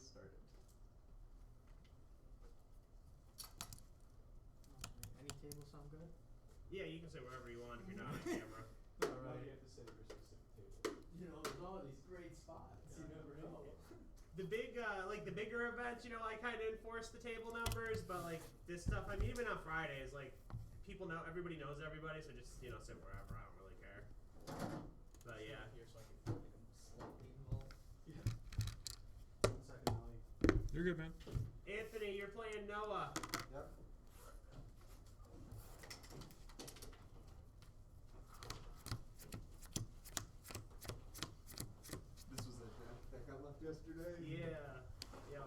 just started. Any table sound good? Yeah, you can say wherever you want if you're not on camera. Alright. You have to sit at your specific table. You know, there's all these great spots. You never know. The big, like the bigger events, you know, I kind of enforce the table numbers, but like this stuff, I mean, even on Fridays, like people know, everybody knows everybody, so just, you know, sit wherever. I don't really care. But yeah. Here, so I can feel like I'm slightly involved. Yeah. 1 second, Ollie. You're good, man. Anthony, you're playing Noah. Yep. This was the draft that got left yesterday? Yeah. Yeah.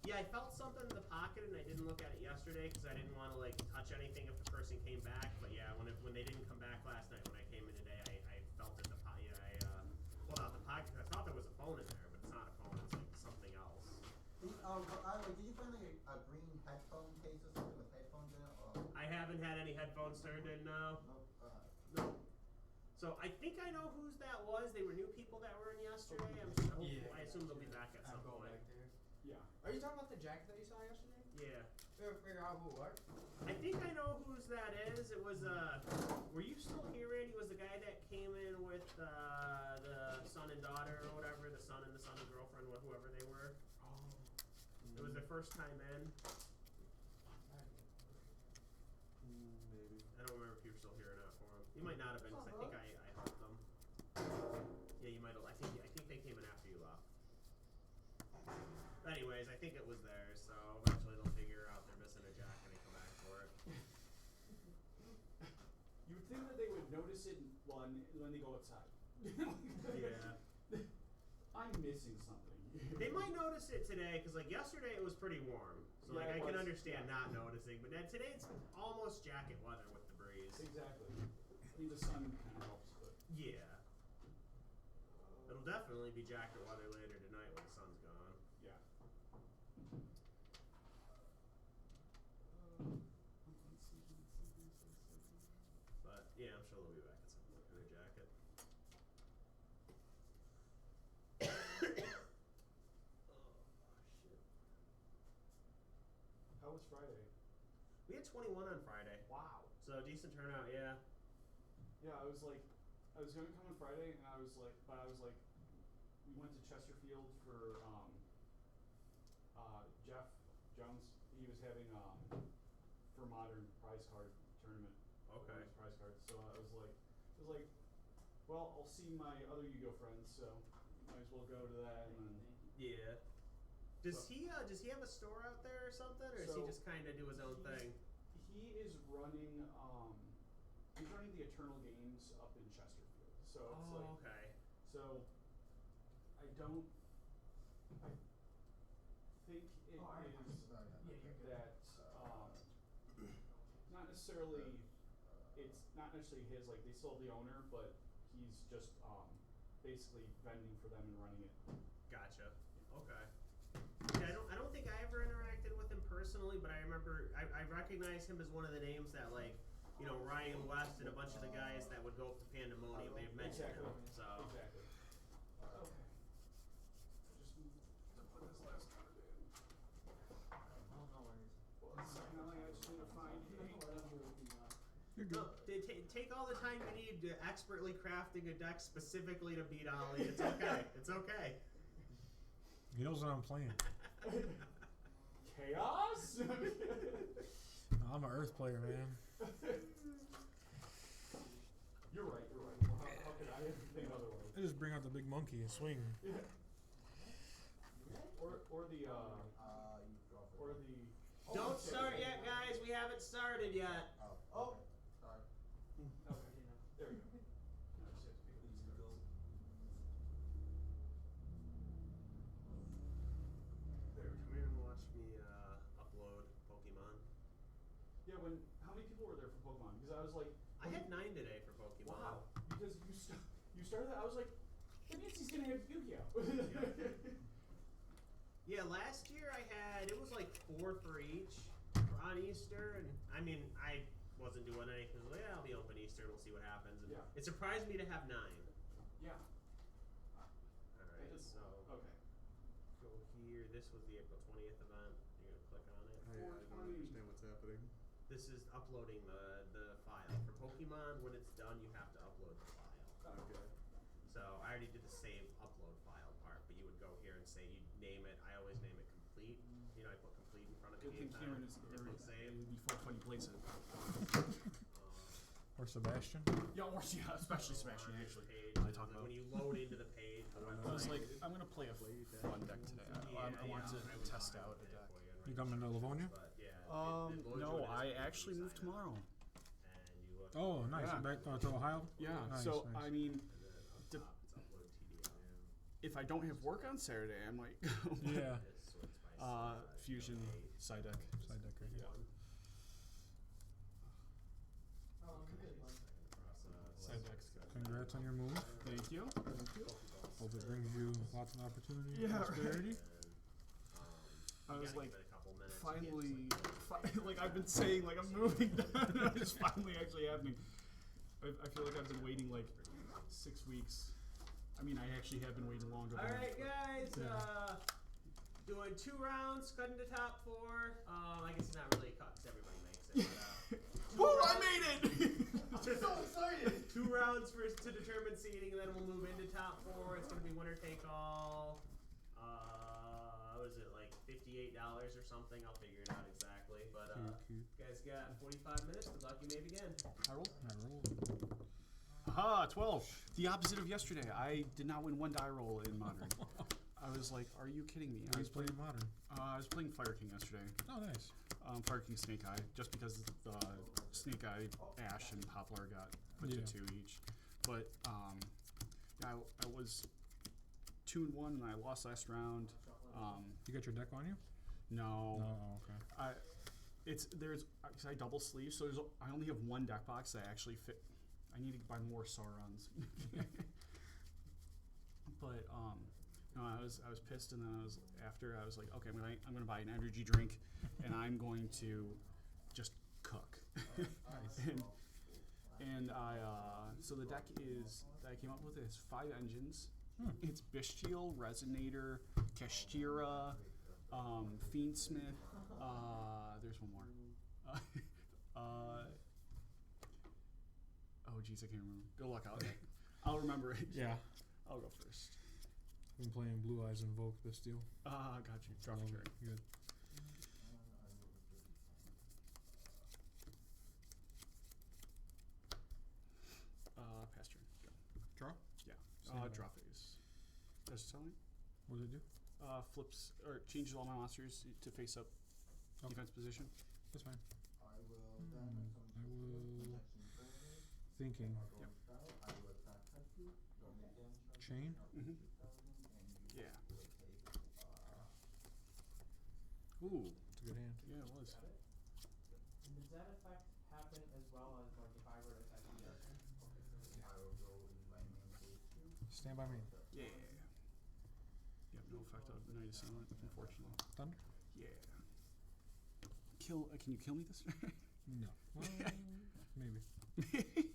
Yeah, I felt something in the pocket and I didn't look at it yesterday because I didn't want to like touch anything if the person came back. But yeah, when they didn't come back last night, when I came in today, I felt it in the pocket. Yeah, well, not the pocket. I thought there was a phone in there, but it's not a phone. It's like something else. Did you find like a green headphone case or something with headphones in it? Or? I haven't had any headphones turned in, no. Nope. No. So I think I know whose that was. They were new people that were in yesterday. I assume they'll be back at some point. Back there. Yeah. Are you talking about the jacket that you saw yesterday? Yeah. Figure out who it was? I think I know whose that is. It was, were you still here, Randy? It was the guy that came in with the son and daughter or whatever, the son and girlfriend, whoever they were. Oh. It was their first time in. Maybe. I don't remember if you were still here or not for him. You might not have been, because I think I helped them. Yeah, you might have. I think they came in after you left. Anyways, I think it was theirs, so eventually they'll figure out they're missing a jacket and come back for it. You would think that they would notice it when they go outside. Yeah. I'm missing something. They might notice it today, because like yesterday it was pretty warm. So Yeah, like I it can was. understand not noticing, but then today it's almost jacket weather with the breeze. Exactly. I mean, the sun kind of helps, but. Yeah. It'll definitely be jacket weather later tonight when the sun's gone. Yeah. But yeah, I'm sure they'll be back at some point in their jacket. Oh shit. How was Friday? We had 21 on Friday. Wow. So decent turnout, yeah. Yeah, I was going to come on Friday, and I was like, we went to Chesterfield for Jeff Jones. He was having for modern prize card tournament. Okay. Prize cards. So I was like, well, I'll see my other Yugioh friends, so might as well go to that. And then, Yeah. Does he have a store out there or something, or does he just kind of do his own thing? He is running. He's running the Eternal Games up in Chesterfield. So it's like. Okay. So I think it is that not necessarily. It's not necessarily his. Like they still have the owner, but he's just basically vending for them and running it. Gotcha. Okay. Yeah, I don't think I ever interacted with him personally, but I remember I recognize him as one of the names that like, you know, Ryan West and a bunch of the guys that would go up to Pandemonium. They've mentioned him. So. Exactly. Okay. Just put this last card in. Oh, no worries. Well, second, I just need to find You're No, take all the time you need to expertly crafting a deck specifically to beat Ollie. It's okay. It's okay. He knows what I'm playing. Chaos? I'm an Earth player, man. You're right. Well, how could I ever think otherwise? I just bring out the big monkey and swing. Yeah. Or the you draw for or the. Don't start yet, guys. We haven't started yet. Oh. Sorry. Okay. There we go. No, just have to pick these cards. There, come here and watch me upload Pokemon. Yeah. How many people were there for Pokemon? Because I was like. I had 9 today for Pokemon. Wow. Because you started that, I was like, that means he's gonna have Yu-Gi-Oh. Yeah, last year it was like 4 for each on Easter, and I mean, I wasn't doing anything. I was like, yeah, I'll be open Easter, and we'll see what happens. And Yeah. it surprised me to have 9. Yeah. Alright, so. Okay. go here. This was the April 20th event. You're gonna click on it. I don't understand what's happening. This is uploading the file. For Pokemon, when it's done, you have to upload the file. Okay. So I already did the save upload file part, but you would go here and say you name it. I always name it complete. You know, I put complete in front of the Good thing game Kieran time. is Hit click save. before when you place it. Or Sebastian. Yeah, or yeah, especially So Sebastian on this actually. page, I and talk then about. when you load into the page, the I was website. like, I'm gonna play a fun deck today. I want to I would test copy out a it deck. for you and You write coming to instructions, Livonia? but yeah, it loads you No, into I this page actually and you moved sign up. tomorrow. And you look Oh, nice. Yeah. Back to Ohio. Yeah, Nice, so nice. I mean, and then up Dep- top it's upload TDM. if I don't have work on Saturday, I might go. Yeah. This sorts by Fusion side deck. Side deck, right? Yeah. Oh, I'm good. Side deck's good. Congrats on your move. Thank you. Hope it brings you lots of opportunity and Yeah, right. prosperity. I was like, finally, like I've been saying, like I'm moving down. It's finally actually happening. I feel like I've been waiting like 6 weeks. I mean, I actually have been waiting longer. All right, guys. Yeah. Doing 2 rounds, cutting to top 4. I guess it's not really a cut because everybody makes it. But, Woo! I made it! I'm so excited. 2 rounds to determine seeding, and then we'll move into top 4. It's gonna be winner take all. What is it, like $58 or something? I'll figure it out exactly. But Cute. you guys got 45 minutes. Good luck. You may begin. I roll. I roll. Aha, 12. The opposite of yesterday. I did not win one die roll in Modern. I was like, are you kidding me? Who's playing modern? I was playing Fire King yesterday. Oh, nice. Fire King Snake Eye, just because the Snake Eye, Ash, and Poplar got put Yeah. to 2 each. But yeah, I was 2-1 and I lost last round. You got your deck on you? No, Oh, okay. there's cause I double sleeve, so I only have one deck box that actually fit. I need to buy more Saurons. But no, I was pissed, and then I was like, okay, I'm gonna buy an energy drink, and I'm going to just cook. Nice. and I so the deck that I came up with is 5 engines. It's Bestial, Resonator, Kashtira, Fiendsmith. There's one more. Oh geez, I can't remember. Good luck, I'll remember it. Yeah. I'll go first. Been playing Blue Eyes Invoke this deal. Got you. Draw for turn. Good. Pass turn. Go. Draw? Yeah. Same Draw phase. That's telling. What did it do? Flips or changes all my monsters to face up Okay. defense position. That's fine. I will I will. Thinking. Yep. Chain? Mm-hmm. Yeah. Ooh. It's a good hand. Yeah, it was. Does that effect happen as well as like if I were to attack you? Stand by me. Yeah. You have no effect of Night Assailant, unfortunately. Thunder? Yeah. Can you kill me this turn? No. Well, maybe.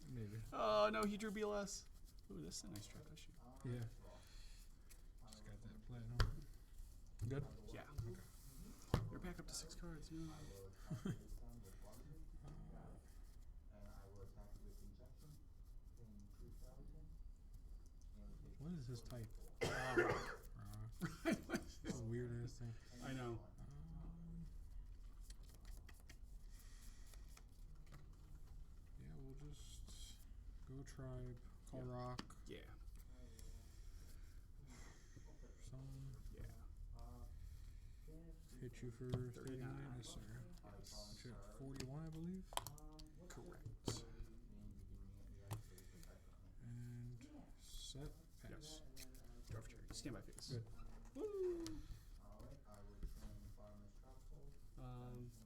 Maybe. Oh no, he drew BLS. Ooh, this is a nice trap issue. Yeah. Just got that platinum. Good? Yeah. You're back up to 6 cards. Yeah. What is his type? Right. It's a weird ass thing. I know. Yeah, we'll just go tribe, call Yeah. rock, Yeah. summon, Yeah. hit you for 39, yes sir. Hit you at 41, I believe. Correct. And set, pass. Yes. Draw for turn. Stand by phase. Good. Woo!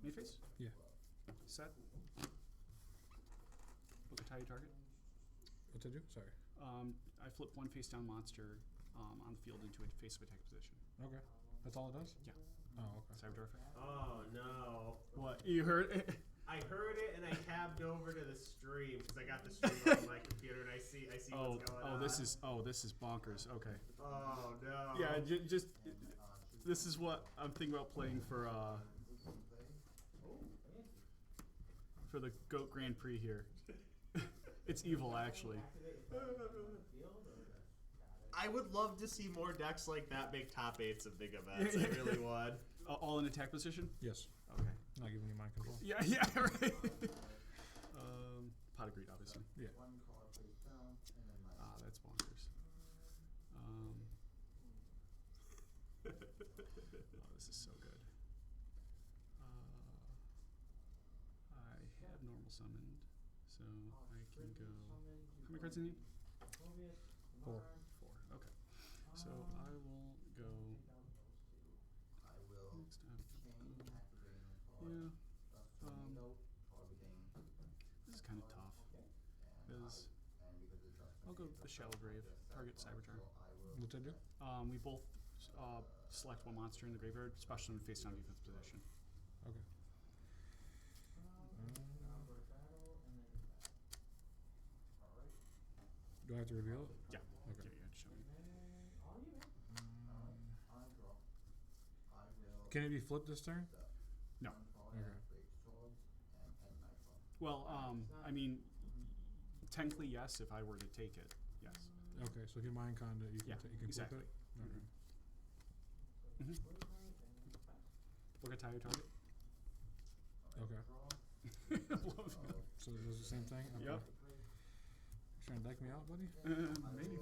Main phase? Yeah. Set. Look at tally target. What's it do? Sorry. I flip one face down monster on the field into a face of attack position. Okay. That's all it does? Yeah. Oh, okay. Cyber effect. Oh no. What? You heard it? I heard it and I tabbed over to the stream because I got the stream on my computer and I see what's going on. This is bonkers. Okay. Oh no. Yeah, just This is what I'm thinking about playing for the GOAT Grand Prix here. It's evil, actually. I would love to see more decks like that make top 8s of big events. I really would. All in attack position? Yes. Okay. Not giving you mind control. Yeah, right. Pot of Greed, obviously. Yeah. One card face down, and then my. That's bonkers. Oh, this is so good. I have normal summoned, so I can go. How many cards do you need? 4. 4. Okay. So I will go I will next time. chain activating the card. Yeah. Plus tornado, targeting. This is kind of tough. Because And because it's just I'll go the Shallow Grave, target Cybertron. What's that do? We both select one monster in the graveyard, special and face down defense position. Okay. Do I have to reveal it? Yeah. Okay. Yeah, show me. I draw. I will. Can it be flipped this turn? No. Okay. Well, I mean, technically yes. If I were to take it, yes. Okay, so if you mind conduit, you can, Yeah, you can exactly. flip it? Okay. Look at tire target. Okay. Love it. So it does the same thing? Okay. Yep. Trying to deck me out, buddy? Maybe.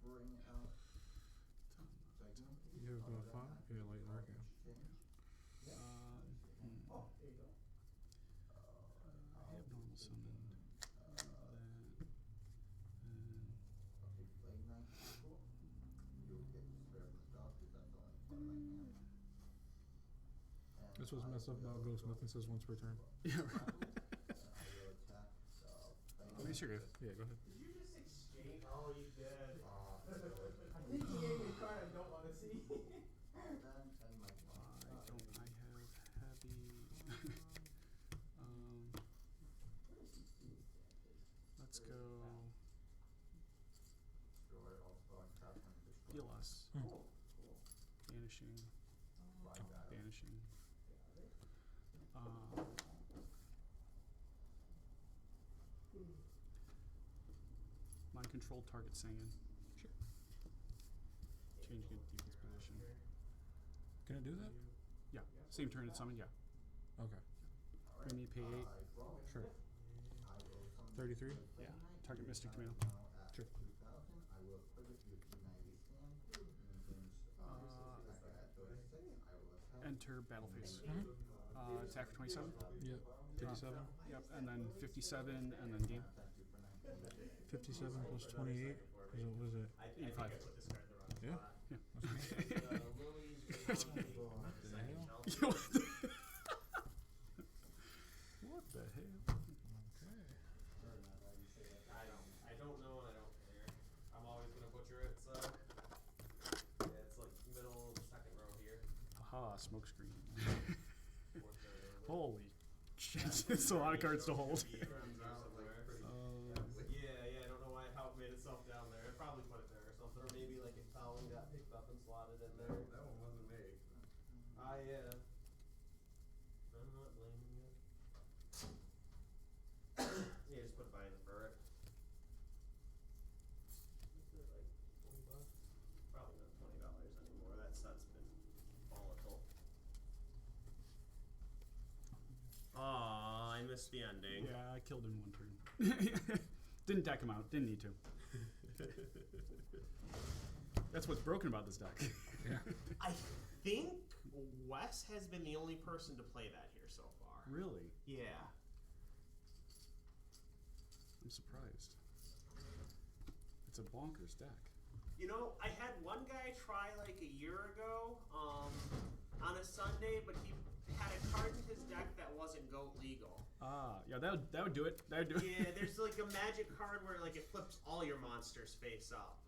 Bring out. You have 5? Yeah, light dark, yeah. I have normal summoned. That's what's messed up about Ghost. Nothing says once per turn. Yeah. Let me see your grave. Yeah, go ahead. Did you just exchange? Oh, you did. I think you gave me a card I don't want to see. I have heavy. Let's go. Heal us. Banishing. Banishing. Mind control target Saiyan. Sure. Changing it defense position. Can it do that? Yeah. Same turn it's summoned, yeah. Okay. We need pay 8. Sure. 33? Yeah. Target Mystic Tomato. Sure. Enter battle phase. Attack for 27. Yep. 57? Yep. And then 57 and then game. 57 plus 28? What is it? 85. Yeah? Yeah. What the hell? What the hell? Okay. I don't know and I don't care. I'm always gonna butcher it, so yeah, it's like middle second row here. Aha, smoke screen. Fourth row. Holy shit, it's a lot of cards to hold. Yeah, I don't know how it made itself down there. I probably put it there or something, or maybe like it fell and got picked up and slotted in there. That one wasn't me. Yeah. I'm not blaming you. Yeah, just put buy in for it. Is it like $20? Probably not $20 anymore. That set's been volatile. Aw, I missed the ending. Yeah, I killed him in one turn. Didn't deck him out, didn't need to. That's what's broken about this deck. Yeah. I think Wes has been the only person to play that here so far. Really? Yeah. I'm surprised. It's a bonkers deck. You know, I had one guy try like a year ago on a Sunday, but he had a card in his deck that wasn't GOAT legal. Yeah, that would do it. That would do it. Yeah, there's like a magic card where like it flips all your monsters face up.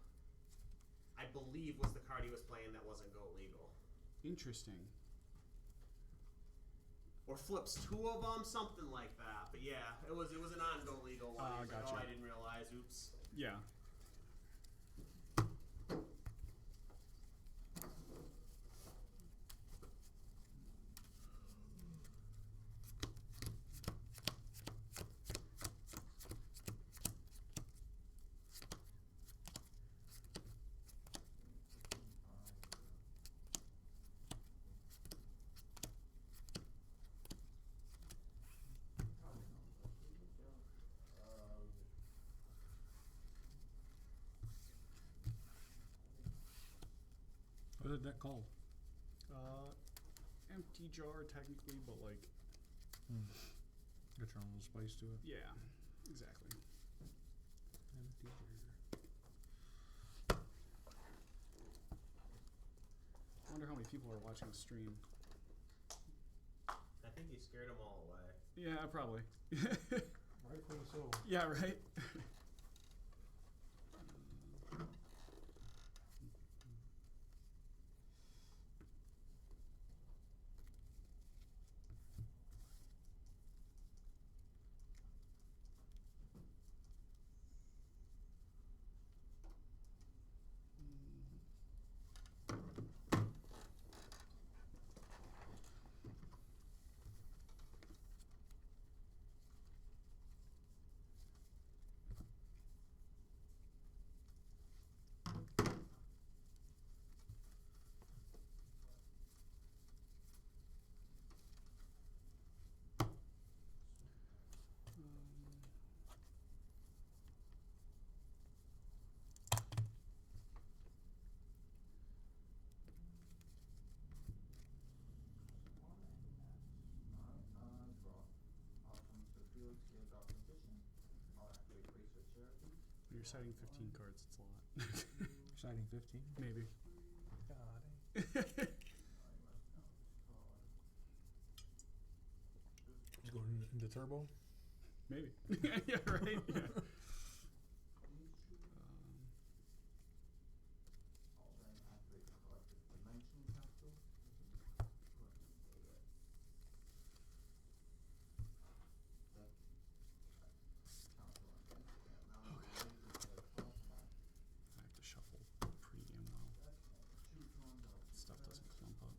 I believe was the card he was playing that wasn't GOAT legal. Interesting. flips 2 of them, something like that. But yeah, it was an on-go legal one. He was like, Gotcha. oh, I didn't realize. Oops. Yeah. What is that called? Empty jar technically, but like, Got your own little spice to it. yeah, exactly. Empty jar. I wonder how many people are watching the stream. I think he scared them all away. Yeah, probably. Rightfully so. Yeah, right. You're citing 15 cards. It's a lot. Exciting 15. Maybe. God. Just going into turbo. Maybe. Yeah, right. Yeah. I have to shuffle pretty damn well. Stuff doesn't clump up.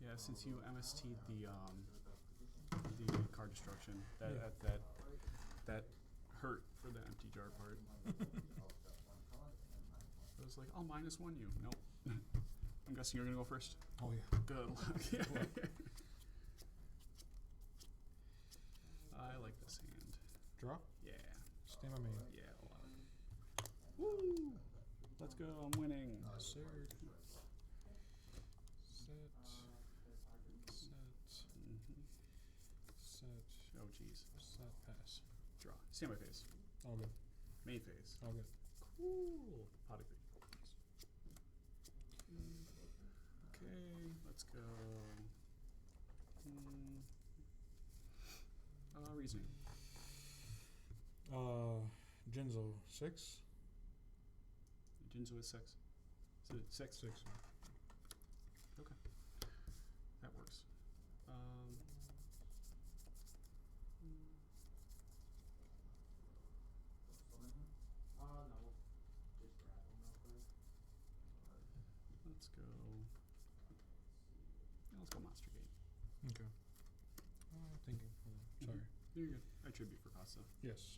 Yeah, since you MST'd the card destruction, that hurt for the empty jar part. I was like, I'll -1 you. Nope. I'm guessing you're gonna go first. Oh yeah. Good luck. I like this hand. Draw. Yeah. Stay my main. Yeah, a lot. Woo! Let's go. I'm winning. Yes, sir. Set. Oh, jeez. Set. Pass. Draw. See my face. All good. Main phase. All good. Cool. Pot of green. Okay, let's go. Reasoning. Jinzo 6. Jinzu is 6. Is it 6? 6. Okay. That works. Let's go. Yeah, let's go Monster Gate. Okay. Thinking. Hold on. Sorry. You're good. I tribute for Costa. Yes.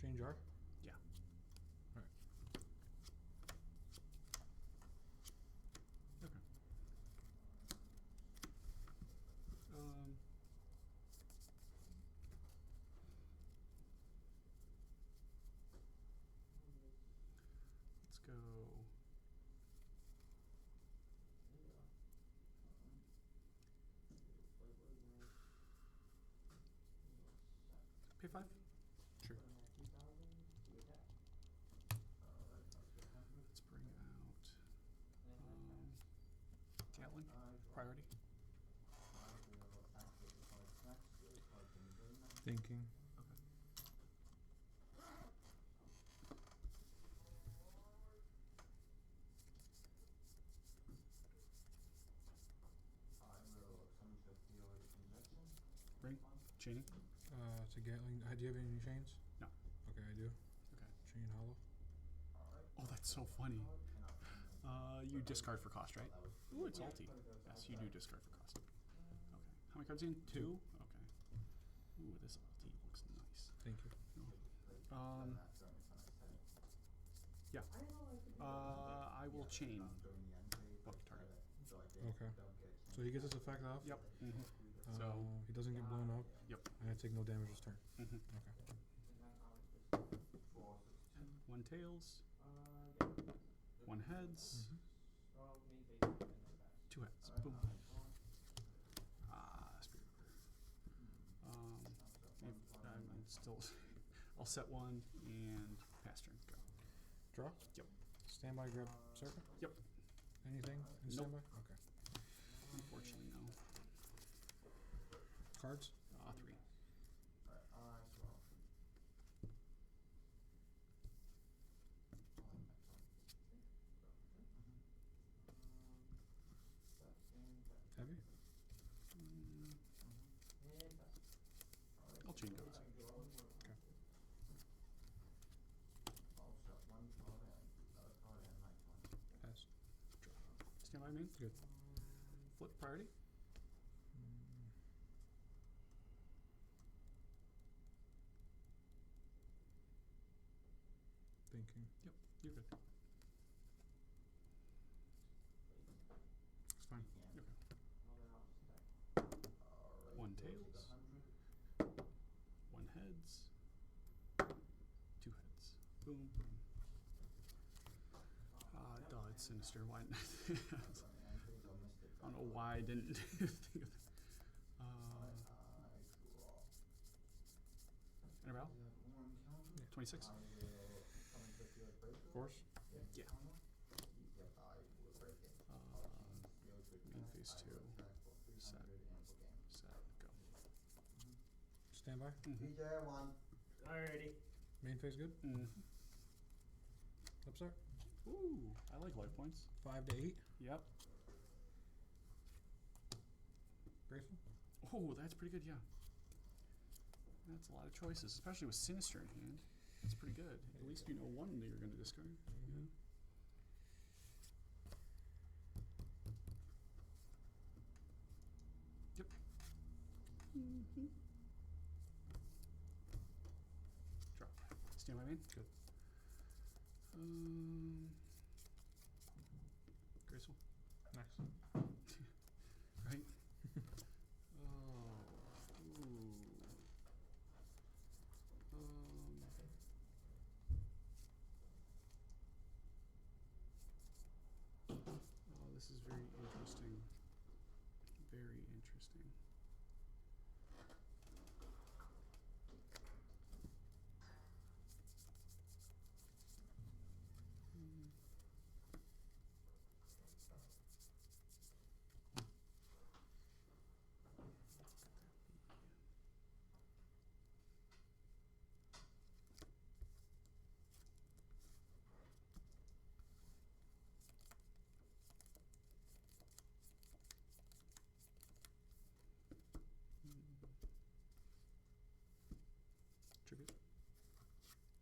Change R. Yeah. Alright. Okay. Let's go. Pay 5. Sure. Thinking. Okay. I will summon to feel injection. Ring. Chaining. To Gatling. Do you have any chains? No. Okay, I do. Okay. Chain hollow. Alright. Oh, that's so funny. And I'll summon You discard for cost, right? that was Ooh, it's ulti. Yes, you do discard for cost. Okay. How many cards in? 2? Okay. Ooh, this ulti looks nice. Thank you. Yeah. I will chain. Book target. Okay. So he gets his effect off. Yep. Mm-hmm. Uh, So. he doesn't get blown up. Yep. And I take no damage this turn. Mm-hmm. Okay. 1 tails. 1 heads. 2 heads. Boom. Spirit Breaker. I'm still. I'll set 1 and pass turn. Go. Draw. Yep. Standby. Grab circle. Yep. Anything in Nope. standby? Okay. Unfortunately, no. Cards. 3. Heavy. I'll chain goes. Okay. Pass. Stand by me. Good. Flip priority. Thinking. Yep. You're good. It's fine. Okay. 1 tails. 1 heads. 2 heads. Boom. Boom. Duh, it's sinister. Why? I don't know why I didn't think of that. Annabelle? 26? Force. Yeah. Main phase 2. Set. Go. Standby. DJ one. Alrighty. Main phase good. Mm. Lip start. Ooh, I like life points. 5 to 8. Yep. Graceful. Oh, that's pretty good, yeah. That's a lot of choices, especially with Sinister in hand. That's pretty good. At least you know one that you're going to discard. Yeah. Yep. Mm-hmm. Drop. Stand by me. Good. Graceful. Nice. Right? Oh. Ooh. Oh, this is very interesting. Very interesting. Tribute.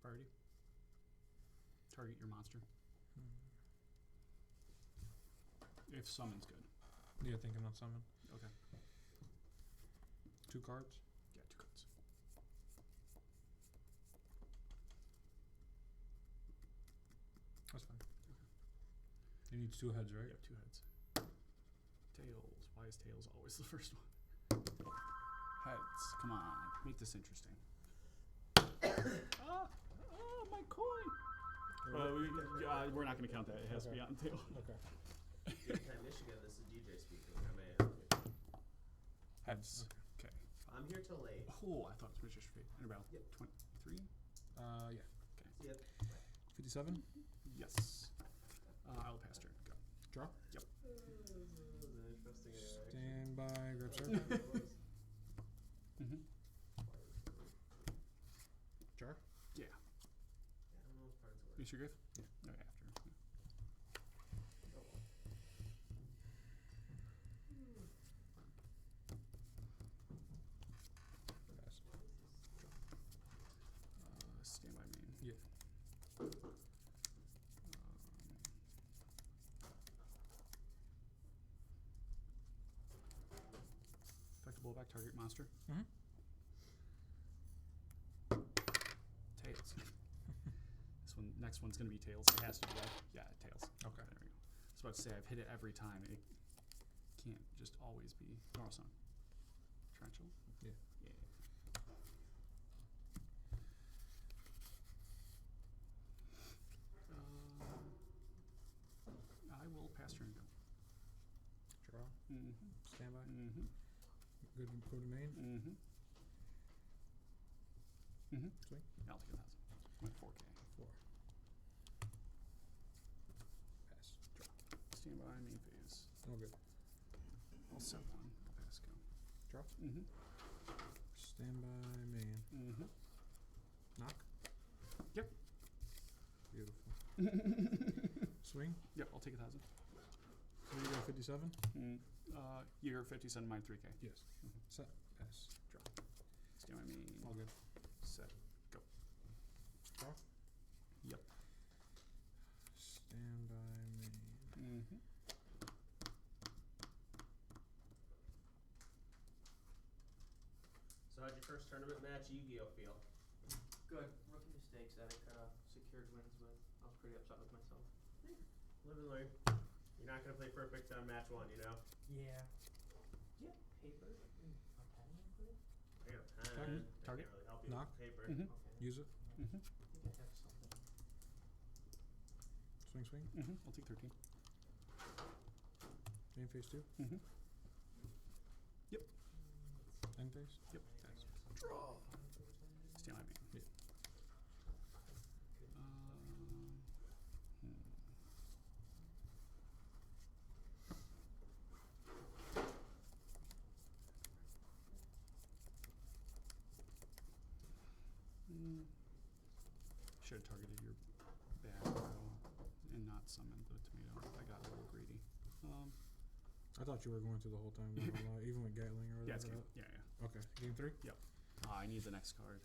Priority. Target your monster. If summon's good. Yeah, thinking on summon. Okay. 2 cards. Yeah, 2 cards. That's fine. He needs 2 heads, right? Yeah, 2 heads. Tails. Why is tails always the first one? Heads. Come on. Make this interesting. My coin! We're not going to count that. It has to be on tail. Okay. GameTime Michigan, this is DJ speaking. How may I help you? Heads. Okay. I'm here till late. Oh, I thought it was Mr. Fate. Annabelle. Yep. 23? Yeah. Okay. See ya. 57. Yes. I'll pass turn. Go. Draw. Yep. Standby. Grab circle. Mm-hmm. Use your grave? Yeah. Okay, after. Yeah. Pass. Stand by main. Yeah. Effective blowback target monster. Mm-hmm. Tails. Next one's gonna be tails. It has to be that. Yeah, tails. Okay. There we go. I was about to say I've hit it every time. It can't just always be normal sun. Torrential? Yeah. Yeah. I will pass turn and go. Draw. Mm-hmm. Standby. Mm-hmm. Good. Go to main. Mm-hmm. Mm-hmm. Swing. Yeah, I'll take 1,000. Went 4K. 4. Pass. Draw. Stand by main phase. No good. I'll set one. Pass go. Draw. Mm-hmm. Standby main. Mm-hmm. Knock. Yep. Beautiful. Swing. Yep, I'll take 1,000. So you got 57? You're 57, mine 3K. Yes. Mhm. Set. Pass. Draw. Stand by main. All good. Set. Go. Draw. Yep. Standby main. Mm-hmm. So how'd your first tournament match Yugioh feel? Good. Rookie mistakes that I could have secured wins with. I was pretty upset with myself. Live and learn. You're not gonna play perfect on match 1, you know? Yeah. Do you have paper? A pen, please? I got a pen. Target. I Target. can't really help you Knock. with paper. Mm-hmm. Okay. Use it. Mm-hmm. I think I have something. Swing, swing. Mm-hmm. I'll take 13. Main phase 2. Mm-hmm. Yep. End phase. Yep. Pass. Draw. Stand by main. Yeah. Should have targeted your bad arrow and not summoned the tomato. I got a little greedy. I thought you were going through the whole time, not gonna lie, even with Gatling or Yeah, it's whatever. game. Yeah. Okay. Game 3? Yep. I need the next card.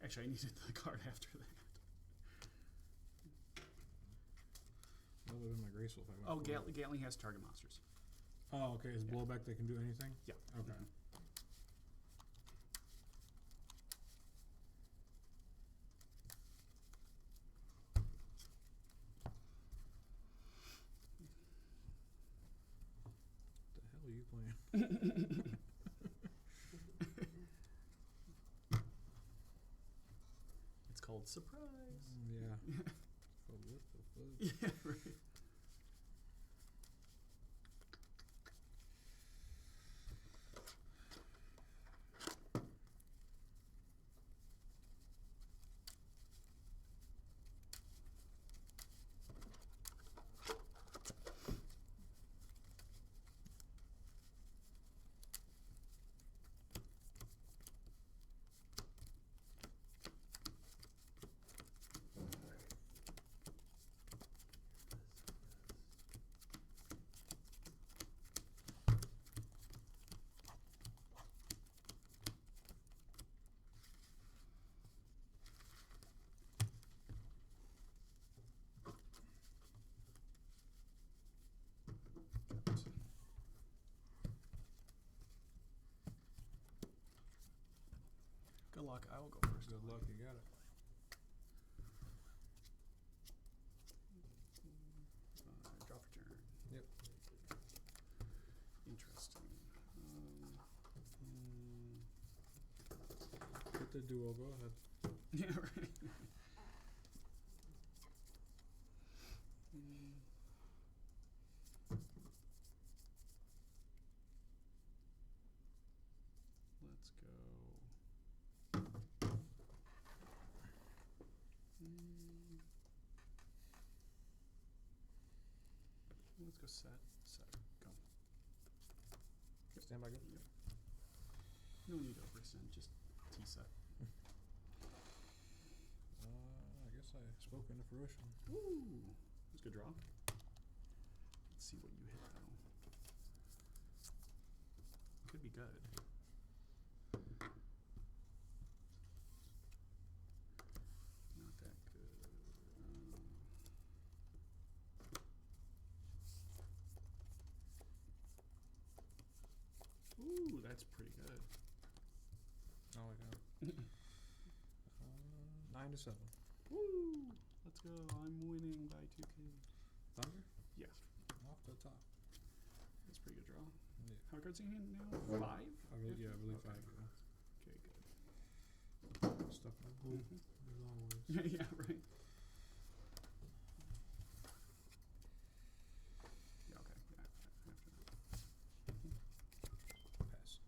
Actually, I needed the card after that. That would have been my graceful if I went Oh, for it. Gatling has target monsters. Oh, okay. Is Yeah. blowback they can do anything? Yeah. Okay. Mhm. What the hell are you playing? It's called surprise. Yeah. Oh, what the fuck? Yeah, right. Good luck. I will go first. Good luck. You got it. Draw for turn. Yep. Interesting. Hit the duo. Go ahead. Yeah, right. Let's go. Let's go set. Go. Stand by. Go. Yep. No need to overextend, just T set. came to fruition. Woo! That's a good draw. Let's see what you hit though. Could be good. Not that good. Ooh, that's pretty good. Oh my god. 9-7. Woo! Let's go. I'm winning by 2K. Thunder? Yeah, Off the top. that's a pretty good draw. Yeah. How many cards in your hand now? 5? I believe, yeah, I believe Okay. 5. Yeah. Okay, good. Stuff in the blue. Mhm. As always. Yeah, right. Yeah, okay. Yeah, after that. Pass.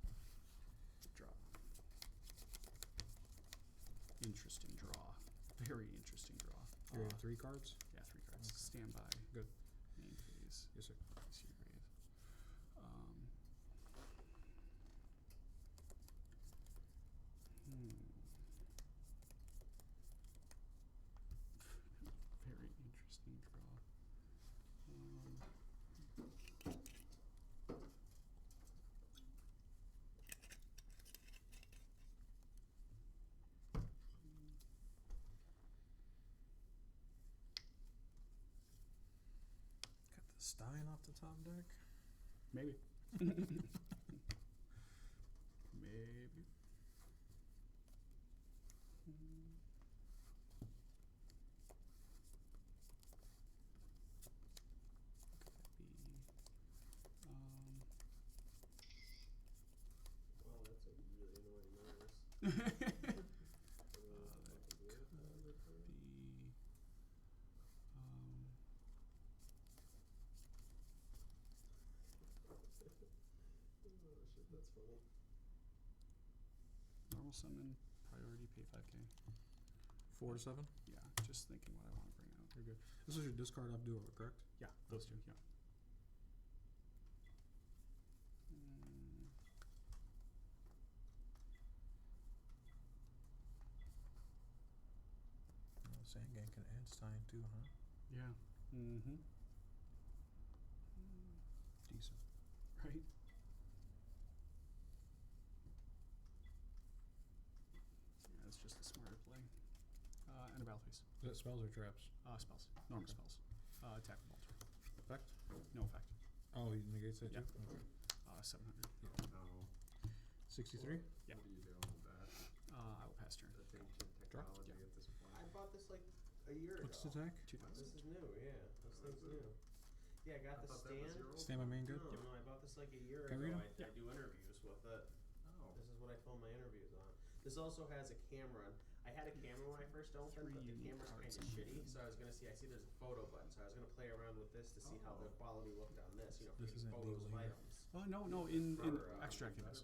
Draw. Interesting draw. Very interesting draw. You're in 3 cards? Yeah, 3 cards. Stand by. Good. Main phase. Yes, sir. Serious. Very interesting draw. Got the Stein off the top deck. Maybe. Maybe. Wow, that's a really annoying noise. Oh shit, that's funny. Normal summon, priority, pay 5K. 4 to 7. Yeah, just thinking what I want to bring out. You're good. This is your discard off duo, correct? Yeah, those two, yeah. Sandgang can add Stein too, huh? Yeah. Mm-hmm. Decent. Right? Yeah, it's just a smarter play. And a battle phase. Is that spells or traps? Spells. Normal Okay. spells. Attack with Bolter. Effect? No effect. Oh, he negates that Yeah. too? Okay. 700. Oh. 63? Yeah. What are you doing with that? I will pass turn. That's ancient Draw? technology Yeah. at this point. I bought this like a year What's ago. the attack? 2000. This is new, yeah. This thing's new. Yeah, I got I the thought that was stand. your old Stand my main good? No, no, I bought this like a year Can I read ago. 'em? I do interviews with it. Oh. This is what I film my interviews on. This also has a camera. I had a camera when I first opened, but the Three camera's kind cards of in shitty. here. So I was gonna see. I see there's a photo button, so I was gonna play around with this to see how the quality looked on this. You know, for This taking isn't photos of legal either. items. No, in For, extract it is.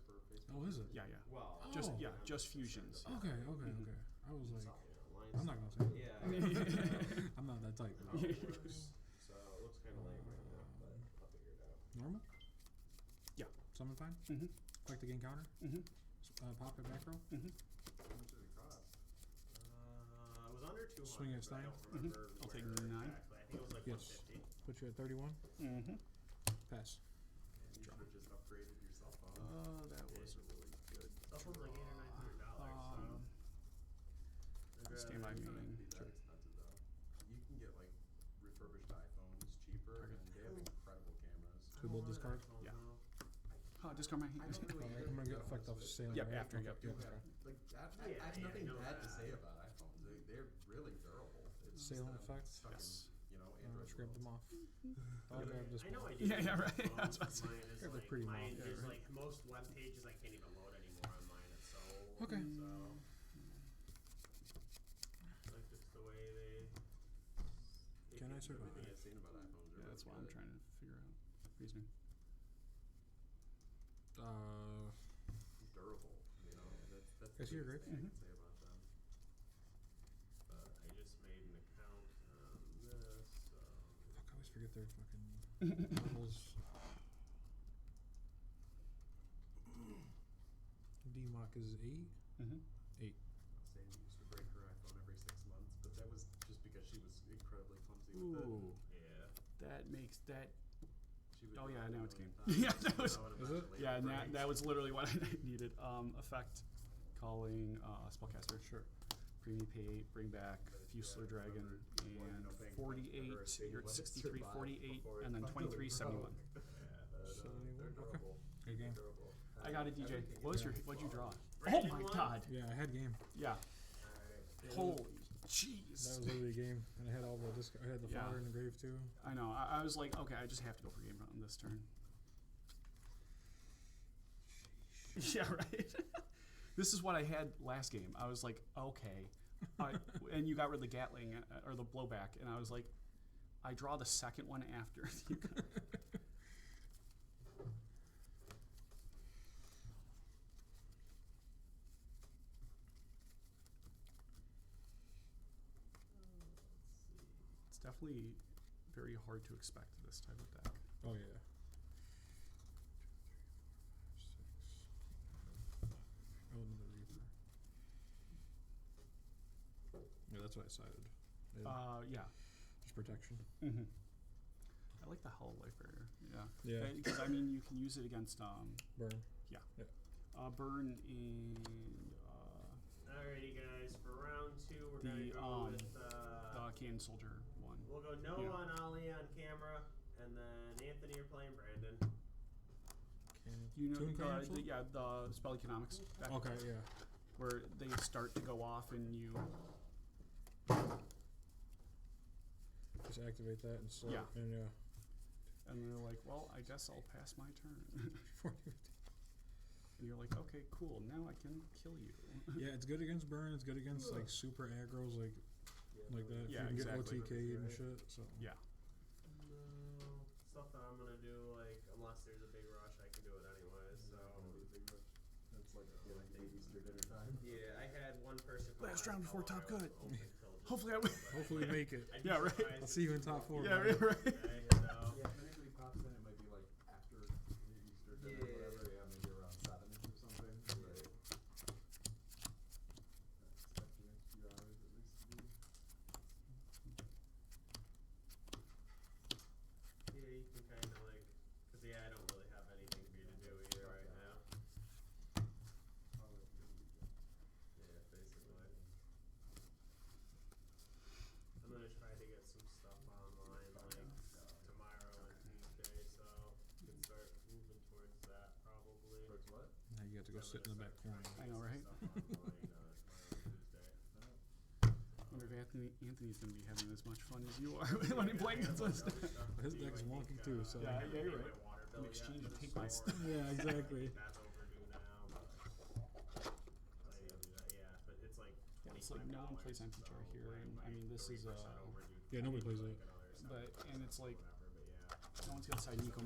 Oh, is it? Yeah, yeah. Well, Just, Oh. yeah, just fusions. Okay, okay, Mhm. okay. I was it's like, all, you know, lines. I'm not gonna say it. Yeah. I I'm not that type. know it works. So it looks kind of lame right now, but I'll figure it out. Normal? Yeah. Summon fine? Mm-hmm. Like the gain counter? Mm-hmm. Pop it back row? Mm-hmm. How much did it cost? It was under 200. Swing at but I Stein? don't remember I'll take where 9. exactly. I think it was like Yes. 150. Put you at 31? Mm-hmm. Pass. And you should have just upgraded your cell phone. That was a really good Cell phone's like $800 or $900, so. Stand by It's me. not gonna be that expensive though. You can get like refurbished iPhones cheaper, Okay. and they have incredible cameras. Should we build this card? Yeah. Discard my hand. I don't really Alright, I'm gonna get effect off sailing. Yep, right? after, Okay, yep. yeah, Yeah, okay. like that, Yeah, I have yeah, nothing I know bad to that. say about iPhones. They're really durable. It's just Sailing that I'm effect? stuck Yes. in, you know, Let's Android grab them world. off. I'll grab this I know one. I do. Yeah, yeah, use right. phones, I was about but to say. mine is Grab the like, pretty mine mouth. Yeah, is right. like most web pages I can't even load anymore on mine. It's so Okay. So like just the way they Can I do survive? Everything it. I've seen about iPhones are Yeah, that's why I'm really good. trying to figure out reasoning. Durable. You know, that's Guys, the you're biggest great. thing I can say about them. But I just made an account on this, so Fuck, I always forget their fucking levels. DMOC is 8. Mm-hmm. Saying you used to break her iPhone every 6 months, but that was just because she was that makes that. She would Oh yeah, do now it it's game. a million Yeah, times. that was. I would've Is done it? later Yeah, and range. that was literally what I needed. Effect, calling spellcaster. Sure. Premium pay 8, bring back Fusilier Dragon, and 48. You're at 63, 48, and then 23, 71. So, okay. Good game. I got it, DJ. What'd you draw? Oh Brandon my won? God. Yeah, I had game. Yeah. Alright. Holy That jeez. was literally a game, and I had all the I had the Yeah. fodder in the grave too. I know. I was like, okay, I just have to go for game on this turn. Yeah, right. This is what I had last game. I was like, okay, and you got rid of the Gatling or the blowback, and I was like, I draw the second one after. You got- It's definitely very hard to expect this type of deck. Oh yeah. Oh, another Reaper. Yeah, that's what I decided. Yeah. Just protection. Mm-hmm. I like the Hollow Life Barrier. Yeah. Yeah. Because I mean, you can use it against Burn. burn and Alrighty, guys. For round 2, we're the gonna go with. the Cannon Soldier one. We'll go Noah Yeah. and Ali on camera, and then Anthony, you're playing Brandon. You know, Toon Cancel? the spell economics. Deck, Okay, yeah. Where they start to go off and you. Just activate that and start. Yeah. And And they're like, well, I guess I'll pass my turn. 40, 50. And you're like, okay, cool. Now I can kill you. Yeah, it's good against burn. It's good against like super aggro's like that. Yeah, you can exactly. get OTK'd and shit. So Yeah. No, stuff that I'm gonna do, like, unless there's a big rush, I can do it anyways, so. That's like getting babies through dinner time. Yeah, I had one person. call Last out round before how top I was cut. open till just Hopefully I now, win. but hopefully we make it. I'd be Yeah, right. surprised I'll if see you in it's top not 4. Yeah, man. right. today, so. Yeah, if anybody pops in, it might be like after Easter dinner or whatever. Yeah, maybe around 7ish or something. Right. Expect the next few hours at least to be. Yeah, you can kind of like, cause yeah, I don't really have anything for you to do either right now. Oh, that's a good weekend. Yeah, basically. I'm gonna try to get some stuff online like tomorrow and Tuesday, so we can start moving towards that probably. Towards what? Now you have to go I'm sit in the gonna back start corner. trying I to know, get right? some stuff online, tomorrow and Tuesday. I wonder if Anthony's going to be having as much fun as you are when he plays against us. His deck's wonky too, so- Yeah, I haven't yeah, you're paid right. my water bill In yet exchange for to the take my store. stuff. Yeah, exactly. That's overdue now, but I need to do that, yeah, but it's like Yeah, it's like no one plays $25, empty chair so here, and I like mean this is 30% overdue. Yeah, nobody plays Like it. another but and it's like whatever, but yeah. no one's got side Nico,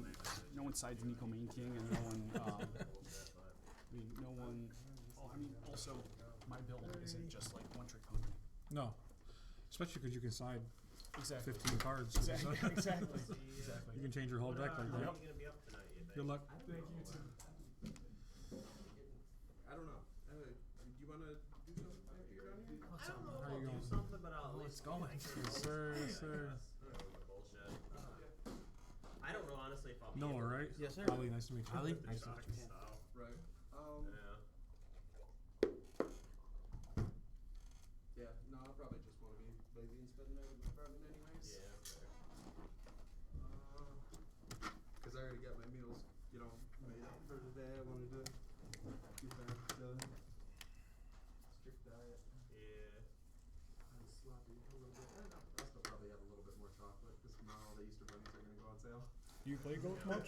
no one sides Nico Main King, and no one. Bullshit, but I mean, no one. Oh, I mean, also my build isn't just like one trick pony. No, especially because you can side Exactly. 15 cards. Exactly. Exactly. we'll see, Exactly. You can change your whole deck like How that. are you gonna be up tonight, you think? Good luck. Thank you too. I don't know. Do you want to do something after you're done here? I don't know if How I'll you do going? something, but I'll at Oh, least it's going. Yes, sir, yes, sir. Bullshit. I don't know honestly if I'll be Noah, able to right? do Yes, sir. Ali, nice to meet you. Ali, the nice to shock meet you. stuff. Right. Yeah. Yeah, no, I'll probably just want to be lazy and spend the night in my apartment anyways. Yeah. fair. Because I already got my meals, made up for today. I wanted to get that done. Strict diet. Yeah. I'm sloppy a little bit. I'll still probably have a little bit more chocolate because tomorrow the Easter bunnies are going to go on sale. Do you play Goat much?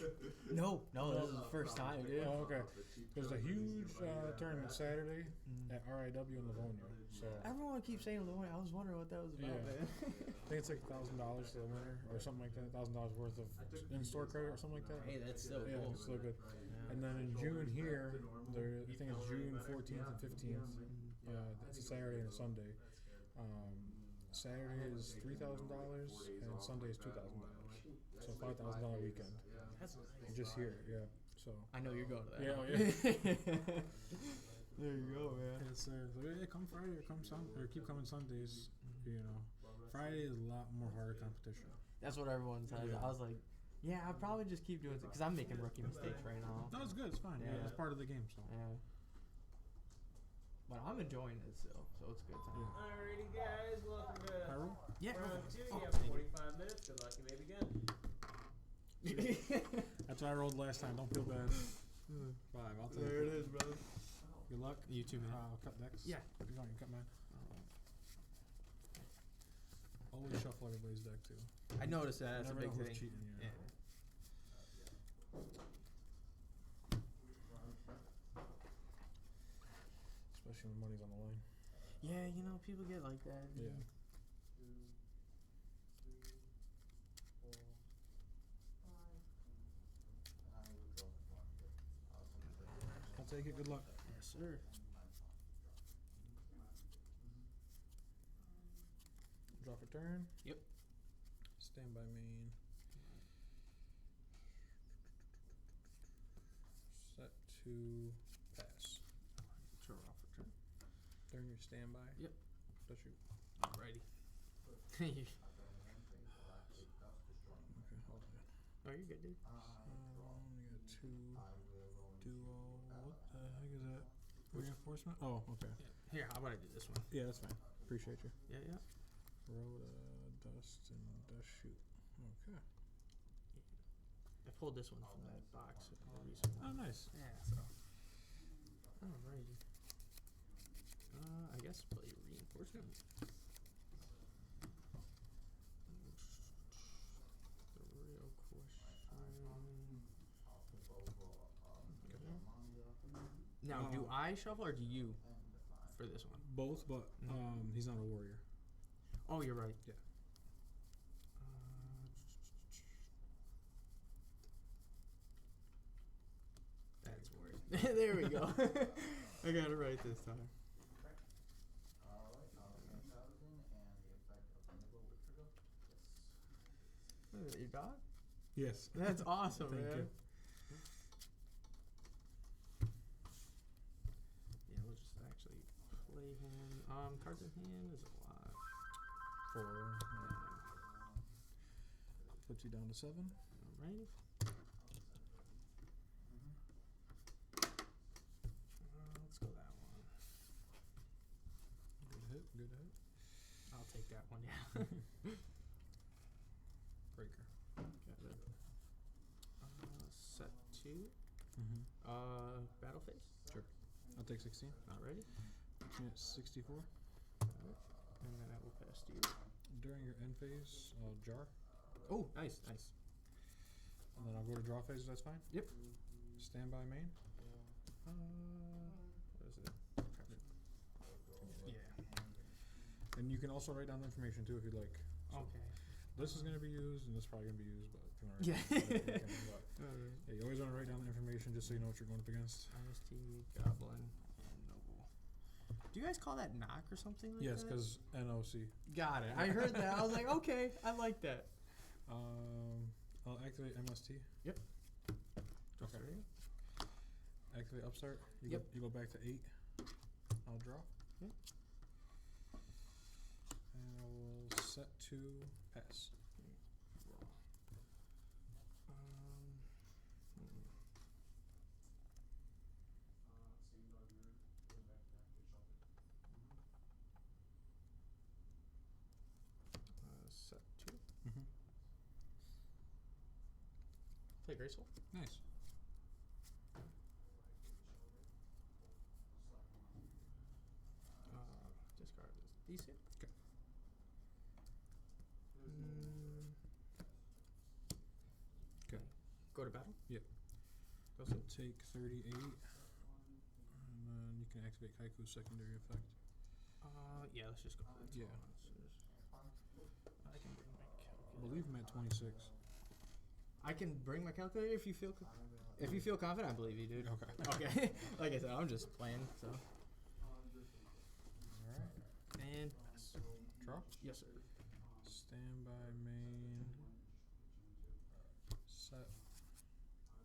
No, this is the first time, dude. Oh, okay. The cheap There's a Easter huge bunny tournament Saturday Mm. at RIW in Livonia. So Everyone keeps saying Lloyd. I was wondering what that was about, Yeah. man. I think it's like $1,000 to the winner or something like that. $1,000 worth of in-store credit or something like that. Hey, that's so Yeah, cool. it's so good. Yeah. And then in June here, I think it's June 14th and 15th. It's a Saturday and a Sunday. Saturday is $3,000 and Sunday is $2,000. So $5,000 weekend. That's nice. Just here, yeah. So. I know you're going to that. Yeah, huh? oh, yeah. There you go, man. Yes, sir. So yeah, come Friday or come Sunday or keep coming Sundays. Friday is a lot more harder competition. That's what everyone says. Yeah. I was like, yeah, I'll probably just keep doing it because I'm making rookie mistakes right now. No, it's good. It's fine. Yeah, Yeah. it's part of the game. So. Yeah. But I'm enjoying it still, so it's a good time. Yeah. Alrighty, guys, welcome to Pyro? Yeah. round 2. Oh, You have thank you. 45 minutes. Good luck. You may begin. That's what I rolled last time. Don't feel bad. 5. I'll take There it it. is, brother. Good luck. You too, man. I'll cut decks. Yeah. You can cut mine. Always shuffle everybody's deck too. I noticed that. That's a Never big know who's thing. cheating, Yeah. Especially when money's on the line. Yeah, you know, people get like that. Yeah. I'll take it. Good luck. Yes, sir. Draw for turn. Yep. Stand by main. Set to pass. Draw off for turn. During your standby. Yep. Does shoot. Alrighty. Okay, hold on. Oh, you're good, dude. You got 2 duo. What the heck is that? Reinforcement? Oh, okay. Here, how about I do this one? Yeah, that's fine. Appreciate you. Yeah, yeah. Rhoda, dust, and dust shoot. Okay. I pulled this one from that box. Recently. Oh, nice. Yeah, so. Alrighty. I guess play reinforcement. The real question. Now, do I shuffle or do you for this one? Both, but he's not a warrior. Oh, you're right. Yeah. That's weird. There we go. I got it right this time. Your dog? Yes. That's awesome, Thank man. you. Yeah, we'll just actually play him. Cards in hand is a lot. 4. Puts you down to 7. Alright. Let's go that one. Good hit. Good hit. I'll take that one, yeah. Breaker. Got it. Set 2. Mm-hmm. Battle phase. Sure. I'll take 16. Alrighty. Yeah, 64. Got it. And then I will pass to you. During your end phase, I'll jar. Oh, nice, nice. And then I'll go to draw phase. That's fine. Yep. Standby main. What is it? Yeah. And you can also write down the information too if you'd like. So Okay. this is going to be used, and this is probably going to be used, but if you want to Yeah. yeah, you always want to write down the information just so you know what you're going up against. IST, Goblin, and Noble. Do you guys call that knock or something like Yes, that? because NOC. Got it. I heard that. I was like, okay, I like that. I'll activate MST. Yep. Okay. Activate upstart. Yep. You go back to 8. I'll draw. Yep. And I will set to pass. Set 2. Mm-hmm. Play Graceful. Nice. Discard this decent. Okay. Okay. Go to battle. Yep. Go So soon. take 38, and then you can activate Kaiku's secondary effect. Yeah, let's just go. Yeah. I can bring my calculator. I believe I'm at 26. I can bring my calculator if you feel if you feel confident. I believe you, dude. Okay. Okay. Like I said, I'm just playing. So. Alright. And pass. Draw. Yes, sir. Standby main. Set.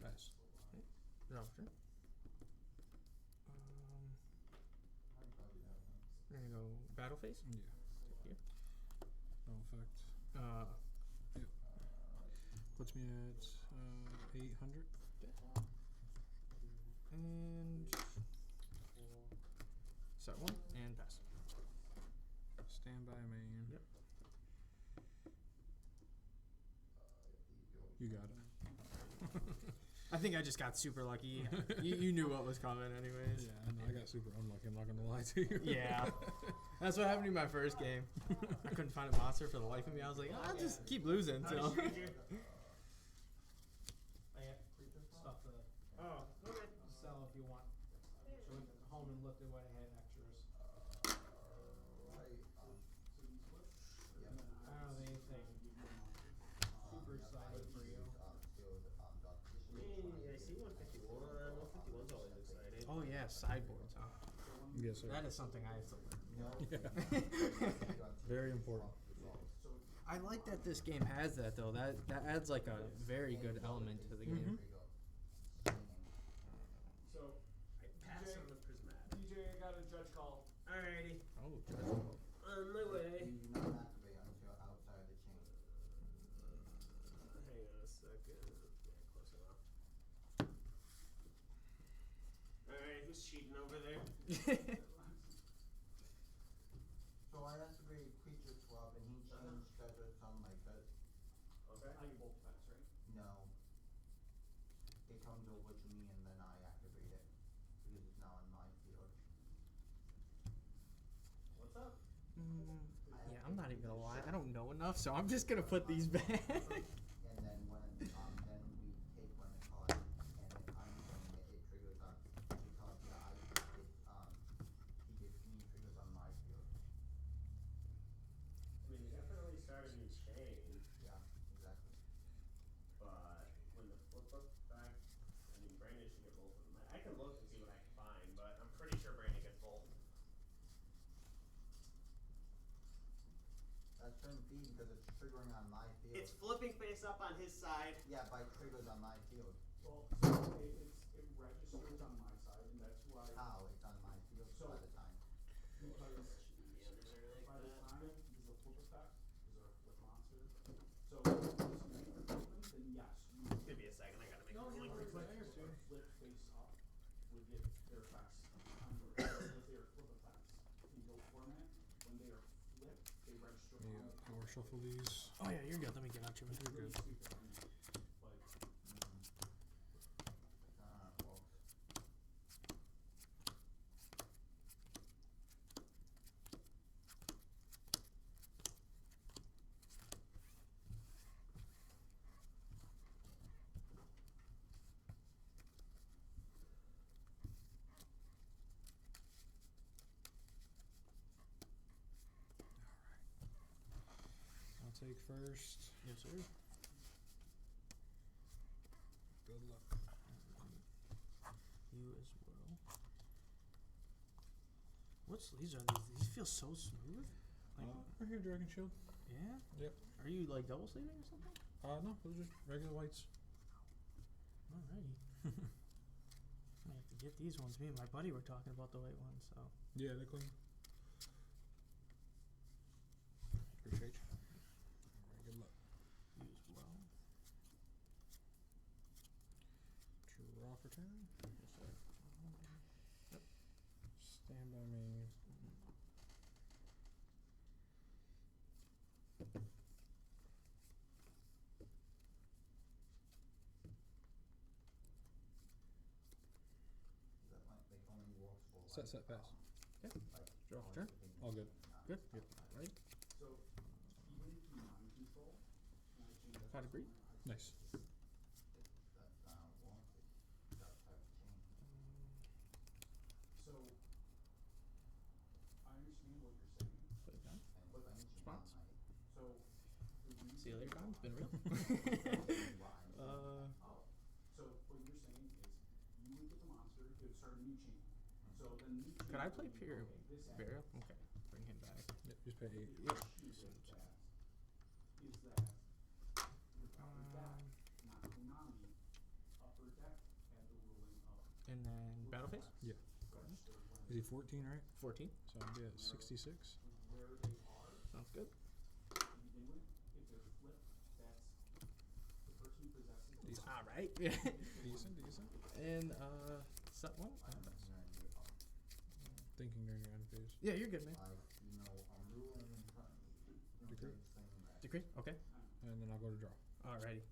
Pass. Draw for turn. We're gonna go battle phase. Yeah. Here. No effect. Yep. Puts me at 800. And set one and pass. Stand by main. Yep. You got it. I think I just got super lucky. you knew what was coming, anyways. Yeah, I know. I got super unlucky. I'm not gonna lie to you. Yeah. That's what happened to me my first game. I couldn't find a monster for the life of me. I was like, I'll just keep losing. How So. did you do? I have stuff to Oh, okay. sell if you want. So I went home and looked at what I had extras. I don't know anything super exciting for you. I see 151. 151's always exciting. Oh yeah, sideboards. Huh? Yes, sir. That is something I have to learn. Very important. I like that this game has that though. That adds like a very good element to the game. So, I pass on the prismatic. DJ, I got a judge call. Alrighty. Oh, judgment. On my way. You do not activate until outside the chain. Hang on a second. Yeah, close enough. Alright, who's cheating over there? So I activated creature swap and he changed treasures on my bed. Okay. I can bolt defense, right? No. It comes over to me and then I activate it because it's now on my field. What's up? Yeah, I'm not even gonna lie. I don't know enough, so I'm just gonna put these back. And then when then we take one card and then I'm saying that it triggers on because he gives me triggers on my field. I mean, you definitely start a new chain, Yeah, exactly. but when the flip book back, I mean, Brandon should get both of them. I can look and see what I can find, but I'm pretty sure Brandon gets both. That shouldn't be because it's triggering on my field. It's flipping face up on his side. Yeah, by triggers on my field. Well, so it registers on my side, and that's why. How? It's on my field So- by the time. Because Yeah, there's a really by the that. time this is a flip effect, this is a flip monster. So if this makes it open, then yes, you Give me a second, I gotta make a ruling. flip face up would get their effects if they are flip effects. In go format, when they are flipped, they register Yeah, on the power shuffle these. Oh yeah, you're good. Let me get out your inventory. Pretty stupid, I mean, but Well, I'll take first. Yes, sir. Good luck. You as well. What sleeves are these? These feel so smooth. Like, Right here, Dragon Shield. yeah. Yep. Are you like double sleeving or something? No, those are just regular whites. Alrighty. I have to get these ones. Me and my buddy were talking about the white ones, so. Yeah, they're clean. Appreciate you. Alright, good luck. You as well. Draw for turn. Yes, sir. Yep. Stand by me. that like only works for Set, pass. Okay. like Draw for turn. All good. Good. Yep. Right. so even if you mind control, and I change that. Got agreed. Nice. that's warranted. That type of chain. So I understand what you're saying. Put it down. And with ancient Response? on So the reason See you later, Tom. It's been real. So what you're saying is you would get the monster, it would start a new chain. So then new chain. Could I play would be, pure okay, this burial? happens. Okay. Bring him back. Yep, just pay 8. The issue with that is that your upper deck, not Konami, upper deck had the ruling of And then battle phase. Yeah. register when Is he 14, right? 14. So I'll be at 66. where they are. Sounds good. You do it. If they're flipped, that's the person It's alright. Decent. And set one. Thinking during your end phase. Yeah, you're good, man. I'm ruling Decree. Decree. Okay. And then I'll go to draw. Alrighty.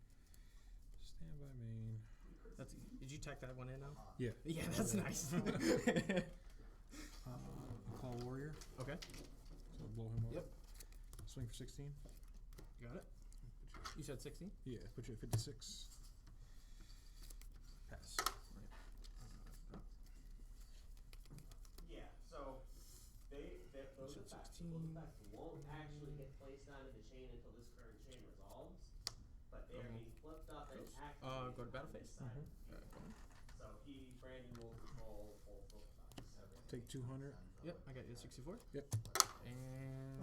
Stand by main. That's. Did you tack that one in now? Yeah. Yeah, that's nice. Call warrior. Okay. So blow him up. Yep. Swing for 16. Got it. You said 16. Yeah, put you at 56. Pass. Yeah, so those said effects 16. won't actually get placed onto the chain until this current chain resolves, but they are being flipped up and activated. Go to battle phase. So Brandon will control both effects. Take 200. Yep, I got you at 64. Yep. And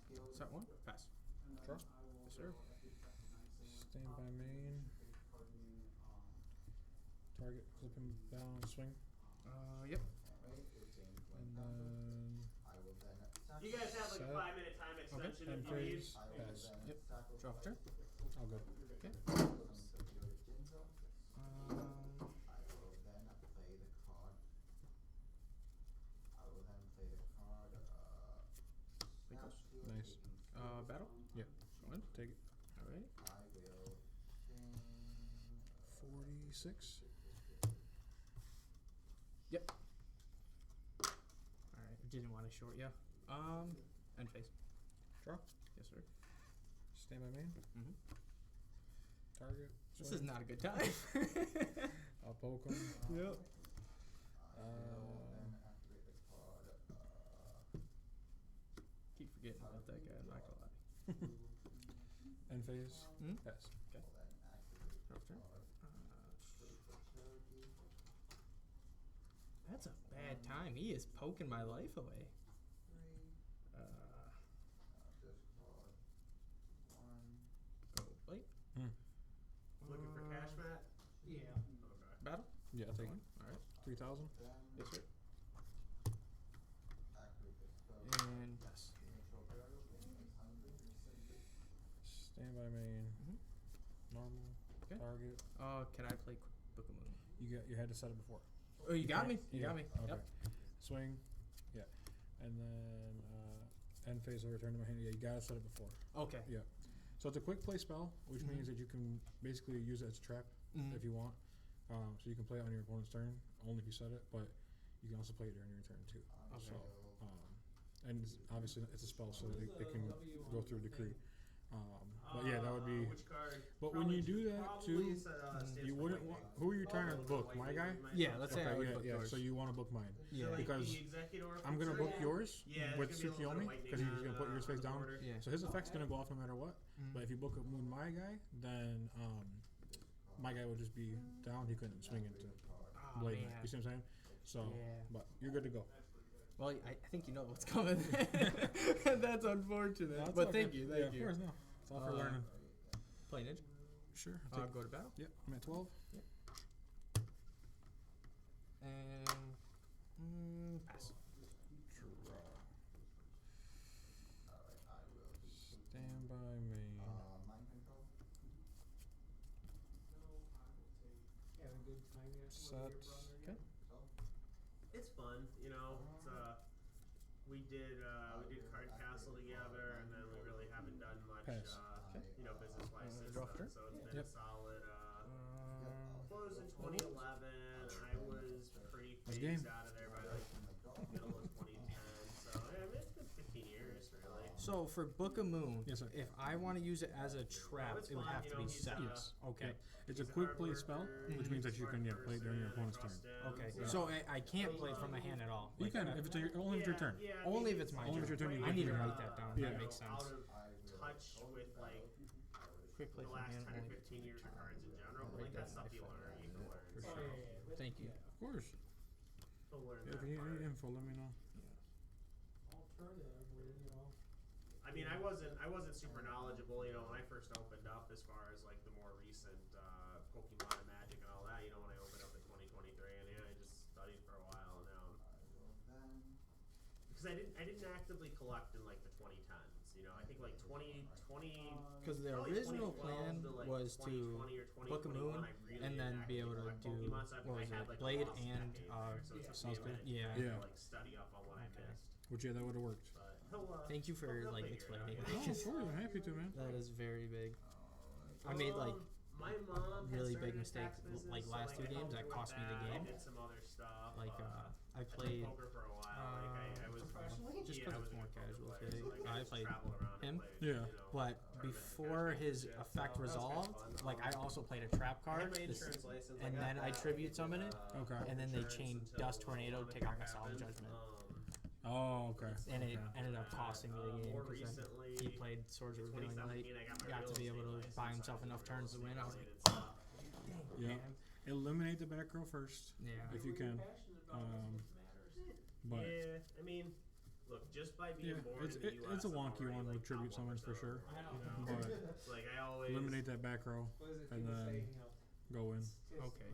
skills. set one. Pass. Draw. Yes, sir. Stand by main. Target, flip him down, swing. Yep. And then You guys have like a Set. 5-minute time extension End if you need. phase. Pass. Yep. Draw for turn. I'll go. Okay. Nice. Battle. Yeah. Go in. Take it. Alright. 46. Yep. Alright. Didn't want to short you. End phase. Draw. Yes, sir. Stand by main. Mm-hmm. Target. This swing. is not a good time. I'll poke him. Yep. Keep forgetting about that guy. I'm not gonna lie. End phase. Hmm? Pass. Okay. Draw for turn. That's a bad time. He is poking my life away. Go plate. Looking for cash, Matt? Yeah. Okay. Battle. Yeah, I'll take it. Alright. 3,000. Yes, sir. And pass. Stand by main. Mhm. Normal. Okay. Target. Can I play Book of Moon? You had to set it before. Oh, you got me. You Yeah, got me. Okay. Yep. Swing. Yeah. And then end phase of return to my hand. Yeah, you gotta set it before. Okay. Yeah. So it's a quick play spell, which means that you can basically use it as a trap Mhm. if you want. So you can play it on your opponent's turn, only if you set it, but you can also play it during your turn too. Okay. So, and obviously it's a spell, so it can go through decree. But yeah, that would be. Which card? But when you do that too, stands you for wouldn't white want. thing. Who are you trying to book? My guy? Yeah, let's say I would yeah, book yeah. yours. So you want to book mine? Yeah. So like Because the executor I'm gonna book yours Yeah, with there's gonna be a little Tsukiyomi bit of because he's whitening gonna put on, yours face on the down. border. Yeah. So his effect's gonna go off no matter what. Mhm. But if you book a Moon My guy, then my guy would just be down. He couldn't swing into Oh, blade. man. You see what I'm saying? So, Yeah. but you're good to go. Well, I think you know what's coming. That's unfortunate. No, it's but okay. thank you. Yeah, Thank of you. course, no. It's all for learning. Play Ninja. Sure. I'll take Go to battle. Yep. I'm at 12. And pass. Stand by main. Mind control. Have a good time yet? Set. Okay. It's fun, you know. It's we did Card Castle together, and then we really haven't done much, Pass. you know, business wise since Draw then. for turn? So it's been Yep. a solid. Closed in 2011. I was pretty Nice phased game. out of there by like middle of 2010. So yeah, I mean, it's been 15 years really. So for Book of Moon, Yes, sir. if I want to use it as a trap, it's it would fun, have you to know, be he's, set. Yes. Okay. Yep. It's a He's quick hard play worker, spell, he's which a means that you can smart play it during your person, I opponent's turn. trust him, Okay. so- So I can't play it from my hand at all. You Like, can if it's only if it's your turn. Yeah, I Only mean, if it's my Only if turn. it's your turn, you I can need to do write that. that down. Yeah. That makes sense. Out of touch with like Quick play the from last hand. 10 or only. 15 years of cards in general, but Write like that that's stuff in you my learn. phone. You can learn. For So sure. Thank you. Of course. you'll learn Yeah, if that you need part. any info, let me know. Alternatively, you know. I mean, I wasn't super knowledgeable, you know, when I first opened up as far as like the more recent Pokemon and Magic and all that, you know, when I opened up in 2023, and yeah, I just studied for a while now. Because I didn't actively collect in like the 2010s. You know, I think like 2020. Because the probably original 2012 plan to, like, was to 2020 or book a 2021, moon I really and then be able to collect do Pokemon, so I what was had, it, like, a Blade lost and decade there, so it took Sounds me a good. minute Yeah. to, Yeah. like, study up on what I missed. Which that would have worked. But he'll, Thank you for he'll like figure it out. explaining. Oh, of course, I'm happy to, man. That is very big. I made like my mom had really started big a tax mistake, business, like so, last two I games helped that her with cost me the that. game. I did some other stuff. Like I I played played poker for a while. I was professionally, just yeah, because I it's was a more good casual poker thing. player, so, I just played traveled around and him. played, Yeah. you know, But tournaments, before negotiations, his shit, effect so that was kinda resolved, fun. like I also played a trap I card, had my this- insurance license, and then I got that. tribute summon it, Okay. and then they Insurance chained until Dust Tornado to take out my Solemn happened. Judgment, Oh, okay. and it Okay. ended up costing me the game More because recently, he played Swords of Revealing Light, 2017, I got my got to be real able to estate buy license, himself so I enough did turns to real win. I was estate like, related stuff. Yeah. man. Eliminate the back row first, Yeah. if you can. But Yeah, I mean, look, just by being yeah, born it's in the US, it's a I'm wonky already, one like, with tribute top summons for 1% sure. overall, you know? But It's like I always eliminate that back row and then go in. Okay.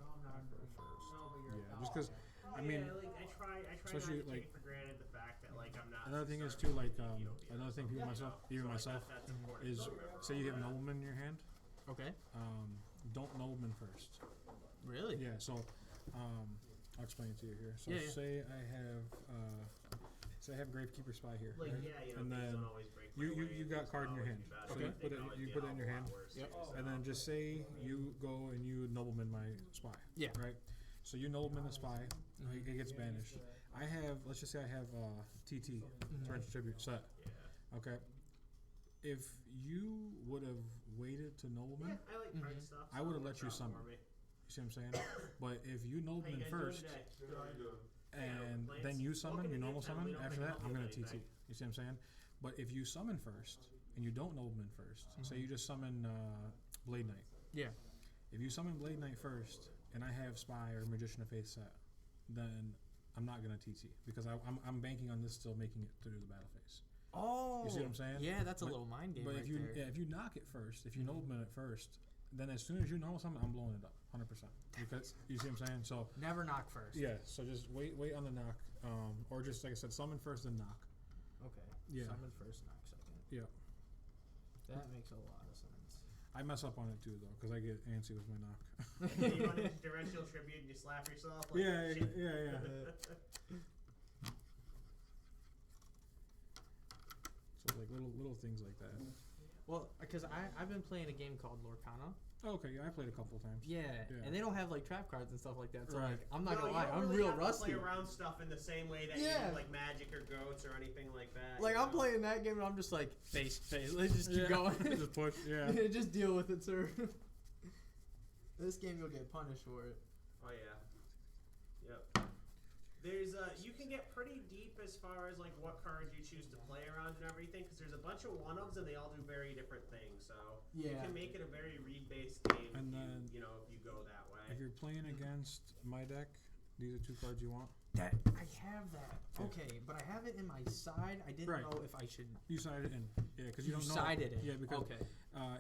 Yeah, just because I mean, yeah, like I try especially, not to like, take for granted the fact that like I'm not. another thing is starting too, like, with Ethiopia another or thing people something, myself, you know? even So, like, myself, that's important is to remember say you have always. nobleman in your hand, Okay. don't nobleman first. Really? Yeah, so I'll explain it to you here. So Yeah, yeah. say I have Gravekeeper Spy here, Like right? yeah, you know, And things then don't always break my you way, you got things card in can your always hand. be better, So they you put can it always you be put a it in your lot hand, worse, Yep. too, so. and then just say you go and you nobleman my spy. Yeah. Right. So you nobleman the spy. It gets banished. I have, let's just say I have TT, Torrential Tribute set. Yeah. Okay. If you would have waited to nobleman, Yeah, I like card stuff. I so would have it let works you out summon. for me. You see what I'm saying? But if you How you nobleman guys doing first today? and Plants? then you summon, Looking you at normal GameTime, summon, we don't after think that I'll I'm do gonna anything. TT. You see what I'm saying? But if you summon first and you don't nobleman first, say you just summon Blade Knight. Yeah. If you summon Blade Knight first and I have Spy or Magician of Faith set, then I'm not gonna TT because I'm banking on this still making it through the battle phase. Oh. You see what I'm saying? Yeah, that's a But- little mind game But right if you there. if you knock it first, if you nobleman it first, then as soon as you normal summon, I'm blowing it up, 100%. Because you see what I'm saying? So Never knock first. yeah, so just wait on the knock, or just like I said, summon first then knock. Okay. Yeah. Summon first, knock second. Yeah, That makes a lot of sense. I mess up on it too though, because I get antsy with my knock. You run into Torrential Tribute and you slap yourself. Like, Yeah. So like little things like that. Well, because I've been playing a game called Lorcana. Okay, yeah, I played a couple of times. Yeah. Yeah. And they don't have like trap cards and stuff like that. So Right. like, I'm not No, gonna you lie, don't I'm really real have to rusty. play around stuff in the same way that you Yeah. do like Magic or Goats or anything like that. Like you I'm know? playing that game and I'm just like face. Let's just keep going. Just push. Yeah. Just deal with it, sir. This game you'll get punished for it. Oh yeah. Yep. There's you can get pretty deep as far as like what cards you choose to play around and everything because there's a bunch of one-ofs and they all do very different things. So you Yeah. can make it a very read-based game. And if then you know if you go that way. If you're playing against my deck, these are two cards you want. That I have that. Okay, but I have it in my side. I didn't Right. know if I should. You sided it in. Yeah, because you You don't know. sided it. Yeah, because Okay.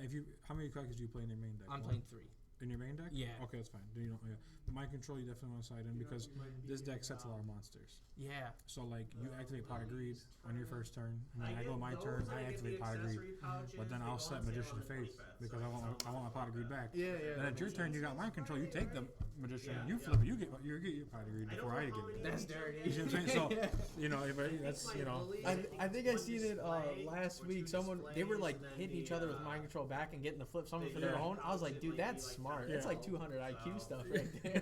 if you, how many cards do you play in your main deck? I'm One? playing 3. In your main deck? Yeah. Okay, that's fine. Then you don't. Yeah. Mind control, you definitely want to side in because this deck sets a lot of monsters. Yeah. So like you activate Pot of Greed on your first turn, and then I go get my those turn, and I get activate the Pot of Greed, accessory pouches, but then they I'll go set on sale Magician on of the Faith 25th, because so I want my Pot of Greed back. Yeah, yeah. Then at your turn, you got mind control. You take the Magician, Yeah, you yeah. flip it, you get your Pot of Greed I don't before know I how get many it. That's each dirty. You see what I'm saying? So you know, if I I, think that's my you know. bullies, I think I one seen it display last or week. two Someone they were displays like and then hitting each the, other with mind control back and getting the flip summon the for their yeah. own. I was like, pouches dude, might that's be, like, smart. $10. It's like 200 IQ So- stuff right there.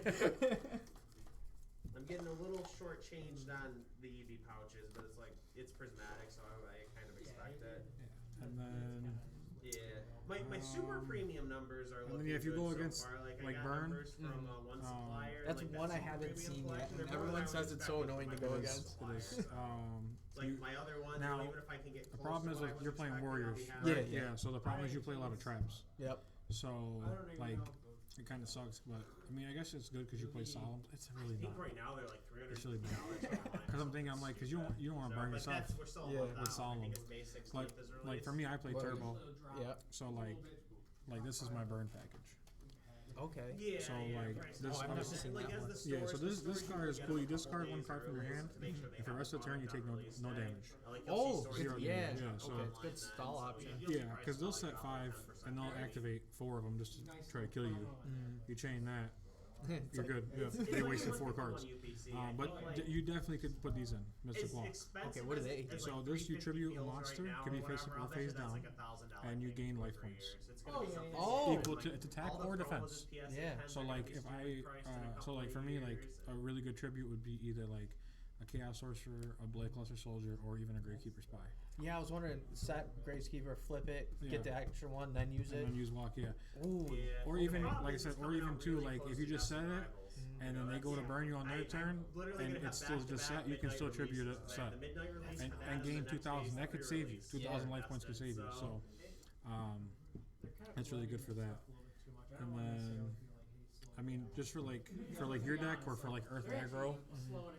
I'm getting a little shortchanged on the EV pouches, but it's prismatic, so I kind of expect it. And then Yeah, my super premium numbers are and looking then if you good go so against, far. Like I like, got Burn, numbers from one supplier. That's like one I super haven't premium seen yet, collection. and They're more everyone than I says was it's so expecting annoying from to my go other against. supplier, it is. so. Like You- my other ones, now, even if I can get the close problem to is what I like was you're playing expecting, I'll warriors. be Yeah, happy. yeah. So the problem is you play a lot of traps. Yep. So like it kind of sucks, but I mean I guess it's good because you play solemn. It's I really think not. right now they're like It's really $300. Because I'm thinking I'm like because you don't want to burn But yourself. that's, we're still Yeah, a month with out. I solemn. think it's May 16th Like is like for released. me I play Well, turbo, Yep. so like this is my burn package. Okay. Yeah, So, yeah, like, right. this- So, I've never seen like, that as one. the Yeah, so stores- this stores card is usually cool. You get a discard couple one days card from your early hand. to make sure they And for the have rest of the turn, you product take no release no day. damage. Like, you'll Oh, see stores zero that yeah. do yeah, that so- online Okay, it's good then, stall so option. you'll see Yeah, prices because they'll like set about 5 10% and they'll already. activate 4 of them just to try to kill you. Mm. You chain that, It's you're like- good. Yeah, It's they like wasted when 4 people cards. on UPC, I But feel like you definitely could put these in, Mystic it's Wall. expensive Okay, what are as- they? as, So like, this, you 350 tribute a feels monster, right now could be or face whatever. up or I'll bet face you that's down, like $1,000 and you game gain for life 3 points. years. It's Oh, gonna be yeah, something yeah. stupid, Equal like, to it's attack all the or promos defense. and PS Yeah. Defense So are gonna like be if stupid I priced in a so couple like of for me like years, a and- really good tribute would be either like a Chaos Sorcerer, a Blade Cluster Soldier, or even a Gravekeeper Spy. Yeah, I was wondering, set Gravekeeper, flip it, Yeah. get the extra one, then use And it. then use Walk, yeah. Ooh. Yeah. Or Well, even, the problem like I is said, it's or coming even out too, really like close if to you just Dust set and it Rivals. and You then know, they go to that's- burn you on their I'm turn, literally and gonna have it's still just back-to-back set, you can midnight still tribute it releases. I have set. the midnight release And, for that, and gain the next 2,000, day's that could free save you. release. 2,000 Yeah. life points could save you. So, um, that's really good for that. And then, I mean, just for like your deck or for like Earth Aggro,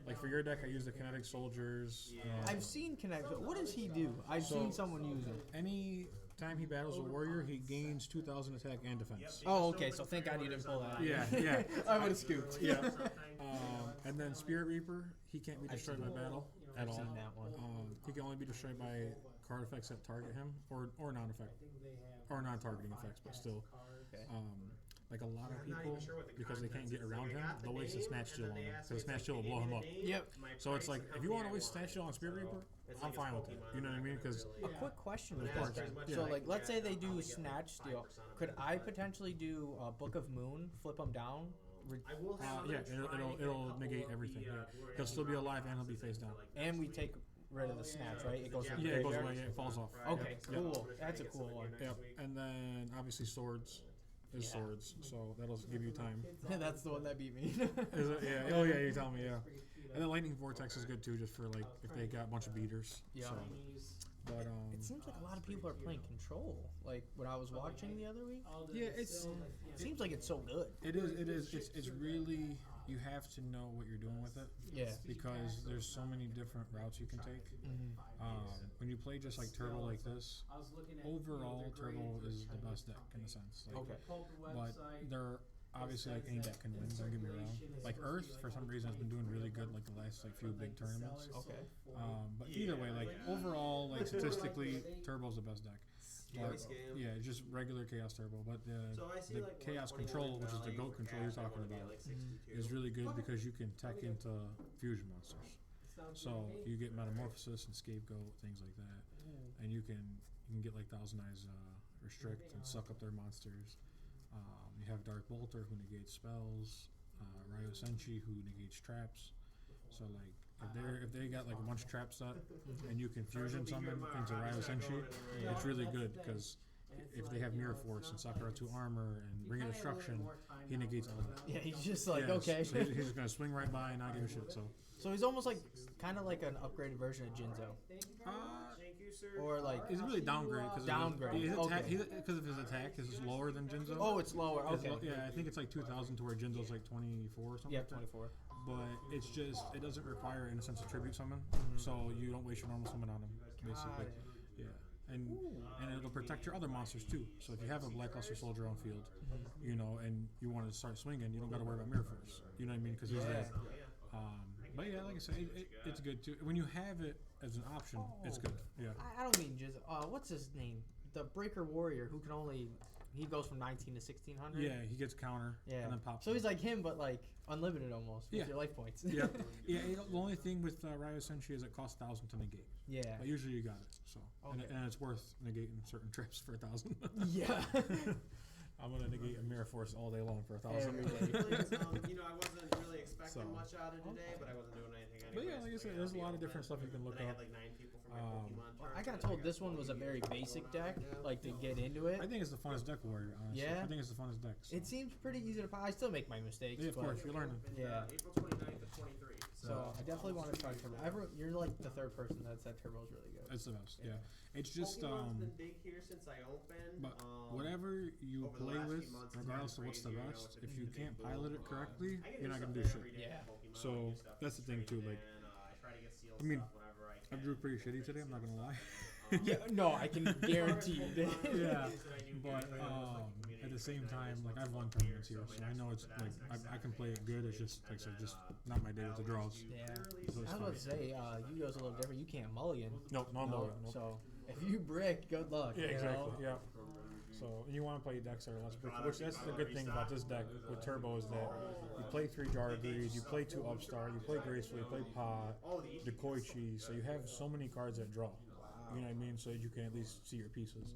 like for your deck, I use the Kinetic Soldiers. I've seen Connect, but what does he do? I've seen someone use it. Any time he battles a warrior, he gains 2,000 attack and defense. Oh, okay, so thank God you didn't pull that. Yeah, yeah. I would have scooped. Yeah. And then Spirit Reaper, he can't be destroyed by battle at I've all. seen that one. He can only be destroyed by card effects that target him, or non-effect, or non-targeting effects, but still. Okay. Like a lot of I'm not people, even sure what the because they can't context get is. around Like, I him, got the they'll waste a name, Snatch and Steal then on they him, asked because me, Snatch like, Steal will they blow gave him me up. the name, Yep. my So it's price, like, and if how you want to many I waste Snatch Steal on Spirit want. Reaper, It's I'm like fine a with that. Pokemon You know what I mean? Because A quick question with Yeah. this Yeah. then. Yeah. So, like, let's say they Yeah. do I'll Snatch get, Steal. like, 5% of Could it. I potentially do Book of Moon, flip them down? I will have yeah, to try it'll to get a couple negate of everything. the, Yeah. Glory He'll still be Round alive and he'll be boxes face for, down. like, And next we week. take rid of the Snatch, right? It goes to the Yeah, it goes graveyard? away. Yeah, it falls off. Friday, Okay, so cool. I'm gonna try to That's a get cool some in one. here next Yep. week. And then obviously swords is Yeah. swords, so that'll give you time. That's the one that beat me. Is it? Yeah. Oh yeah, you tell me. Yeah. And then lightning vortex is good too, just for like if they got a bunch of beaters. Yeah. So, but It seems like a lot of people are playing Control. Like when I was watching the other week, yeah, it seems like it's so good. is. It's really, you have to know what you're doing with it. Yeah. Because there's so many different routes you can take. When you play just like Turtle like this, overall Turtle is the best deck in a sense. Like, Okay. but they're obviously like any deck can win. Don't get me wrong. Like Earth, for some reason, has been doing really good like the last like few big tournaments. Okay. But either way, like overall, like statistically, Turbo's the best deck. But, Scam. yeah, just regular Chaos Turbo. But So I see the like Chaos 121 Control, which is the value GOAT for control you're cash, I talking wanna get, about, like, 62. is really good because you can tech into fusion monsters. So you get Metamorphosis and Scapegoat, things like that, and you can get like Thousand Eyes restrict and suck up their monsters. You have Dark Bolter who negates spells, Ryo Senshi who negates traps. So like if they got like a bunch of trap set and you can fusion summon into Ryo Senshi, it's really good because if they have Mirror Force and Sakura 2 armor and Ring of Destruction, he negates all of that. Yeah, he's just like, Yeah, okay. So he's just gonna swing right by and not give a shit. So he's almost like, kind of like an upgraded version of Jinzo. Thank you, sir. Or like, He's really downgrade because Downgrade, his attack, okay. because of his attack is lower than Jinzo. oh, it's lower. It's Okay. yeah, I think it's like 2,000 to where Jinzo's like 24 or something. Yeah, like that. 24. But it's just it doesn't require in a sense a tribute summon, so you don't waste your normal summon on him basically. Yeah, and it'll protect your other monsters too. So if you have a Blackluster Soldier on field, you know, and you want to start swinging, you don't got to worry about Mirror Force. You know what I mean? Because he's there. But yeah, like I said, it's good too. When you have it as an option, it's good. Yeah. I don't mean Jinzo. What's his name? The Breaker Warrior who can only, he goes from 19 to 1600. Yeah, he gets counter Yeah. and then pops. So he's like him, but like unlimited almost with Yeah. your life points. yeah, yeah. The only thing with Ryo Senshi is it costs 1,000 to negate. Yeah. But usually you got it. So Okay. and it's worth negating certain trips for 1,000. Yeah. I'm gonna negate a Mirror Force all day long for 1,000. Every day. You know, I wasn't really expecting So. much out of today, but I wasn't doing anything anyway. But yeah, like I said, there's a lot of different stuff you can look I up. had like 9 people from my Pokemon I tournament. got told this one was a very basic deck, like to get into it. I think it's the funnest deck, Warrior. Honestly, Yeah? I think it's the funnest deck. So. It seems pretty easy to. I still make my mistakes. Yeah, of but, course, you're learning. Yeah. April 29th to 23. So I definitely want to try Turbo. You're like the third person that said Turbo's really good. It's the best. Yeah, it's just Pokemon's been big here since I opened. but whatever you over the play last with, few months, it's regardless been of what's the crazy, you know, best, it's a if you big can't boom. pilot it correctly, I get you're new not gonna stuff do every shit. day Yeah. from Pokemon. So, I do stuff that's the thing, too, like- and, I try to get sealed I mean, stuff whenever I I can. drew pretty shitty today. I'm not gonna lie. Yeah, no, I can guarantee you that. Yeah, but at the same time, like I've won tournaments here, so I know it's like I can play it good. It's just like I said, just not my day with the draws. Yeah. So it's I was about to say, Yugioh's a little different. You can't mulligan. Nope, no mulligan. Nope. So if you brick, good luck. Yeah, you exactly. know? Yeah. So you want to play decks that are less brick, which that's the good thing about this deck with Turbo is that you play 3 Jargrees, you play 2 Upstart, you play Graceful, you play Pot, Decoy, so you have so many cards that draw. You know what I mean? So you can at least see your pieces.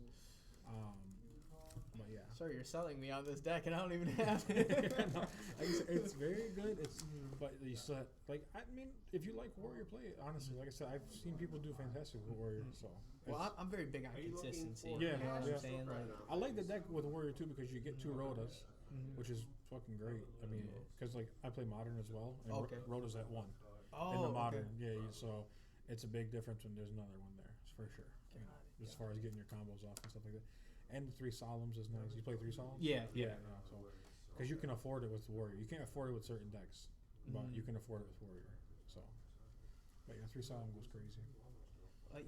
But yeah. Sorry, you're selling me on this deck, and I don't even have it. No, it's very good. But you said like I mean, if you like Warrior, play it. Honestly, like I said, I've seen people do fantastic with Warrior. So Well, I'm very big on consistency. Yeah, you know what yeah. I'm saying? Like, I like the deck with Warrior too because you get 2 Rotas, which is fucking great. I mean, because like I play Modern as well, and Okay. Rota's at 1 oh, in the Modern. okay. Yeah, so it's a big difference when there's another one there, for sure. You know, as far as getting your combos off and stuff like that. And the 3 Solemns is nice. You play 3 Solemns? Yeah, Yeah. So because you can afford it with Warrior, you can't afford it with certain decks, but you can afford it with Warrior. So, but yeah, 3 Solemn goes crazy.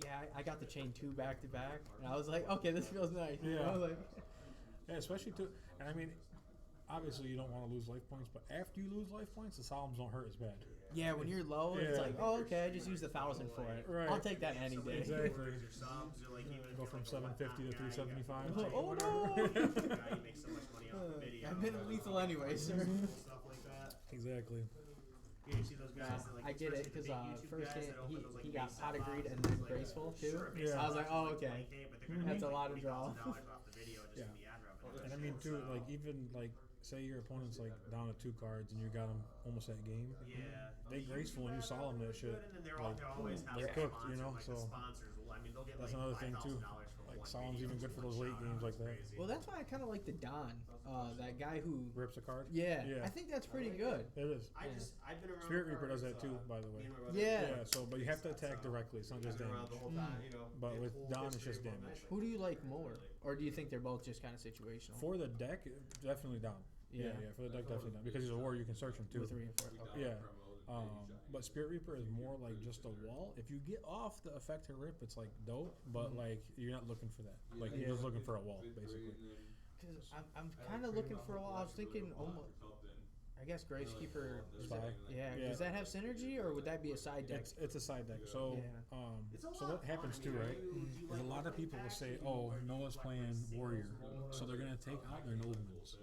Yeah, I got the chain 2 back to back, and I was like, okay, this feels nice. You Yeah. know, like, Yeah, especially too. And I mean, obviously you don't want to lose life points, but after you lose life points, the Solemns don't hurt as bad. yeah, when you're low, it's Yeah. like, oh, okay, I just used 1,000 for it. Right. I'll take that any day. Exactly. Go Go from 750 to 375. Oh, no! I've been lethal anyway, sir. Stuff like that. Exactly. You see those guys that, like, I get it especially because the big YouTube first guys game that open those, like, he got base pot set agreed boxes, and then like, graceful too. sure, base Yeah. set I was like, boxes, oh, okay. 20K, but they're gonna That's make a lot of $20,000 draw. off the video just Yeah. from the ad revenue. And I mean too, So, like even like say your opponent's like down to 2 cards and you got them almost at game. yeah, They graceful and you Solemn that shit. and then they're Like, always have they're like cooked, you sponsors, know, like so the sponsors. Well, I mean, they'll get that's like another thing too. $5,000 for Like one Solemn's video, even good just for those one late shout games out. like that. Crazy. Well, that's why I kind of like the Don, that guy who. Rips a card. Yeah, Yeah. I think that's pretty good. It is. I've been around. Spirit Reaper does that too, by the way. Yeah. So but you have to attack directly. It's not just damage. But with Don, it's just damage. Who do you like more, or do you think they're both just kind of situational? For the deck, definitely Don. Yeah, for the deck, definitely Don. Because he's a warrior, you can search him too. With 3 and 4. Okay. Yeah. But Spirit Reaper is more like just a wall. If you get off the effect to rip, it's like dope, but like you're not looking for that. Like you're just looking for a wall, basically. Because I'm kind of looking for a while. I was thinking almost. I guess Gracekeeper. Spy. Yeah. Yeah. Does that have synergy, or would that be a side deck? It's a side deck. So so what happens too, right? Is a lot of people will say, "Oh, Noah's playing warrior, so they're gonna take out their noblements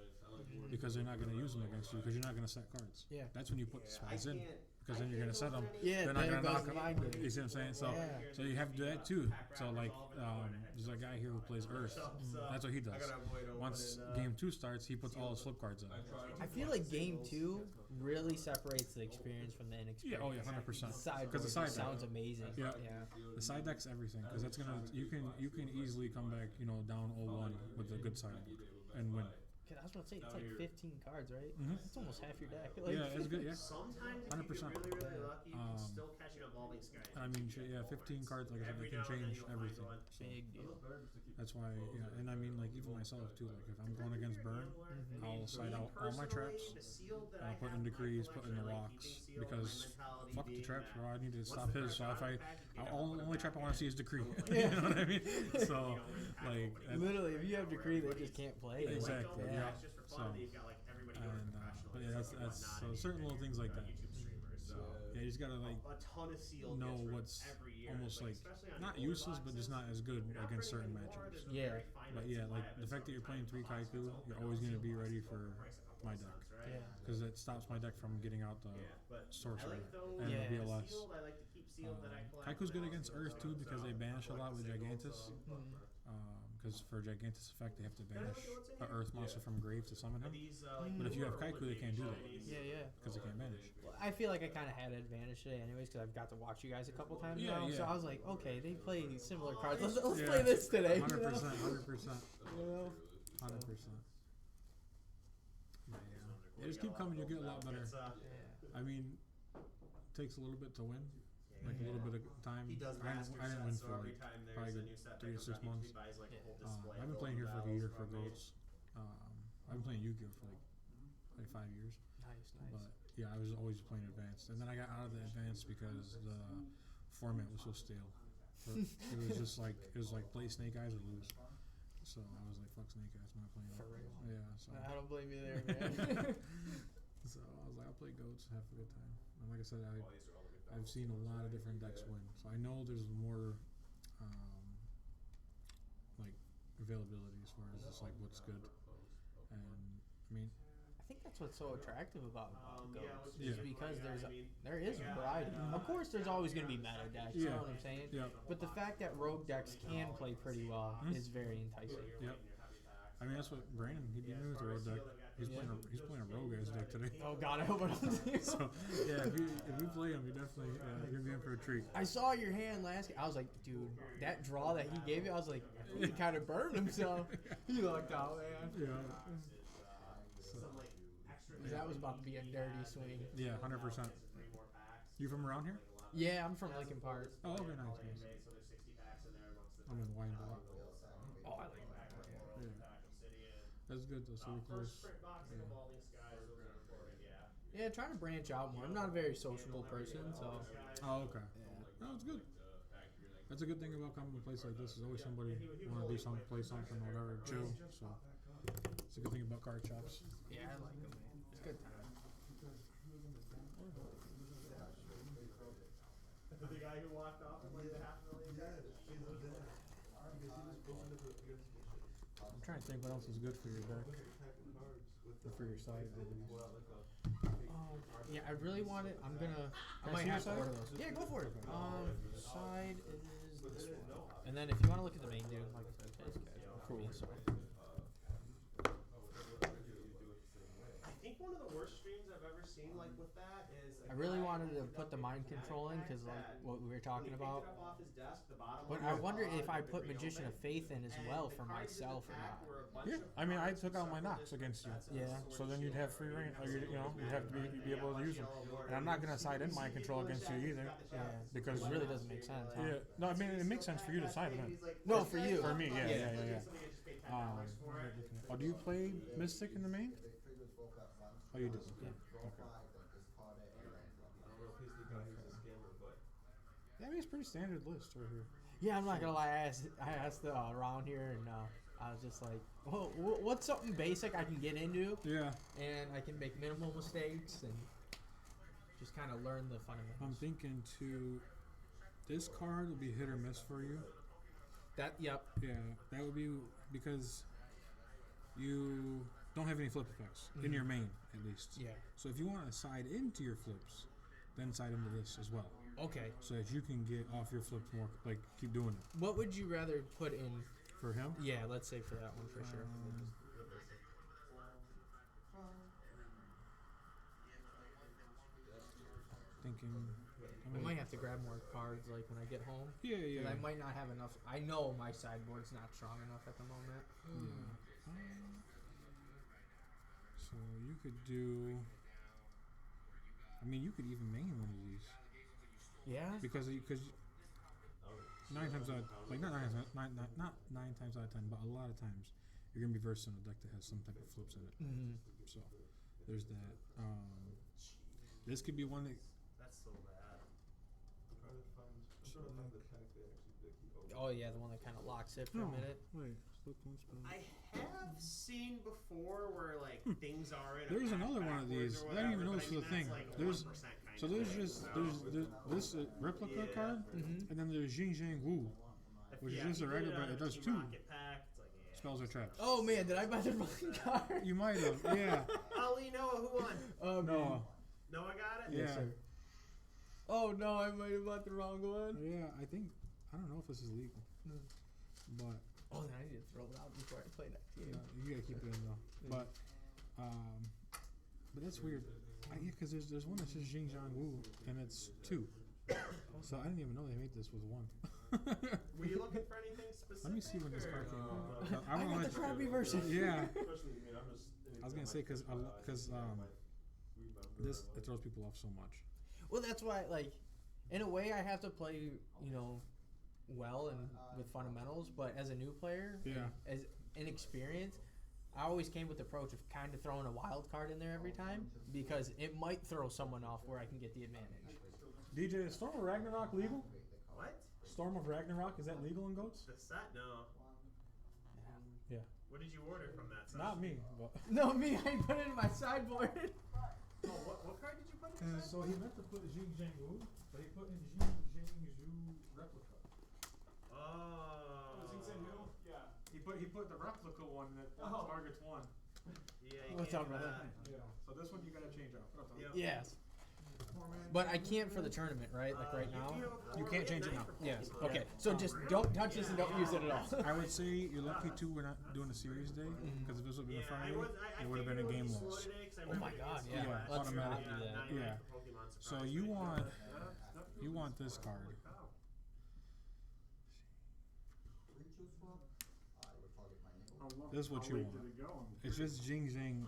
because they're not gonna use them against you because you're not gonna set cards." Yeah. That's when you put the spies in. Because then you're gonna set them. Yeah, they're not there gonna goes knock the them. mind game. You see what I'm saying? So, Yeah. so you have to do that too. So like, there's a guy here who plays Earth. That's what he does. Once game 2 starts, he puts all his flip cards in. I feel like game 2 really separates the experience from the Yeah. inexperience. Oh yeah, 100%. Sideboard Because the side just deck. sounds amazing. Yeah. Yeah. The side deck's everything. Because that's gonna you can easily come back down 0-1 with a good sideboard and win. 'Cause I was about to say it's like 15 cards, right? Mhm. It's almost half your deck. Like, Yeah, it's good. Yeah. Sometimes if 100%. you're really, really lucky, you can still catch an evolving skies. I mean, yeah, 15 cards. Like I said, they can change everything. So Big deal. that's why. Yeah, and I mean, like even myself too. Like if I'm going against burn, I'll side out all my traps. I'll put in decrees, put in the locks because fuck the traps, bro. I need to stop his. So if only trap I want to see is decree. You know what I mean? So like Literally, if you have decree, they just can't play. it. Exactly. Yeah. It's just for fun. You've got like everybody going and professional. but yeah, that's so certain little things like that. YouTube streamers. So Yeah, you just gotta like a ton of sealed know gets what's ripped every year. almost like especially on not older useless, but just boxes. not as good Not against printing certain anymore, matchups. there's a Yeah. very finite But yeah, like supply of the it, fact that you're playing 3 sometimes Kaiku, boxes you're open, always they'll gonna see be the ready price for a couple my cents, deck. right? Yeah. Because it stops my deck from getting out the But sorcerer I like those and Yeah. the BLS. sealed. I like to keep sealed that I collect. Kaiku's good now, against so Earth too because they banish a lot with Gigantus. Mhm. Because for Gigantus effect, they have to Can I banish look at what's in an here? Earth monster from grave to summon Are him. these, But if you have Kaiku, they can't do that Yeah, yeah. because they can't banish. Well, I feel like I kind of had an advantage today, anyways, because I've got to watch you guys a couple times Yeah, now. yeah. So I was like, okay, they play similar cards. Let's Yeah. play this today. you know? 100%, 100%, You know? 100%. But yeah, just keep coming. You'll get a lot better. Yeah. I mean, it takes a little bit to win, like a little bit of time. He does I master didn't win sets, so for every like time there's probably a good new set 3 to that 6 comes out, months. he buys like a whole Yeah. display I've been of playing here for like a battles year for from it. goats. I've been playing Yugioh for like 5 years. Nice, But nice. yeah, I was always playing advanced, and then I got out of the advanced because the format was so stale. It was just like play Snake Eyes or lose. So I was like, fuck Snake Eyes, I'm not playing For it. real. Yeah, so I don't blame you there, man. so I was like, I'll play Goats, have a good time. And like I said, I've seen a lot of different decks win, so I know there's more like availability as far as just like what's good. And I mean, I think that's what's so attractive about Goats, yeah, is which is because yeah, there's I mean, there is yeah, variety. and, Of course, there's always going to be meta decks. You Yeah. know what I'm saying? yeah, But the fact that rogue decks can play pretty well Mhm. is very enticing. Yep. I mean that's what Brandon he beat me with the rogue deck. He's playing a rogue ass deck today. Oh God, I hope I don't do. So yeah, if you play him, you definitely you're gonna be in for a treat. I saw your hand last game. I was like, dude, that draw that he gave you, I was like, he kind of burned himself. He lucked out, man. Yeah. That was about to be a dirty swing. Yeah, 100%. You from around here? Yeah, I'm from Lincoln Park. Oh, okay, nice. I'm in Wyandotte. Oh, I like that. Yeah. That's good though, so we're close. Yeah, trying to branch out more. I'm not a very sociable person, so. Oh, okay. No, it's good. That's a good thing about coming to a place like this. Is always somebody want to do something, play something, whatever, chill. So it's a good thing about card shops. Yeah, I like them, man. It's good time. The guy who walked off with like the $500,000. I'm trying to think what else is good for your deck or for your side. Yeah, I really want it. I Can I might see your have to side? order those. Yeah, go for it. Side is this one. And then if you want to look at the main dude, like I said, these guys are cool. So. I think one of the worst streams I've ever seen like with that is I really wanted to put the mind control in because like what we were talking about. But I wonder if I put Magician of Faith in as well for myself or not. Yeah, I mean, I took out my knocks against you. Yeah. So then you'd have free reign, or you'd have to be able to use them. And I'm not gonna side in mind control against you either. Yeah. Because It really doesn't make sense. Huh? yeah, no, I mean it makes sense for you to side it in. No, for you. For me, yeah. Yeah. Oh, do you play Mystic in the main? Oh, you do. Okay. Yeah, I mean it's pretty standard list right here. Yeah, I'm not gonna lie. I asked around here, and I was just like, "Well, what's something basic I can get into, Yeah, and I can make minimal mistakes and just kind of learn the fundamentals." I'm thinking this card will be hit or miss for you. Yep. Yeah, that would be because you don't have any flip effects in your main, at least. Yeah. So if you want to side into your flips, then side into this as well, Okay. so that you can get off your flips more. Like keep doing it. What would you rather put in? For him, Yeah, let's say for that one for sure. thinking. I might have to grab more cards like when I get home. Yeah, 'Cause yeah. I might not have enough. I know my sideboard's not strong enough at the moment. Yeah. So you could do. I mean, you could even main one of these Yeah. because 9 times out, like not 9 times out of 10, but a lot of times you're gonna be versed in a deck that has some type of flips in it. Mm-hmm. So there's that. This could be one that. That's so bad. Oh yeah, the one that kind of locks it for a minute. Wait. I have seen before where like things are in. There's a pack another one of backwards these. or I didn't even whatever, notice but I the mean, thing. that's, like, There's 1% kind so of there's thing, just so- there's this replica card, Mm-hmm. and then there's Jing Zhang Wu, which is just a if you regular, did but it does Team 2 Rocket pack, it's like, yeah. spells or traps. Oh man, did I buy the wrong card? You might have, yeah. Ali Noah, who won? No, Noah got it? yeah, Yes, sir. Oh no, I might have bought the wrong one. yeah. I don't know if this is legal, but Oh, then I need to throw it out before I play next game. you gotta keep it in though. But that's weird. Yeah, because there's one that says Jing Zhang Wu, and it's 2. So I didn't even know they made this with 1. Were you looking for anything specific? Let me see when this or- card came out. I got the crappy version. Yeah, I was gonna say because this it throws people off so much. Well, that's why, like, in a way, I have to play, well and with fundamentals. But as a new player, Yeah. as inexperienced, I always came with the approach of kind of throwing a wild card in there every time because it might throw someone off where I can get the advantage. DJ, is Storm of Ragnarok legal? What? Storm of Ragnarok, is that legal in GOATs? The set? No. Yeah. What did you order from that site? Not me, but No, me. I put it in my sideboard. Oh, what card did you put in? so he meant to put Jing Zhang Wu, but he put in Jing Zhang Zhu replica. Oh. Yeah. He put the replica one that targets one. Yeah, you What's can't up, do brother? that. Yeah. So this one you gotta change out. What up, Tom? Yep. Yes. But I can't for the tournament, right? Like right now. You can't change it now. Yes. Okay. So just don't touch this and don't use it at all. I would say you're lucky too we're not doing a series day, because if this would have been a Friday, it would have been a game loss. Oh my God, yeah. Yeah, Let's not automatic. do that. Yeah. So you want this card. Reach swap. I will target my nibble. This is what you want. It's just Jing Zhang.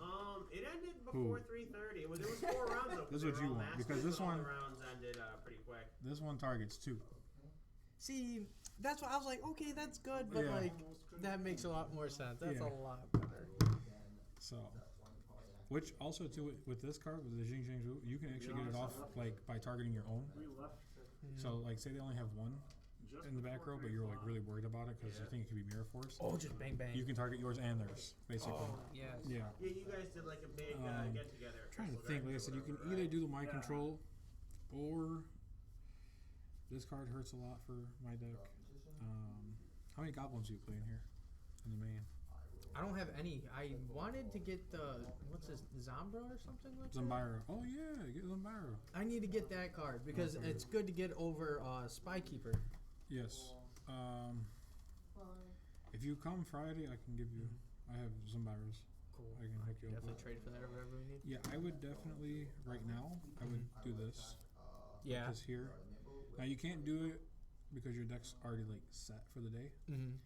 It ended before 3:30. It was 4 rounds though. This is what you want, because this one- all the rounds ended pretty quick. This one targets 2. See, that's why I was like, okay, that's good, but Yeah. like that makes a lot more sense. That's Yeah. a lot better. So, which also too with this card with the Jing Zhang Zhu, you can actually get it off like by targeting your own. So like say they only have one in the back row, but you're like really worried about it because you think it could be Mirror Force. Oh, just bang bang. You can target yours and theirs basically. Oh, yes. Yeah. Yeah, you guys did like a big get together. Trying to think, like I said, you can either do the mind control, or this card hurts a lot for my deck. How many goblins do you play in here in the main? I don't have any. I wanted to get the what's this Zambra or something like that. Zambira. Oh yeah, get Zambira. I need to get that card because it's good to get over Spykeeper. Yes. If you come Friday, I can give you. I have Zambiras. Cool. I can hook you up. Definitely with. trade for that or whatever we need. Yeah, I would definitely right now. I would do this. Yeah. This here. Now you can't do it because your deck's already like set for the day. Mm-hmm.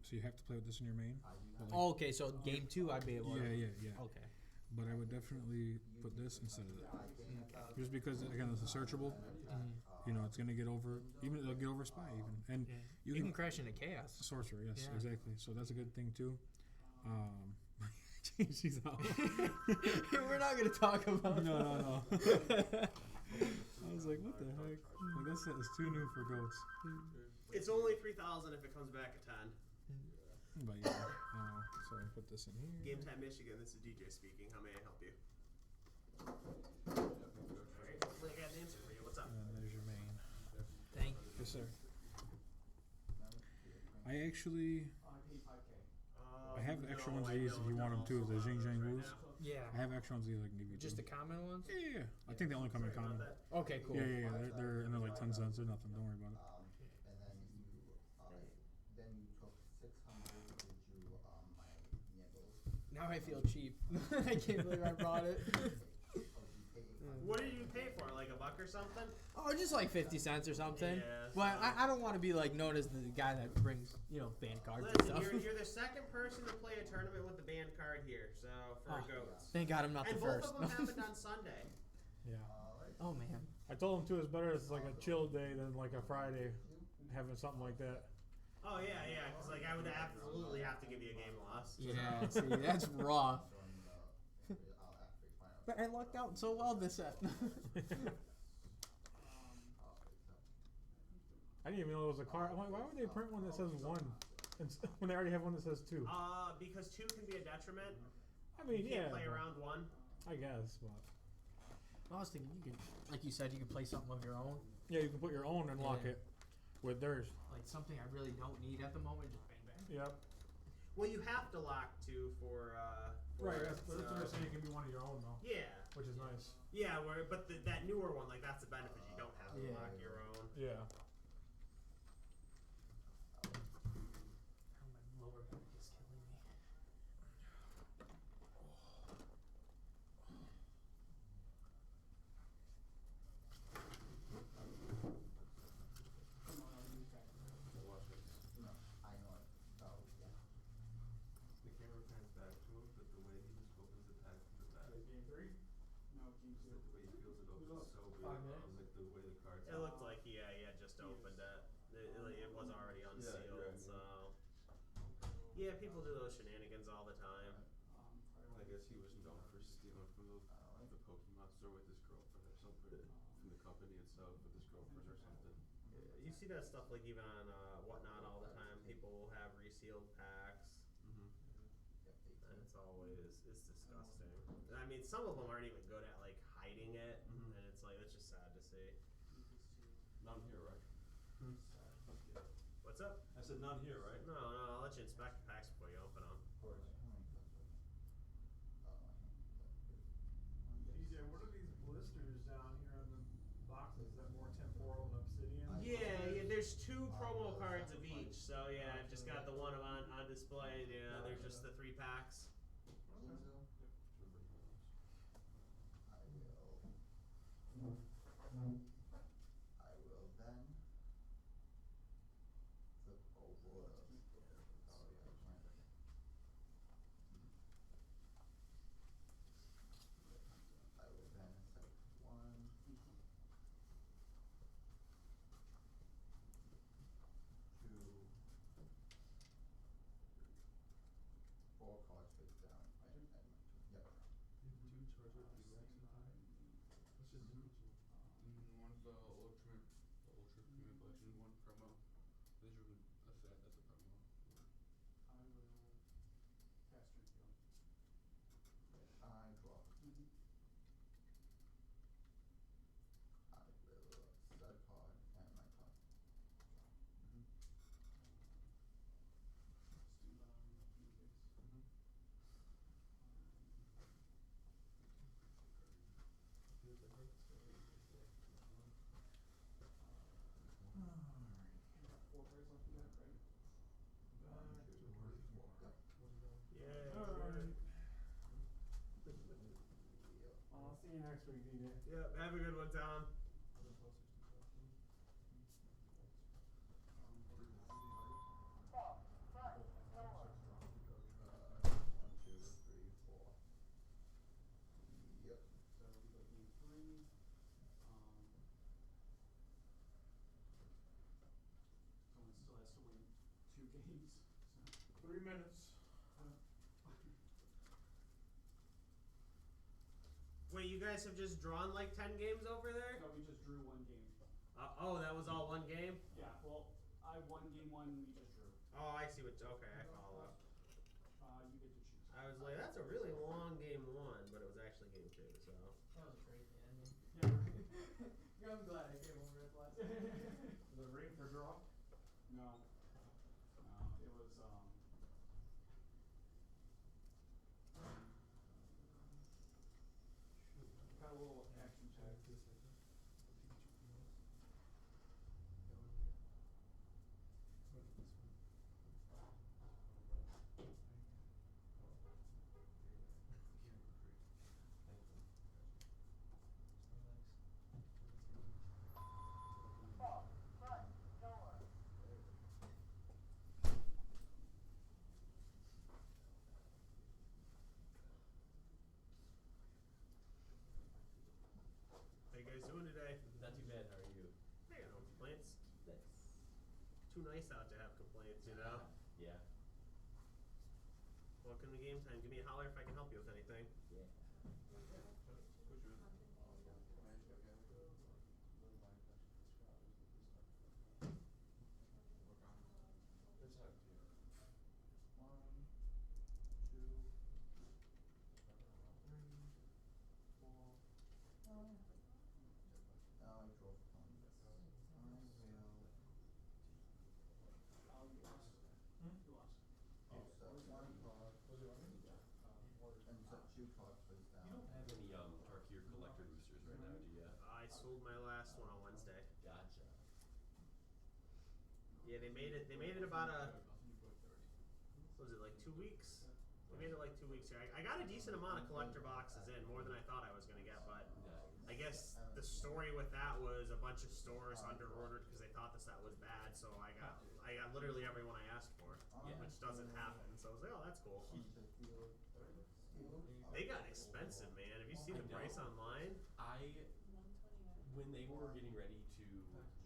So you have to play with this in your main. But, like, Oh, okay. So game 2, I'd be able to. yeah. Okay. But I would definitely put this instead of that. Just because again it's a searchable. You know, it's gonna get over. Even it'll get over spy even, and Yeah. you You can can crash into chaos. sorcerer. Yes, Yeah. exactly. So that's a good thing too. She's out. We're not gonna talk about. No. I was like, what the heck? Like that set is too new for goats. It's only 3,000 if it comes back at 10. But yeah, so I put this in here. Game Time Michigan, this is DJ speaking. How may I help you? Alright, hopefully I got an answer for you. What's up? And there's your main. Thank you. Yes, sir. I actually, I have extra ones of these if you want them too. The Jing Zhang Wus. Yeah. I have extra ones of these I can give you. Just too. the common ones. Yeah. I think they only come in common. Okay, cool. Yeah. They're and they're like 10 cents. They're nothing. Don't worry about it. And then you took 600 to do my nibbles. Now I feel cheap. I can't believe I bought it. What did you pay for? Like $1 or something? Oh, just like 50 cents or something. Yeah, But so- I don't want to be like known as the guy that brings, band cards and Listen, stuff. you're the second person to play a tournament with the band card here, so for goats. Thank God I'm not And the both first. of them happened on Sunday. Yeah. Oh man. I told him too. It's better. It's like a chill day than like a Friday, having something like that. Oh yeah, because like I would absolutely have to give you a game loss. Yeah, see, that's raw. But I lucked out so well this set. I didn't even know it was a card. I'm like, why would they print one that says 1 when they already have one that says 2? Because 2 can be a detriment. I mean, You can't yeah. play around 1. I guess, but I was thinking you could, like you said, you could play something of your own. yeah, you can put your own and lock Yeah. it with theirs. Like something I really don't need at the moment, just bang bang. Yep. Well, you have to lock 2 for. Right. it, That's what so- they're saying. It can be one of your own though, Yeah. which is nice. Yeah, but that newer one, like that's the benefit. You don't have to Yeah. lock your own. Yeah. My lower back is killing me. No, I know it. So, yeah. The camera pans back to him, but the way he just opens the pack from the back, Game 3? No, Game 2. the way he feels it open is so weird. 5 minutes? Like the way the cards. It looked like he had just opened it. It was already unsealed, right. so. Yeah, people do those shenanigans all the time. I guess he was known for stealing from the Pokemon store with his girlfriend or something, from the company itself with his girlfriend or something. You see that stuff like even on Whatnot all the time. People will have pre-sealed packs. Yep, 18. And it's disgusting. I mean, some of them aren't even good at like hiding it, and it's like it's just sad to see. None here, right? What's up? I said none here, right? No, I'll let you inspect the packs before you open them. Of course. DJ, what are these blisters down here on the boxes? Is that more temporal and obsidian? Yeah, there's 2 promo cards of each, so yeah, I've just got the one on display. Yeah, there's just the 3 packs. I will then flip over. Oh yeah, I will then select 1, 2, 4 cards face down. Yep. Two charger relaxing time. What's the difference? One's the ultra premium collection, one promo. These are a set that's a promo. I will cast your field. I draw. I will set a card and my card. Let's do Phoenix. Feels like hurts. Four cards left in that, right? Yeah. Alright. I'll see you next week, DJ. Yep. Have a good one, Tom. Yep. So we go game 3. Someone still has to win 2 games. So. 3 minutes. Wait, you guys have just drawn like 10 games over there? No, we just drew 1 game. Oh, that was all 1 game? Yeah, well, I won game 1, we just drew. Oh, I see what. Okay, I follow. You get to choose. I was like, that's a really long game 1, but it was actually game 2. So. That was a crazy ending. Yeah. I'm glad I came over at last. The ring for draw? No. It was got a little action pack. How you guys doing today? Not too bad. How are you? I got no complaints. Thanks. Too nice out to have complaints, you know? Yeah. Welcome to Game Time. Give me a holler if I can help you with anything. Yeah. Now I draw from this. I will. You lost. You lost. Also, 1 card. And set 2 cards face down. You don't have any Tarkir collector boosters right now, do you? I sold my last one on Wednesday. Gotcha. Yeah, they made it about what was it, like 2 weeks? They made it like 2 weeks here. I got a decent amount of collector boxes in, more than I thought I was gonna get, but I guess the story with that was a bunch of stores under ordered because they thought the set was bad, so I got literally everyone I asked for, which doesn't happen. So I was like, oh, that's cool. They got expensive, man. Have you seen the price online? When they were getting ready to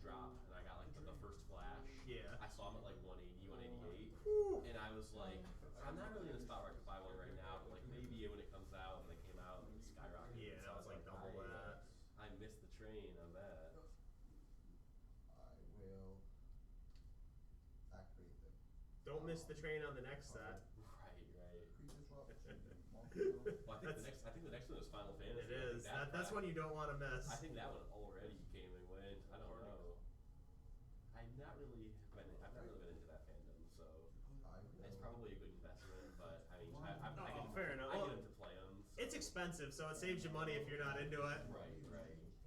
drop, and I got like the first flash. Yeah. I saw them at like 180, 188, and I was like, I'm not really in a spot where I could buy one right now, but like maybe when it comes out, and they came out and skyrocketed. Yeah, that was like double that. I missed the train on that. I will activate them. Don't miss the train on the next set. Right. Pre-disruption. Well, I think the next one is Final Fantasy. It is. That's one you don't want to miss. I think that one already came and went. I don't know. I've not really been into that fandom, so it's probably a good investment. But I mean, fair enough. I get them to play them. So. It's expensive, so it saves you money if you're not into it. Right.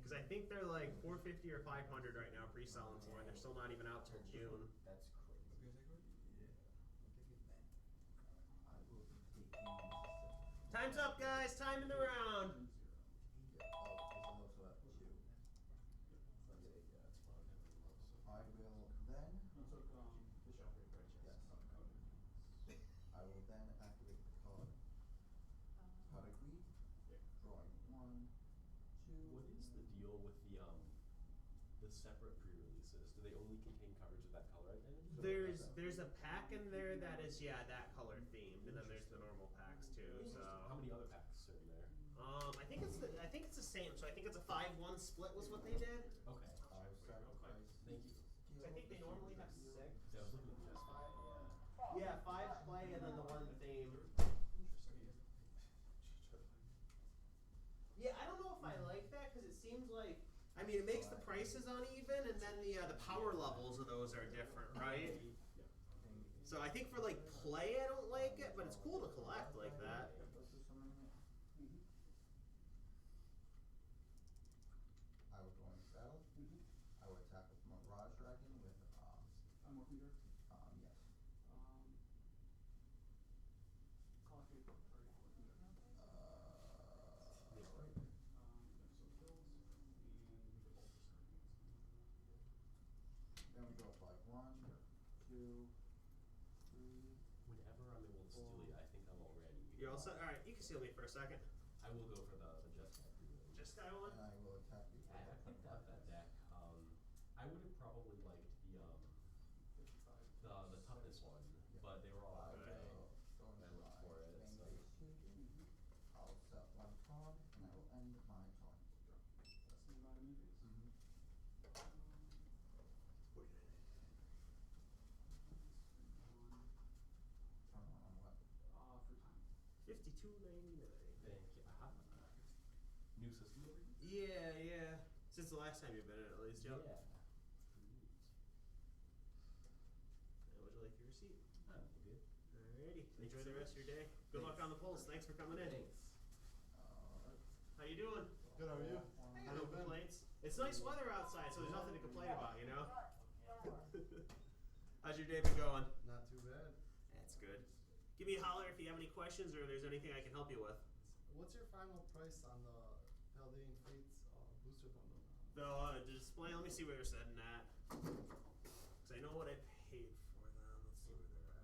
Because I think they're like $450 or $500 right now pre-selling for, and they're still not even out till June. That's crazy. Time's up, guys. Time in the round. I will then. I will then activate the card. Category. Drawing 1, 2. What is the deal with the separate pre-releases? Do they only contain coverage of that color identity? There's a pack in there that is that color themed, and then there's the normal packs too. So How many other packs are in there? I think it's the same. So I think it's a 5-1 split was what they did. Okay. Thank you. So I think they normally have 6. I was looking at just 5. Yeah, 5 play and then the 1 theme. Yeah, I don't know if I like that because it seems like it makes the prices uneven, and then the power levels of those are different, right? So I think for like play, I don't like it, but it's cool to collect like that. I will go into battle. I will attack with Mirage Dragon with yes. Then we go up like 1, 2, 3. Whenever I'm able to steal you, I think I'm already. You're all set? Alright, you can seal me for a second. I will go for the Just Guy pre-release. Just guy one? And I will attack you. I picked up that deck. I would have probably liked the toughness one, but they were all out of date. And I looked for it. So. I'll set 1 card and I will end my turn. Turn on what? $52.99. Thank you. New system over here? Yeah. Since the last time you've been in, at least, yep. Yeah. And would you like your receipt? I'm good. Alrighty. Enjoy the rest of your day. Good luck on the polls. Thanks for coming in. Thanks. How you doing? Good, how are you? No complaints. It's nice weather outside, so there's nothing to complain about, you know? How's your day been going? Not too bad. That's good. Give me a holler if you have any questions or if there's anything I can help you with. What's your final price on the Paldean Fates booster bundle? The display, let me see where they're sitting at. Because I know what I paid for them. Let's see where they're at.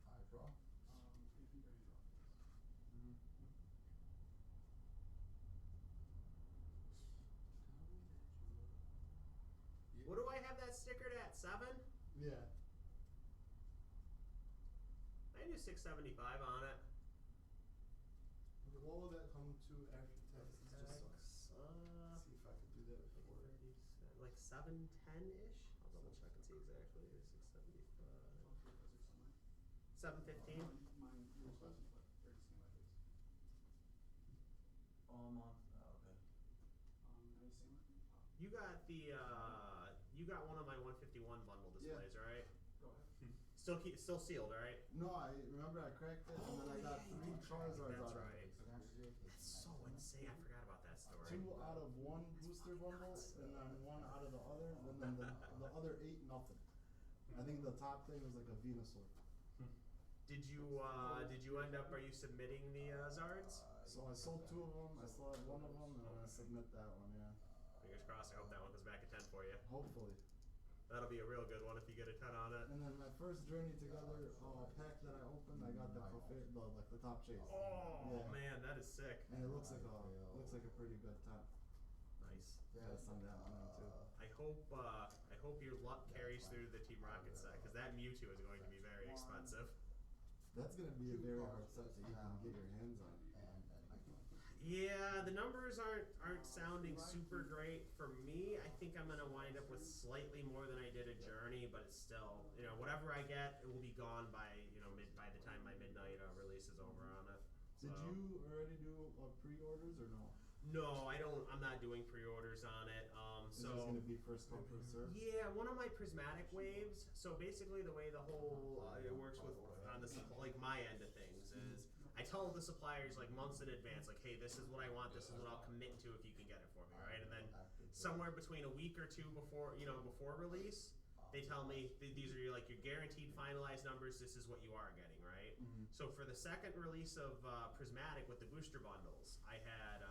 I draw. What do I have that stickered at? 7? Yeah. I can do 675 on it. What will that come to after taxes? Just so Tax, see if I could do that before. like 710-ish. I'll double check and see exactly. 675. 715. All month. Okay. You got you got one of my 151 bundle displays, right? Go ahead. Still sealed, right? No, I remember I cracked it and then I got 3 Charizards That's out of right. it. That's so insane. I forgot about that story. 2 out of 1 booster bundle and then 1 out of the other, and then the other 8 nothing. I think the top thing was like a Venusaur. Did you end up? Are you submitting the Zards? So I sold 2 of them. I still have 1 of them, and I'm gonna submit that one. Yeah. Fingers crossed. I hope that one comes back at 10 for you. Hopefully. That'll be a real good one if you get a 10 on it. And then my first Journey Together pack that I opened, I got the like the top chase. Oh Yeah. man, that is sick. And it looks like a pretty good temp. Nice. Yeah, some down on them too. I hope your luck carries through the Team Rocket set, because that Mewtwo is going to be very expensive. That's gonna be a very hard set to even get your hands on. Yeah, the numbers aren't sounding super great for me. I think I'm gonna wind up with slightly more than I did a Journey, but it's still, whatever I get, it will be gone by by the time my midnight release is over on it. So. Did you already do pre-orders or no? No, I don't. I'm not doing pre-orders on it. It's just gonna be first come first serve. Yeah, one of my prismatic waves. So basically, the way the whole it works with on the like my end of things is I tell the suppliers like months in advance, like, hey, this is what I want. This is what I'll commit to if you can get it for me, right? And then somewhere between a week or two before before release, they tell me these are your guaranteed finalized numbers. This is what you are getting, right? Mm-hmm. So for the second release of Prismatic with the booster bundles, I had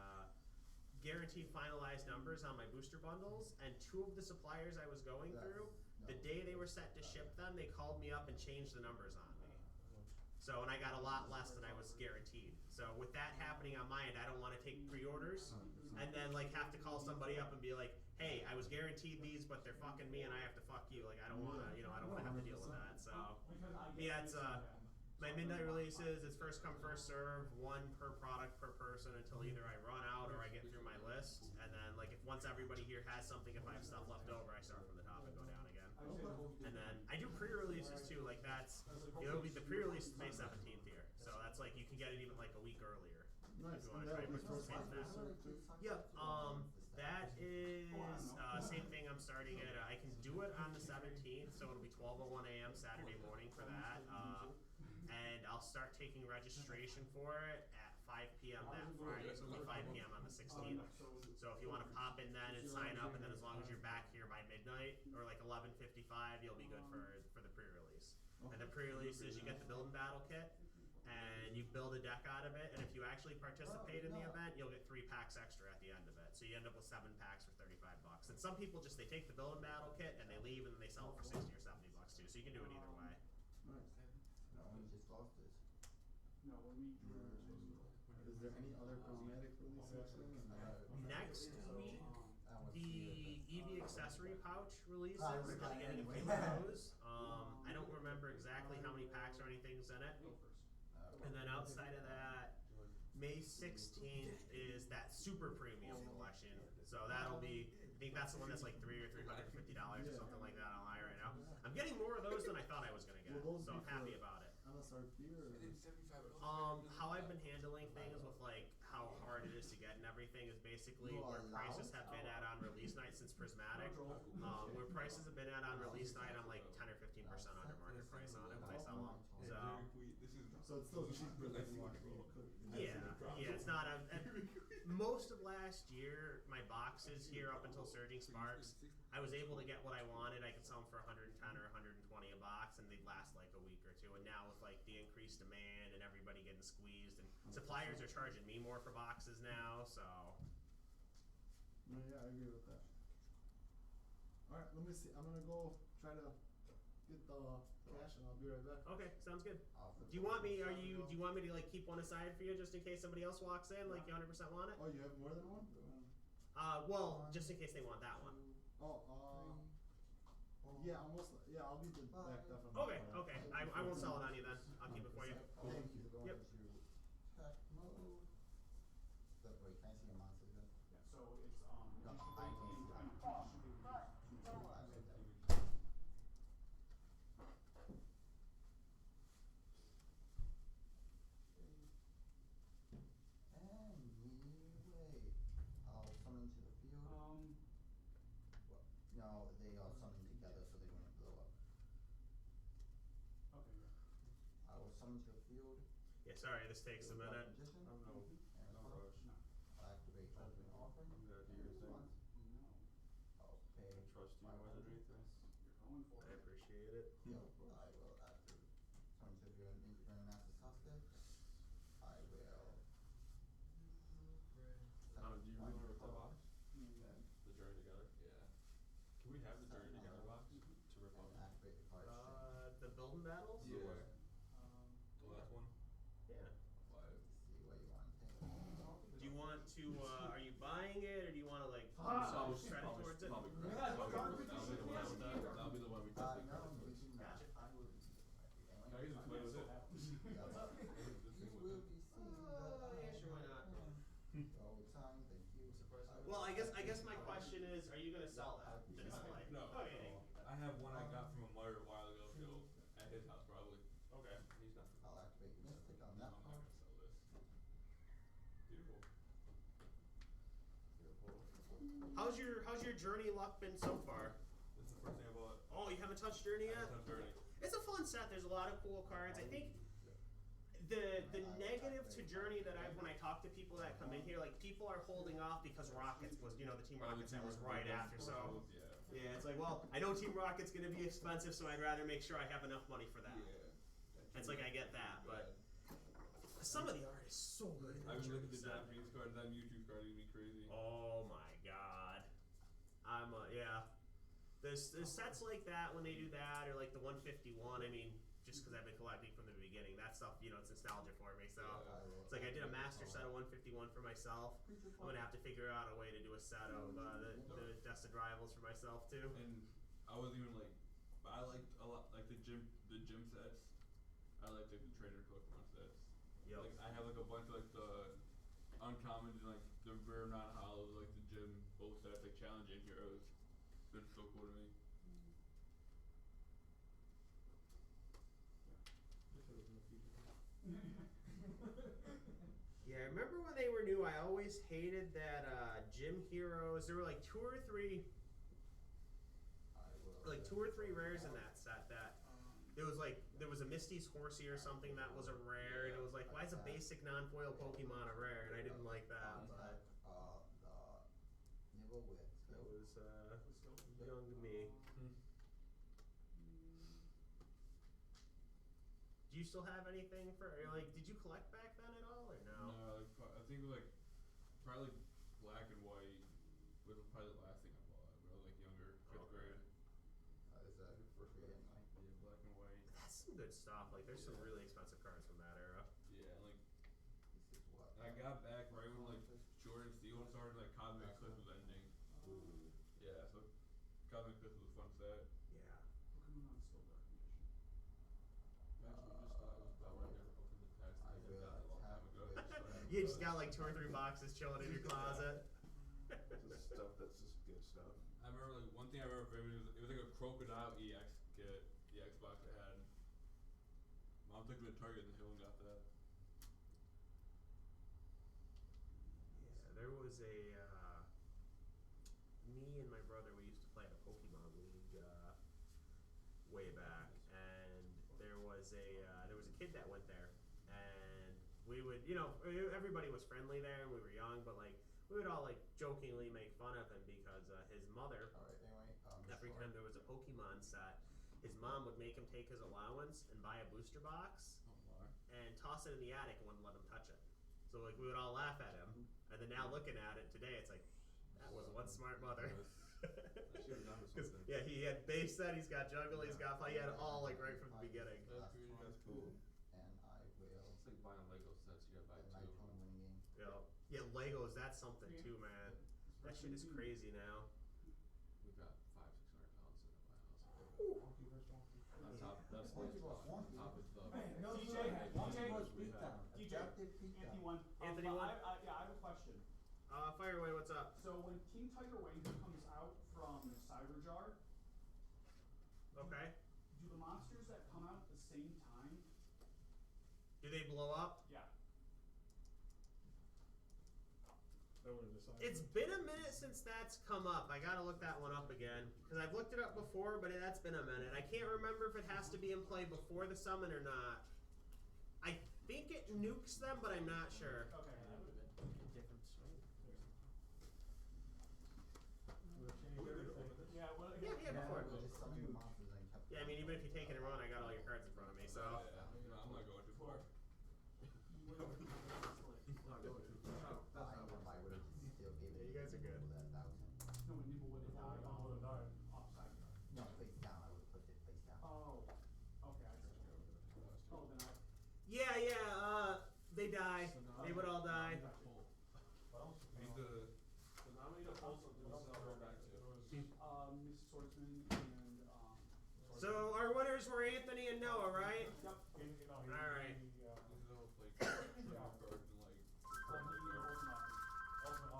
guaranteed finalized numbers on my booster bundles, and two of the suppliers I was going through, the day they were set to ship them, they called me up and changed the numbers on me. So, and I got a lot less than I was guaranteed. So with that happening on my end, I don't want to take pre-orders and then have to call somebody up and be like, hey, I was guaranteed these, but they're fucking me and I have to fuck you. Like, I don't want to, I don't want to have to deal with that. So, yeah, it's, my midnight releases, it's first come, first serve, one per product per person until either I run out or I get through my list. And then, if once everybody here has something, if I have stuff left over, I start from the top and go down again. And then I do pre-releases too, it'll be the pre-release is May 17th here. So that's you can get it even a week earlier. Nice. If you want to try and participate in that. Yep, that is, same thing I'm starting at, I can do it on the 17th, so it'll be 12:01 a.m. Saturday morning for that. And I'll start taking registration for it at 5 p.m. that Friday, so it'll be 5 p.m. on the 16th. So if you want to pop in then and sign up, and then as long as you're back here by midnight, or 11:55, you'll be good for the pre-release. And the pre-release is you get the build and battle kit, and you build a deck out of it, and if you actually participate in the event, you'll get 3 packs extra at the end of it. So you end up with 7 packs for $35. And some people just, they take the build and battle kit, and they leave, and then they sell it for $60 or $70 too. So you can do it either way. Nice. We just lost this. Is there any other prismatic releases? Next week, the EV accessory pouch releases. Oh, I'm okay. gonna get into those. I don't remember exactly how many packs or anything's in it. And then outside of that, May 16th is that super premium collection. So that'll be, I think that's the one that's $300 or $350 or something like that online right now. I'm getting more of those than I thought I was gonna get, so I'm happy about it. MSRP or? How I've been handling things with how hard it is to get and everything is basically where prices have been at on release night since Prismatic. Where prices have been at on release night, I'm 10 or 15% under market price on it when I sell them. So it's still cheaper than what you could. Yeah, it's not. Most of last year, my boxes here up until Surging Sparks, I was able to get what I wanted. I could sell them for 110 or 120 a box, and they'd last a week or two. And now with the increased demand and everybody getting squeezed, and suppliers are charging me more for boxes now, so. No, yeah, I agree with that. All right, let me see. I'm gonna go try to get the cash, and I'll be right back. Okay, sounds good. Do you want me? Do you want me to keep one aside for you just in case somebody else walks in? You 100% want it? Oh, you have more than one? Well, just in case they want that one. Oh, yeah, I'll be back definitely. Okay, okay. I won't sell it on you then. I'll keep it for you. Thank you. Yep. Check mode. Wait, can I see your monsters then? So it's No, I can't see that. Anyway, I'll summon to the field. No, they all summon together so they wouldn't blow up. okay. I will summon to the field. Yeah, sorry, this takes a minute. Magician. No rush. I'll activate open offering. You gotta do your thing. I'll pay. I trust you more than anything. I appreciate it. Yep, I will activate. Summon to the field and Grandmaster Sasuke. I will. Do you remember the box? The Journey Together? Yeah. Can we have the Journey Together box to rip And up? activate the card. The building battles? Yeah. The last one? Are you gonna sell that? The display? No. Okay. I have one I got from a Meyer a while ago, so at his house probably. Okay. He's not. I'll activate Mystic on No, that I'm not part. gonna sell this. Beautiful. How's your journey luck been so far? This is the first thing I bought. Oh, you haven't touched Journey yet? I haven't touched Journey. It's a fun set. There's a lot of cool cards. I think the negative to Journey that when I talk to people that come in here, like people are holding off because Rockets was, the Team Rockets that was right after. So yeah, it's like, well, I know Team Rocket's gonna be expensive, so I'd rather make sure I have enough money for that. Yeah. It's like I get that, but some of the art is so good. I would look at the Japanese card, that Mewtwo card would be crazy. Oh my god. Yeah. There's sets like that when they do that, or like the 151. I mean, just because I've been collecting from the beginning, that stuff, it's nostalgia for me. So it's like I did a master set of 151 for myself. I'm gonna have to figure out a way to do a set of the Destined Rivals for myself too. And I wasn't even I liked a lot like the gym sets. I liked the trainer Pokemon sets. Yep. Like I have a bunch of the uncommons and the rare non hollows, like the gym both sets, like challenging heroes. It's been so cool to me. Yeah, I remember when they were new, I always hated that Gym Heroes. There were like two or three rares in that set that there was a Misty's Horsey or something that was a rare, and it was like, why is a basic non-foil Pokemon a rare? And I didn't like that. But The nibble with. that was young to me. Do you still have anything did you collect back then at all, or no? No, I think it was probably black and white was probably the last thing I bought when I was younger, 5th grade. Is that your first game? Yeah, black and white. That's some good stuff. Like, there's some really expensive cards from that era. Yeah, This is what? I got back right when Jordan Steel started, Cosmic Eclipse was ending. Ooh. Yeah, so Cosmic Eclipse was a fun set. Yeah. Pokemon still dark condition. Actually, just thought it was about when I never opened the text. I think I got it a long time ago. You just got 2 or 3 boxes chilling in your closet. Just stuff that's just good stuff. I remember one thing I remember vividly was it was like a Crocodile EX kit, the Xbox I had. Mom took me to Target and Hill and got that. Yeah, there was me and my brother, we used to play at a Pokemon League way back, and there was a kid that went there, and we would, everybody was friendly there, and we were young, but we would all jokingly make fun of him because his mother, every time there was a Pokemon set, his mom would make him take his allowance and buy a booster box and toss it in the attic and wouldn't let him touch it. So we would all laugh at him, and then now looking at it today, it's like, that was one smart mother. I should have done something. Yeah, he had base set, he's got juggle, he's got he had it all right from the beginning. That's cool. And I will. It's like buying Lego sets. You gotta buy My 2. tournament winning game. Yeah, Legos, that's something too, man. That shit is crazy now. We've got 500-600 pounds in my house. Wonky versus wonky. On top, that's Wonky the versus wonky. top of the. Wonky versus beatdown. DJ, Adaptive beatdown. Anthony won. I have a question. Fire away, what's up? So when King Tiger Wang comes out from Cyberjar, Okay. do the monsters that come out at the same time? Do they blow up? Yeah. It's been a minute since that's come up. I gotta look that one up again. Because I've looked it up before, but that's been a minute. I can't remember if it has to be in play before the summon or not. I think it nukes them, but I'm not sure. Okay. That would have been a different swing. Yeah, well, Yeah, before. We'll just summon the monsters and kept. Yeah, I mean, even if you take it and run, I got all your cards in front of me, so. Yeah, I'm not going too far. I know my would have still gave it. Yeah, you guys are good. That 1,000. No, Nibble would have died. Off Cyberjar. No, face down. I would have pushed it face down. Oh. Okay, I see. Oh, then I. Yeah, they die. They would all die. Need the. So now we need a pulse of who's going back to. Miss Swordsman and So our winners were Anthony and Noah, right? Yep. Alright. These are all cards and Ultimate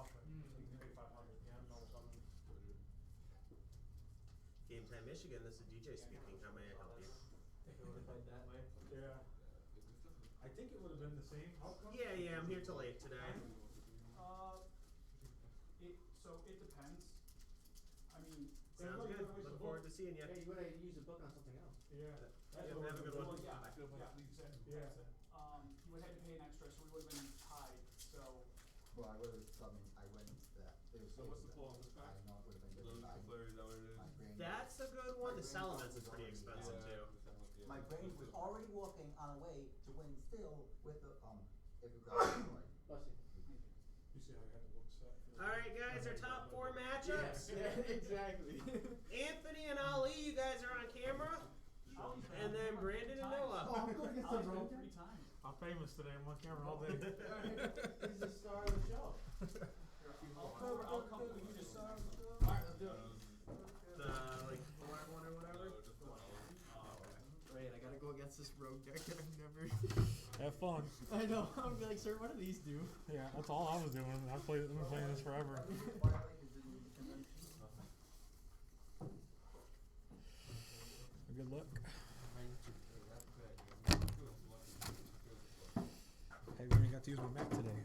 Game Time Michigan, this is DJ speaking. How may I help you? If it would have played that way. Yeah. I think it would have been the same outcome. Yeah, I'm here till 8 today. So it depends. I mean, Sounds good. Look forward to seeing you. Yeah, you would have used a book on something else. Yeah. Yeah, have a good one. Yeah. Yeah. You would have to pay an extra, so we would have been tied. So Well, I would have I went that. So what's the pull on this back? I know it would have been good. Limited flurry, is that what it is? My brain. That's a good one. The Salamence is pretty expensive too. My brain was already walking on a way to win still with the if it goes right. Bless you. You see how I had the book set? All right, guys, our top 4 matchups. Yeah, exactly. Anthony and Ali, you guys are on camera. And then Brandon and Noah. Oh, I'm going to get some road. 3 times. I'm famous today. I'm on camera all day. He's the star of the show. I'll come with you just Alright, let's do it. The like black one or whatever. Great, I gotta go against this rogue deck that I've never. Have fun. I know. I'm gonna be like, sir, what do these do? Yeah, that's all I was doing. I've been playing this forever. Good luck. Hey, we only got to use my Mac today.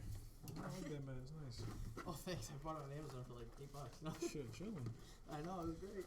I like that, man. It's nice. Oh, thanks. I bought it on Amazon for like $8. No. Shit, chilling. I know, it was great.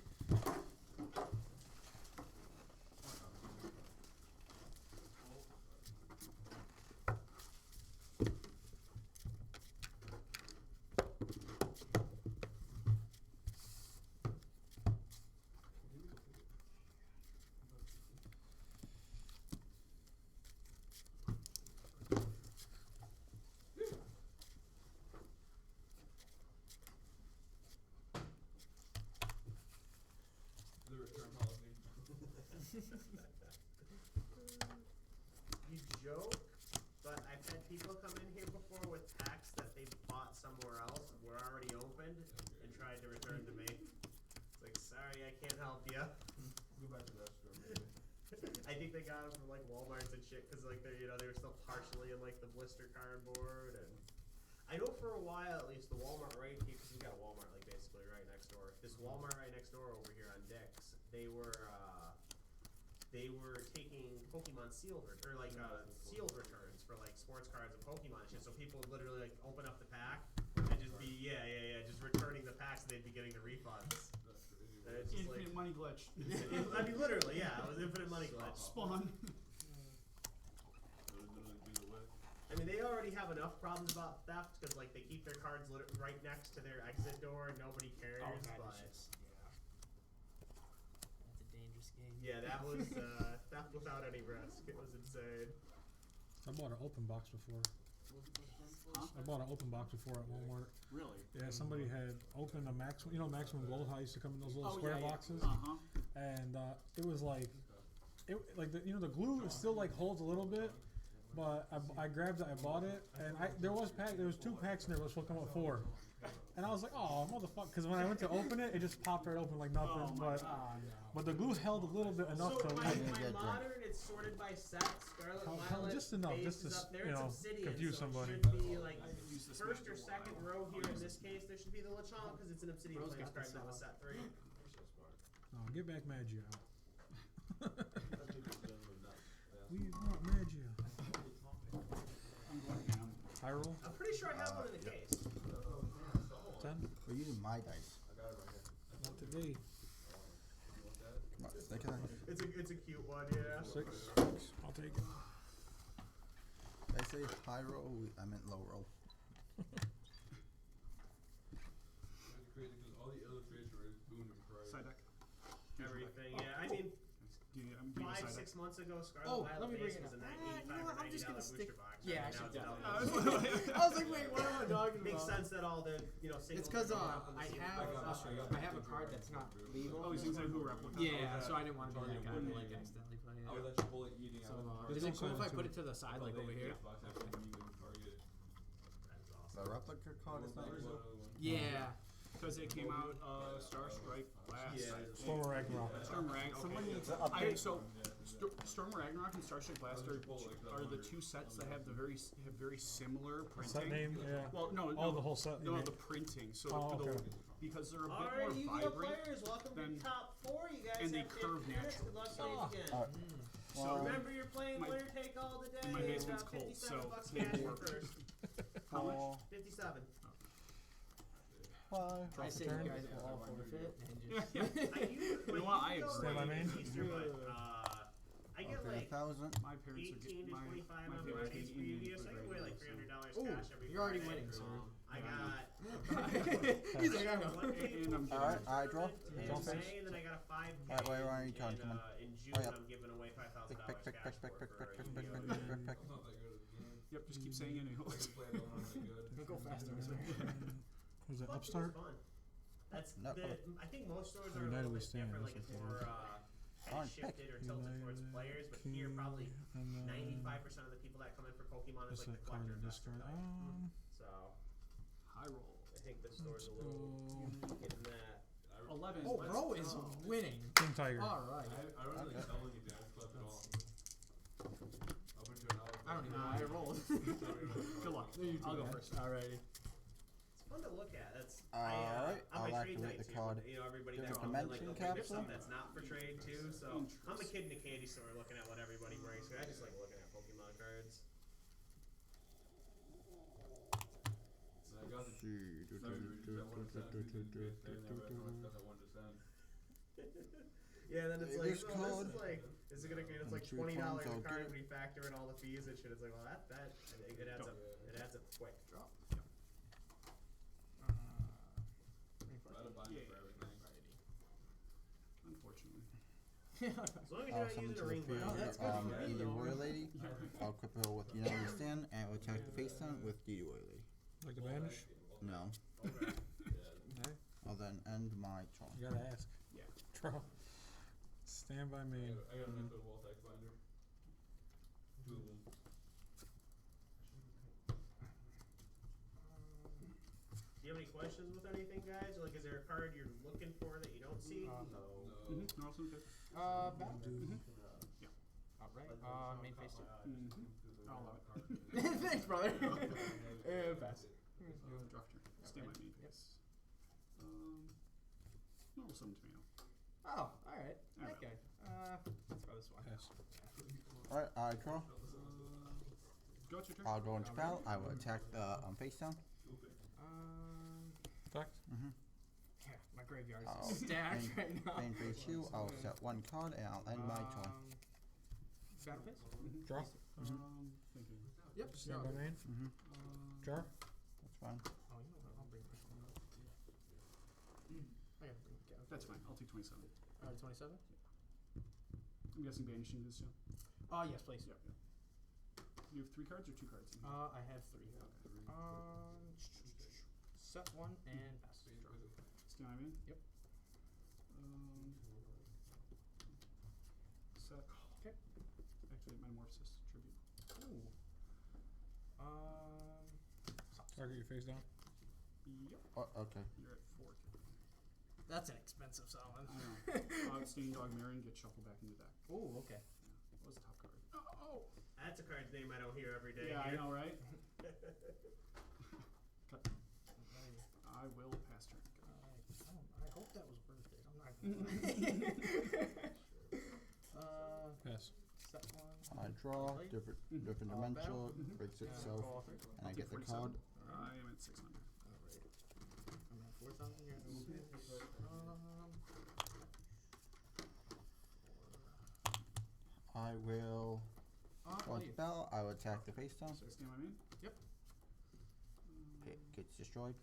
The return policy. You joke, but I've had people come in here before with packs that they bought somewhere else, were already opened, and tried to return to me. It's like, sorry, I can't help you. Go back to that store, maybe. I think they got them from like Walmart's and shit, cause like they were still partially in like the blister cardboard, and I know for a while at least the Walmart right here, cause we got a Walmart like basically right next door. This Walmart right next door over here on Dix, they were taking Pokemon sealed sealed returns for like sports cards and Pokemon and shit. So people would literally like open up the pack and just be just returning the packs. And they'd be getting the refunds. That's crazy. And it's just Infinite like, money glitch. I mean, literally, yeah, it was infinite money glitch. Spawn. Literally do the way. I mean, they already have enough problems about theft because like they keep their cards right next to their exit door and nobody cares. But That's a dangerous game. yeah, that was theft without any risk. It was insane. I bought an open box before. I bought an open box before at Walmart. Really? Yeah, somebody had opened a maximum, maximum gold, how it used to come in those little square boxes, and it was like, the glue still like holds a little bit, but I grabbed it, I bought it, and there was 2 packs in there, it was supposed to come with 4, and I was like, oh motherfucker, because when I went to open it, it just popped right open like nothing, but the glue held a little bit enough So to. my modern, it's sorted by set. Scarlet Violet just enough, base just to is up there. It's obsidian, confuse so somebody. It should be like first or second row here. In this case, there should be the Lechonk because it's an obsidian Rose flame got the card that was set 3. You're so smart. No, get back Magia out. That's people done with nuts. We want Magia. I'm going ham. Hyrule, I'm pretty sure I have one in the case. 10? We're using my dice. I got it right here. Not today. You want that? It's a cute one, yeah. 6. I'll take it. I say high roll, I meant low roll. It's crazy because all the illustrations were boomed in price. Side deck. Everything, yeah. I mean, I'm giving you a 5, side 6 months ago, Scarlet Oh, Violet let me base bring it was a up. $85 You know what, or I'm just $90 gonna stick- booster box. Yeah, I Now should it's definitely. $1. I was like, wait, what am I talking about? Makes sense that all the singles. It's because are going up in the I sealed have box. I have a card that's not legal. Oh, he's inside who replica. Yeah, so I didn't want to be that guy who like accidentally play I was it. actually fully eating So out. is it cool if I put it to the side like over here? That's The awesome. replica card is not Yeah. Because it came out Star Strike last. Storm Ragnarok. Storm Ragnarok. Someone needs to I, update. so Storm Ragnarok and Star Strike Blast are the two sets that have very similar printing. Set name, yeah. Well, no, Oh, the whole set. you no, mean? the printing. So Oh, for the, okay. because they're a bit Alright, more Yugioh vibrant. players, welcome than- to top 4. You guys and they have 15 curve minutes. naturally. Good luck So- games again. So Remember, you're playing my- winner take all today. my basement's About cold, 57 so bucks it cash for worked. first. How much? 57. I say you turn. guys will all forfeit and Yeah, just. yeah. You know what, I Stand by me. Easter, but I get like 1,000. My parents are 18 getting to my 25 my on parents Fridays getting for Indian Yugioh, so I food can win like right now, $300 Ooh, cash every you're already Friday. winning, sir. I got. He's like, I know. And I'm Alright, I draw. In Draw May, first. and then I got a 5K. Alright, wait, why are you counting? Come on. In June, Hurry up. I'm giving away $5,000 Pick, cash pick, pick, pick, for pick, pick, pick, Yugioh. pick, pick, pick, pick, pick. It's not that good of a game. Yep, just keep saying it. I can play it alone, not that good. Go faster. Was it Fuck, Upstart? It was fun. That's No. I think most stores are a United little We bit Stand, different, like that's it's what more Alright, shifted or tilted towards players, but here probably 95% of the people that come in for Pokemon is What's like that the card collector and investor discard? type. So High roll. I think the store's a Let's little go. unique in that. 11. Oh, let's bro is go. winning. King Tiger. Alright. I don't really sell any dance clubs at all. Up until now. I don't even know how I rolled. Good luck. I'll go first. Alrighty. It's fun to look at. That's Alright, on my I'll trade activate nights the here, card. you know, everybody There's that a comes in, like, dimension there's capsule. stuff that's not for trade too. So I'm a kid in a candy store looking at what everybody brings. So I just like looking at Pokemon cards. And I got the Yeah, then it's Hey, like, this oh, card. this is like, is it gonna get? It's like Two $20 times, a I'll card get when you factor in all the fees and shit. It's like, well, that it adds up. It adds up quick. Drop. Unfortunately. As long as you're I'll not summon using to a the ring field blade. that's good for me, Didi though. Warrior Lady. I'll equip her with United Stand and I will attack the face down with Didi Warrior Lady. Like the banish? No. Okay. I'll then end my turn. You gotta ask. Yeah. Draw. Stand by me. I got a nice little wall text binder. Two of them. Do you have any questions with anything, guys? Or like, is there a card you're looking for that you don't see? No. Mm-hmm. No, also good. Battle. Yeah. Alright, main phase 2. Mm-hmm. I'll allow it. Thanks, brother. And pass. Draft turn. Stand by me, please. Normal summon tomato. Oh, alright. Alright. Okay. Let's go this one. Pass. Alright, I draw. Go, it's your turn. I'll go into battle. I will attack the face down. Fact? Mm-hmm. Yeah, my graveyard Oh, is stacked main- right now. Main phase 2, I'll set one card and I'll end my turn. Battle phase? Mm-hmm. Draw. Thinking. Yep. Stand by main. Mm-hmm. Jar. That's fine. Oh, you know what? I'll bring this one up. I gotta bring the That's fine. I'll take 27. Alright, 27? I'm guessing banishing this, Joe. Yes, please. Yep. You have 3 cards or 2 cards? I have 3. Set 1 and pass. Stand by me. Yep. Set. Okay. Activate Metamorphosis Tribute. Ooh. Target your face down. Yep. Oh, okay. You're at 4. That's an expensive summon. I know. Stinging Dog Marion gets shuffled back into the deck. Ooh, okay. What was the top card? Oh, that's a card's name I don't hear every day. Yeah, I here. know, right? Cut. I will pass turn. Go. I hope that was worth it. I'm not gonna Pass. set 1. I draw. Different dimensional. Battle. Breaks Go itself. off it. And I get the 47. card. I am at 600. Alright. I'm at 4,000 here. I will go into You. battle. I will attack the face down. So stand by me. Yep. It gets destroyed.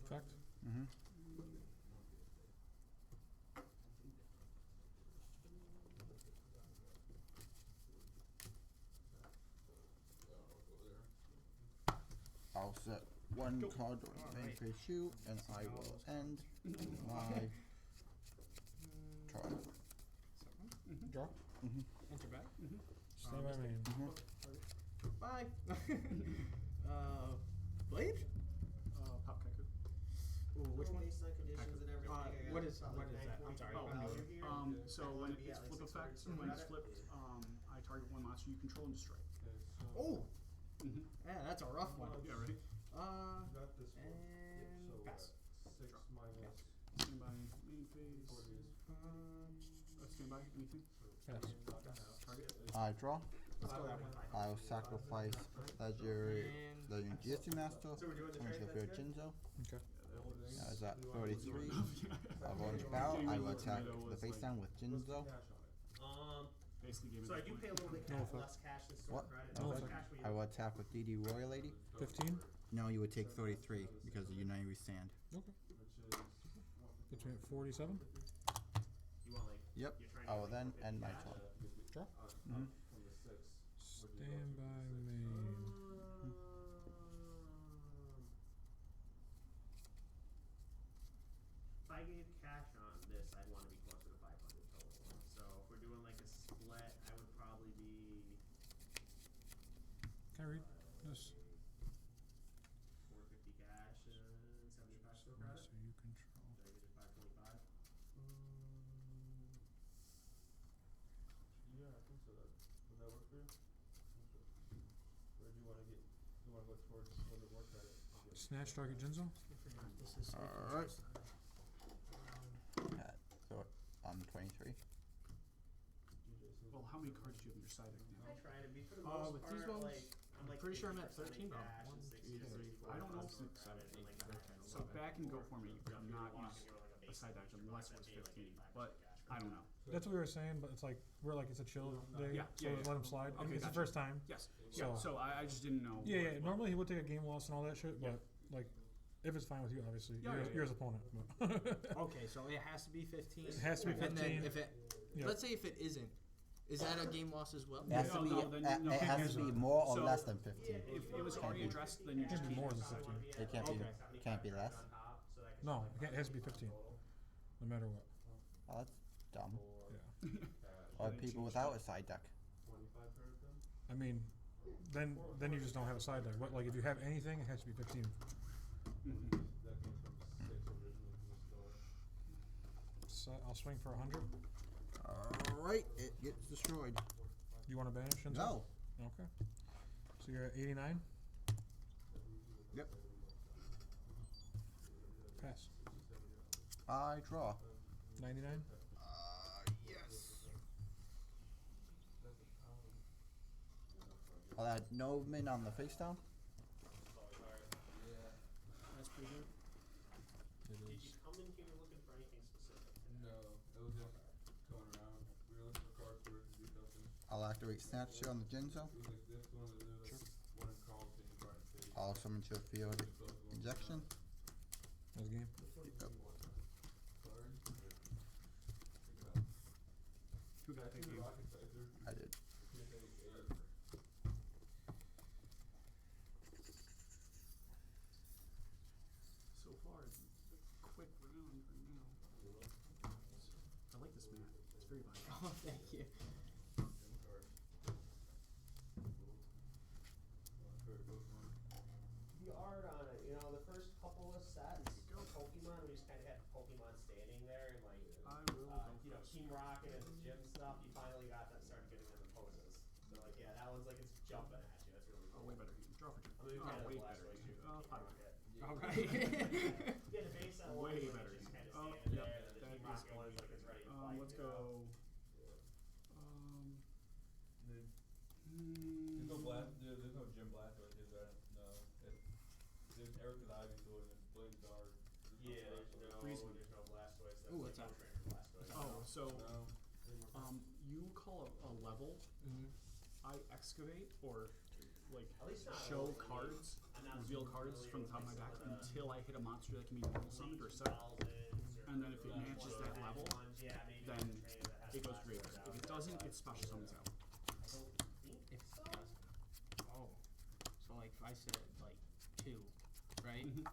Fact. Mm-hmm. I'll set one card on the main phase 2 and I will end my turn. Draw. Enter back. Stand by main. Bye. Blade? Pop Kaiku. Ooh, which one? Based on conditions and everything. I got what is about like that? I'm sorry. 9.3 value here. So I when wanna it's be at, like, flip 600 effect, something when it's at it. flipped, I target one monster you control and destroy. Okay, so. Oh, Mm-hmm. yeah, that's a rough one. Yeah, right. Got this one. And So pass. 6 minus Stand by main phase. 40 is. Stand by anything. Pass. Target. I draw. Let's go that one. I'll sacrifice Legendary And Jiu-Jitsu Master. So we're doing the Turn to trade, your that's good? Jinzo. Okay. That is at 33. Of orange barrel, I will attack the face down with Jinzo. Basically gave me So I the do point. pay a little bit No effect. less cash than What? store credit. No How much effect. cash were you I will looking attack with DD Royal Lady. 15. No, you would take 33 because of United We Stand. Okay. Which is. Puts me at 47. You want like Yep. you're trying to I will get, then like, end 50 my cash? turn. Sure. Mhm. From the 6. Stand by main. If I gave cash on this, I'd want to be closer to 500 total. So if we're doing like a split, I would probably be Can I read this? 450 cash and 75 store credit. So you control. Did I get it 525? Yeah, I think so. Would that work for you? Or do you want to get? Do you want to go towards a little bit more credit? Snatch target Jinzo. this is Alright. So I'm 23. Well, how many cards do you have in your side deck now? I try to be for the most with part. these ones, like, I'm like pretty sure I'm at 13 50% in now. cash and 60 to 64 I don't know if store it's credit and, like, So back and go for me. You could not use a side deck unless it was 15. But I don't know. That's what we were saying, but it's like we're like it's a chill day, Yeah, so yeah, just yeah. let him slide. Okay, It's the gotcha. first time. Yes. Yeah. So I just didn't know. Yeah, what- yeah. Normally he would take a game loss and all that shit, but like if it's fine with you, obviously, Yeah, you're yeah, his opponent. But Okay, so it has to be 15. It has to be And then 15. if it, Yeah. let's say if it isn't, is that a game loss as well? It has to No, be. no, then no, It has can't to be use more or So, less than 15. If it was already addressed, then you It just can be keep more it. than 15. It can't be. Okay. Can't be less. No, it has to be 15, no matter what. Oh, that's dumb. Yeah. Or people without a side deck. 25 cards then? I mean, then you just don't have a side deck. But like if you have anything, it has to be 15. Mhm. That came from 6 originally from the store. So I'll swing for 100. Alright, it gets destroyed. You want to banish? Shinzo? No. Okay. So you're at 89. Yep. Pass. I draw. 99. Yes. I'll add no min on the face down. That's pretty good. It Did is. you come in here looking for anything specific? No, it was just going around. We were looking for cards for it to do something. I'll activate Snatch on the Jinzo. It was like this one, and then like one in Carlton, card and face. I'll summon to a field injection. That's game. Yep. Who got that game? I did. So far, it's a quick round right now. I like this map. It's very vibrant. Oh, thank you. The art on it, you know, the first couple of sets, Pokemon, we just kind of had Pokemon standing there and like, I will go you know, first. Team Rocket and the gym stuff. You finally got that, started getting them in poses. So like, yeah, that one's like it's jumping at you. That's really Oh, cool. way better game. Draw for two. I mean, Oh, kind of way blast better way game. too. Team Fine. Rocket. Alright. Yeah, the base set one Way is like better just game. kind of Oh, standing yep, there, and then the that Team is Rocket one is like it's ready to fight. Let's you know? go. There's no blast. There's no gym blast right there. No. There's Erica's Ivy to it and Blade's Guard. Yeah, there's no Freeze me. Blastoise. That's Ooh, like what's that? no trainer Blastoise. Oh, so No. you call a level. Mm-hmm. I excavate or like At least not show all for me. cards, I'm not reveal super cards familiar from the with, top of my like, deck some of the until I hit a monster that can be normal summoned or set. And then if it matches that level, then it goes Graveyard. If it doesn't, it special summons out. If it does. Oh. So like if I said like 2, right? Mhm.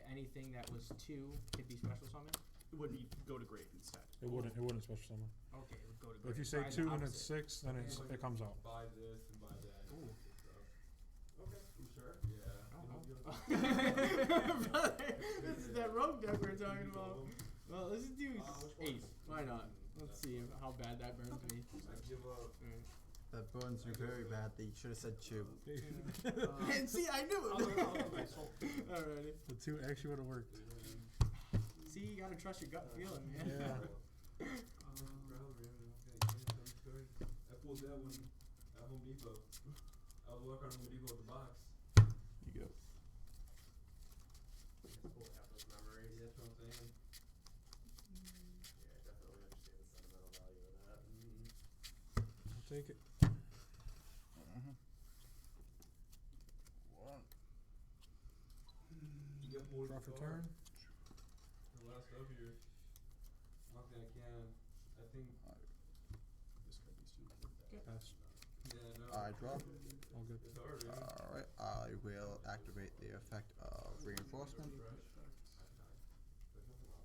Anything that was 2 could be special summoned? It would be go to grave instead. It wouldn't special summon. Okay, it would go to But if you say Try the 2 and it's opposite. 6, then it comes out. Buy this and buy that. Ooh. Okay. You sure? Yeah. Oh, You oh. know, This is that rogue deck we're talking about. Well, let's just do eight. Why not? Let's see how bad that burns me. I give up. That burns you very badly. You should have said 2. And see, I knew it. Alrighty. The 2 actually would have worked. See, you gotta trust your gut feeling, man. Yeah. I pulled that one at Home Depot. I was walking around Home Depot with the box. You go. It's cool to have those memories. That's what I'm saying. Yeah, I definitely understand the sentimental value of that. I'll take it. One. You get more Draw for turn. A lot of stuff here. I don't think I can. I think. Discard these two. Pass. Yeah, no. I draw. All good. It's hard, right? Alright, I will activate the effect of reinforcement.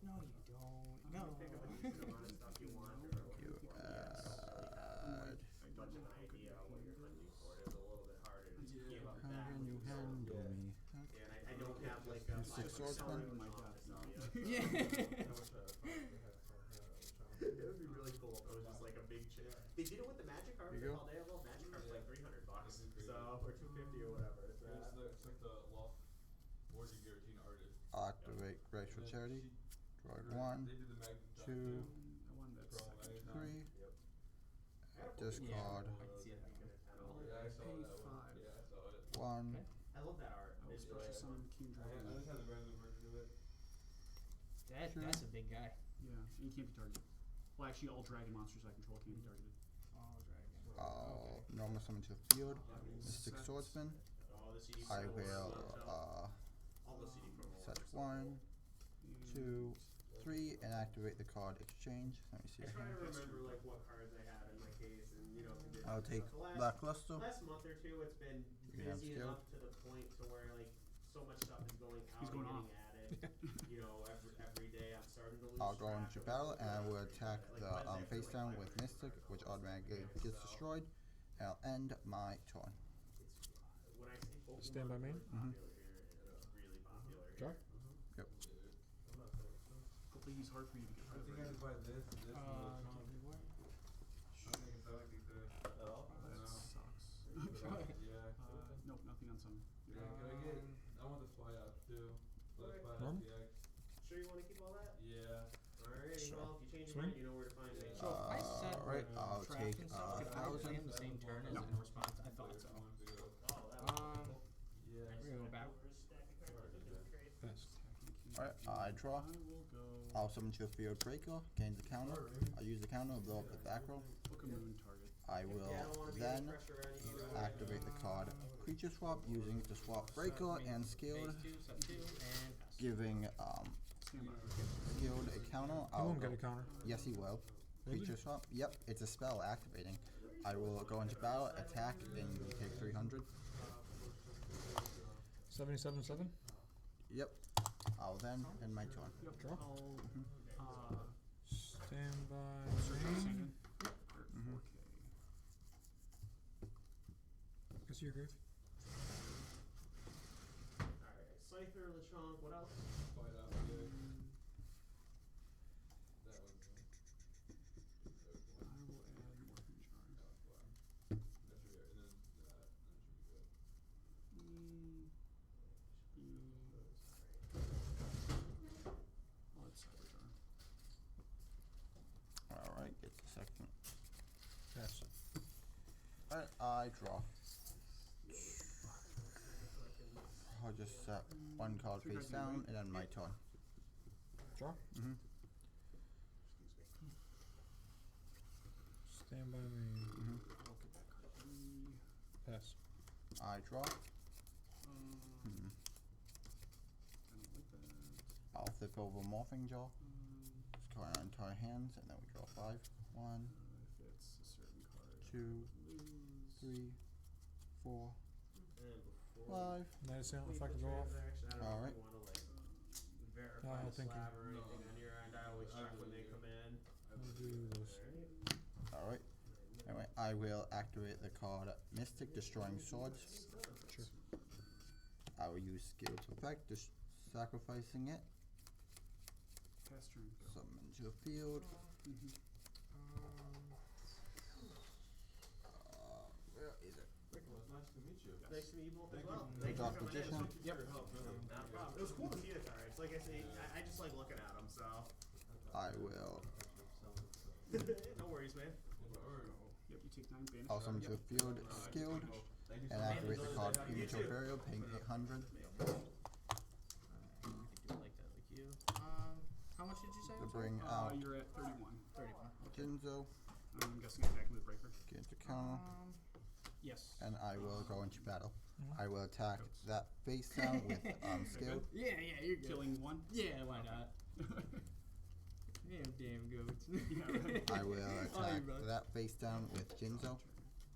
No, you don't. No. Pick up a decent amount of stuff you want. Or You add. much of an idea of what you're hunting for. It is a little bit harder to give up How that. can you handle me? Yeah, and I don't have like a Six five swordsman? my death. Yeah. It would be really cool if it was just like a big chip. They did it with the magic cards. Here you They have those magic cards for like $300, This is crazy. so or $250 or whatever. It's It's like the loft warranty guarantee artist. Activate Grace for Charity. Draw They 1, did the Magnum Shot 2, too. I wanted that Pro, second I- 3. Yep. Discard. I can see that. Yeah, I saw Pay that one. 5. Yeah, I saw it. 1. I love that art. I will It's special summon King I Dragon. just had the random version of it. That's a big guy. Yeah, and you can't be targeted. Well, actually, all dragon monsters I control can't be targeted. Oh, dragon. Normal summon to the field. Mystic Set. Swordsman. all the CD I promo will ones, all the CD promo set ones. 1, 2, 3, and activate the card exchange. Let me see. I try to remember like what cards I had in my case and conditions. I'll take The Lackluster. last month or two, it's been You can have busy skill. enough to the point to where like so much stuff is going out He's going and off. getting added. every day I'm starting to lose I'll go track into of battle and I what will I'm attack doing. the Like, Wednesday, face like, down 5 with or 6 Mystic, hours which ago. automatically Yeah, gets so destroyed. And I'll end my turn. It's, when I say Pokemon, Stand by main? it's really popular here. It's really popular Draw. here. Yep. Hopefully, he's hard for you to get I rid think I of. just buy this, and this, and Uh, this. I think it's like the. At all? That No. sucks. Yeah. Nope, nothing on summon. Can I get? I want the fly out too. Okay. Fly Normal? out Sure you want to keep all that? Yeah. Alrighty, Sure. well, if you change your Swing? mind, you know where to find me. So if I set Alright, I'll traps take and stuff, could I play 1,000. him the same turn as in response? I thought so. Oh, that was cool. Yeah. We're gonna go back. Pass. Alright, I draw. I will go. I'll summon to a field breaker, gain the counter. I'll use the counter, blow up the back row. Book a moon target. I will Yeah, I don't wanna be then any pressure on you either way. activate the card creature swap using the swap breaker and skilled, Phase 2, sub 2, and pass. giving Stand by. skilled a counter. He I'll won't go. get a counter. Yes, he will. Will he? Creature swap. Yep, it's a spell activating. I will go into battle, attack, and you take 300. 77-7. Yep. I'll then end my turn. Yep. Draw. I'll Stand by search out main. Sandin. Mhm. 4K. Guess you agree. Alright, Cypher, Lechonk, what else? Fly out. Yeah. That one. I will add Morphing Charm. That should be it. And then that should be good. Let's Cyber Charm. Alright, get the second. Pass. Alright, I draw. I'll just set one card face down and end my turn. Draw. Mm-hmm. Stand by main. Mm-hmm. I'll get that card 3. Pass. I draw. I don't like that. I'll flip over Morphing Jaw. Discard our entire hands, and then we draw 5. 1, If it's a certain card, 2, lose. 3, 4, And before 5. Night Assault we effect complete go the off. transaction, I don't know Alright. if you want to like verify No, the thank you. slab or anything on your end. I always check when they come in. I'll do this. Alright. Anyway, I will activate the card Mystic Destroying Swords. Sure. I will use skill to effect, sacrificing it. Pass turn. Go. Summon to the field. Mm-hmm. Where is it? Well, nice to meet you. Nice to meet you both as Thank well. you. Thank you Dark for coming in. Magician. Thank you for your help, really. Not a problem. It was cool to see the cards. Like I say, I just like looking at them, so. I will No worries, man. Yep, you take 9 banish. also to the field, skilled, and activate the card Premature Burial, paying 800. You could do like that, like you. How much did you say? To bring out You're at 31. 31. Jinzo, I'm guessing attacking with breaker. get into counter, Yes. and I will go into battle. Mhm. I will attack that face down with skilled. Yeah, you're good. Killing 1. Yeah, why not? Damn goats. Yeah, right. I will Oh, attack you bro. that face down with Jinzo,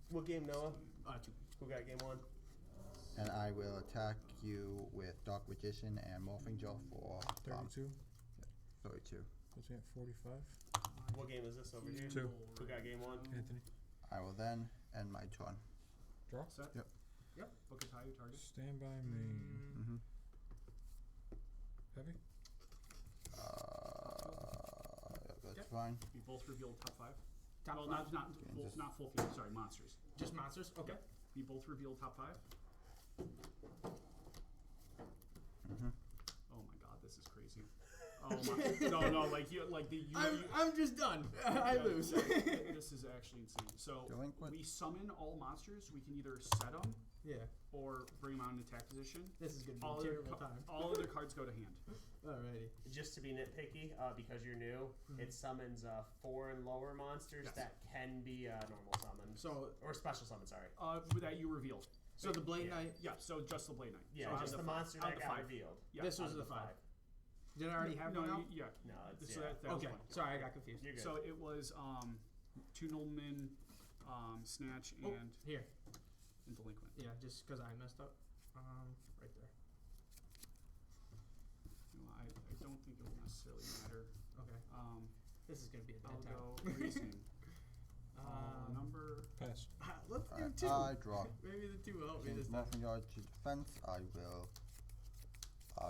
What game, Noah? 2. Who got game 1? and I will attack you with Dark Magician and Morphing Jaw for 32. 32. Puts me at 45. What game is this over here? 2. Who got game 1? Anthony. I will then end my turn. Draw. Set. Yep. Yep. Book a tie, target. Stand by me. Mm-hmm. Heavy. That's fine. You both revealed top 5. Top Well, five? not full field. Sorry, monsters. Just monsters? Okay. You both revealed top 5. Mm-hmm. Oh my god, this is crazy. Oh my, no, like I'm just done. I lose. This is actually insane. So Delinquent. we summon all monsters. We can either set them Yeah. or bring them out in attack position. This is gonna be All a other, terrible time. all other cards go to hand. Alrighty. Just to be nitpicky, because you're new, it summons 4 and lower monsters Yes. that can be normal summon. So Or special summon, sorry. That you revealed. the Blade Yeah. Knight. Yeah, so just the Blade Knight. Yeah, so out just of the monster out that of the got 5. revealed. Yeah. This Out was of the the 5. Did I already have no, one out? Yeah. No, it's, So yeah. that was Okay. one. Sorry, I got confused. You're good. So it was Tunnelman, Snatch, Oh, and here. Delinquent. Yeah, just because I messed up. Right there. You know, I don't think it will necessarily matter. Okay. This is gonna be a I'll bad go time. reasoning. Number. Pass. Let's do Alright, 2. I draw. Maybe the 2 will help me Change this time. Morphing Jaw to defense. I will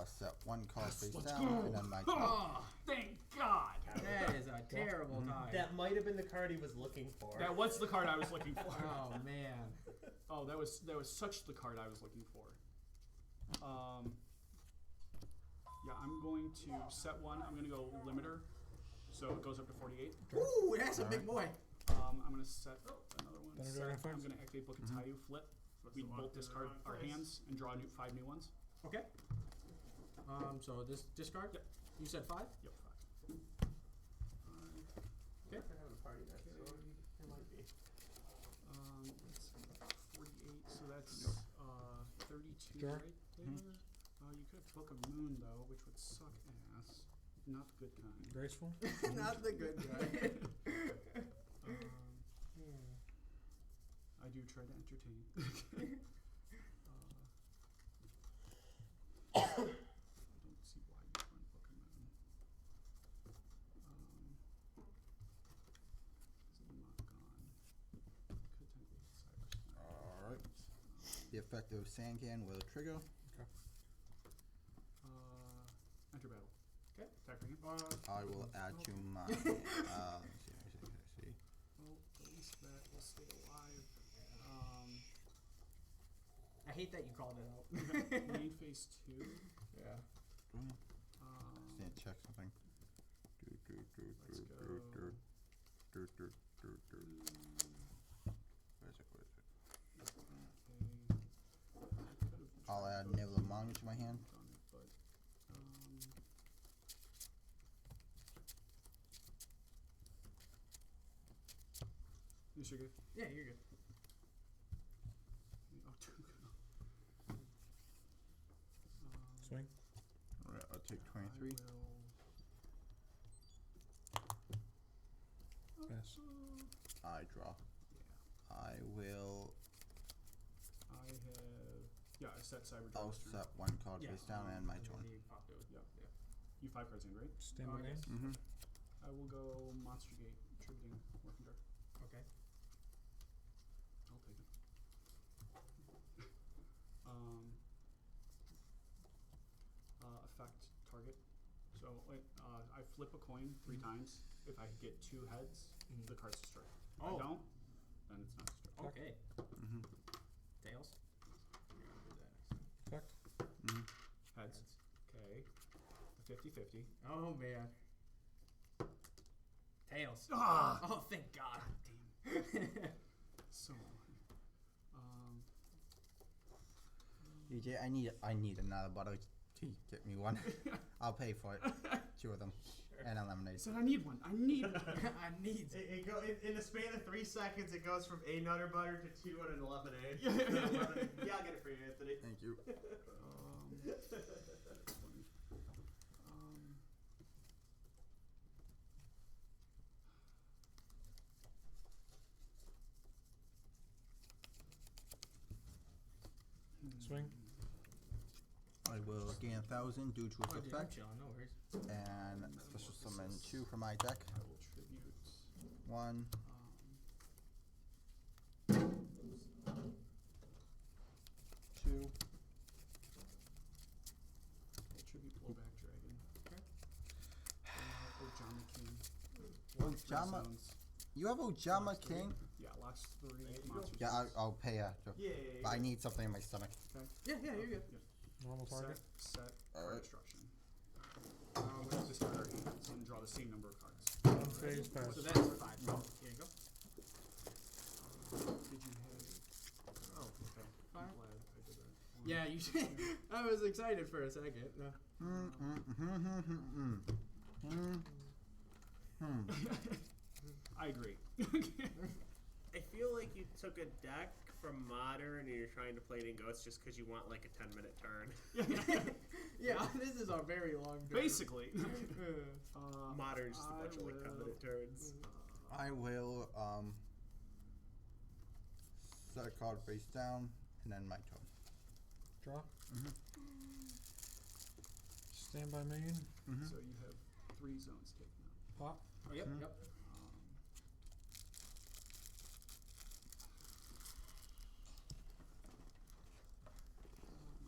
set 1 card face let's down, go. and then my turn. Oh, Thank God. that is a terrible time. That might have been the card he was looking for. That was the card I was looking for. Oh man. Oh, that was such the card I was looking for. Yeah, I'm going to set 1. I'm going to go limiter, so it goes up to 48. Ooh, that's a big boy. I'm going to set another one. Thunder Set, Dragon I'm Fires? going to activate Book of Tayu, flip. We both discard our hands and draw 5 new ones. Okay. So this discard. Yep. You said 5. Yep, 5. Okay. They're having a party next door. It might be. Let's see, 48. So that's 32 Sure. right there. You could have Book of Moon though, which would suck ass. Not the good kind. Graceful. Not the good guy. I do try to entertain. I don't see why you run Book of Moon. Is it not gone? Could technically hit Cyber Alright. The effect of Sandcan will trigger. Enter battle. Okay. Attack for him. I will add to my. Let's see. Well, at least that will stay alive. I hate that you called it out. Main phase 2. Yeah. Can't check something. Let's go. Where is it? I'll add Nibbler Manga to my hand. You sure good? Yeah, you're good. Oh, 2. Swing. Alright, I'll take 23. Pass. I draw. Yeah. I will. I set Cyber I'll Dragon's turn. set 1 card Yeah. face down and my turn. Yeah. You 5 cards in, right? Stand by me. Yes. Mm-hmm. I will go Monster Gate, Tributing Working Dark. Okay. I'll take it. I flip a coin 3 times. If I get 2 heads, the card's a strike. If I Oh. don't, then it's not a strike. Okay. Mm-hmm. Tails. Effect. Mm-hmm. Heads. Okay. 50-50. Oh man. Tails. Ah! Oh, thank God. Damn. So. DJ, I need another bottle to get me one. I'll pay for it. 2 of them. And a lemonade. I said I need one. I need one. I need. It go in the span of 3 seconds. It goes from a Nutter Butter to 2 and an lemonade. Yeah. Yeah, I'll get it for you, Anthony. Thank you. Swing. I will gain 1,000 due to its Oh, dude, I'm effect. chilling. No worries. And special summon 2 from my deck. I will tribute. 1. 2. I'll tribute Blowback Dragon. Okay. Ojama King. Ojama. Zones. You have Ojama Locks 3. King? Yeah, locks 3 monsters. Yeah, I'll pay after. Yeah. But I need something in my stomach. Okay. Yeah, you're good. Normal target. Set Alright. destruction. We'll discard our hands and draw the same number of cards. One phase pass. So that's 5. Here you go. Did you have? Oh, okay. I'm glad I did that. Yeah, you. I was excited for a second. No. I agree. I feel like you took a deck from Modern and you're trying to play it in Ghosts just because you want like a 10-minute turn. Yeah, this is a very long. Turn. Basically. Modern's just a bunch of like 10-minute turns. I will set a card face down and then my turn. Draw. Mm-hmm. Stand by main. Mm-hmm. So you have 3 zones taken out. Pop. Oh, yep. Mhm. Yep.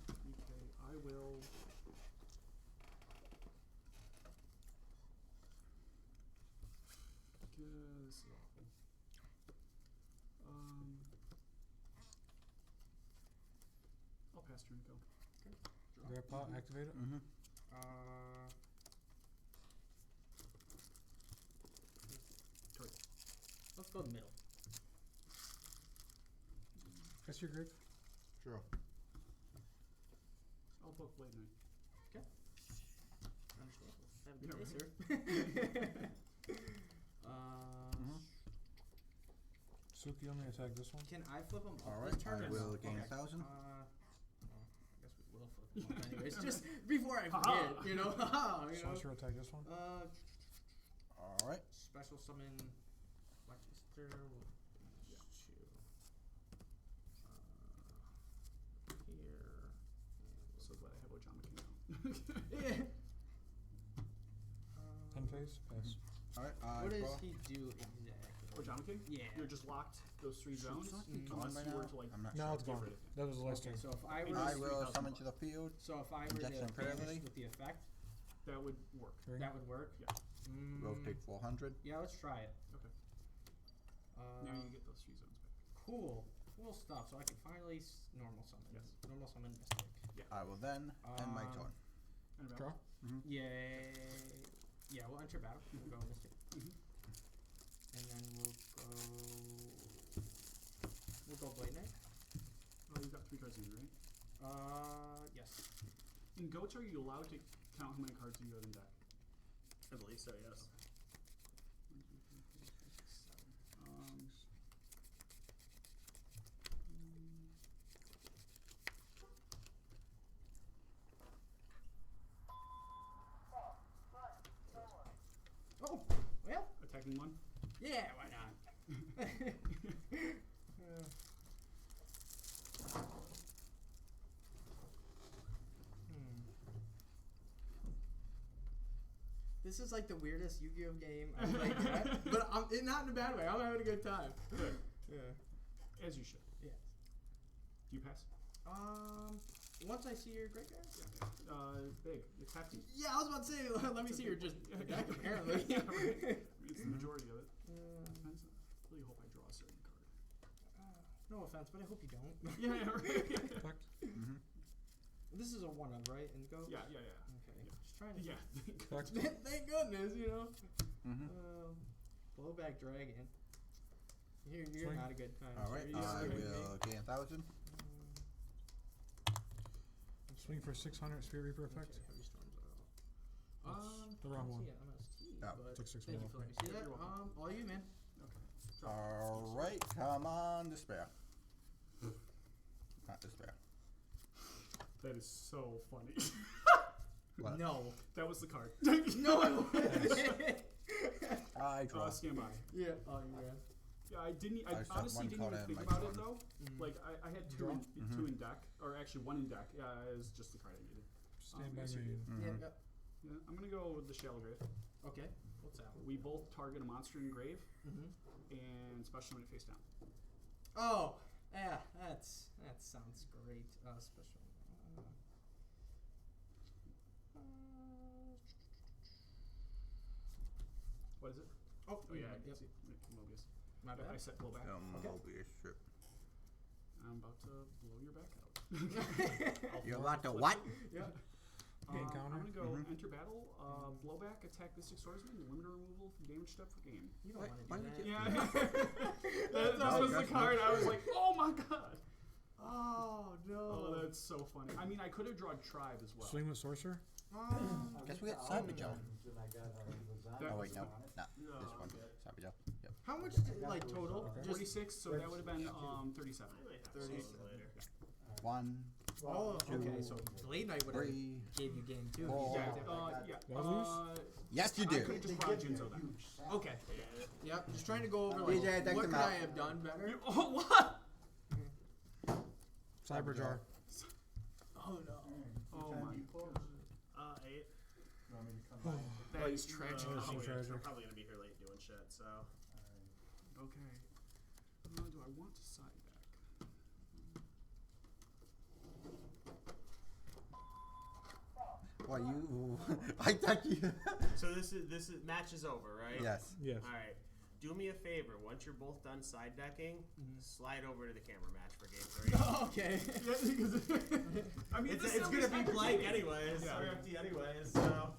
Okay, I will. This is awful. I'll pass turn. Go. Grab pot. Activate it. Mm-hmm. Let's go middle. Guess your Greg. Sure. I'll book Blade Knight. Understandable. Have a good day, sir. Suki, let me attack this one. Can I flip them up Alright, this turn? I or will no? gain Okay. 1,000. I guess we will flip them up anyways. Just before I forget, you know. You know. Slasher attack this one. Alright. Special summon Westchester. Here. So glad I have Ojama King out. Yeah. 10 phase. Pass. Alright, What does draw. he do exactly? Ojama King? Yeah. You're just locked those 3 zones gone unless by you were now? to like. I'm not No, sure. it's gone. rid of it. That was the last Okay, turn. so if I were I to, will 3,000 summon to the field. so if I were to Injection banish ability. with the effect, That would work. Three. that would work. Yeah. Rotate 400. Yeah, let's try it. Okay. Now you get those 3 zones back. Cool stuff. So I can finally normal summon. Yes. Normal summon Mystic. I will then end my turn. And Draw. Yay. Yeah, we'll enter battle. We'll go Mystic. Mhm. And then we'll go Blade Knight. Oh, you've got 3 cards in your right? Yes. In Goats, are you allowed to count how many cards you have in deck? I believe so, yes. 1, 2, 3, 4, 5, 6, 7. Oh, well. Attacking 1. Yeah, why not? This is like the weirdest Yu-Gi-Oh game I've played yet, but not in a bad way. I'm having a good time. Good. Yeah. As you should. Yes. Do you pass? Once I see your graveyard. Big. It's hefty. Yeah, I was about to say. Let me see your just deck. Apparently. Yeah, right. It's the majority of it. Depends. I really hope I draw a certain card. No offense, but I hope you don't. Yeah, right. Correct. Mm-hmm. This is a 1-of, right? And go. Yeah. Okay. Yeah. Just trying to. Yeah. Correct. Thank goodness, you know. Mm-hmm. Blowback dragon. You're Swing. not a good time. All right, sir. I You're will gain 1,000. Swing for 600 Spirit Reaper effect. Okay, heavy storms are That's the I wrong don't one. see it, MST, Oh. but Took 6 thank you more for off letting me me. see that. You're welcome. All you, man. Okay. All right, come on, Despair. Not Despair. That is so funny. What? No. That was the card. No, it wasn't. I draw. Stand by. Yeah. Oh, yeah. Yeah, I didn't. I I just have honestly one didn't card even in think my about it turn. though. Like I had two in deck, or actually one in deck. Yeah, it was just the card I needed. Stand by yes, you me. did. Yeah. Mhm. Yeah, I'm gonna go with the Shallow Grave. Okay. What's that? We both target a monster in grave Mm-hmm. and special summon it face down. Oh, yeah. That sounds great. Special. What is it? Oh, Oh yeah, I Yep. can see. Mobius. My I bad. set blowback. Mobius strip. I'm about to blow your back out. You're about to what? Yeah. Gain I'm counter. gonna go enter battle, blowback, attack Mystic Swordsman, limiter removal from damage step for game. You don't Why- want to why do would that. you- Yeah, that No, was the that's card. not- I was like, oh my god. Oh no. Oh, that's so funny. I mean, I could have drawn Tribe as well. Swing with Sorcerer. Guess we got Cyber Joe. That- Oh wait, no, not No, this one. okay. Cyber Joe. Yep. How much like total? Just 46, so that would have been 37. I might have 30. some later. 1, Oh, okay. So Blade Knight would have 3. gave you game 2. Four. Yeah, Lose? Yes, you I do. could have just brought Jinzo then. Okay. Yep. Just trying to go over like DJ, deck what them could out. I have done better? Oh, what? Cyberjar. Oh no. Oh my god. 8. That is tragic. Oh, I'm so tragic. probably gonna be here late doing shit, so. Okay. Do I want to side back? Well, you. I thought you. So this is match is over, right? Yes. Yes. All right. Do me a favor. Once you're both done side decking, slide over to the camera match for game 3. Okay. I mean, It's gonna be blank anyways, Yeah. or empty anyways. So.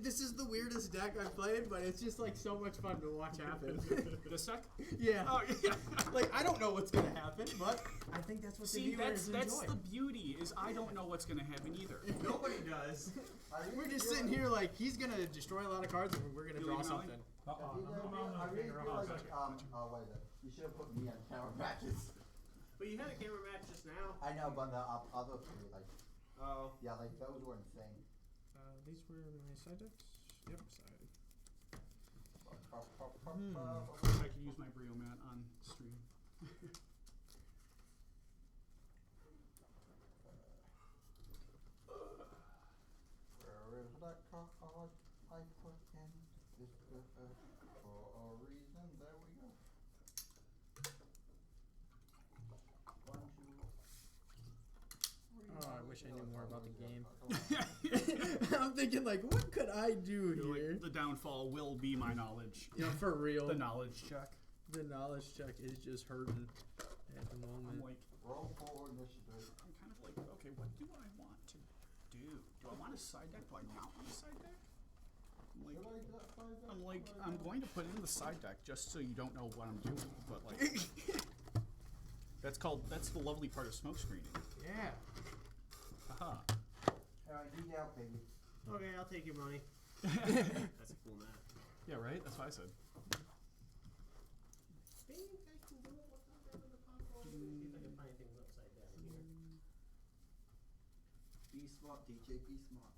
This is the weirdest deck I've played, but it's just like so much fun to watch happen. This deck? Yeah. Oh yeah. Like I don't know what's gonna happen, but I think that's what See, the viewers that's enjoy. the beauty is I don't know what's gonna happen either. Nobody does. We're just sitting here like he's gonna destroy a lot of cards, and we're gonna You draw leaving early? something. I really feel like, what is it? You should have put me on camera matches. But you had a camera match just now. I know, but the other 3, like, Oh. yeah, like, those were insane. These were my side decks. Yep, side. I could use my Brio mat on stream. Where is that card I put in? This for a reason. There we go. 1, 2, 3. Oh, I wish I knew more about the game. I'm thinking like, what could I do You're here? like, the downfall will be my knowledge. You know, for real. The knowledge check. The knowledge check is just hurting at the I'm moment. like, Roll 4 initiative. I'm kind of like, okay, what do I want to do? Do I want a side deck? Do I not want a side deck? I'm going to put in the side deck just so you don't know what I'm doing. But like, that's the lovely part of smoke screening. Yeah. Haha. Alright, DJ out, baby. Okay, I'll take your money. That's a cool mat. Yeah, right. That's what I said. Think I can do it without grabbing the popcorn? See if I can find things upside down here. Be smart, DJ, be smart.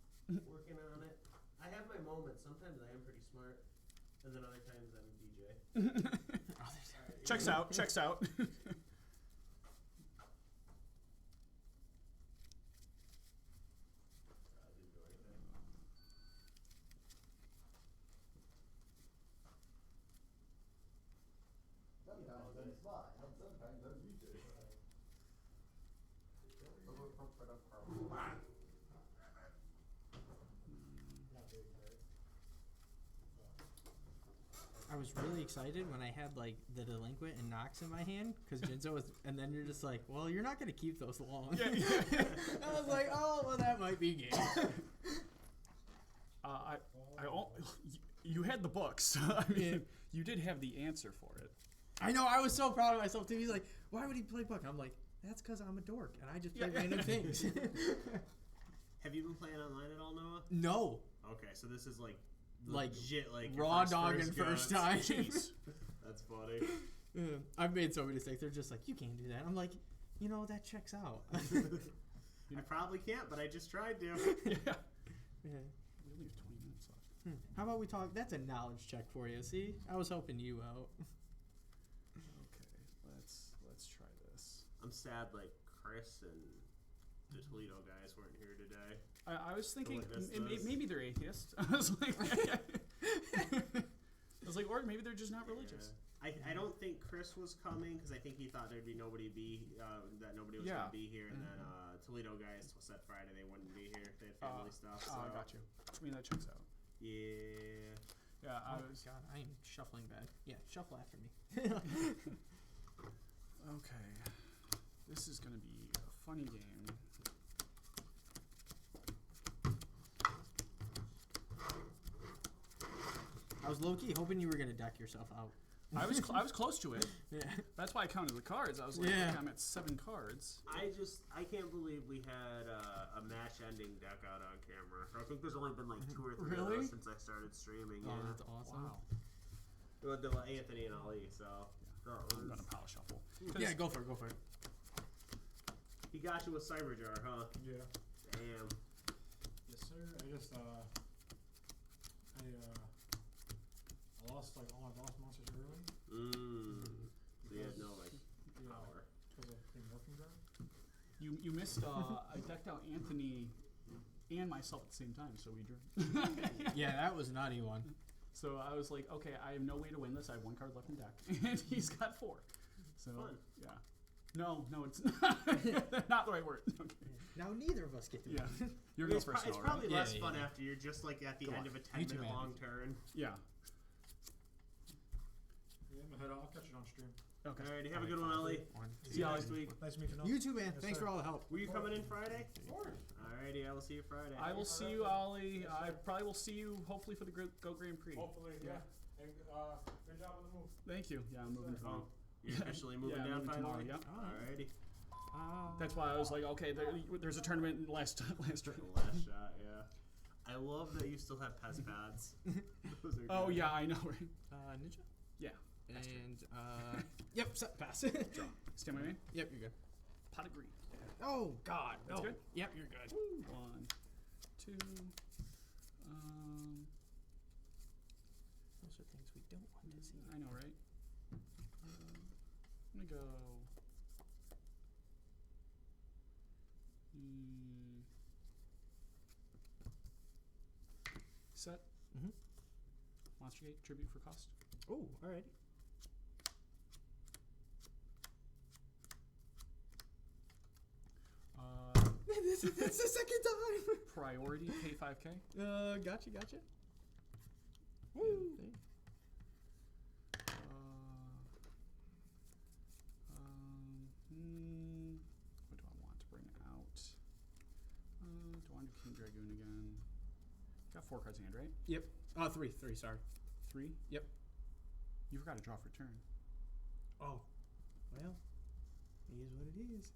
Working on it. I have my moments. Sometimes I am pretty smart, and then other times I'm DJ. Checks out. Checks out. Sometimes I'm smart, and sometimes I'm DJ. was really excited when I had like the Delinquent and Nox in my hand because Jinzo was, and then you're just like, well, you're not gonna keep those long. Yeah. I was like, oh, well, that might be game. You had the books. I mean, you did have the answer for it. I know. I was so proud of myself too. He's like, why would he play book? I'm like, that's because I'm a dork and I just play random things. Have you been playing online at all, Noah? No. Okay, so this is like legit, like raw dogging first time. Jeez, that's funny. I've made so many mistakes. They're just like, you can't do that. I'm like, that checks out. I probably can't, but I just tried to. Yeah. We only have 20 minutes left. How about we talk? That's a knowledge check for you. See, I was helping you out. Okay, let's try this. I'm sad, like Chris and the Toledo guys weren't here today. I was thinking witness maybe they're atheists. I was like, or maybe they're just not religious. I don't think Chris was coming because I think he thought there'd be nobody that nobody was gonna be here, and then Toledo guys said Friday they wouldn't be here. They had family stuff. So. I got you. I mean that checks out. Yeah. Yeah. God, I am shuffling bad. Yeah, shuffle after me. Okay, this is gonna be a funny game. I was low-key hoping you were going to deck yourself out. I was close to it. Yeah. That's why I counted the cards. I was like, Yeah. okay, I'm at 7 cards. I can't believe we had a match-ending deck out on camera. I think there's only been like 2 or 3 of Really? those since I started streaming. Oh, Yeah. that's awesome. Wow. Well, Anthony and Ali, so. I'm gonna power shuffle. Yeah, go for it. He got you with Cyberjar, huh? Yeah. Damn. Yes, sir. I just I lost like all my boss monsters early. So you had no like power. Because of being working ground. You missed. I decked out Anthony and myself at the same time, so we drew. Yeah, that was an nutty one. So I was like, okay, I have no way to win this. I have 1 card left in deck, and he's got 4. So Fun. yeah. No, it's not the right word. Okay. Now neither of us get to Yeah. win. You're It's, going first, it's Noah, probably right? less fun after you're just like at the Go end on. of a You 10-minute too, man. long turn. Yeah. Yeah, I'm gonna head out. I'll catch it on stream. Okay. Alright, have a good one, Ellie. See you next week. Nice to meet you. Noah. You too, man. Yes, Thanks sir. for all the help. Were you coming in Friday? Of course. Alrighty, I will see you Friday. I will see you, Ollie. I probably will see you hopefully for the Go Grand Prix. Hopefully, yeah. And good job on the move. Thank you. Yeah, I'm moving tomorrow. You're officially moving down moving tomorrow. finally? Yep. Alrighty. That's why I was like, okay, there's a tournament last The last shot, yeah. I love that you still have Pez pads. Those are Oh good. yeah, I know, right? Ninja? Yeah. And, yep, pass. Draw. Stand by me. Yep, you're good. Pot of greed. Oh, God. That's no. good? Yep, you're good. 1, 2. Those are things we don't want to see. I know, right? I'm gonna go. Set. Mhm. Monster Gate tribute for cost. Oh, alrighty. That's the second time. Priority, pay 5K. Gotcha. Woo. What do I want to bring out? Do I want to do King Dragoon again? Got 4 cards in hand, right? Yep. Three, sorry. 3? Yep. You forgot to draw for turn. Oh. Well, it is what it is.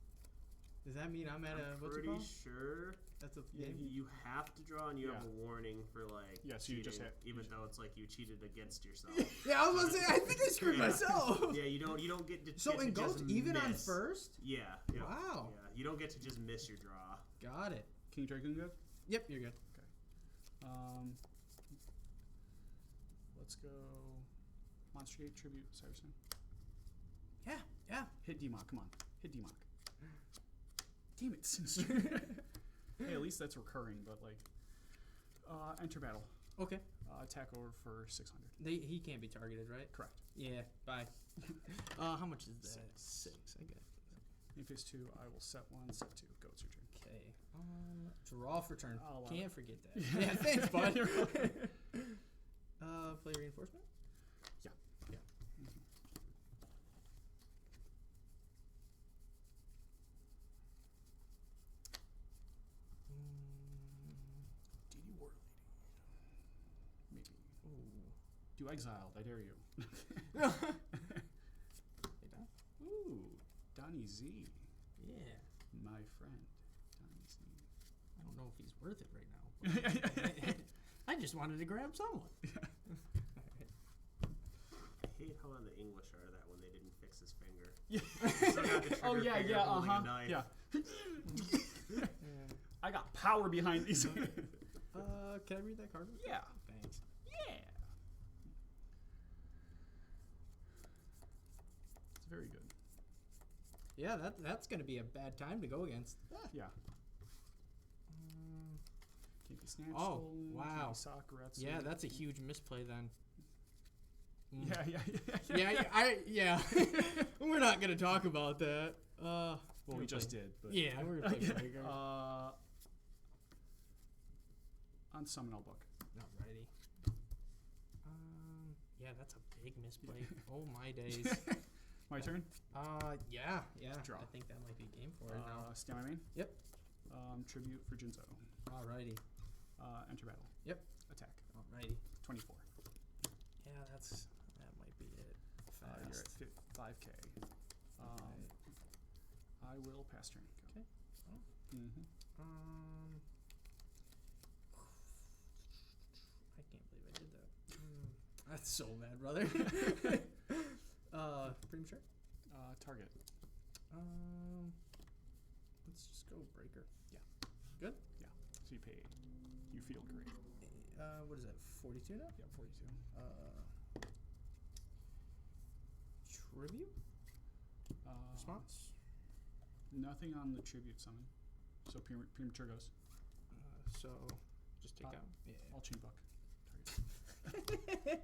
Does that mean I'm at a, what's it pretty called? sure That's a Yeah, game? you have to draw and you have Yeah. a warning for like Yeah, so you cheating, just hit. even though it's like you cheated against yourself. Yeah, I was gonna say, I think I screwed Yeah. myself. Yeah, you don't get to So get in to just Ghost, even on miss. first? Yeah. Wow. Yeah, you don't get to just miss your draw. Got it. King Dragoon good? Yep, you're good. Let's go. Monster Gate tribute, Cyberson. Yeah. Hit DMOC, come on. Hit DMOC. Damn it, Sinister. Hey, at least that's recurring, but like. Enter battle. Okay. Attack over for 600. He can't be targeted, right? Correct. Yeah, bye. How much is that? 6. I get it. In phase 2, I will set 1, set 2. Go, it's your turn. Okay. Draw for turn. I'll, Can't forget that. Yeah, thanks, bud. Play reinforcement? Yeah. Do exiled. I dare you. Hey, Don. Ooh, Donnie Z, Yeah. my friend, Donnie Z. I don't know if he's worth it right now. I just wanted to grab someone. I hate how on the English are that when they didn't fix his finger. Yeah. So got the Oh trigger yeah, finger yeah, holding a knife. yeah. I got power behind these. Can I read that card? Yeah. Thanks. Yeah. It's very good. Yeah, that's gonna be a bad time to go against. Yeah. Can't be snatched. Oh, stolen, wow. Can't be Sakuretsu. Yeah, that's a huge misplay then. Yeah. We're not gonna talk about that. Well, we just did. But Yeah, we're gonna play Tiger. On Summon All Book. Alrighty. Yeah, that's a big misplay. Oh my days. My turn. Yeah. Draw. I think that might be game for it now. Stand my main. Yep. Tribute for Jinzo. Alrighty. Enter battle. Yep. Attack. Alrighty. 24. Yeah, that might be it. You're Fast. at 5K. I will pass turn. Go. Okay. Mm-hmm. I can't believe I did that. That's so bad, brother. Premature. Target. Let's just go breaker. Yeah. Good. Yeah. So you pay. You feel great. What is that? 42 now? Yeah, 42. Tribute. Response. Nothing on the tribute summon. So premature goes. So just take out. Yeah. All chain buck. Target.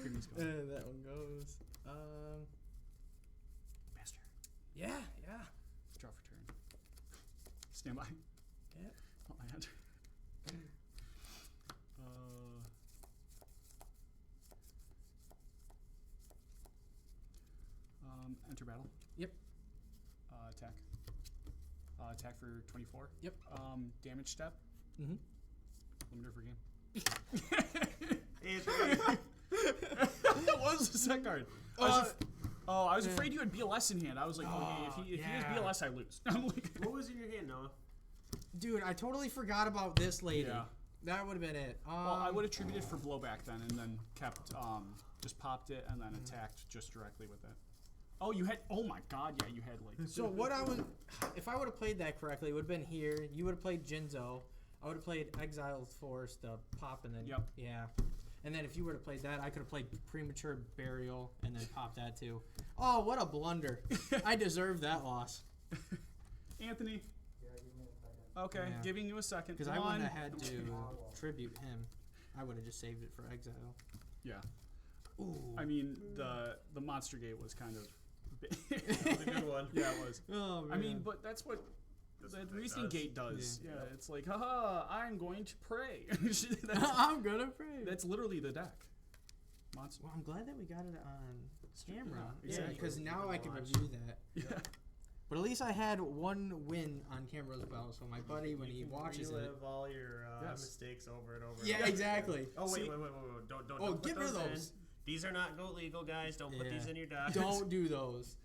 Premium's gone. And that one goes. Master. Yeah. Draw for turn. Stand by. Yeah. Oh, my hand. Enter battle. Yep. Attack. Attack for 24. Yep. Damage step. Mm-hmm. Limiter for game. What was the set card? I was afraid you had BLS in hand. I was like, okay, if he has BLS, I lose. I'm like, What was in your hand, Noah? Dude, I totally forgot about this lady. Yeah. That would have been it. Well, I would have attributed for blowback then, and then kept just popped it and then attacked just directly with it. Oh, you had. Oh my God, yeah, you had like. So what I would, if I would have played that correctly, it would have been here. You would have played Jinzo. I would have played Exiled Force, the pop, and then Yep. Yeah. And then if you would have played that, I could have played Premature Burial and then popped that too. Oh, what a blunder! I deserve that loss. Anthony. Yeah, give me a second. Okay, Yeah. giving you a second. Because I One. wouldn't have had to tribute him. I would have just saved it for Exile. Yeah. Ooh. I mean, the Monster Gate was kind of. That was a good one. Yeah, it was. Oh, I mean, but that's what the Reasoning Gate does. Yeah. It's like, haha, I'm going to pray. I'm gonna pray. That's literally the deck. Monster. Well, I'm glad that we got it on camera. Yeah, exactly. Because now I can review that. Yeah. But at least I had one win on camera as well. So my buddy, when he watches it, relive all your Yes. mistakes over and over. yeah, and over. exactly. Oh wait, See? wait! Don't Oh, don't get put rid of in. those. These are not goat legal, guys. Don't put these Yeah. in your deck. Don't do those.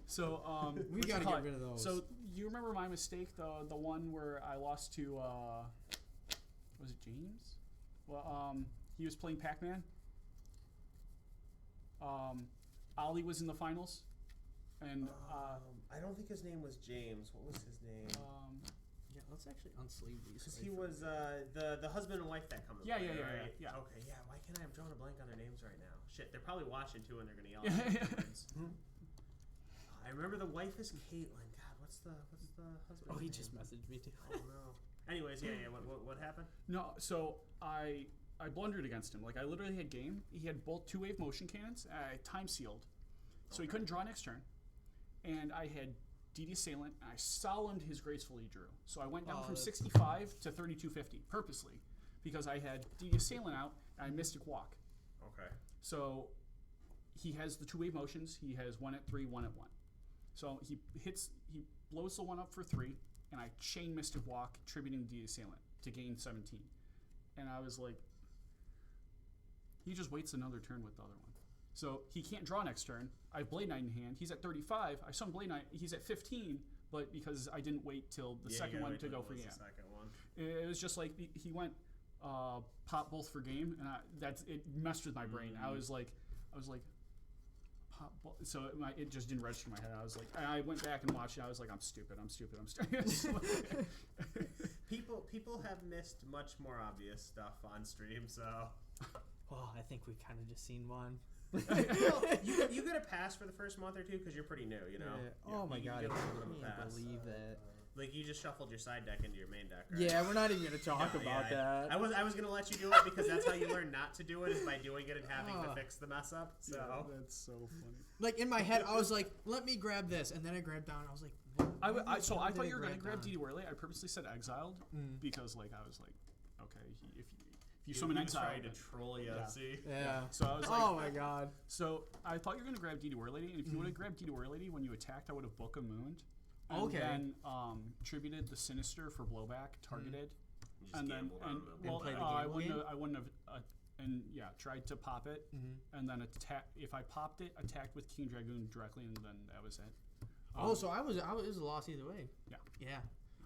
So We gotta get rid of those. So you remember my mistake, the one where I lost to was it James? Well, he was playing Pac-Man. Ollie was in the finals, and I don't think his name was James. What was his name? Yeah, let's actually unsleeve these. Because so he I was the husband and wife that come to Yeah, play, yeah, right? yeah. Okay, yeah. Why can't I have drawn a blank on their names right now? Shit, they're probably watching too, and they're gonna yell at me afterwards. I remember the wife is Caitlin. God, what's the husband? Oh, he just messaged me too. Oh no. Anyways, yeah. What happened? no. So I blundered against him. Like I literally had game. He had both 2-wave motion cannons. I time sealed, so he couldn't draw next turn. And I had DD Assailant. And I solemned his Gracefully Drew. So I went down from that's- 65 to 3250 purposely because I had DD Assailant out and I Mystic Walk. Okay. So he has the 2-wave motions. He has 1 at 3, 1 at 1. So he blows the 1 up for 3, and I chain Mystic Walk, tributing the Assailant to gain 17. And I was like, he just waits another turn with the other one. So he can't draw next turn. I have Blade Knight in hand. He's at 35. I summon Blade Knight. He's at 15. But because I didn't wait till the second one to go for game. The second one. It was just like he went pop both for game, and it messed with my brain. I was like, pop both. So it just didn't register in my head. I was like, I went back and watched it. I was like, I'm stupid. People have missed much more obvious stuff on stream, so. Oh, I think we kind of just seen one. Well, you get a pass for the first month or two because you're pretty new, you know. Yeah. Oh my god, I can't believe that. Like you just shuffled your side deck into your main deck, right? Yeah, we're not even gonna talk about that. I was gonna let you do it because that's how you learn not to do it, is by doing it and having to fix the mess up. So that's so funny. Like in my head, I was like, "Let me grab this," and then I grabbed down. I was like, I thought you were gonna grab DD Whirly. I purposely said exiled because like I was like, okay, if you summon exile, trying to troll you. See? Yeah. So I was like, oh my god. So I thought you were gonna grab DD Whirlady, and if you would have grabbed DD Whirlady when you attacked, I would have Book of Mooned. And Okay. then tributed the Sinister for blowback, targeted, and then play the I game wouldn't have tried to pop it, and then attack. If I popped it, attacked with King Dragoon directly, and then that was it. So it was a loss either way. Yeah. Yeah.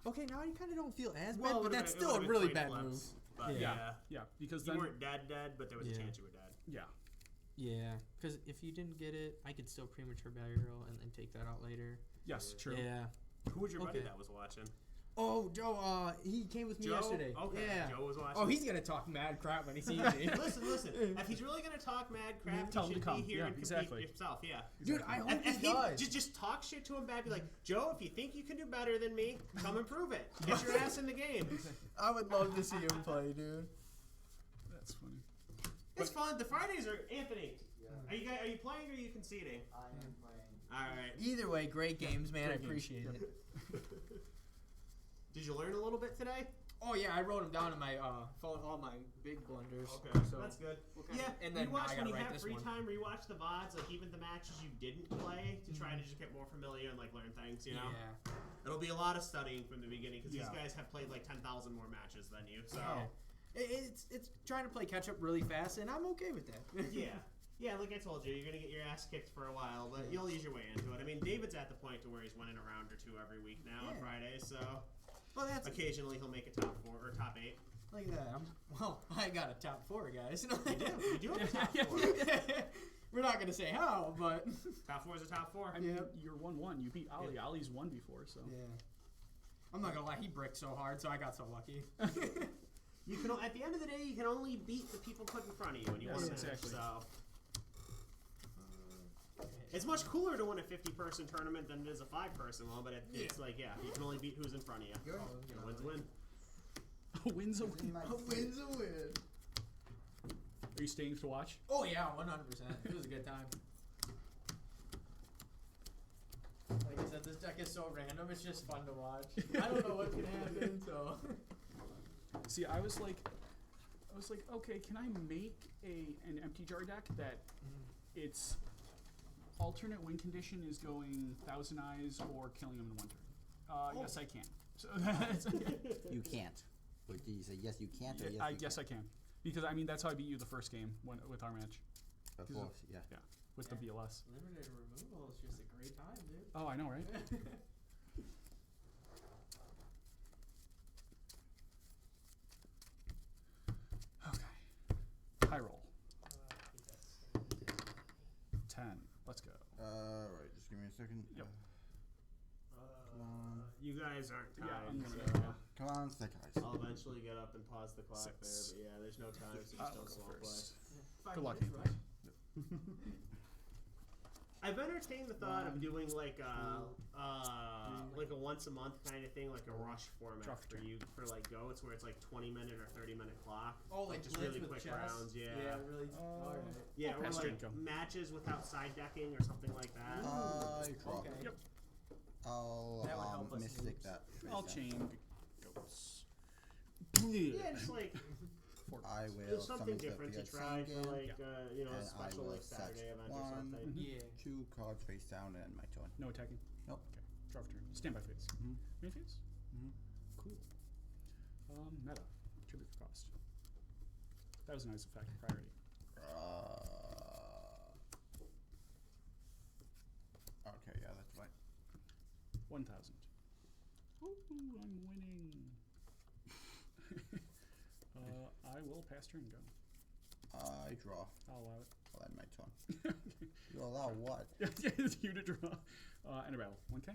Okay, now you kind of don't feel as bad, Well, but that's still a really bad move. But yeah, because you then weren't dead, but there was a chance you were dead. Yeah. Yeah, because if you didn't get it, I could still premature burial and then take that out later. Yes, true. Yeah. Who was your buddy that was watching? Oh, Joe. He came with me yesterday. Okay. Yeah. Joe was watching. Oh, he's gonna talk mad crap when he sees me. Listen. If he's really gonna talk mad crap, Tell he him should to come. be here Yeah, and compete exactly. himself. Yeah. Dude, I hope he does. Just talk shit to him bad. Be like, Joe, if you think you can do better than me, come and prove it. Get your ass in the game. I would love to see him play, dude. That's funny. It's fun. The Fridays are Anthony. Are you playing or are you conceding? I am playing. All right. Either way, great games, man. I appreciate it. Did you learn a little bit today? Oh yeah, I wrote them down in my phone, all my big blunders. Okay, so that's good. Yeah, and then rewatch I when gotta you write have this free one. time. Rewatch the VODs, like even the matches you didn't play, to try to just get more familiar and like learn things. You know, it'll be a lot of studying from the beginning because these guys have played like 10,000 more matches than you. So it's trying to play catch up really fast, and I'm okay with that. Yeah, like I told you, you're gonna get your ass kicked for a while, but you'll ease your way into it. I mean, David's at the point to where he's winning a round or two every week now on Fridays, so. Well, that's occasionally he'll make a top 4 or top 8. Like that. I got a top 4, guys. You do have a top 4. We're not gonna say how, but top 4 is a top 4. I mean, you're 1-1. You beat Ali. Ali's won before, so. Yeah. I'm not gonna lie. He bricked so hard, so I got so lucky. You can. At the end of the day, you can only beat the people put in front of you when you win a match. Exactly. So. It's much cooler to win a 50-person tournament than it is a 5-person one, but it's like, you can only beat who's in front of you. A win's a win. A win's a win. A win's a win. Are you staying to watch? Oh yeah, 100%. It was a good time. Like I said, this deck is so random, it's just fun to watch. I don't know what can happen, so. See, I was like, okay, can I make an empty jar deck that its alternate win condition is going Thousand Eyes or killing him in one turn? Yes, I can. So You can't. Or do you say yes, you can't, or yes, yes, I can. Because, I mean, that's how I beat you the first game with our match. Of course, yeah. Yeah, with the BLS. Limited removal is just a great time, dude. Oh, I know, right? Okay. High roll. 10. Let's go. Right, just give me a second. Yep. Come on. You guys aren't tied. Come on, stick eyes. I'll eventually get up and pause the clock 6. there, but yeah, there's no time, so just I'll don't go slow play. first. 5 Good luck, minutes, Anthony. I've entertained the thought of doing like a once a month kind of thing, like a rush format Draw for for turn. you for like goats, where it's like 20-minute or 30-minute clock. Oh, like just blitz really with quick chess? rounds, yeah. Yeah, really. Alright. Yeah, or pass like Jinko. matches without side decking or something like that. I draw. Okay. Yep. I'll That would help us mystic lose. that. I'll face chain goats. Yeah, just like down. I will there's something summon different to the try for Fiat like Sangin, a and I special will like Saturday set event or one. something. Yeah. 2 cards face down and my turn. No attacking? Nope. Okay. Draw for turn. Stand by phase. Mhm. Main phase? Mhm. Cool. Meta. Tribute for cost. That was a nice effect. Priority. Okay, yeah, that's right. 1,000. Ooh, I'm winning. I will pass turn. Go. I draw. I'll allow it. I'll end my turn. You allow what? It's you to draw. End of battle. 1K.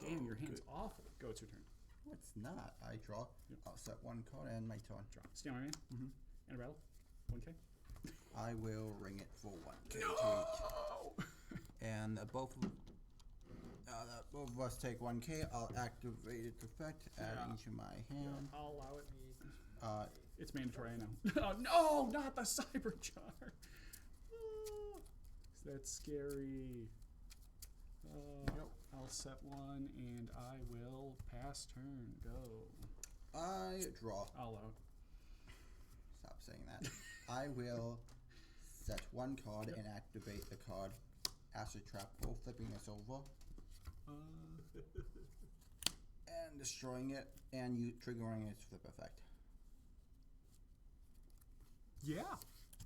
Damn, your hand's awful. Go, it's your turn. No, it's not. I draw. Yep. I'll set one card and my turn. Draw. Stand my man. Mm-hmm. End of battle. 1K. I will ring it for 1K. No! And both of us take 1K. I'll activate its effect, adding to my hand. I'll allow it. It's mandatory, I know. Oh, no, not the cyber jar. Oh, that's scary. I'll set one and I will pass turn. Go. I draw. I'll allow it. Stop saying that. I will set one card and activate the card. Acid Trap Pull, flipping this over. And destroying it, and you triggering its flip effect. Yeah.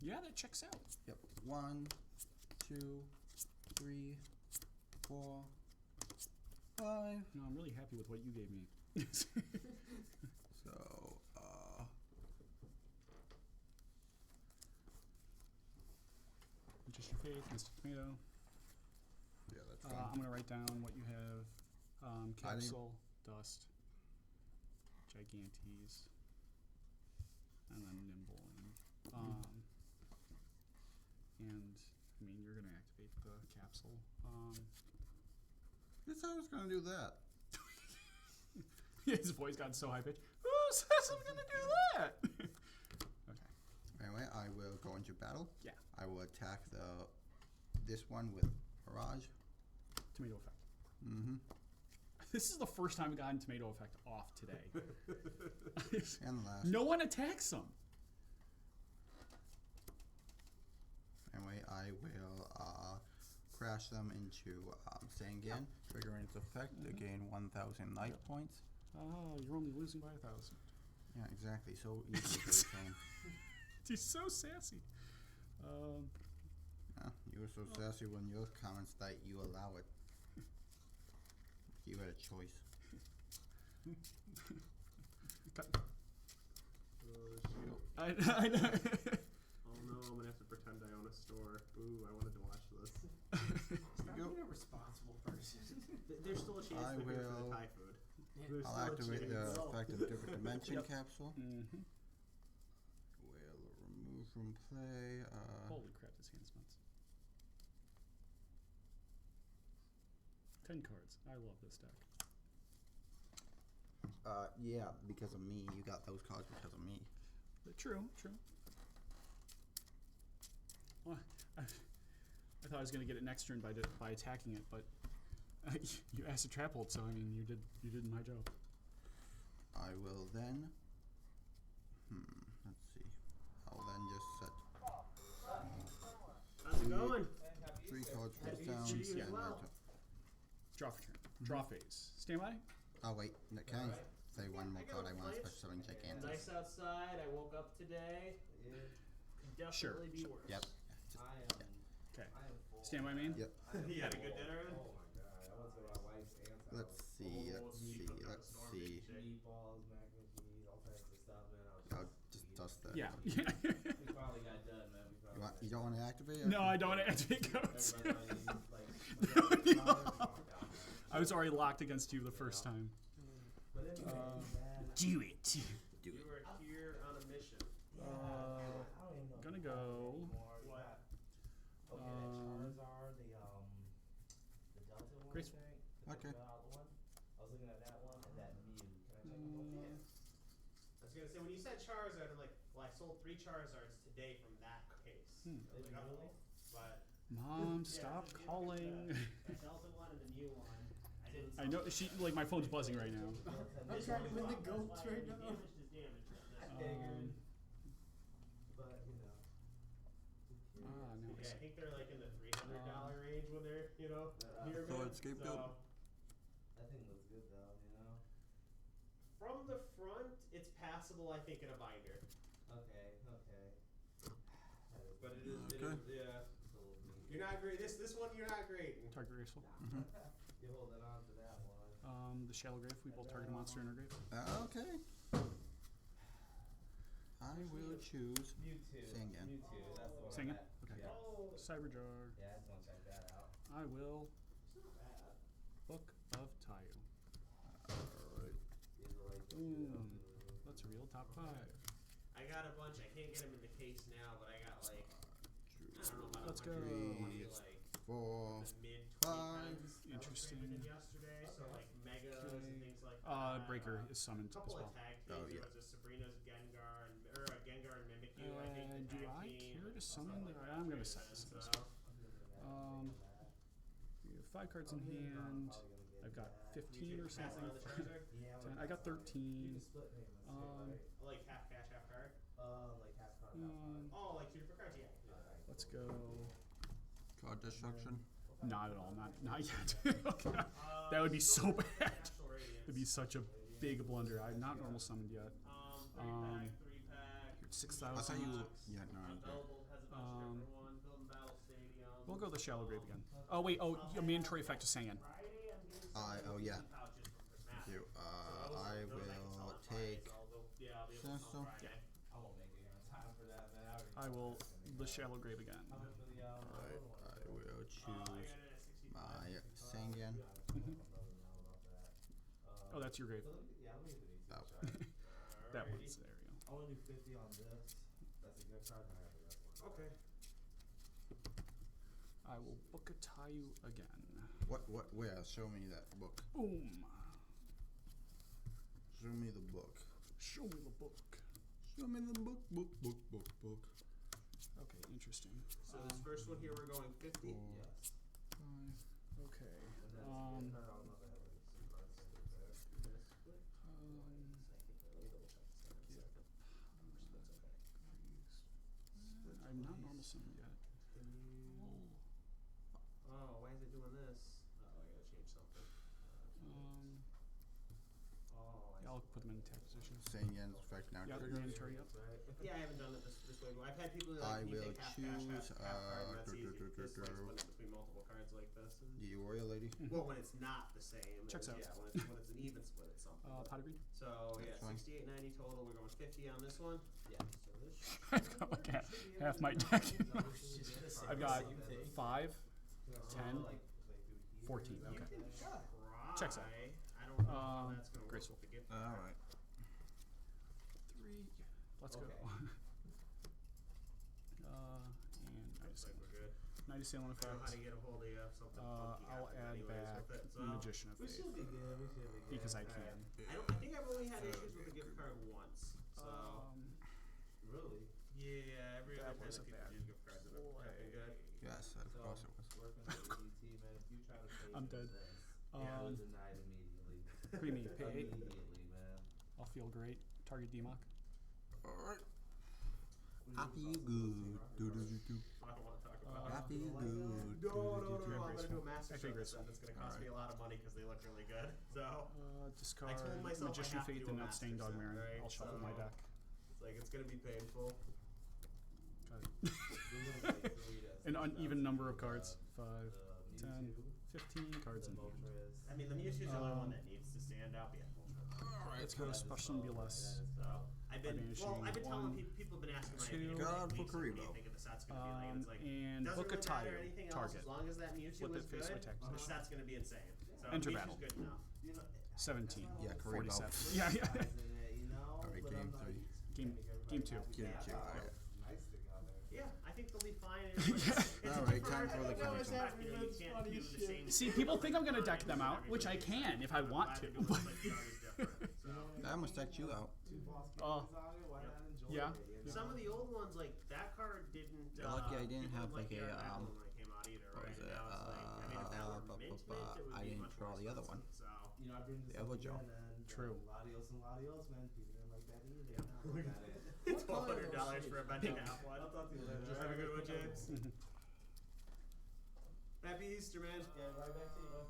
Yeah, that checks out. Yep. 1, 2, 3, 4, 5. No, I'm really happy with what you gave me. So, Just your faith, Mr. Tomato. yeah, that's fine. I'm going to write down what you have. Capsule, Dust, Gigantes, and then Nimble. And, I mean, you're going to activate the capsule. Who said I was going to do that? His voice got so high pitched. Who says I'm going to do that? Okay. Anyway, I will go into battle. Yeah. I will attack this one with Barrage. Tomato effect. Mm-hmm. This is the first time I've gotten tomato effect off today. And the last. No one attacks them. Anyway, I will crash them into Sangan, triggering its effect to gain 1,000 life points. Oh, you're only losing by 1,000. Yeah, exactly. So easy to retain. He's so sassy. You were so sassy when your comments that you allow it. You had a choice. I know. Oh no, I'm gonna have to pretend I own a store. Ooh, I wanted to watch this. Stop being a responsible person. There's still a chance I they're here for will- the Thai food. There's I'll still a activate the chance. effect of different dimension capsule. Mm-hmm. Will remove from play. Holy crap, this hand's nuts. 10 cards. I love this deck. Yeah, because of me. You got those cards because of me. True. Well, I thought I was going to get it next turn by attacking it, but you asked a trap hold, so I mean you did my job. I will then. Let's see. I'll then just set How's it going? 3 cards face Happy down. to see you as and well. Draw for turn. Draw phase. Stand by. Oh wait, can I say one more card? I want a Nice. special summon Gigantes. Nice outside. I woke up today. Could definitely be worse. Yep. Okay. Stand by, main. Yep. You had a good dinner in? Oh my god, I went to my wife's aunt's house. Let's see. Let's see. Meatballs, mac and cheese, all types of stuff, man. I was I'll just dust that. Yeah. We probably got done, man. We probably You don't want to activate it? No, I don't want to activate codes. I was already locked against you the first time. But anyway, man, Do it. You were here on a mission. I don't even know. Gonna go. What? Okay, that Charizard, the Delta one, Graceful. I think. The Okay. Delta one. I was looking at that one and that Mew. Can I check them both? I was gonna say when you said Charizard, I'm like, well, I sold 3 Charizards today from that case. I was like, oh, but Mom, yeah, stop if you look at calling. The Delta one and the Mew one. I didn't. I know my phone's buzzing right now. I'm trying to win the goats right now. Damage is damage. I figured. Um, But, you know. now I Yeah, I see. think they're like in the $300 range when they're, near So me. it's scapegoat. That thing looks good though, you know? From the front, it's passable, I think, in a binder. Okay. But it is, Okay. yeah. You're not great. This one you're not great. Target graceful. You're holding on to that one. The shallow grave. We both target a monster in our grave. Okay. I will choose Mewtwo. Sangan. Mewtwo, that's the one. Sangan? I had. Okay. Yeah. Oh, Cyberjar. Yeah, I just want to check that out. I will it's not bad. Book of Tayu. Alright. Let's reveal top 5. I got a bunch. I can't get them in the case now, but I got like I don't know about Let's go. 120, like 4. the mid 20 5. times that was Interesting. traded in yesterday. So like megas and Okay. things like that. Breaker is summoned A as couple well. of tag Oh, teams. yeah. There was a Sabrina's Gengar or a Gengar and Mimikyu. I think the Do tag I team. care to and summon? stuff like that I'm gonna traded set in, this. so. We have 5 cards in hand. I've got 15 or Passing something. on the Charizard? 10. I got 13. Like half cash, half card. Like half card, half card. Oh, like 2 different cards. Yeah. Let's go. Card destruction. Not at all. Not yet. Okay. That would be so bad. National Radiance. It'd be such a big blunder. I'm not normal summoned yet. 3 pack. 6,000. I thought you. Yeah, no. Available has a bunch of different ones. Building Battle Stadium. We'll go the shallow grave again. Oh wait. Oh, mandatory effect of Sangan. Friday, I'm getting some Oh, yeah. pouches from Thank Prismatic. you. So I those can sell will on Friday, take. so I'll go- yeah, I'll be able to Senso. sell on Friday. I won't make it in time for that, man. I will the shallow grave again. How much for the Alright, I will I choose got it at 65. my Sangan. Oh, that's your grave. Yeah, let me get the Mewtwo. That Sorry. That Alrighty. one's there. You I want to do 50 on this. That's a good card, and I got the rest one. Okay. I will book a Tayu again. What? Where? Show me that book. Boom. Show me the book. Show me the book. Show me the book. Book. Okay, interesting. So this first one here, we're going 50. Four. Yes. 5. Okay. And that's Um, I don't know if I have any cards still there. I'm not normal summoned yet. Oh, why is it doing this? Oh, I gotta change something. Oh, Yeah, I'll put them in attack position. Sangan's effect now. Yeah, triggers. mandatory. Yep. Yeah, I haven't done it this way. I've had people that I like, can you will take half cash, choose, half card, and that's easy. This like do. splitting between multiple cards like this. The Royal Lady. Well, when it's not the same. Checks it's, out. Yeah, when it's an even split, it's something. Pot of greed. So yeah, That's fine. 68.90 total. We're going 50 on this one. Yeah. So this. I've got like half my deck. I've got 5, 10, 14. You Okay. can try. Checks out. I don't know how that's gonna graceful. work with the gift All card. right. 3. Let's go. Okay. And Looks like we're good. Night Assailant I don't know how effect. to get a hold of something funky I'll happens add anyways back with it, so. Magician of We Faith should be good. We should be good. because I Alright. can. I think I've only had issues with the gift card once. So Really? yeah, every that other time was that a people bad use gift cards, it's been good. Yes, of So, course it was. working with ADT, man. If you try to pay I'm for dead. this, you're Um, denied immediately. What do you mean? Pay 8? Immediately, man. I'll feel great. Target DMOC. All right. We Happy need to good. Do. I don't want to talk about it. Happy Lego? good. No, I'm gonna do a master Actually, shot set graceful. that's gonna cost me a lot of money because they look really good. So Discard I told myself I Magician have to Faith do a and Outstanding master set, Dogmarin. right? I'll shuffle my So- deck. it's like it's gonna be painful. Got it. An uneven number of cards. 5, 10, 15 cards in hand. I mean, the Mewtwo's the only one that needs to stand out. But yeah, Alright, let's go to Special and BLS. so I've been telling One, people have been asking my 2. opinion. God, for book a weeks, what do you reroll. think of the set's gonna be like? And it's like And doesn't book a really matter Tayu. anything else Target. as long as that Mewtwo Flip is it face good. to attack The position. set's gonna be insane. So Enter Mewtwo's battle. good enough. 17. Yeah, Korean 47. Belt. Yeah, yeah. All right, game 3. Game 2. Game 2. All right. Yeah, I think they'll be fine. It's All a right, different- time for the I know it's counter. not, you know, you can't do the same See, thing people think I'm gonna all the deck time, them so out, which I everybody's can if I want to. glad do it, but the art is different, so. I almost decked you out. Yeah. Some of the old ones, like that card didn't. You're lucky I didn't people have, like like, the a, Art Battle when it came out either, what right? was it? Now it's like, I mean, if that were mint, it would I be didn't much draw more the other one. expensive, So. You know, I bring this The up Yugioh. again, and True. Latios and Latios, man. People didn't like that either. They didn't look at it. $1,200 for a bending half one. I'll talk to you later. Have a good one, James. Happy Easter, man. Yeah, right back to you, bud.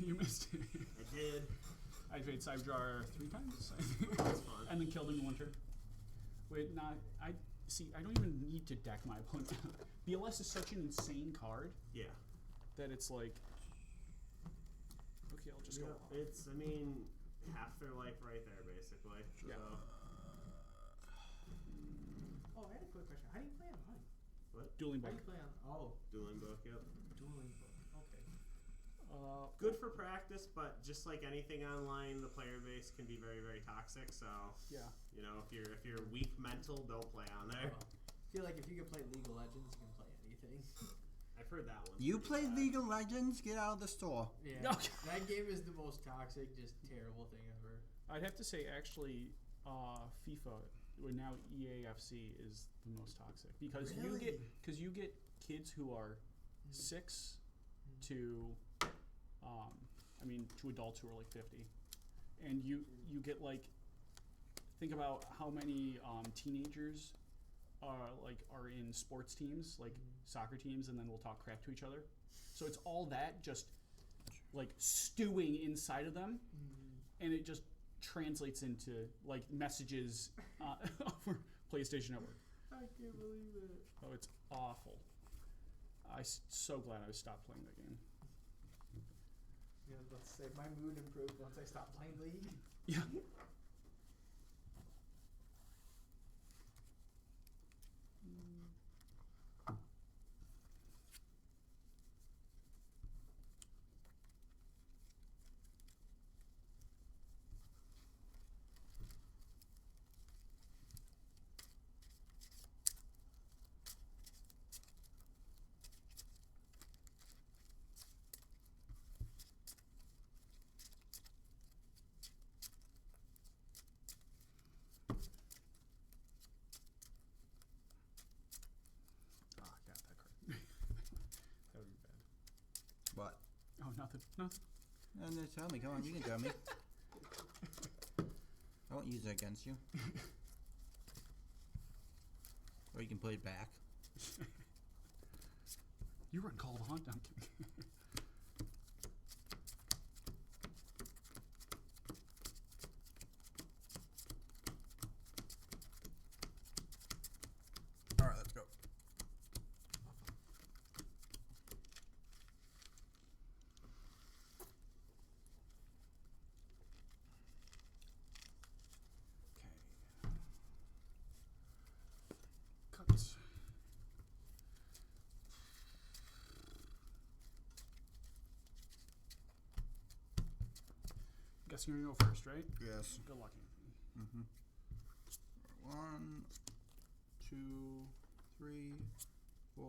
You missed it. I did. I played Cyberjar 3 times, I think. That's fun. And then killed him in one turn. Wait, I don't even need to deck my opponent. BLS is such an insane card Yeah. that it's like, okay, I'll just go. It's, I mean, half their life right there, basically. Yeah. So. Oh, I had a quick question. How do you play online? What? Dueling How book. do you play on? Oh, Dueling book, yep. dueling book. Okay. Good for practice, but just like anything online, the player base can be very, very toxic. So Yeah. you know, if you're weak mental, don't play on there. I feel like if you can play League of Legends, you can play anything. I've heard that one. You play League of Legends? Get out of the store. Yeah. Okay. That game is the most toxic, just terrible thing ever. I'd have to say, actually, FIFA, or now EAFC, is the most toxic because you get kids who are 6 to, to adults who are like 50, and you get like, think about how many teenagers are in sports teams, like soccer teams, and then will talk crap to each other. So it's all that just like stewing inside of them, and it just translates into like messages over PlayStation Network. I can't believe it. Oh, it's awful. So glad I stopped playing that game. Yeah, I was about to say, my mood improved once I stopped playing League. Yeah. What? Oh, nothing. Nothing. No, tell me. Come on, you can tell me. I won't use it against you. Or you can put it back. You run Call of Hunt. I'm kidding. Alright, let's go. Cuts. Guessing you're gonna go first, right? Yes. Good luck, Anthony. 1, 2, 3, 4,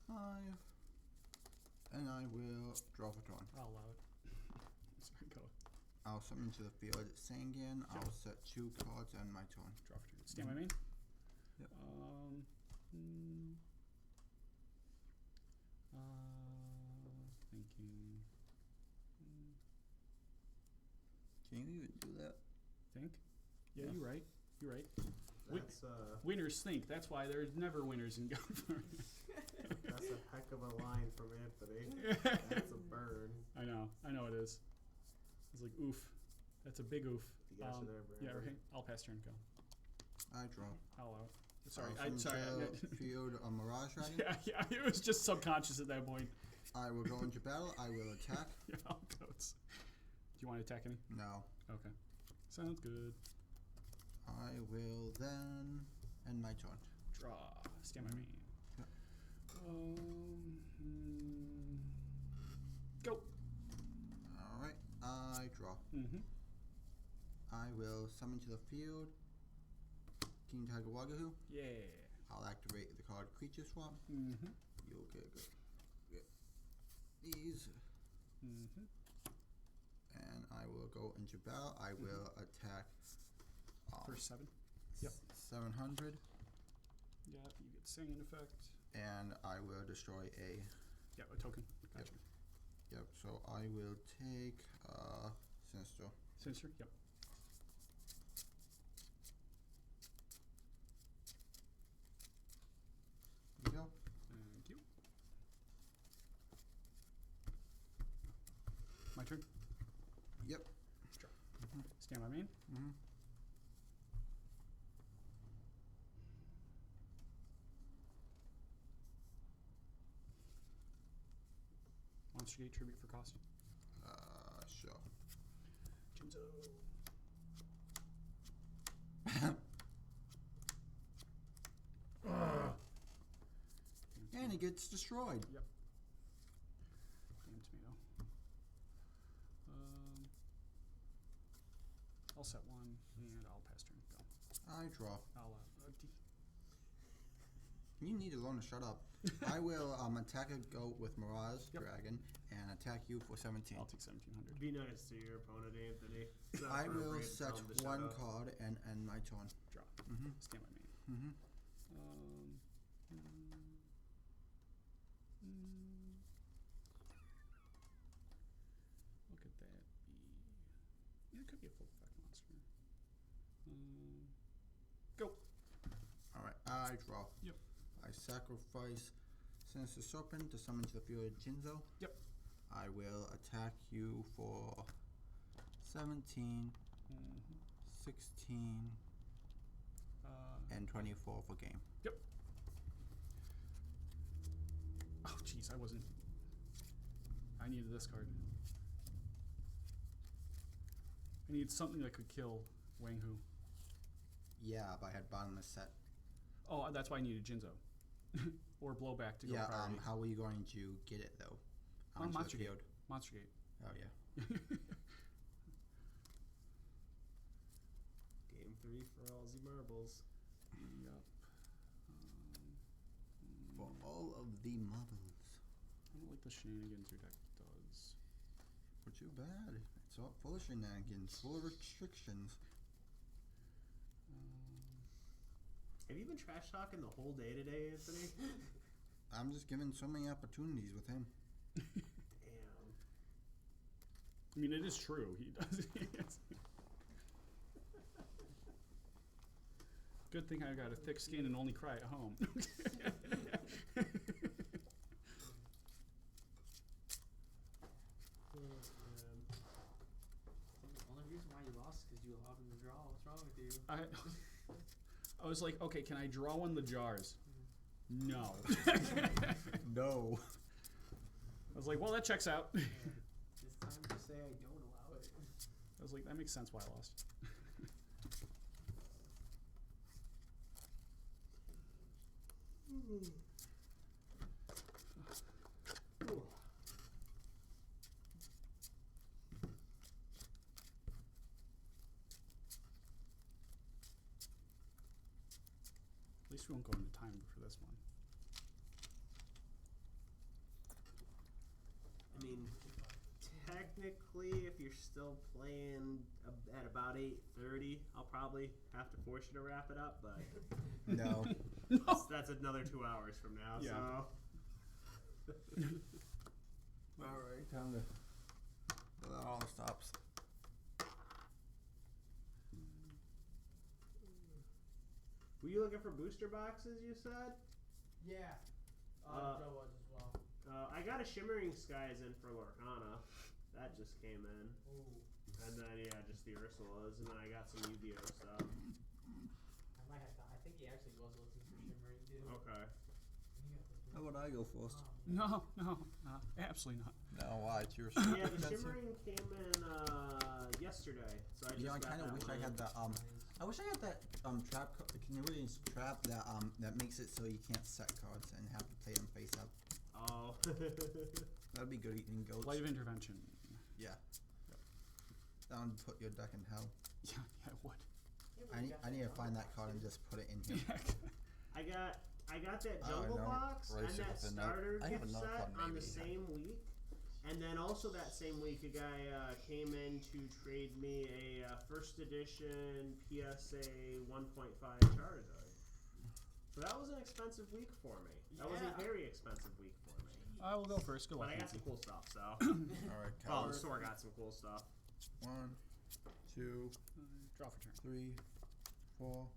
5. And I will draw for turn. I'll allow it. Sorry, go. I'll summon to the field Sangan. I'll set 2 cards and my turn. Draw for turn. Stand my main? Yep. Thinking. Can you even do that? Think? Yeah, Yeah. you're right. You're right. That's Winners think. That's why there's never winners in Gunfire. that's a heck of a line from Anthony. That's a burn. I know it is. It's like oof. That's a big oof. You guys are there, Yeah, Brandon. right. I'll pass turn. Go. I draw. I'll allow it. Sorry. I'll Sorry. summon to the field a Mirage Dragon. Yeah. It was just subconscious at that point. I will go into battle. I will attack. Yeah, I'll go. Do you want to attack any? No. Okay. Sounds good. I will then end my turn. Draw. Stand by me. Yep. Go. Alright. I draw. Mm-hmm. I will summon to the field King Tiger Wagahoo. Yeah. I'll activate the card Creature Swap. Mm-hmm. You'll get these. Mm-hmm. And I will go into battle. I will attack First 7. Yep. 700. Yeah, you get singing effect. And I will destroy a. Yeah, a token. Gotcha. Yep, so I will take Sinister. Sinister? Yep. There you go. Thank you. Stand by main. Mm-hmm. Monster Gate tribute for cost. Sure. Jinzo. And it gets destroyed. Yep. Damn tomato. I'll set one, and I'll pass turn. Go. I draw. I'll You need to learn to shut up. I will attack a goat with Mirage Dragon and attack you for 17. I'll take 1700. Be nice to your opponent, Anthony. It's not I will appropriate to set tell him to shut one up. card and end my turn. Draw. Mm-hmm. Stand by main. Mm-hmm. What could that be? Yeah, it could be a full effect monster. Go. Alright, I draw. Yep. I sacrifice Sinister Serpent to summon to the field Jinzo. Yep. I will attack you for 17, 16, and 24 for game. Yep. Oh, jeez, I wasn't. I needed this card. I needed something that could kill Wang Hu. Yeah, but I had bottomless set. Oh, that's why I needed Jinzo. Or blowback to go Yeah, priority. how are you going to get it though? Onto the Monster Gate. field? Monster Gate. Oh yeah. Game 3 for all the marbles. Yup. For all of the marbles. I don't like the shenanigans your deck does. But too bad. It's all full of shenanigans, full of restrictions. Have you been trash talking the whole day today, Anthony? I'm just given so many opportunities with him. Damn. I mean, it is true. He does. Good thing I got a thick skin and only cry at home. The only reason why you lost is because you allowed him to draw. What's wrong with you? I was like, okay, can I draw one of the jars? No. No. I was like, well, that checks out. It's time to say I don't allow it. I was like, that makes sense why I lost. At least we won't go into time for this one. I mean, technically, if you're still playing at about 8:30, I'll probably have to force you to wrap it up, but No. that's another 2 hours from now, Yeah. so. Alright, time to. Well, that all stops. Were you looking for booster boxes, you said? Yeah. Joe was as well. I got a Shimmering Skies in for Lorcana. That just came in. Ooh. And then, yeah, just the Ursulas. And then I got some Yugioh stuff. I might have to. I think he actually was looking for Shimmering too. Okay. How about I go first? No, absolutely not. No, why? It's your Yeah, the Shimmering came in yesterday. So I just Yeah, I got kind of that wish one I had in. that. I wish I had that trap, the Canadian's trap that that makes it so you can't set cards and have to play them face up. Oh. That'd be good eating goats. Light of intervention. Yeah. That would put your deck in hell. Yeah, it would. I need to find that card and just put it in here. I got that Oh, Jungle no. Box Race and it that with a note. starter I have gift a note set card on the maybe. same week. And then also that same week, a guy came in to trade me a first edition PSA 1.5 Charizard. So that was an expensive week for me. That was a Yeah. very expensive week for me. I will go first. Good But luck. I got some Nancy. cool stuff, so. Alright, Well, card. the store got some cool stuff. 1, 2, Draw for turn. 3, 4,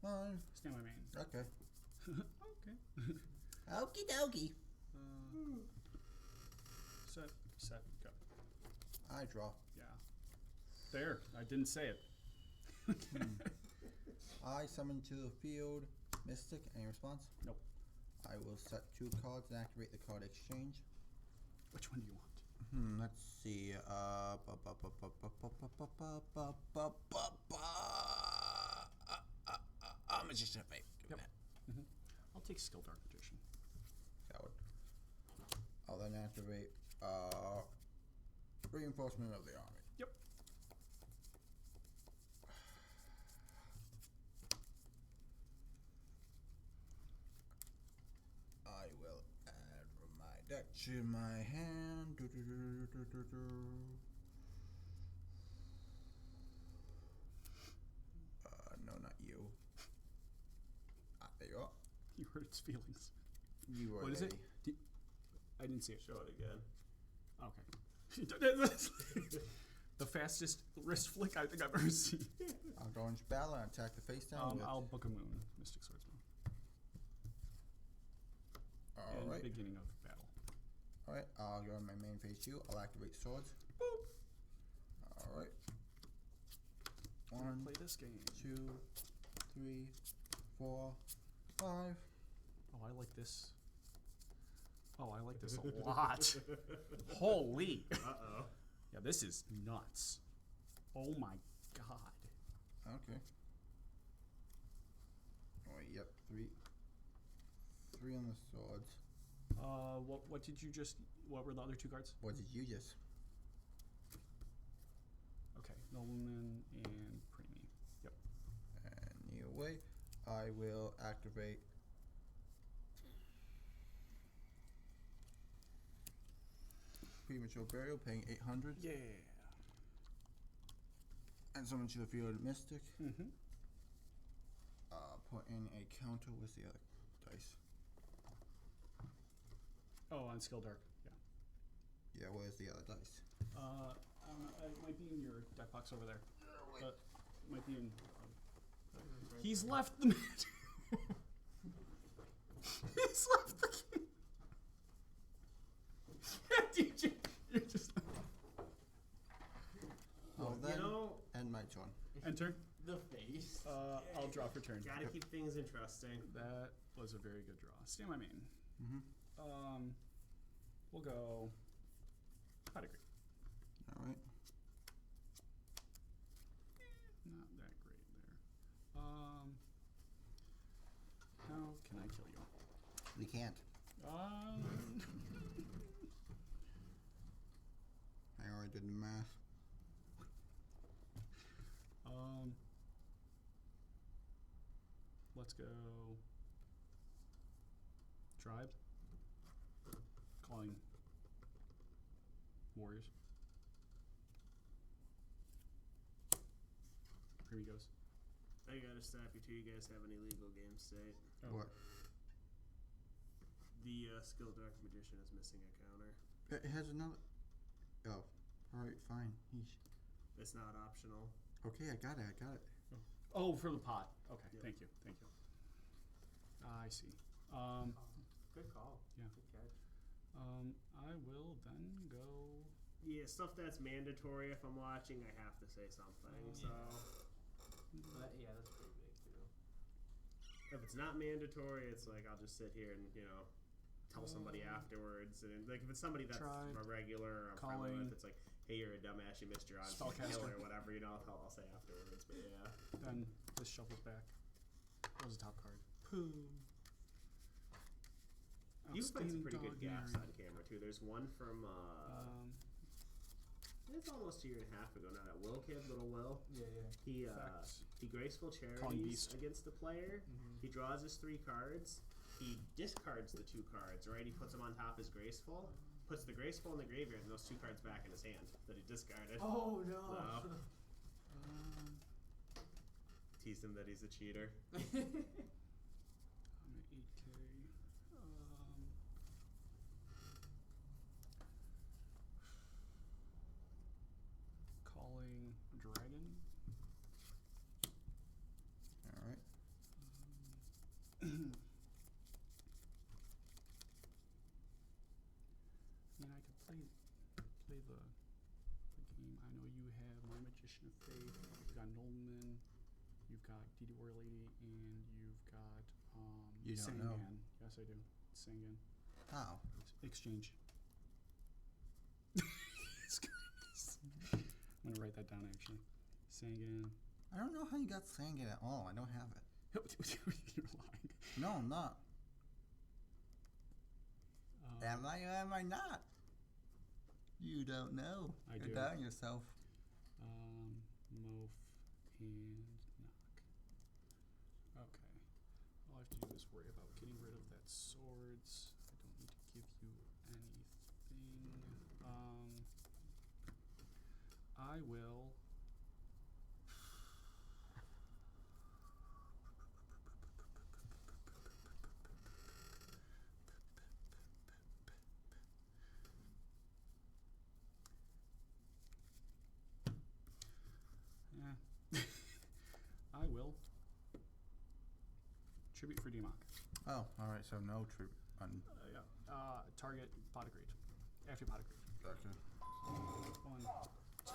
5. Stand by main. Okay. Okay. Okie dokie. Set, go. I draw. Yeah. There, I didn't say it. I summon to the field Mystic. Any response? Nope. I will set 2 cards and activate the card exchange. Which one do you want? Let's see. Magician of Fate. Give me Yep. that. I'll take Skill Dark Magician. Coward. I'll then activate Reinforcement of the Army. Yep. I will add from my deck to my hand. No, not you. There you are. You hurt its feelings. You are What is it? lady. I didn't see it. Show it again. Okay. The fastest wrist flick I think I've ever seen. I'll go into battle and attack the face down. I'll book a moon, Mystic Swordsman. And Alright. beginning of battle. Alright, I'll go on my main phase 2. I'll activate swords. Boop. Alright. I'm gonna 1, play this game. 2, 3, 4, 5. Oh, I like this. Oh, I like this a lot. Holy. Uh-oh. Yeah, this is nuts. Oh my god. Okay. Oh, yep, 3. 3 on the swords. What did you just? What were the other 2 cards? What did you just? Okay, Nobleman and Preemie. Yep. And knee away. I will activate Premature Burial, paying 800. Yeah. And summon to the field Mystic. Mm-hmm. Put in a counter with the other dice. Oh, on Skill Dark. Yeah. Yeah, where's the other dice? It might be in your deck box over there. Might be in. He's left the. He's left the game. DJ, you're just. I'll then You know, end my turn. Enter. The face. I'll draw for turn. gotta keep things interesting. That was a very good draw. Stay my main. Mm-hmm. We'll go. Pedigree. Alright. Not that great there. How can I kill you? We can't. I already did the math. Let's go. Tribe. Calling warriors. Preemie goes. I gotta stop you too. You guys have any legal game state? Oh. What? The Skill Dark Magician is missing a counter. It has another. Oh. Alright, fine. Yeesh. It's not optional. Okay, I got it. Oh, for the pot. Okay, Yep. thank you. I see. Good call. Yeah. Good catch. I will then go. Yeah, stuff that's mandatory. If I'm watching, I have to say something. So But yeah, that's pretty big too. if it's not mandatory, it's like I'll just sit here and tell somebody afterwards. And like if it's somebody that's Tribe, a regular, I'm friendly calling, with, it's like, hey, you're a dumbass, you missed your on kill spellcaster. or whatever. I'll say afterwards. But yeah. Then this shuffles back. What was the top card? Pooh. You've played some Outstanding pretty good dog gaps Mary. on camera too. There's one from it's almost a year and a half ago now. That Will kid, little Will. Yeah, yeah. Effects. He graceful Calling charities beast. against the player. Mm-hmm. He draws his 3 cards. He discards the 2 cards. Right, he puts them on top as graceful. Puts the graceful in the graveyard and those 2 cards back in his hand that he discarded. Oh no. So, tease him that he's a cheater. I'm at 8K. Calling dragon. Alright. I mean, I could play the game. I know you have my magician. Magician of Faith. You've got Nolman. You've got DD Warrior Lady, and you've got You don't Sangan. know. Yes, I do. Sangan. How? Exchange. I'm gonna write that down actually. Sangan. I don't know how you got Sangan at all. I don't have it. You're lying. No, I'm not. Am I not? You don't know. I You're do. doubting yourself. Mof and knock. Okay. All I have to do is worry about getting rid of that swords. I don't need to give you anything. I will. Yeah. I will. Tribute for Demok. Oh, alright, so no trip. Yeah. Target pot agreed. After pot agreed. Gotcha. 1, 2.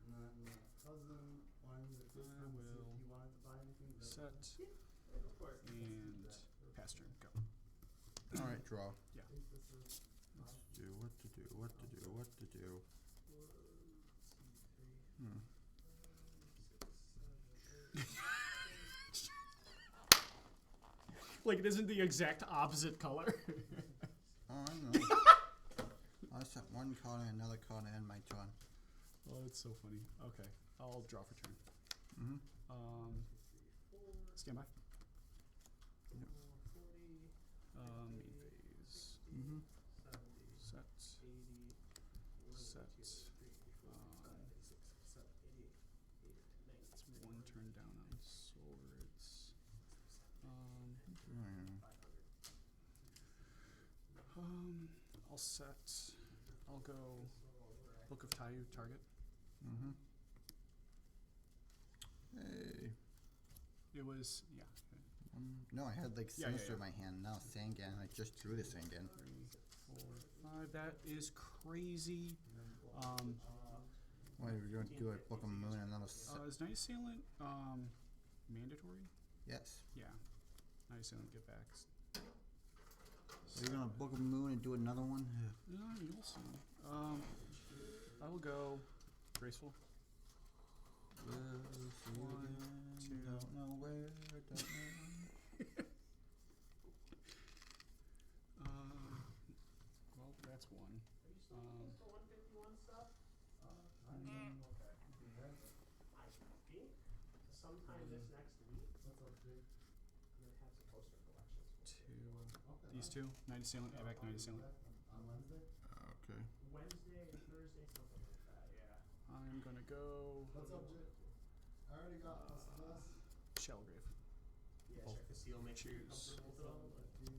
And then cousin wanted to just come see if he wanted to buy anything. Set and pass turn. Go. Alright, draw. Yeah. I think this is What to do. Hmm. Like it isn't the exact opposite color. Oh, I know. I set one card and another card and end my turn. Oh, it's so funny. Okay, I'll draw for turn. Mm-hmm. Stand by. Yep. Main phase. Mm-hmm. Set. Set. It's one turn down on swords. I'll set. I'll go. Book of Tayu target. Mm-hmm. Hey. It was No, I had like Yeah, Sinister yeah. in my hand. Now Sangan. I just drew the Sangan. 3, 4, 5. That is crazy. Wait, we're going to do a Book of Moon and another. Is Night Assailant mandatory? Yes. Yeah. Night Assailant get back. Are you gonna Book of Moon and do another one? You'll see. I will go graceful. We'll see you 1, again. 2. Don't know where. Don't know. Well, that's one. Are you still looking for 151 stuff? I think sometime this next week. what's up, Jake? I'm gonna have some poster collections. 2. These two. Night Assailant. Add back Night Assailant. On Wednesday? Okay. Wednesday or Thursday, something like that. Yeah. I'm gonna go What's up, Jake? I already got this. Shellgrave. Yeah, Both. check the seal. Make sure you're Choose. comfortable with them.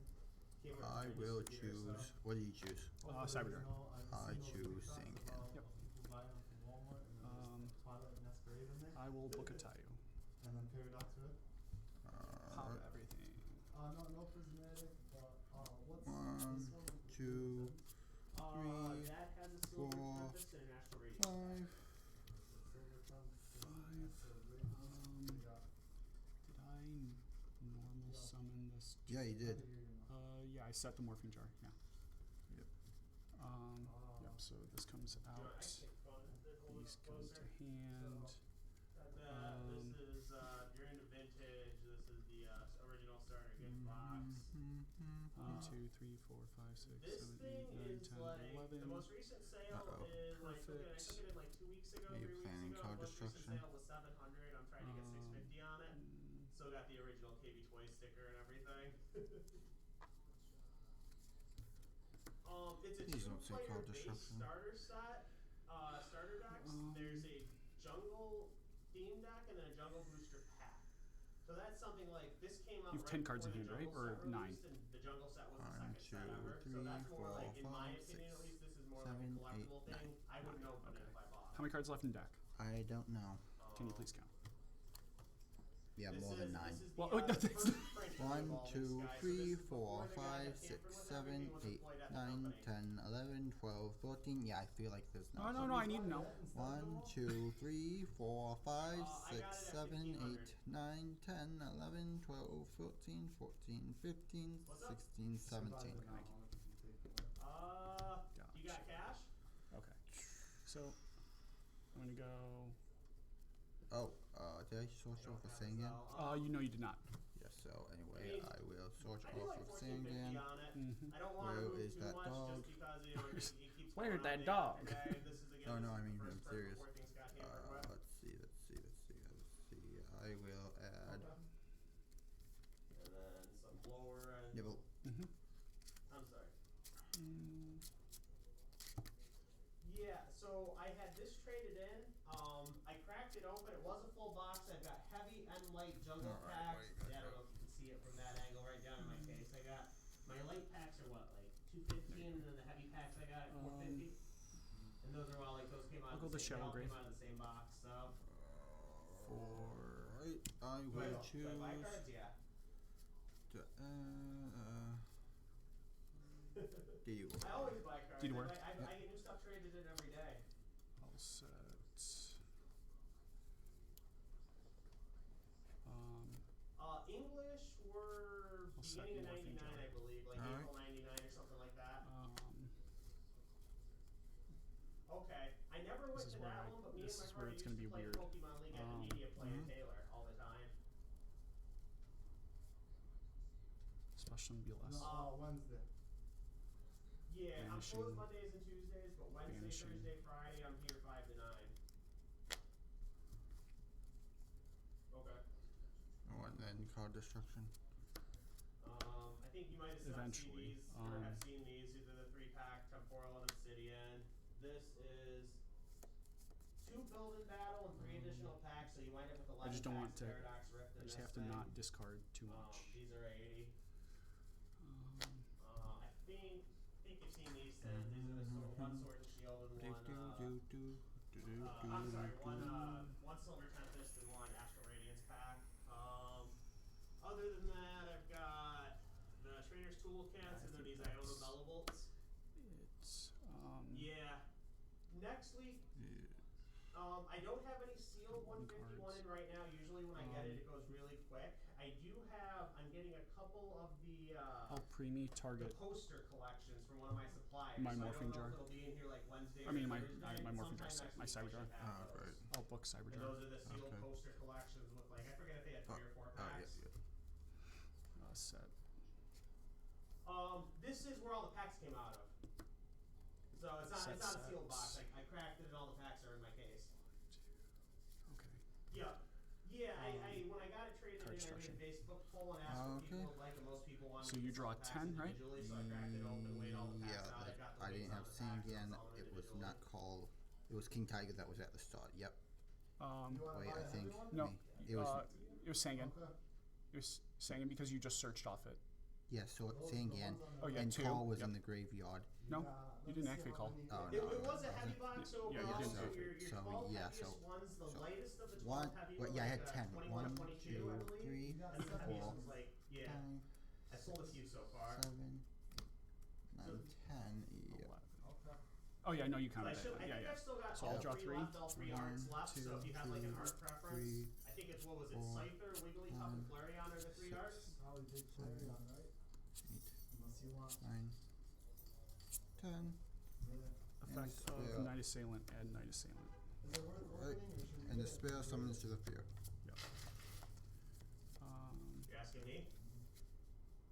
Can't I remember will if it's severe, choose. so- What do you choose? Cyberdark. I choose Sangan. Yep. I will book a Tayu. And then Paradox Red? Pop everything. No prismatic, but what's One, this one? 2, That has a silver 4, compass and an astral radius. 5. Silver Compass. 5. Did I normal summon this? Yeah, you did. Yeah, I set the morphine jar. Yeah. Yep. Yep. So this comes out. These come to hand. This is you're into vintage. This is the original starter gift box. 1, 2, 3, 4, 5, 6, This 7, thing 8, 9, is 10, like 11. the most recent sale Uh-oh. is like I took Perfect. it in like 2 weeks ago, Are you 3 weeks planning ago. card The most recent destruction? sale was 700. I'm trying to get 650 on it. Still got the original KB Toy sticker and everything. It's a Please don't say two-player card base destruction. starter set, starter decks. There's a jungle theme deck and then a jungle booster pack. So that's something like this came out. You have right 10 cards in before the hand, right? jungle Or set 9? released, and the jungle set was the 1, second 2, set ever. So 3, that's more 4, like, in my 5, opinion 6, at least, this is more 7, like a 8, collectible 9. thing. I wouldn't open it Okay. if I bought How many cards left in deck? I don't know. Can you please count? Yeah, more than 9. This is Well, the, that's- first printing of 1, all these 2, guys. So 3, this is 4, before the guy 5, that 6, tampered with 7, everything was 8, employed at the 9, company. 10, 11, 12, 14. Yeah, I feel like there's No, no. no, I need to know. 1, 2, 3, 4, 5, I got 6, it at 7, 8, 1500. 9, 10, 11, 12, 13, 14, 15, What's up? 16, 17. You got cash? Okay. So I'm gonna go. Oh, did I source off a Sangan? You know you did not. Yes, so anyway, I will source I do off like of 1450 Sangan. on it. Mhm. I don't want Where to move is too that much dog? just because it keeps Where's going that up dog? day after day. This is again, No, this I is mean, the I'm first serious. before things got tampered with. Let's see. I will add. And then some lower end. Yeah, well, Mm-hmm. I'm sorry. Yeah, so I had this traded in. I cracked it open. It was a full box. I've got heavy and light jungle Alright, packs. what do you got Yeah, I don't know if you can see it from that angle right down in my case. I got my light packs are what, like 215, and then the heavy packs I got at 450. And those are all like those came out. I'll go of the the same, they Shadow all Grave. came out of the same box. So. alright, I Do will I choose. buy cards? Yeah. Deal. I always buy cards. Do you work? I get new stuff traded in every day. I'll set. English were I'll set beginning of Morphing 99, Jar. I believe, like Alright. April 99 or something like that. Okay, I never went This is to where that I- one, but me and this my is brother where it's used gonna to be play weird. Pokemon League at the media player Taylor all the time. Special BLS. Wednesday. Yeah, I'm Banishing. closed Mondays and Tuesdays, but Wednesday, Banishing. Thursday, Friday, I'm here 5 to 9. Okay. Oh, and then card destruction. I think you might have Eventually, seen these, or have seen these, either the 3-pack Temporal and Obsidian. This is 2 build-in battle and 3 additional packs, so you wind up with 11 I just don't want packs to. Paradox Rift in I just this have to thing. not discard too much. These are 80. Um, I think you've seen these things. These are the one Sword and Shield and one, I'm sorry, one Silver Tempest and one Astral Radiance pack. Other than that, I've got the Trainer's Toolkits and then these Iona Bella Bolts. it's Yeah. Next week, I don't have any sealed 151 in right now. Usually when I get it, it goes really quick. I do have, I'm getting a couple of the I'll preemie the target. poster collections from one of my suppliers. My so morphing I don't know jar. if it'll be in here like Wednesday I mean, or my Thursday. morphing jar, Sometime my next cyber week I jar. should have those. Right. I'll book cyber And jar. those are the sealed Okay. poster collections with like, I forget if they had 3 or 4 packs. Set. This is where all the packs came out of. So it's not a Set sealed box. sets. I cracked it and all the packs are in my case. Okay. Yeah. Yeah, when I got it traded Card in, I did destruction. a Facebook poll and asked what people would like, and most people wanted So me you to draw sell the packs 10, right? individually, so I cracked it open, weighed all the packs out, I got the I weights didn't on have the packs, Sangan. I'll sell them It was individually. not called. It was King Tiger that was at the start. Yep. Wait, I think. No. It was. It was Sangan. It was Sangan because you just searched off it. Yeah, so Sangan. Oh yeah, And 2. Call was Yep. in the graveyard. No, you didn't activate Call. Oh, It no. was a heavy box overall, Yeah, you didn't so have your it. 12 yeah, heaviest so- ones, the so lightest of the 12 One. heavy Well, were yeah, I like had 10. 21 1, and 22, 2, I believe. 3, And the heaviest 4, was like, yeah, 5, I sold a few so far. 7, 9, 10. Yeah. Oh yeah, no, you So I counted should, it. I Yeah, think yeah. I've still got So all I'll draw 3 three. left, all 3 arts 1, left, so 2, if you have like an 3, art preference, 3, I think it's, what was it, 4, Scyther, Wigglytuff, and Flareon are the 3 arts? Probably take Flareon, right? 8, Unless you want. 9, 10. Effect spare. of Night Assailant and Night Assailant. Is it worth Right. opening or should we And the get it? spare summons to the fear. You're asking me?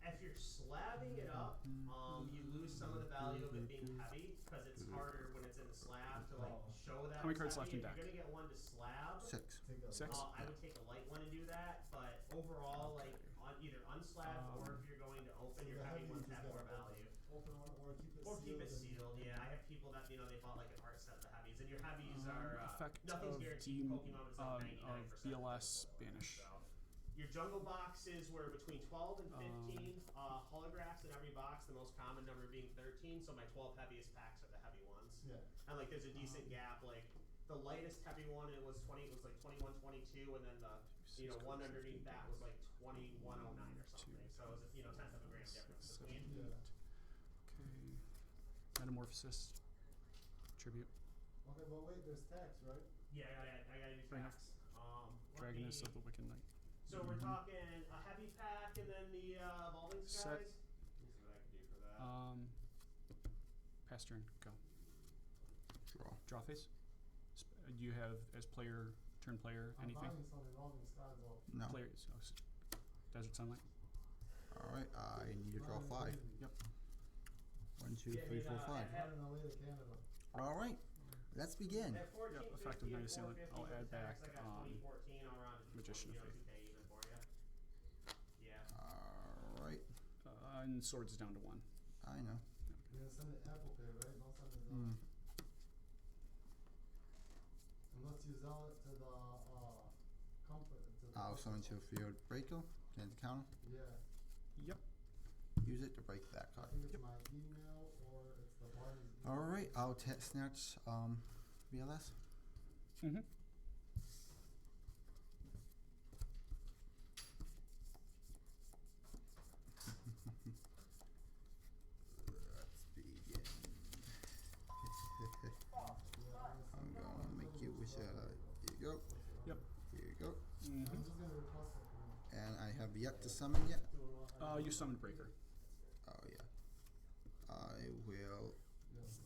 If you're slabbing it up, you lose some of the value of it being heavy, because it's harder when it's in the slab to like show that How many it's cards left heavy. in If deck? you're gonna get one to slab, 6. Take a 6? I would take a light one and do that, but overall, like, on either unslabbed or if you're going to open, your heavy ones have more value. Open one or keep it Or sealed. keep it and- sealed, yeah. I have people that, they bought like an art set of the heavies, and your heavies are, Effect nothing's of guaranteed. Pokemon is like 99% BLS Banish. So. Your jungle boxes were between 12 and 15 holographs in every box, the most common number being 13, so my 12 heaviest packs are the heavy ones. Yeah. And like there's a decent gap, like the lightest heavy one, it was like 21, 22, and then the You know, one underneath that was like 2109 or something. So it was, you know, tenth of a grand difference between. Yeah. Okay. Metamorphosis. Tribute. Okay, but wait, there's tax, right? Yeah, I gotta do Bring tax. Let Dragoness me- of the Wicked Knight. So we're talking a heavy pack and then the evolving Set. skies. Let me see what I can do for that. Pass turn. Go. Draw. Draw phase. You have as player, turn player, I'm anything. buying some evolving skies though. No. Player. Desert Sunlight. Alright, I need to draw 5. Yep. 1, 2, Yeah, 3, 4, 5. I'm running away to Canada. Alright, let's begin. At 14, Yep, effective 50 and Night Assailant. 450 I'll for add tax, back, I got 2014, I'll round it to Magician of 20, Faith. 2K even for you. Yeah. Alright, And swords is down to 1. I know. You're gonna send it Apple Pay, right? Don't send it Hmm. unless you sell it to the company. To the I'll summon to a field breaker. Can the counter? Yeah. Yep. Use it to break that I card. think it's my email or it's the party's email. Alright, I'll snatch VLS. Mm-hmm. Let's begin. I'm gonna make you wish here you go. Yep. Here you go. I'm Mm-hmm. just gonna request it for you. And I have yet to summon yet. You summoned Breaker. Oh yeah. I will Yes.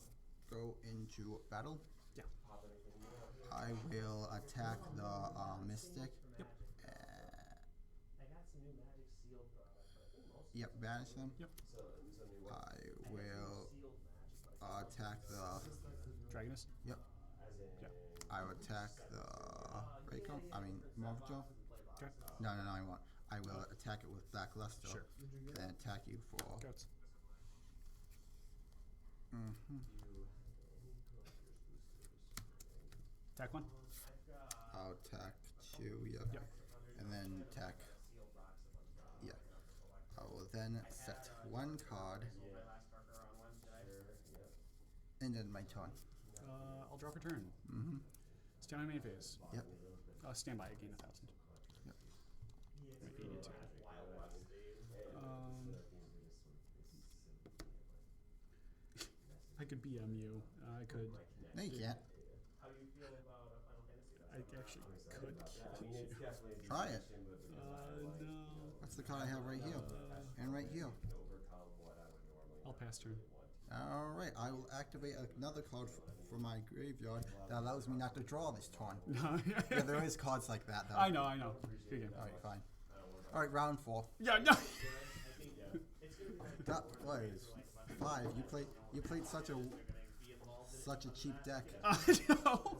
go into battle. Yeah. I will attack the Mystic. Yep. I got some new magic sealed products, but I think most Yep, banish them. Yep. I will attack the. Dragoness. Yep. Yeah. I will attack the Raycon. I mean, Morpjo. Okay. No, I won't. I will attack it with Black Luster. Sure. Did you get Then it? attack you for. Goats. Mm-hmm. Attack 1. I'll attack 2. Yep. Yep. And then attack. Yeah. I will then set 1 card. And then my turn. I'll draw for turn. Mm-hmm. Stand on main phase. Yep. Stand by again 1,000. Yep. If you need to. I could BM you. I could. No, you can't. How do you feel about Final Fantasy? I actually could kill you. Try it. No. That's the card I have right here. And right here. I'll pass turn. Alright, I will activate another card for my graveyard that allows me not to draw this turn. Yeah, there is cards like that though. I know. Good game. Alright, fine. Alright, round 4. Yeah, no. That was 5. You played such a cheap deck. I know.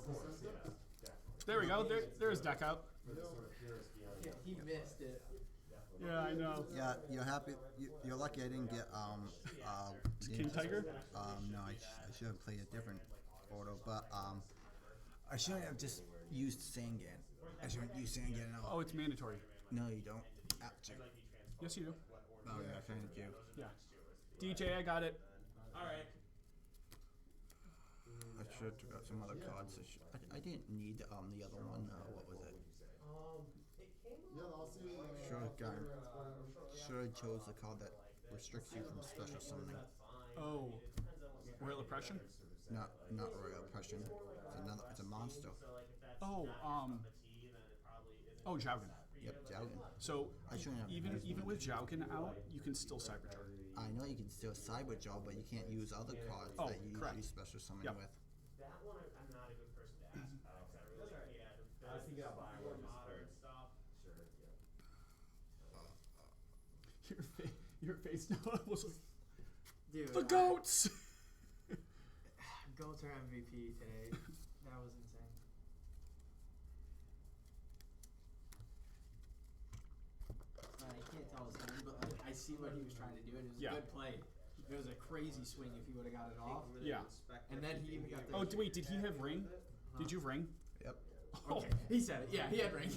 There we go. There's deck out. Yeah, he missed it. Yeah, I know. Yeah, you're happy. You're lucky I didn't get King Tiger? No, I should have played a different order, but I shouldn't have just used Sangan. I shouldn't use Sangan at all. Oh, it's mandatory. No, you don't. Have to. Yes, you do. Oh yeah, thank you. Yeah. DJ, I got it. Alright. I should have got some other cards. I didn't need the other one. What was it? It came Yeah, I'll see you. Should have gone. Should have chose the card that restricts you from special summoning. Oh. Royal Oppression? Not Royal Oppression. It's a monster. Oh, Oh, Jowgen. Yep, Jowgen. So, I shouldn't have. even with Jowgen out, you can still Cybercharge. I know you can still Cyberjaw, but you can't use other cards Oh, that you correct. usually special summon Yep. with. That one, I'm not a good person to ask about. 'Cause I really, yeah, the thinking about more one. modern stuff. Your face now was like, Dude, the goats! Goats are MVP today. That was insane. I can't tell his name, but like, I see what he was trying to do, and it was Yeah. a good play. It was a crazy swing if he would have got it off. Yeah. And then he even got the. Oh, wait, did he have ring? Did you have ring? Yep. Oh, Okay, he said it. Yeah, he had ring.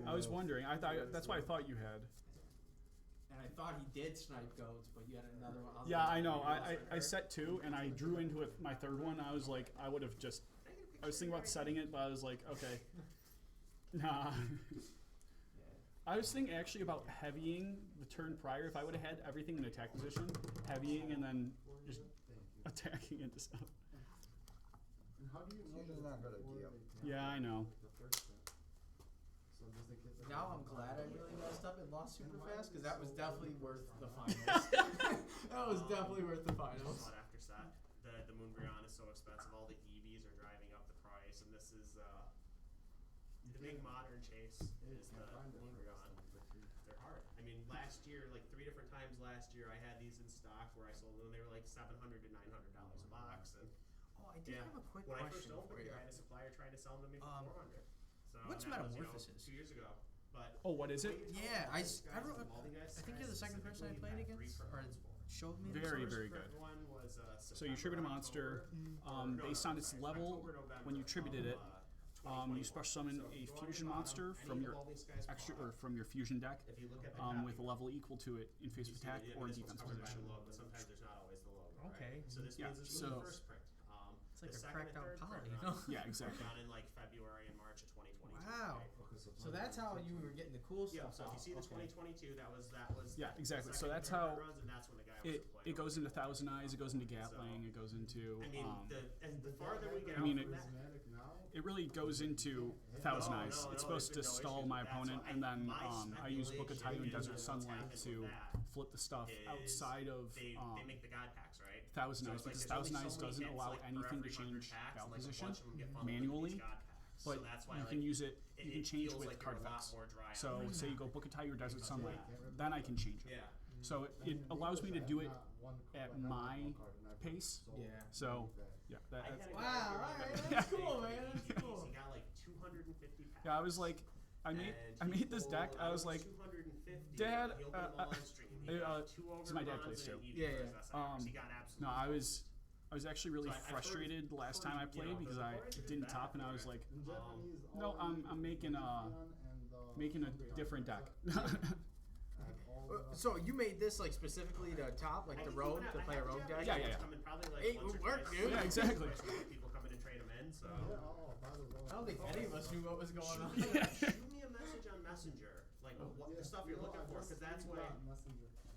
I was wondering. I thought that's why I thought you had. And I thought he did snipe goats, but you had another one. was Yeah, like, I know. was I set 2, and I drew into it my third one. I was like, I would have just. I was thinking about setting it, but I was like, okay. Nah. I was thinking actually about heavying the turn prior. If I would have had everything in attack position, heavying and then just attacking into stuff. And how do you know Fusion's not a good idea. Yeah, I know. The first step. So just in case. Now I'm glad I really messed up and lost super fast because that was definitely worth the finals. That was definitely worth the finals. Just after set. The Moonbrion is so expensive. All the EVs are driving up the price, and this is the big modern chase is the Moonbrion. They're hard. I mean, last year, like 3 different times last year, I had these in stock where I sold them. They were like $700 to $900 a box, and Oh, I did have a quick when I question first opened for it, you. I had a supplier trying to sell them to me for 400. So what's that was, Metamorphosis? 2 years ago. But Oh, what is it? Yeah, I think you're the second person I played against, or showed me. Very, this. very good. One was, So you tribute a monster. Based on its level, when you tributed it, you special summon a fusion monster from your extra or from your fusion deck if you look at the with a level equal to it in face of attack or defense position. logo, but sometimes there's not always the logo. Okay. Right? So this Yeah, means this so- was the first print. It's like the a second cracked and out third poly, print you know? run Yeah, exactly. done in like February and March of 2022. Wow. Right? So that's how you were getting the cool Yeah, stuff. so if you see the out. 2022, that was Yeah, exactly. the So second that's and third how runs, and that's when the guy was it goes into Thousand Eyes. It goes into Gatling. It goes into. I mean, the farther we get I mean, out from that, Prismatic now? It really goes into Thousand Eyes. no, It's no, supposed to there's been no stall issues my with that. opponent, So and then my I use Book of Tayu and speculation Desert is Sunlight what's to happened with that flip the stuff is outside of they make the god packs, right? Thousand So Eyes it's like because there's Thousand only Eyes so many doesn't hits, allow like, for anything to every 100 change packs, battle like, a position bunch of them get funneled into manually, these god packs. but so that's why, you like, can use it. You can it change feels with like card you're a lot effects. more dry on So it. say you go Book of Tayu or Desert Because Sunlight, Yeah. then I can change it. Yeah. So it allows me to do it at my pace. Yeah. So yeah, I had that's. a guy Wow, who alright, got that's big cool, for man, the that's ETBs. cool. He got like 250 packs. Yeah, I was like, I made this deck. I was like, 250, Dad, he opened them all on stream. He got 2 so my dad overruns plays and too. EVs Yeah, versus yeah. SIRs. He got absolutely No, I was actually really So I've heard- frustrated the last time I played because I didn't top, and I was like, In Japanese, no, all I'm the making a different deck. So you made this like specifically to top, like the rogue, to play a rogue deck? Yeah, yeah, yeah. Coming probably like It once would or work, twice. dude. Yeah, exactly. People come in and trade them in, so. I don't think any of us knew what was going on. Shoot me a message on Messenger, like what the stuff you're looking for, because that's way.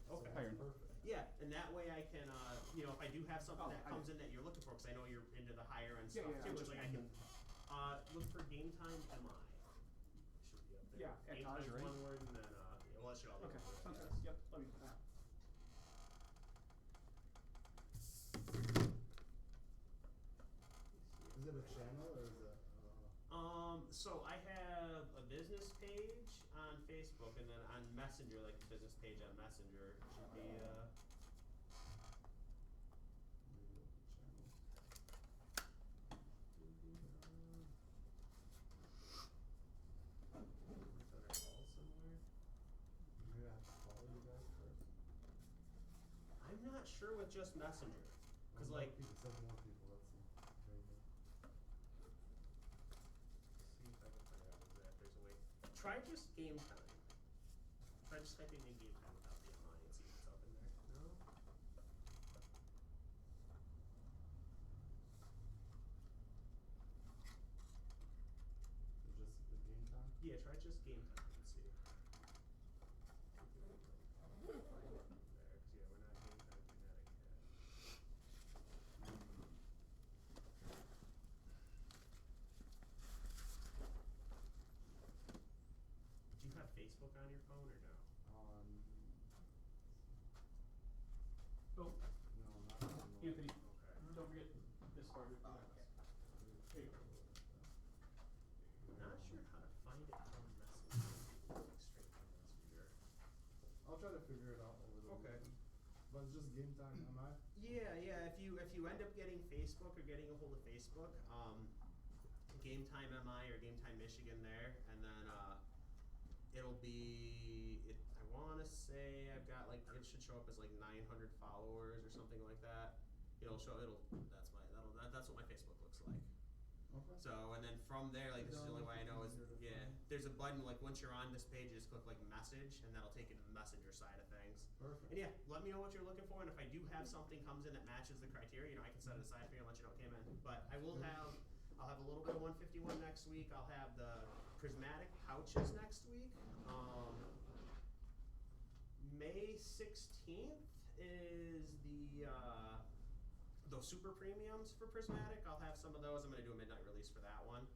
Okay. Iron. Yeah, and that way I can, if I do have something that comes in that you're looking for, because I know you're into the higher end stuff too, which like I can look for GameTimeMI. Should be up there. Yeah, at GameTime's Taj, right? one word, and then well, it should all be Okay, one word, sounds yes. good. Yep, let me know. Is it a channel or is it? So I have a business page on Facebook, and then on Messenger, like the business page on Messenger should be Maybe I have to follow you guys first. I'm not sure with just Messenger, because like. People, 7 more people. Let's see. Very good. See if I can figure out if there's a way. Try just GameTime. Try just typing in GameTime without the MI and see what's up in there. No? It's just the game time. Yeah, try just GameTime and see. There, 'cause yeah, we're not GameTime Kinetic yet. Do you have Facebook on your phone or no? Oh, No, not anymore. Anthony, Okay. don't forget this part. There you go. I'm not sure how to find it from Messenger. Like straight from Messenger. I'll try to figure it out over the Okay. weekend. But it's just game time, am I? Yeah. If you end up getting Facebook or getting a hold of Facebook, GameTimeMI or GameTime Michigan there, and then it'll be I want to say I've got like it should show up as like 900 followers or something like that. That's what my Facebook looks like. Okay. So and then from there, like this is the only way I know is there's a button like once you're on this page, you just click like message, and that'll take you to the messenger side of things. Perfect. And yeah, let me know what you're looking for, and if I do have something comes in that matches the criteria, I can set it aside for you and let you know it came in. But I'll have a little bit of 151 next week. I'll have the prismatic pouches next week. May 16th is the those super premiums for prismatic. I'll have some of those. I'm going to do a midnight release for that one.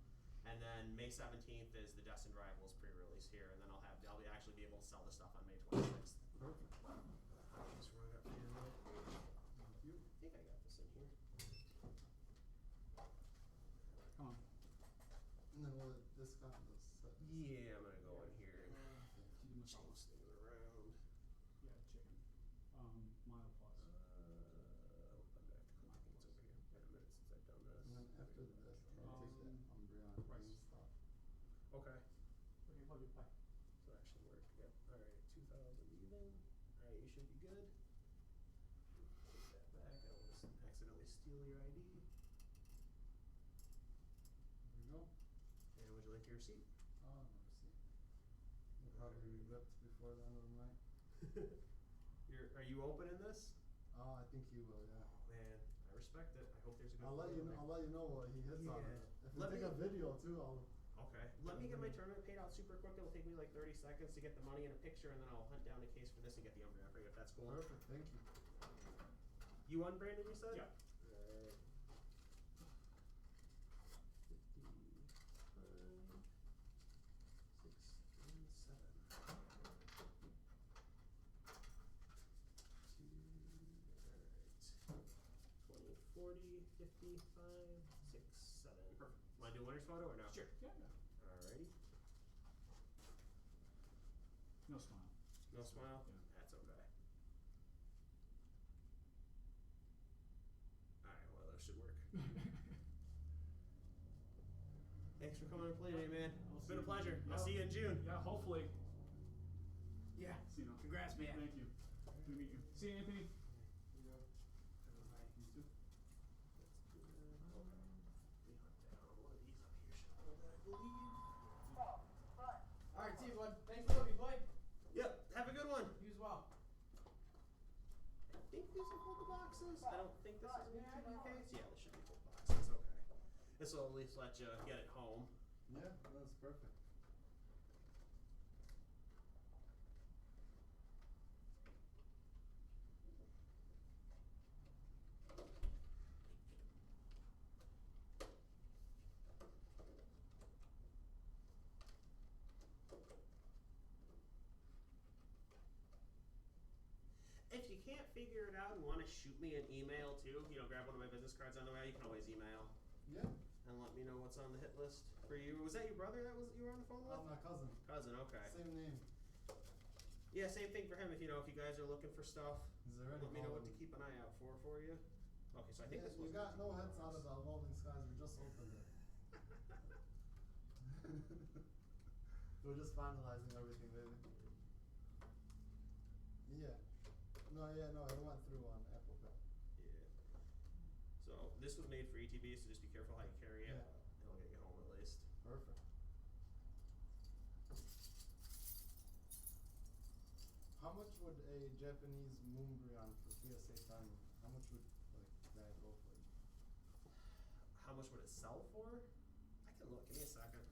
And then May 17th is the Destined Rivals pre-release here, and then I'll actually be able to sell the stuff on May 26th. Perfect. That's what I got for you. Thank you. I think I got this in here. Come on. And then we'll discount this. Yeah, I'm gonna go in here and Keep the masala. change things around. Yeah, chicken. Mild plus. I'm gonna have to click things over here. Been a minute since I've done this. And then after this, can I take that Umbreon rice. stuff? Okay. Okay, plug your pipe. So that should work. Yep. Alright, 2,000 even. Alright, you should be good. Take that back. I don't want to accidentally steal your ID. There we go. And would you like your receipt? Oh, no receipt. You'll probably be ripped before the end of the night. Are you opening this? Oh, I think he will, yeah. Oh man, I respect it. I hope there's a good I'll let you know. I'll let you know what he hits on Yeah. it. If Let we take me- a video too, I'll. Okay. Let me get my tournament paid out super quick. It'll take me like 30 seconds to get the money in a picture, and then I'll hunt down a case for this and get the Umbreon for you if that's cool. Perfect. Thank you. You won, Brandon, you said? Yeah. Alright. 55, 6, and 7. 2, alright. 20, 40, 55, 6, 7. Perfect. Want to do winner's photo or no? Sure. Yeah. Alrighty. No smile. No smile? Yeah. That's okay. Alright, well, that should work. Thanks for coming and playing today, man. It's been a pleasure. I'll see you in June. Yeah, hopefully. Yeah. See you. Congrats, man. Thank you. Good to meet you. See you, Anthony. You too. Alright, see you, bud. Thanks for letting me play. Yep, have a good one. You as well. I think these are both the boxes. I don't think this is an ETB case. Yeah, this should be both boxes. Okay. This will at least let you get it home. Yeah, that's perfect. If you can't figure it out and want to shoot me an email too, grab one of my business cards on the way, you can always email Yeah. and let me know what's on the hit list for you. Was that your brother that you were on the phone with? My cousin. Cousin, okay. Same name. Yeah, same thing for him. If you guys are looking for stuff, He's already let me know what to calling. keep an eye out for you. Okay, so I think Yeah, this you was. got no hits out of the Evolving Skies. We just opened it. We're just finalizing everything, baby. Yeah. No, it went through on Apple Pay. Yeah. So this was made for ETB, so just be careful how you carry it. Yeah. It'll get you home at least. Perfect. How much would a Japanese Moonbreon for PSA 10, how much would that go for? How much would it sell for? I can look. Give me a second.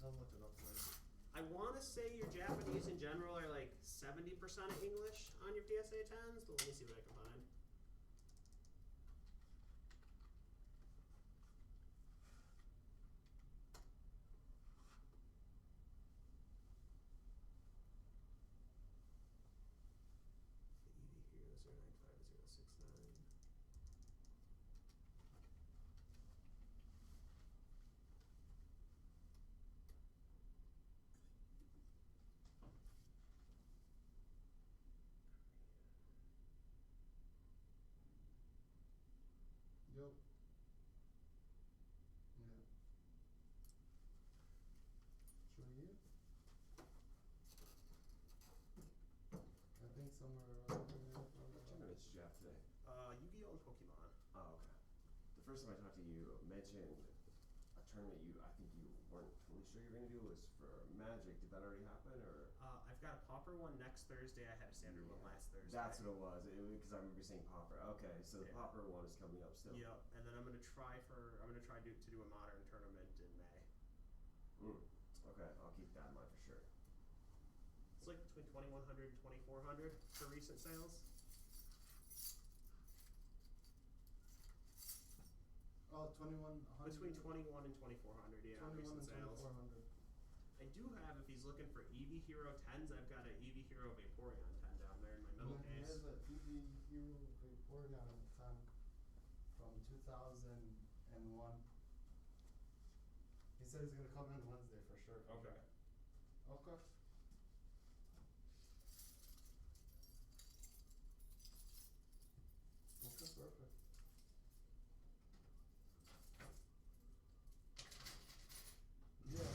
I'll look it up later. I want to say your Japanese in general are like 70% of English on your PSA 10s, but let me see what I can find. The EV here is 095069. Yup. Yeah. Should we get? I think somewhere around here. What tournaments did you have today? Yugioh and Pokemon. Oh, okay. The first time I talked to you, mentioned a tournament you, I think you weren't totally sure you were gonna do was for Magic. Did that already happen, or? I've got a Pauper one next Thursday. I had a Standard one last Thursday. That's what it was. Because I remember saying Pauper. Okay, so the Yeah. Pauper one is coming up still. Yep, and then I'm gonna try to do a Modern tournament in May. Okay, I'll keep that in mind for sure. It's like between 2,100 and 2,400 for recent sales. Oh, 2100. Between 21 and 2,400, yeah, 21 recent and sales. 2400. I do have, if he's looking for EV Hero 10s, I've got an EV Hero Vaporeon 10 down there in my middle And then case. he has an EV Hero Vaporeon at the time from 2001. He said he's gonna come in Wednesday for sure. Okay. Okay. Okay, perfect. Yeah.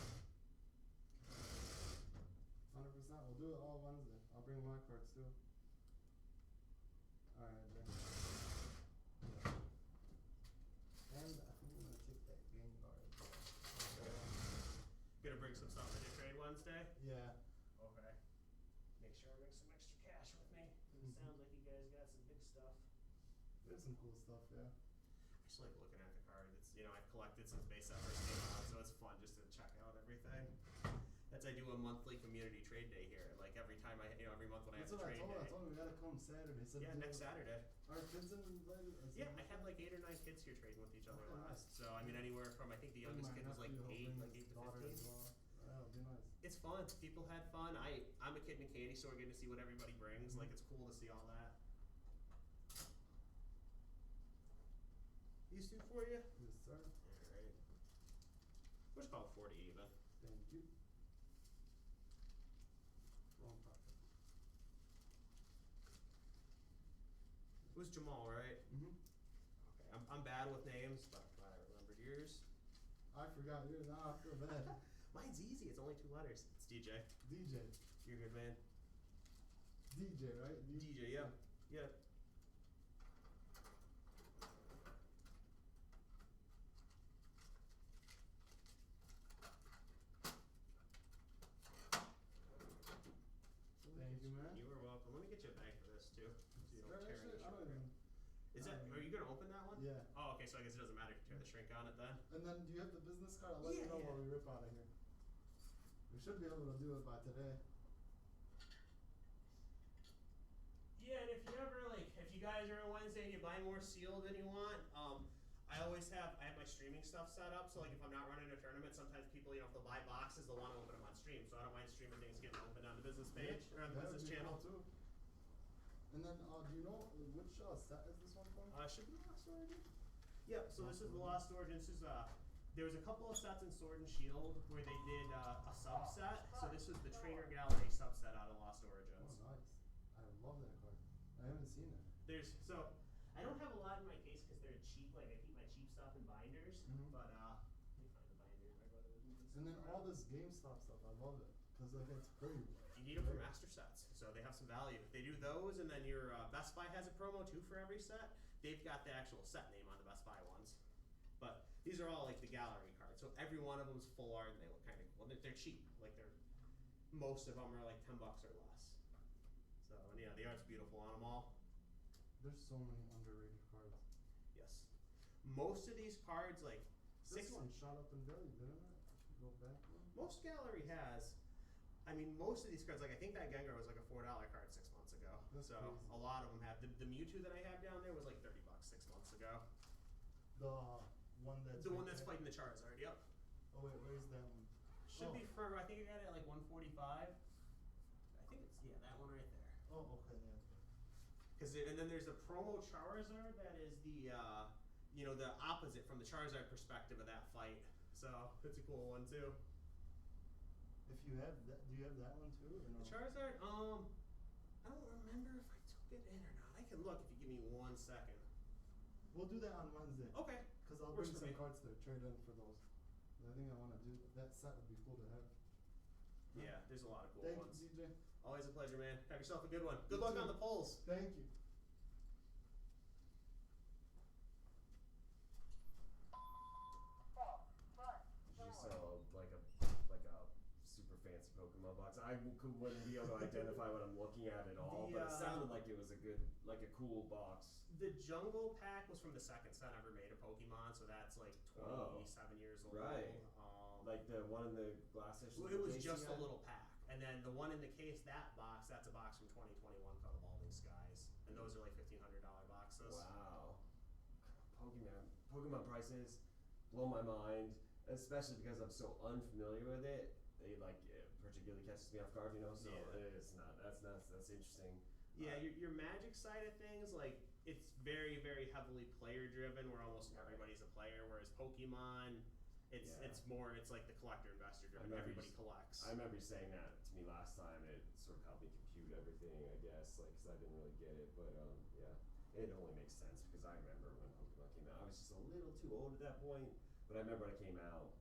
100%. We'll do it all Wednesday. I'll bring my cards too. Alright then. And I think I'm gonna take that game guard. Gonna bring some stuff in your trade Wednesday? Yeah. Okay. Make sure I bring some extra cash with me. 'Cause it sounds like you guys got some big stuff. There's some cool stuff, yeah. I just like looking at the card. It's, you know, I've collected since base set first came out, so it's fun just to check out everything. That's, I do a monthly community trade day here. Like every time every month when I That's have what a trade I day. told him we gotta come Saturday. He said Yeah, next Saturday. Our kids invited us. Yeah, I had like 8 or 9 kids here trading with each other Okay, last. nice. So I mean, anywhere from, I think the youngest kid was like 8 to 15. That'll be nice. It's fun. People had fun. I'm a kid in a candy store getting to see what everybody brings. Like, it's cool to see all that. These two for you? Yes, sir. Alright. We'll just call it 40 even. Thank you. Wrong pocket. It was Jamal, right? Mm-hmm. Okay, I'm bad with names, but I'm glad I remembered yours. I forgot yours. Now I feel bad. Mine's easy. It's only 2 letters. It's DJ. DJ. You're good, man. DJ, right? DJ, yeah. Yeah. Thank you, man. You are welcome. Let me get you a bag for this too, so you don't Right, tear any actually, I don't shrink. even. Is that? Are you gonna open that one? Yeah. Oh, okay. So I guess it doesn't matter if you tear the shrink on it then. And then, do you have the business card? I'll let you Yeah, know yeah. while we rip out of here. We should be able to do it by today. Yeah, and if you ever if you guys are on Wednesday and you buy more sealed than you want, I have my streaming stuff set up. So like if I'm not running a tournament, sometimes people, if they'll buy boxes, they'll want to open them on stream. So I don't mind streaming things getting opened on the business page or on the That would business be channel. cool too. And then, do you know which set is this one from? Should be the Lost Origin. Yeah, so this is the Lost Origin. This is there was a couple of sets in Sword and Shield where they did a subset. So this was the Trainer Gallery subset out of Lost Origins. Oh, nice. I love that card. I haven't seen it. I don't have a lot in my case because they're cheap. Like I keep my cheap stuff in binders, Mhm. but let me find the binder. My brother was moving And then some all around. this GameStop stuff, I love it. Cause it's pretty. You need them for master sets, so they have some value. They do those, and then your Best Buy has a promo too for every set. They've got the actual set name on the Best Buy ones, but these are all like the gallery cards. So every one of them's full art, and they look kind of cool. They're cheap. Like most of them are like $10 or less. So and yeah, the art's beautiful on them all. There's so many underrated cards. Yes, most of these cards This one shot up in value, didn't it? Go back one. most gallery has. I mean, most of these cards, I think that Gengar was like a $4 card 6 months ago. That's so crazy. a lot of them have. The Mewtwo that I have down there was like $30 6 months ago. The one that's. The one right that's there? fighting the Charizard. Yep. Oh wait, where's that one? Should Oh. be for. I think I got it at like 145. I think it's that one right there. Oh, okay, yeah. And then there's the promo Charizard that is the the opposite from the Charizard perspective of that fight. So it's a cool one too. If you have that, do you have that one too, or no? The Charizard, I don't remember if I took it in or not. I can look if you give me 1 second. We'll do that on Wednesday. Okay. Cause I'll Works bring for some me. cards to trade in for those. I think I wanna do that. Set would be cool to have. Yeah, there's a lot of cool Thank ones. you, DJ. Always a pleasure, man. Have yourself a good one. Good You luck too. on the polls. Thank you. You sell like a super fancy Pokemon box. Wouldn't be able to identify what I'm looking at at all, but it sounded like it was a cool box. The Jungle Pack was from the second set ever made of Pokemon, so that's like 27 years old. Right. like the one in the glass dish. Well, it was just a little pack, and then the one in the case, that box, that's a box from 2021 called Evolving Skies, and those are like $1,500 boxes. Wow. Pokemon prices blow my mind, especially because I'm so unfamiliar with it. It particularly catches me off guard, you know. So it's not. That's interesting. Yeah, your Magic side of things, like it's very, very heavily player driven, where almost everybody's a player. Whereas Pokemon, it's more, it's like the collector investor driven. Everybody collects. I remember you saying that to me last time. It sort of helped me compute everything, I guess, like because I didn't really get it. But yeah, it only makes sense because I remember when Pokemon came out. I was just a little too old at that point, but I remember when it came out.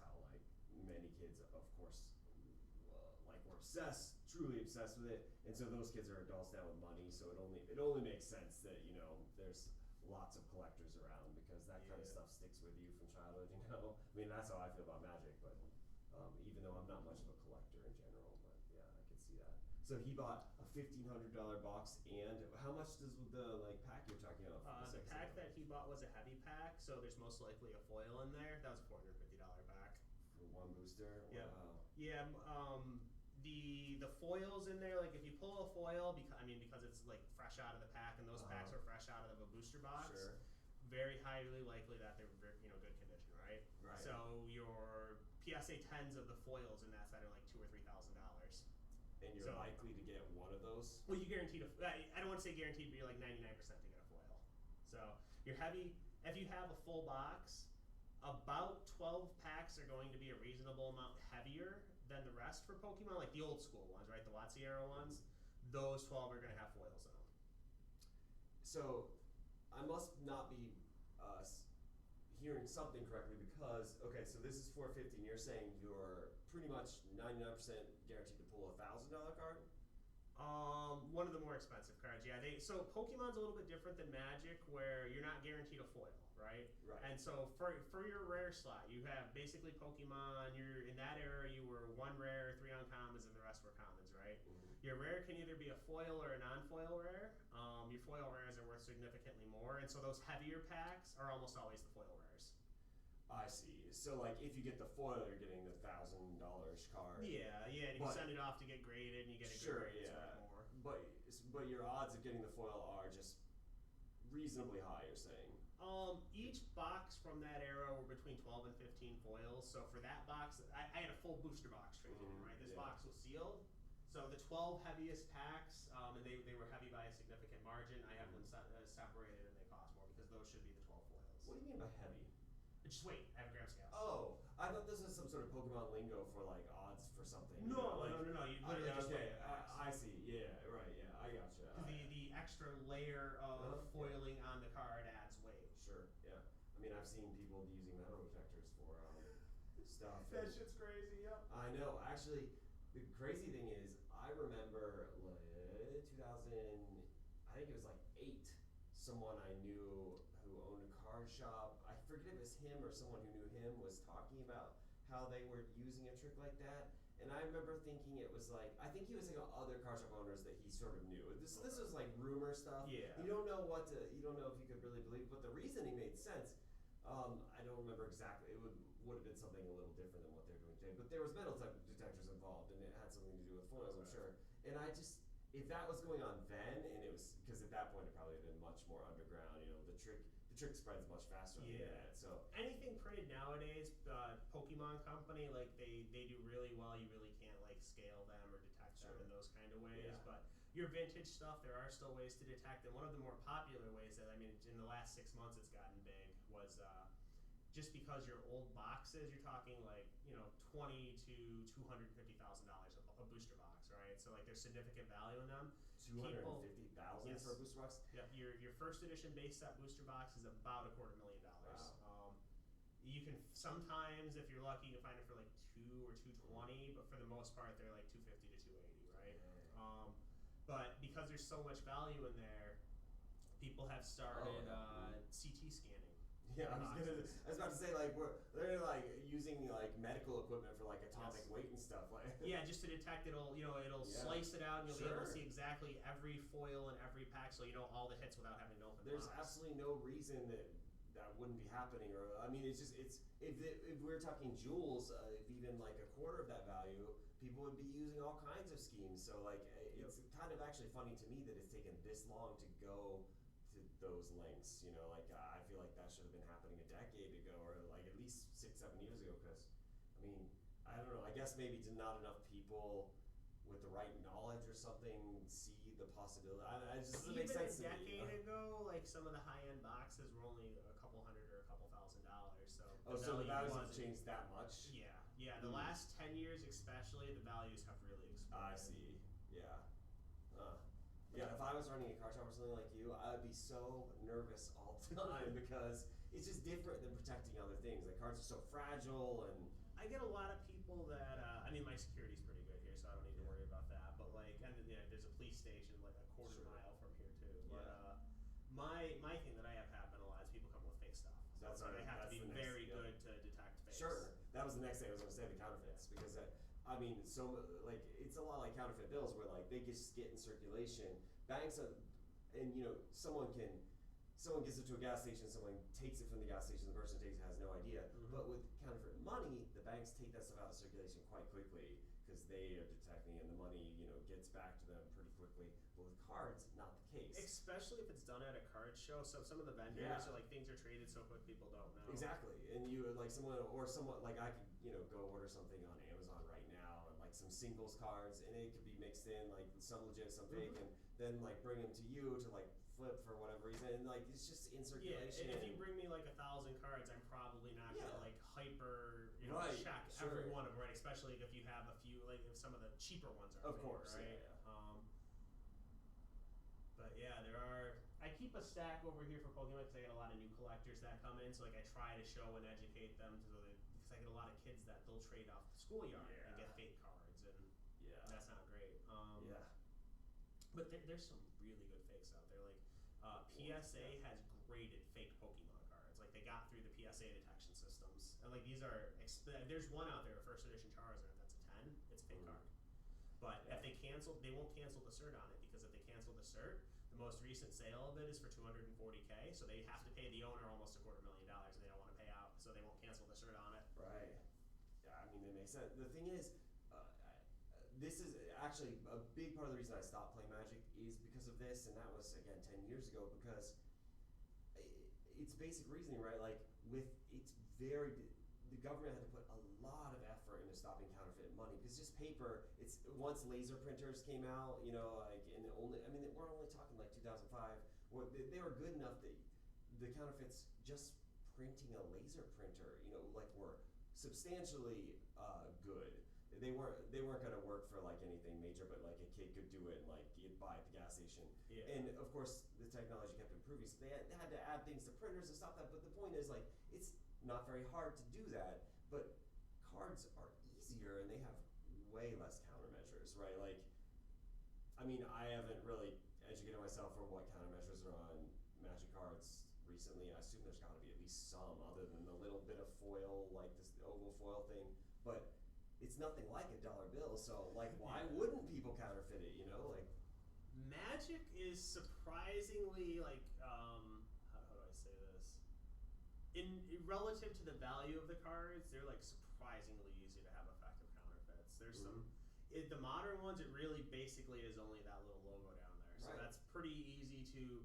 How like many kids, of course, were obsessed. Truly obsessed with it, and so those kids are adults now with money, so it only makes sense that there's lots of collectors around because that kind of stuff sticks with you from childhood. I mean that's how I feel about Magic, but even though I'm not much of a collector in general, but yeah, I can see that. So he bought a $1,500 box, and how much does the pack you're talking about? The pack that he bought was a heavy pack, so there's most likely a foil in there. That was a $450 pack for one booster. Yeah. Wow. Yeah. The foils in there, like if you pull a foil, because it's like fresh out of the pack, and those packs are fresh out of a booster box. Sure. Very highly likely that they're good condition, right? Right. So your PSA 10s of the foils in that set are like $2,000 or $3,000. And you're likely to get one of those. Well, you guaranteed I don't want to say guaranteed, but you're like 99% to get a foil. So you're heavy. If you have a full box, about 12 packs are going to be a reasonable amount heavier than the rest for Pokemon, like the old school ones, right? The WotC era ones. Those 12 are going to have foils in them. So, I must not be hearing something correctly because, okay, so this is $450 and you're saying you're pretty much 99% guaranteed to pull a $1,000 card? One of the more expensive cards, yeah. So Pokemon's a little bit different than Magic, where you're not guaranteed a foil, right? Right. And so for your rare slot, you have basically Pokemon. You're in that era, you were 1 rare, 3 uncommons, and the rest were commons, right? Mm-hmm. Your rare can either be a foil or a non-foil rare. Your foil rares are worth significantly more, and so those heavier packs are almost always the foil rares. I see. So, if you get the foil, you're getting the $1,000 card. Yeah, and you send it off to get graded, and you get a good grade, it's worth more. But your odds of getting the foil are just reasonably high, you're saying? Each box from that era were between 12 and 15 foils. So for that box, I had a full booster box traded in, right? This box was sealed. So the 12 heaviest packs, and they were heavy by a significant margin. I have them separated, and they cost more because those should be the 12 foils. What do you mean by heavy? Just wait, I have gram scales. Oh, I thought this was some sort of Pokemon lingo for odds for something. No. You literally just okay, weigh the packs. I see. Yeah, right. Yeah, I gotcha. The extra layer of foiling on the card adds weight. Sure. Yeah. I mean, I've seen people using metal detectors for stuff. That shit's crazy. Yep. I know. Actually, the crazy thing is, I remember 2000. I think it was 8. Someone I knew who owned a card shop. I forget if it was him or someone who knew him was talking about how they were using a trick like that. And I remember thinking it was I think he was thinking about other card shop owners that he sort of knew. This was rumor stuff. Yeah. You don't know you don't know if you could really believe it, but the reasoning made sense. I don't remember exactly. It would have been something a little different than what they're doing today. But there was metal detectors involved, and it had something to do with foils, I'm sure. And if that was going on then, and it was, because at that point it probably had been much more underground, the trick spreads much faster on the internet. So anything printed nowadays, Pokemon Company, they do really well. You really can't scale them or detect them in those kind of ways. Yeah. But your vintage stuff, there are still ways to detect. And one of the more popular ways that, in the last 6 months it's gotten big was just because your old boxes, you're talking $20,000 to $250,000 a booster box, right? So there's significant value in them. $250,000 for a booster box? Yep. Your first edition base set booster box is about $250,000. Wow. You can sometimes, if you're lucky, you can find it for $200 or $220, but for the most part they're $250 to $280, right? But because there's so much value in there, people have started CT scanning. Yeah, I was about to say they're using medical equipment for atomic weight and stuff Yeah, just to detect it'll slice it out, and you'll be able to see exactly every foil and every pack, so you know all the hits without having to open the There's box. absolutely no reason that wouldn't be happening, or I mean, it's just if we're talking jewels, if even like a quarter of that value, people would be using all kinds of schemes. So like, it's kind of actually funny to me that it's taken this long to go to those lengths. You know, like I feel like that should have been happening a decade ago, or like at least 6-7 years ago. Because I mean, I don't know. I guess maybe not enough people with the right knowledge or something see the possibility. It just doesn't make sense to me. Even a decade ago, like some of the high-end boxes were only a couple $100 or a couple $1,000. So the values have changed that much? Yeah. The last 10 years, especially, the values have really exploded. I see. Yeah. Yeah. If I was running a car shop or something like you, I would be so nervous all the time because it's just different than protecting other things. Like cars are so fragile, and I get a lot of people that I mean, my security's pretty good here, so I don't need to worry about that. But like, and there's a police station like a quarter mile from here too. But my thing that I have happen a lot is people come with fake stuff. So they have to be very good to detect fakes. Sure, that was the next thing I was going to say, the counterfeits, because I mean, so like it's a lot like counterfeit bills where like they just get in circulation. Banks and you know, someone gets it to a gas station, someone takes it from the gas station, the person takes it has no idea. But with counterfeit money, the banks take that stuff out of circulation quite quickly because they are detecting, and the money, you know, gets back to them pretty quickly. But with cards, not the case. Especially if it's done at a card show. So some of the vendors are like, things are traded so quick people don't know. Exactly. And you like someone like I could, you know, go order something on Amazon right now, and like some singles cards, and it could be mixed in, like some legit, some fake, and then like bring them to you to like flip for whatever reason, and like it's just in circulation. Yeah, if you bring me like 1,000 cards, I'm probably not gonna like hyper, you know, check every one of them, right? Especially if you have a few, like if some of the cheaper ones are. Of course, right? yeah. But yeah, there are. I keep a stack over here for Pokemon because I get a lot of new collectors that come in. So like I try to show and educate them because I get a lot of kids that they'll trade off the schoolyard and get fake cards, and that's not great. But there's some really good fakes out there. Like PSA has graded fake Pokemon cards. Like they got through the PSA detection systems, and like these are. There's one out there, a first edition Charizard. That's a 10. It's a fake card. But if they won't cancel the cert on it, because if they cancel the cert, the most recent sale of it is for $240K. So they have to pay the owner almost $250,000, and they don't want to pay out, so they won't cancel the cert on it. Right. Yeah, I mean, it makes sense. The thing is, this is actually a big part of the reason I stopped playing Magic is because of this, and that was again 10 years ago. Because it's basic reasoning, right? Like the government had to put a lot of effort into stopping counterfeit money, because just paper. It's once laser printers came out, you know, like we're only talking like 2005. Where they were good enough that the counterfeits just printing a laser printer, you know, like were substantially good. They weren't going to work for like anything major, but like a kid could do it and like you'd buy at the gas station. Yeah. And of course the technology kept improving, so they had to add things to printers and stop that. But the point is, like, it's not very hard to do that, but cards are easier and they have way less countermeasures, right? Like, I mean, I haven't really educated myself for what countermeasures are on Magic cards recently. I assume there's got to be at least some, other than the little bit of foil, like this oval foil thing, but it's nothing like a dollar bill. So like, why wouldn't people counterfeit it, you know? Like, Magic is surprisingly like how do I say this? In relative to the value of the cards, they're like surprisingly easy to have effective counterfeits. There's the modern ones, it really basically is only that little logo down there. So that's pretty easy to.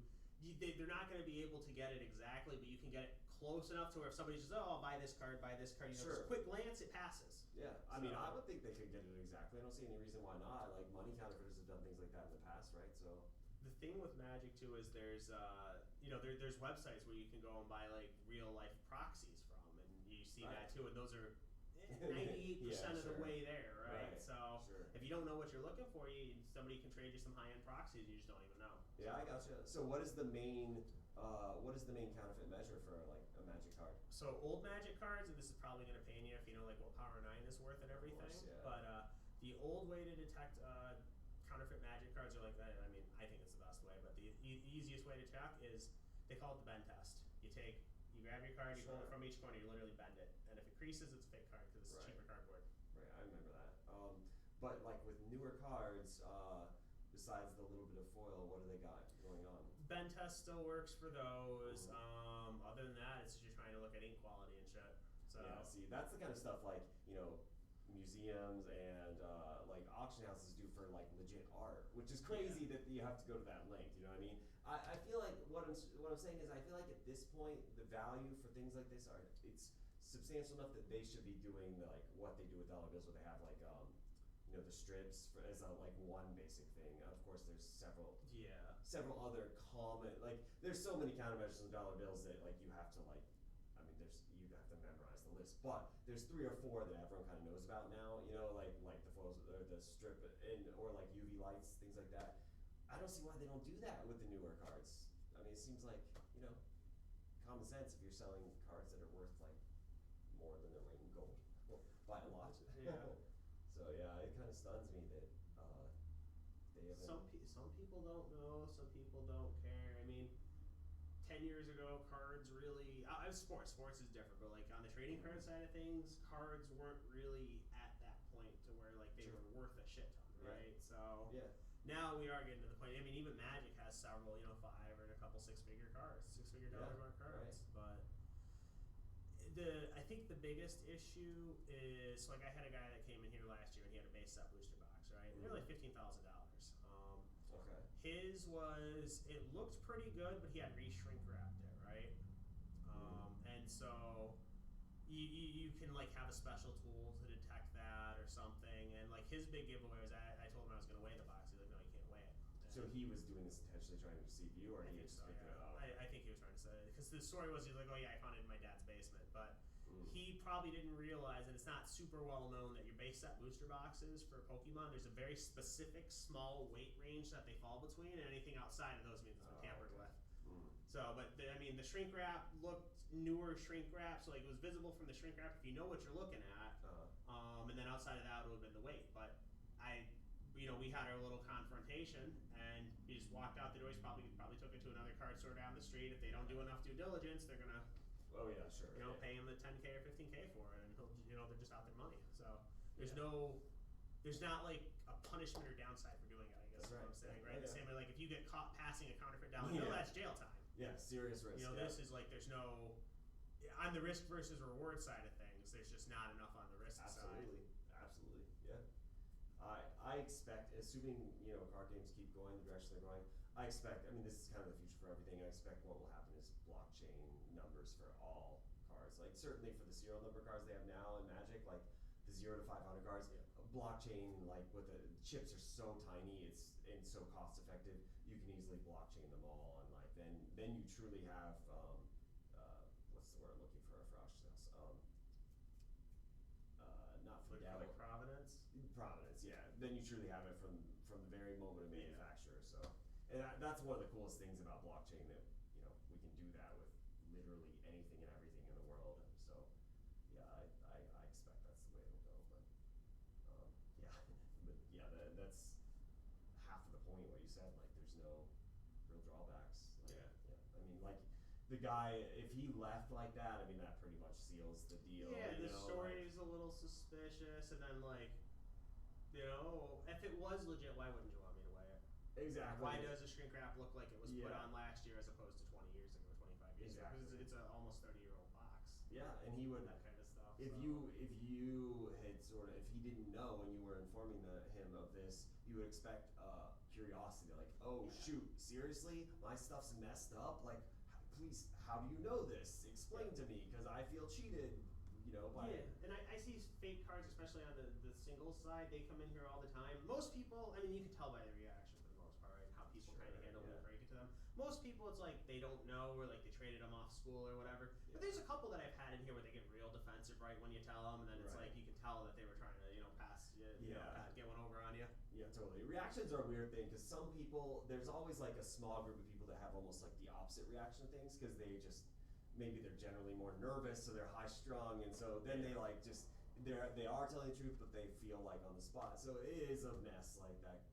They're not going to be able to get it exactly, but you can get it close enough to where if somebody says, "Oh, I'll buy this card," you know, just quick glance, it passes. Yeah, I mean, I would think they could get it exactly. I don't see any reason why not. Like, money counterfeiters have done things like that in the past, right? So the thing with Magic too is there's there's websites where you can go and buy like real life proxies from, and you see that too, and those are 98% of the way there, right? So if you don't know what you're looking for, somebody can trade you some high end proxies, you just don't even know. Yeah, I gotcha. So what is the main counterfeit measure for like a Magic card? So old Magic cards, and this is probably going to pain you if you know like what Power 9 is worth and everything. Course, yeah. But the old way to detect counterfeit Magic cards are like that. I mean, I think it's the best way, but the easiest way to check is they call it the bend test. You grab your card, you hold it from each corner, you literally bend it, and if it creases, it's a fake card because it's cheaper cardboard. Right, I remember that. But like with newer cards, besides the little bit of foil, what do they got going on? Bend test still works for those. Other than that, it's shit. So Yeah, see, that's the kind of stuff like, you know, museums and like auction houses do for like legit art, which is crazy that you have to go to that length. You know what I mean? I feel like what I'm saying is I feel like at this point the value for things like this it's substantial enough that they should be doing like what they do with dollar bills, where they have like you know, the strips as like one basic thing. Of course, there's several other common, like there's so many countermeasures in dollar bills that like you have to like, I mean, you have to memorize the list, but there's 3 or 4 that everyone kind of knows about now. You know, like the photos or the strip or like UV lights, things like that. I don't see why they don't do that with the newer cards. I mean, it seems like, you know, common sense if you're selling cards that are worth like more than their weight in gold by a lot. Yeah. So yeah, it kind of stuns me that they haven't. Some people don't know. Some people don't care. I mean, 10 years ago, cards really. I have sports. Sports is different, but like on the trading card side of things, cards weren't really at that point to where like they were worth a shit ton, right? So now we are getting to the point. I mean, even Magic has several, you know, 5 or a couple 6-figure cards, $6-figure dollar cards, but. I think the biggest issue is, like, I had a guy that came in here last year and he had a base set booster box, right? And they're like $15,000. Okay. His was, it looked pretty good, but he had re-shrink wrapped it, right? And so you can like have a special tool to detect that or something. And like his big giveaway was, I told him I was going to weigh the box. He's like, no, you can't weigh it. So he was doing this intentionally trying to deceive you, or he just picked it up? I think he was trying to say, because the story was, he's like, oh yeah, I found it in my dad's basement, but he probably didn't realize, and it's not super well known, that your base set booster boxes for Pokemon, there's a very specific small weight range that they fall between, and anything outside of those means it's been tampered with. So, but I mean, the shrink wrap looked newer shrink wrap, so like it was visible from the shrink wrap if you know what you're looking at, and then outside of that it would have been the weight. But we had our little confrontation, and he just walked out the door. He's probably took it to another card store down the street. If they don't do enough due diligence, they're gonna, pay him the 10K or 15K for it, and they're just out their money. So there's not like a punishment or downside for doing it. I guess is what I'm saying, right? The same way, like if you get caught passing a counterfeit down the hill, that's jail time. Yeah, serious risk. This is like there's no on the risk versus reward side of things. There's just not enough on the risk side. Absolutely, yeah. I expect, assuming card games keep going the direction they're going, I expect. I mean, this is kind of the future for everything. I expect what will happen is blockchain numbers for all cards. Like certainly for the serial number cards they have now in Magic, like the 0 to 500 cards. Blockchain, like with the chips are so tiny, and so cost effective. You can easily blockchain them all, and like then you truly have what's the word I'm looking for auction house? Not fidelity. Like Providence. Providence, yeah. Then you truly have it from the very moment of manufacture. So, and that's one of the coolest things about blockchain, that we can do that with literally anything and everything in the world. So, yeah, I expect that's the way it'll go. But that's half of the point. What you said, like there's no real drawbacks. Like, I mean, like the guy, if he left like that, I mean that pretty much seals the deal. Yeah, the story is a little suspicious, and then like. If it was legit, why wouldn't you want me to weigh it? Exactly. Why does a shrink wrap look like it was put on last year as opposed to 20 years ago, 25 years ago? Because it's an almost 30-year-old box. Yeah, and he would, that kind of stuff. If you had if he didn't know and you were informing him of this, you would expect curiosity, like, oh shoot, seriously, my stuff's messed up. Like, please, how do you know this? Explain to me, because I feel cheated. And I see fake cards, especially on the singles side. They come in here all the time. Most people, I mean, you can tell by the reaction for the most part, right? How people kind of handle when you break it to them. Most people, it's like they don't know, or like they traded them off school or whatever. But there's a couple that I've had in here where they get real defensive right when you tell them, and then it's like you can tell that they were trying to pass get one over on you. Yeah, totally. Reactions are a weird thing, because some people, there's always like a small group of people that have almost like the opposite reaction to things, because they just. Maybe they're generally more nervous, so they're high strung, and so then they like they are telling the truth, but they feel like on the spot. So it is a mess, like that,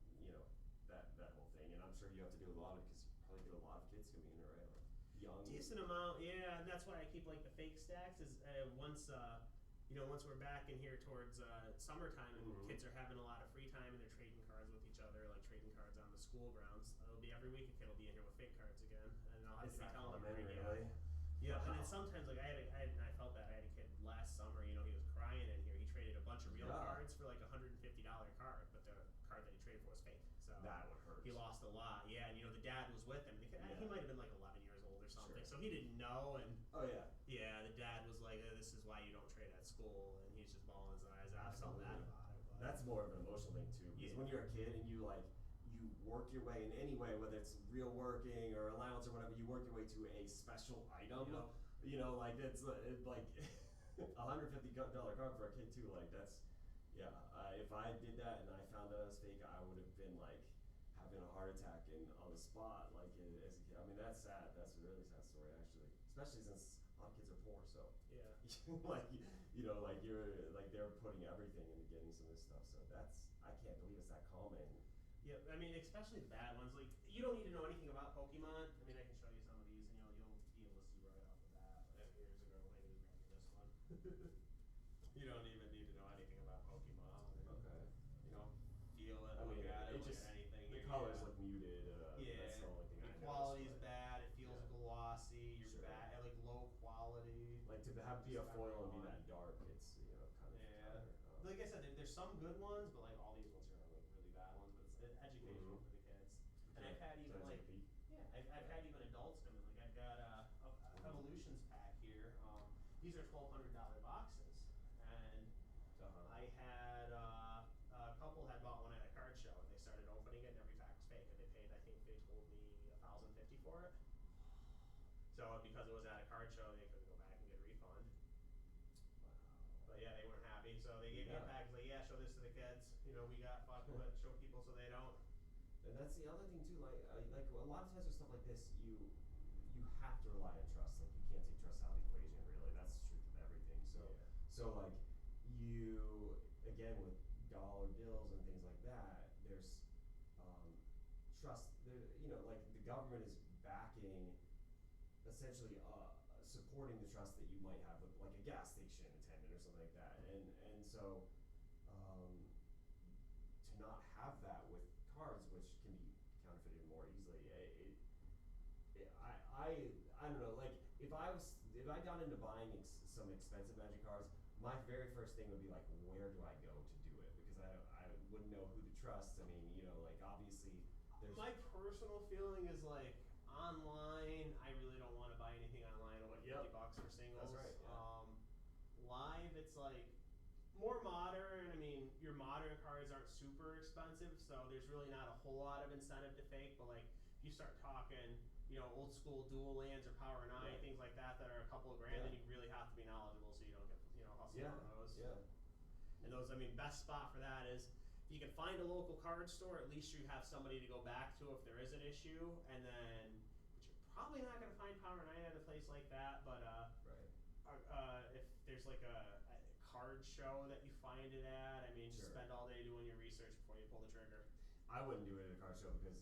that whole thing. And I'm sure you have to do a lot of it, because you probably get a lot of kids coming in, right? Like young. Decent amount, yeah. And that's why I keep like the fake stacks. Is once we're back in here towards summertime, and kids are having a lot of free time and they're trading cards with each other, like trading cards on the school grounds. It'll be every week a kid will be in here with fake cards again, and I'll have to be telling them every day. Yeah, and then sometimes like I felt bad. I had a kid last summer, you know, he was crying in here. He traded a bunch of real Yeah. cards for like $150 card, but the card that he traded for was fake. So That would hurt. he lost a lot. Yeah, and you know the dad was with him. He Yeah. might have been like 11 years old or something, Sure. so he didn't know. And Oh yeah. yeah, the dad was like, "This is why you don't trade at school," and he's just bawling his eyes out. I felt bad about it. But That's more of an emotional thing too, because Yeah. when you're a kid and you work your way in any way, whether it's real working or allowance or whatever, you work your way to a special item. Yep. You know, like it's like $150 card for a kid too. Like that's, yeah. If I did that and I found out it was fake, I would have been like having a heart attack on the spot. Like as a kid, I mean that's sad. That's a really sad story actually, especially since a lot of kids are poor. So yeah. like they're putting everything into getting some of this stuff. So I can't believe it's that common. Yeah, I mean, especially the bad ones. Like, you don't need to know anything about Pokemon. I mean, I can show you some of these, and you'll be able to see right off the bat. Like, here's a girl, maybe this one. You don't even need to know anything about Pokemon. Okay. You know, feel it, I mean, look at it, it look just at anything. the Here, colors yeah. look muted. Yeah, That's the only thing I the noticed. quality's but- bad. It feels Yeah. glossy. You're Sure. bad, like low quality. Like to be a foil and be that dark, it's kind of Yeah. tighter. Like I said, there's some good ones, but like all these ones are like really bad ones. But it's educational Mhm. for the kids. And I've had even Sounds like a peek. yeah, I've had even adults come in. Like I've got a Evolutions pack here. These are $1,200 boxes, and I had a couple had bought one at a card show, and they started opening it, and every pack was fake, and they paid. I think they told me $1,050 for it. So because it was at a card show, they couldn't go back and get a refund. But yeah, they weren't happy, so they gave me a Yeah. pack. Like, yeah, show this to the kids. You know, we got fucked with it. Show people so they don't. And that's the other thing too. Like a lot of times with stuff like this, you have to rely on trust. Like you can't take trust out of the equation. Really, that's the truth of everything. So like you again with dollar bills and things like that, there's trust. You know, like the government is backing, essentially supporting the trust that you might have with like a gas station attendant or something like that. And so to not have that with cards, which can be counterfeited more easily, I don't know. Like if I got into buying some expensive Magic cards, my very first thing would be like, where do I go to do it? Because I wouldn't know who to trust. I mean, you know, like obviously there's My personal feeling is like online. I really don't want to buy anything online over $50 for singles. That's right, yeah. Live, it's like more modern. I mean, your modern cards aren't super expensive, so there's really not a whole lot of incentive to fake. But like, if you start talking, you know, old school dual lands or Power 9, Yeah. things like that are a couple of grand, Yeah. then you really have to be knowledgeable so you don't get hustled yeah, on those. yeah. And those, I mean, best spot for that is if you can find a local card store, at least you have somebody to go back to if there is an issue. And then, but you're probably not going to find Power 9 at a place like that. But Right. if there's like a card show that you find it at, I mean, just Sure. spend all day doing your research before you pull the trigger. I wouldn't do it at a card show because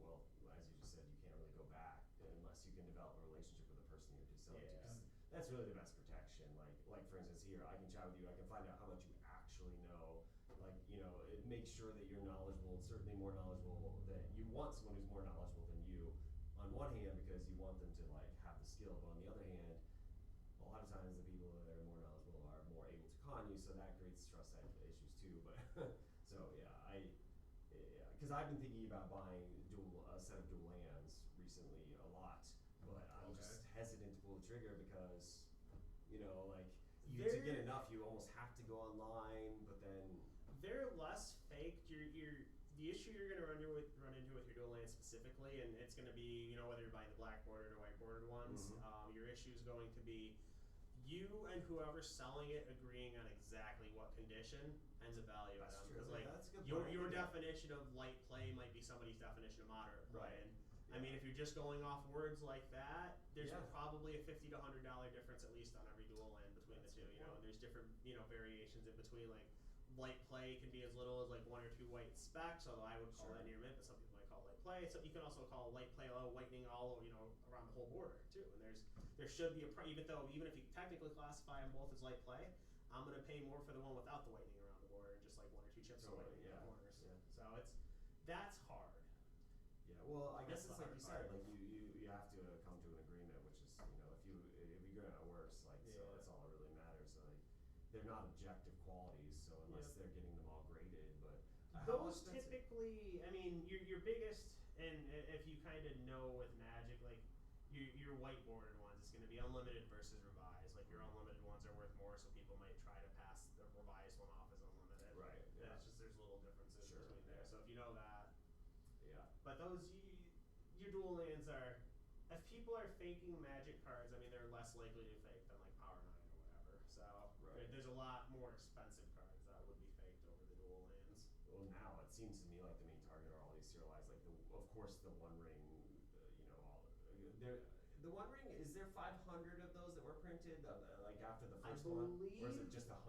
well, as you just said, you can't really go back unless you can develop a relationship with the person you're just selling to. 'Cause that's really the best protection. Like for instance, here I can chat with you. I can find out how much you actually know. Like it makes sure that you're knowledgeable, certainly more knowledgeable. That you want someone who's more knowledgeable than you. On one hand, because you want them to like have the skill, but on the other hand, a lot of times the people that are more knowledgeable are more able to con you, so that creates trust issues too. But so yeah, because I've been thinking about buying a set of dual lands recently a lot, but I'm just hesitant to pull the trigger because like to get enough, you almost have to go online, but then They're less faked. The issue you're going to run into with your dual land specifically, and it's going to be, whether you're buying the black bordered or white bordered ones, your issue is going to be you and whoever's selling it agreeing on exactly what condition ends up value That's them. true. Because like That's a good your point. definition of light play might be somebody's definition of moderate play. Right. And I mean, if you're just going off words like that, there's Yeah. probably a $50 to $100 difference at least on every dual land between That's the two. a good point. And there's different variations in between. Like light play can be as little as like 1 or 2 white specks, although I would call that near mint, but some people might call it light play. So you can also call light play whitening all around the whole border too. And there should be even if you technically classify them both as light play, I'm gonna pay more for the one without the whitening around the border, and just like 1 or 2 chips of whitening in the corners. Yeah. So that's hard. Yeah, well, I guess That's it's the like you hard said, part. like you have to come to an agreement, which is if you're gonna worse, like so Yeah. that's all that really matters. So like they're not objective qualities, so unless they're getting them all graded, but those typically, I mean, your biggest, and if you kind of know with Magic, like your whiteboarded ones, it's going to be unlimited versus revised. Like your unlimited ones are worth more, so people might try to pass the revised one off as unlimited. Right. Yeah. It's just there's little differences between there. So if you know that, but those your dual lands are. If people are faking Magic cards, I mean, they're less likely to fake than like Power 9 or whatever. So there's a lot more expensive cards that would be faked over the dual lands. Well, now it seems to me like the main target are all these serialized, like of course the One Ring, the One Ring. Is there 500 of those that were printed like after the first one, or is it just 100?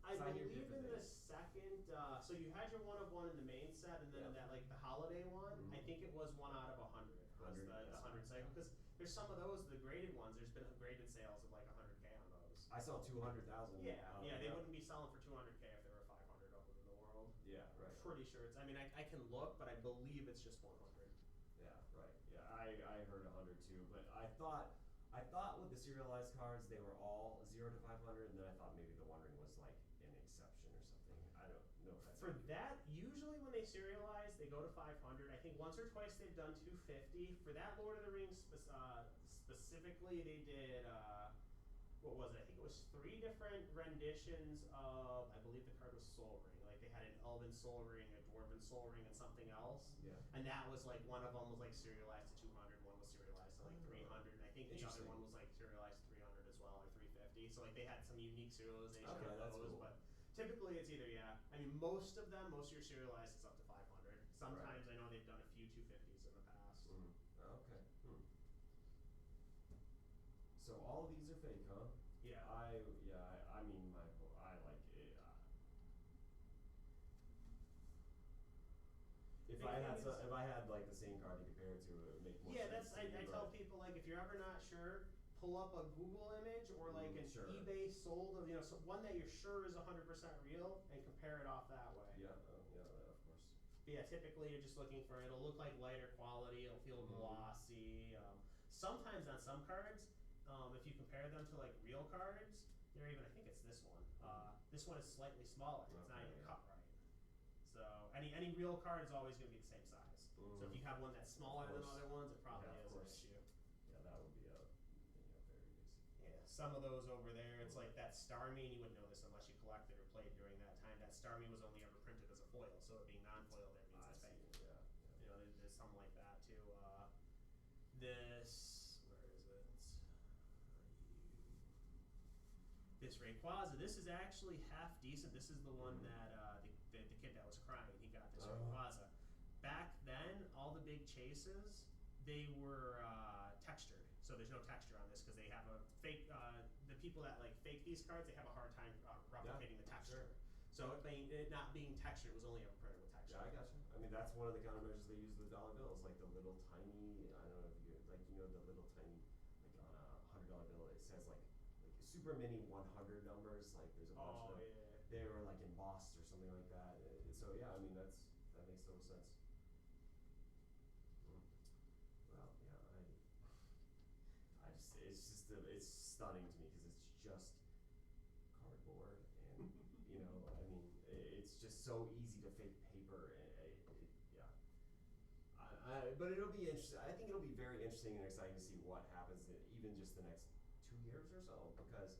I believe in the second. So you had your 1 of 1 in the main set, and then in that like the holiday one, I think it was 1 out of 100. The 100 cycle, because there's some of those, the graded ones. There's been graded sales of like 100K on those. I saw 200,000. Yeah, they wouldn't be selling for 200K if there were 500 of them in the world. Yeah, right. I'm pretty sure it's. I mean, I can look, but I believe it's just 100. Yeah, right. Yeah, I heard 100 too, but I thought with the serialized cards they were all 0 to 500, and then I thought maybe the One Ring was like an exception or something. I don't know if that's for that. Usually when they serialize, they go to 500. I think once or twice they've done 250. For that Lord of the Rings specifically, they did what was it? I think it was 3 different renditions of. I believe the card was Soul Ring. Like they had an Elven Soul Ring, a Dwarven Soul Ring, and something else. Yeah. And that was like one of them was like serialized to 200. One was serialized to like 300. And I think the other one was like serialized to 300 as well, or 350. So like they had some unique serialization of those, cool. but. Typically, it's either I mean, most of your serialized is up to 500. Sometimes I know they've done a few 250s in the past. Okay. So all of these are fake, huh? Yeah. I mean, I like it. If I had like the same card to compare it to, it would make more sense. I tell people like if you're ever not sure. Pull up a Google image or like an eBay sold, so one that you're sure is 100% real, and compare it off that way. Yeah, of course. But yeah, typically you're just looking for it'll look like lighter quality, it'll feel glossy. Sometimes on some cards, if you compare them to like real cards, they're even. I think it's this one. This one is slightly smaller. It's not even cut right. So any real card is always going to be the same size. So if you have one that's smaller than other ones, it probably is an issue. Yeah, that would be very basic. Some of those over there, it's like that Starmie, and you wouldn't know this unless you collected or played during that time. That Starmie was only ever printed as a foil, so it being non-foil there means it's fake. Yeah. There's something like that too. This, where is it? This Rayquaza. This is actually half decent. This is the one that the kid that was crying, he got this Rayquaza. Back then, all the big chases, they were textured. So there's no texture on this because they have a fake. The people that like fake these cards, they have a hard time replicating the texture. So it not being textured was only ever printed with texture. Yeah, I gotcha. I mean, that's one of the countermeasures they use with the dollar bills, like the little tiny. I don't know if you like, the little tiny, like on a $100 bill, it says like super mini 100 numbers. Like there's a bunch of them. They were like embossed or something like that. So yeah, I mean that makes total sense. Well, yeah, it's stunning to me because it's just cardboard, and I mean, it's just so easy to fake paper, and but it'll be interesting. I think it'll be very interesting and exciting to see what happens in even just the next 2 years or so, because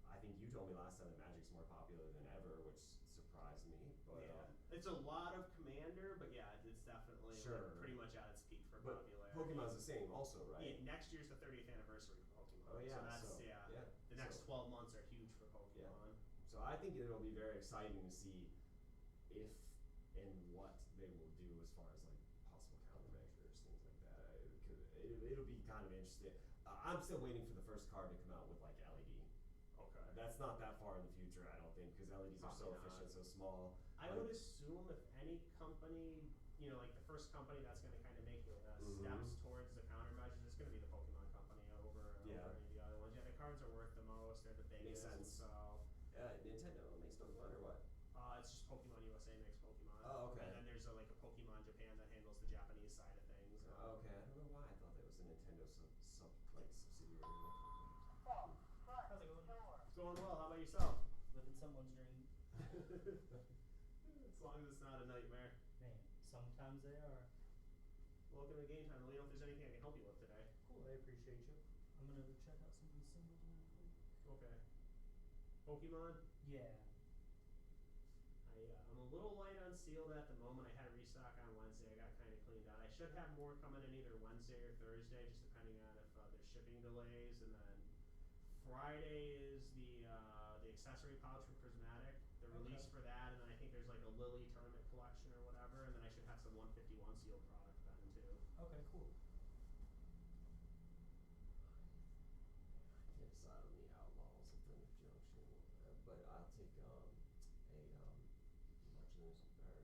I think you told me last time that Magic's more popular than ever, which surprised me. But it's a lot of Commander, but yeah, it's definitely like pretty much at its peak for popularity. Pokemon's the same, also, right? Yeah, next year's the 30th anniversary for Pokemon. Oh yeah, so that's the next 12 months are huge for Pokemon. Yeah. So I think it'll be very exciting to see if and what they will do as far as like possible countermeasures, things like that. It'll be kind of interesting. I'm still waiting for the first card to come out with like LED. Okay. That's not that far in the future, I don't think, because LEDs are so efficient, so small. I would assume if any company, like the first company that's going to kind of make steps towards the countermeasures, it's going to be the Pokemon company over any of the other ones. Yeah, the cards are worth the most. They're the biggest. Makes sense. So Nintendo makes Pokemon or what? It's just Pokemon USA makes Pokemon. Oh, okay. And then there's like a Pokemon Japan that handles the Japanese side of things. Okay, I don't know why I thought that was a Nintendo subsidiary. How's it going? It's going well. How about yourself? living someone's dream. As long as it's not a nightmare. Man, sometimes they are. Welcome to Game Time. Let me know if there's anything I can help you with today. Cool, I appreciate you. I'm gonna check out some of these symbols really quick. Okay. Pokemon? Yeah. I'm a little light on sealed at the moment. I had a restock on Wednesday. I got kind of cleaned out. I should have more coming in either Wednesday or Thursday, just depending on if there's shipping delays. And then Friday is the accessory pouch from Prismatic, the release for that. And then I think there's like a Lily tournament collection or whatever. And then I should have some 151 sealed product then too. Okay, cool. Can't decide on the Outlaws of Plymouth Junction, but I'll take a Martinez, or actually no,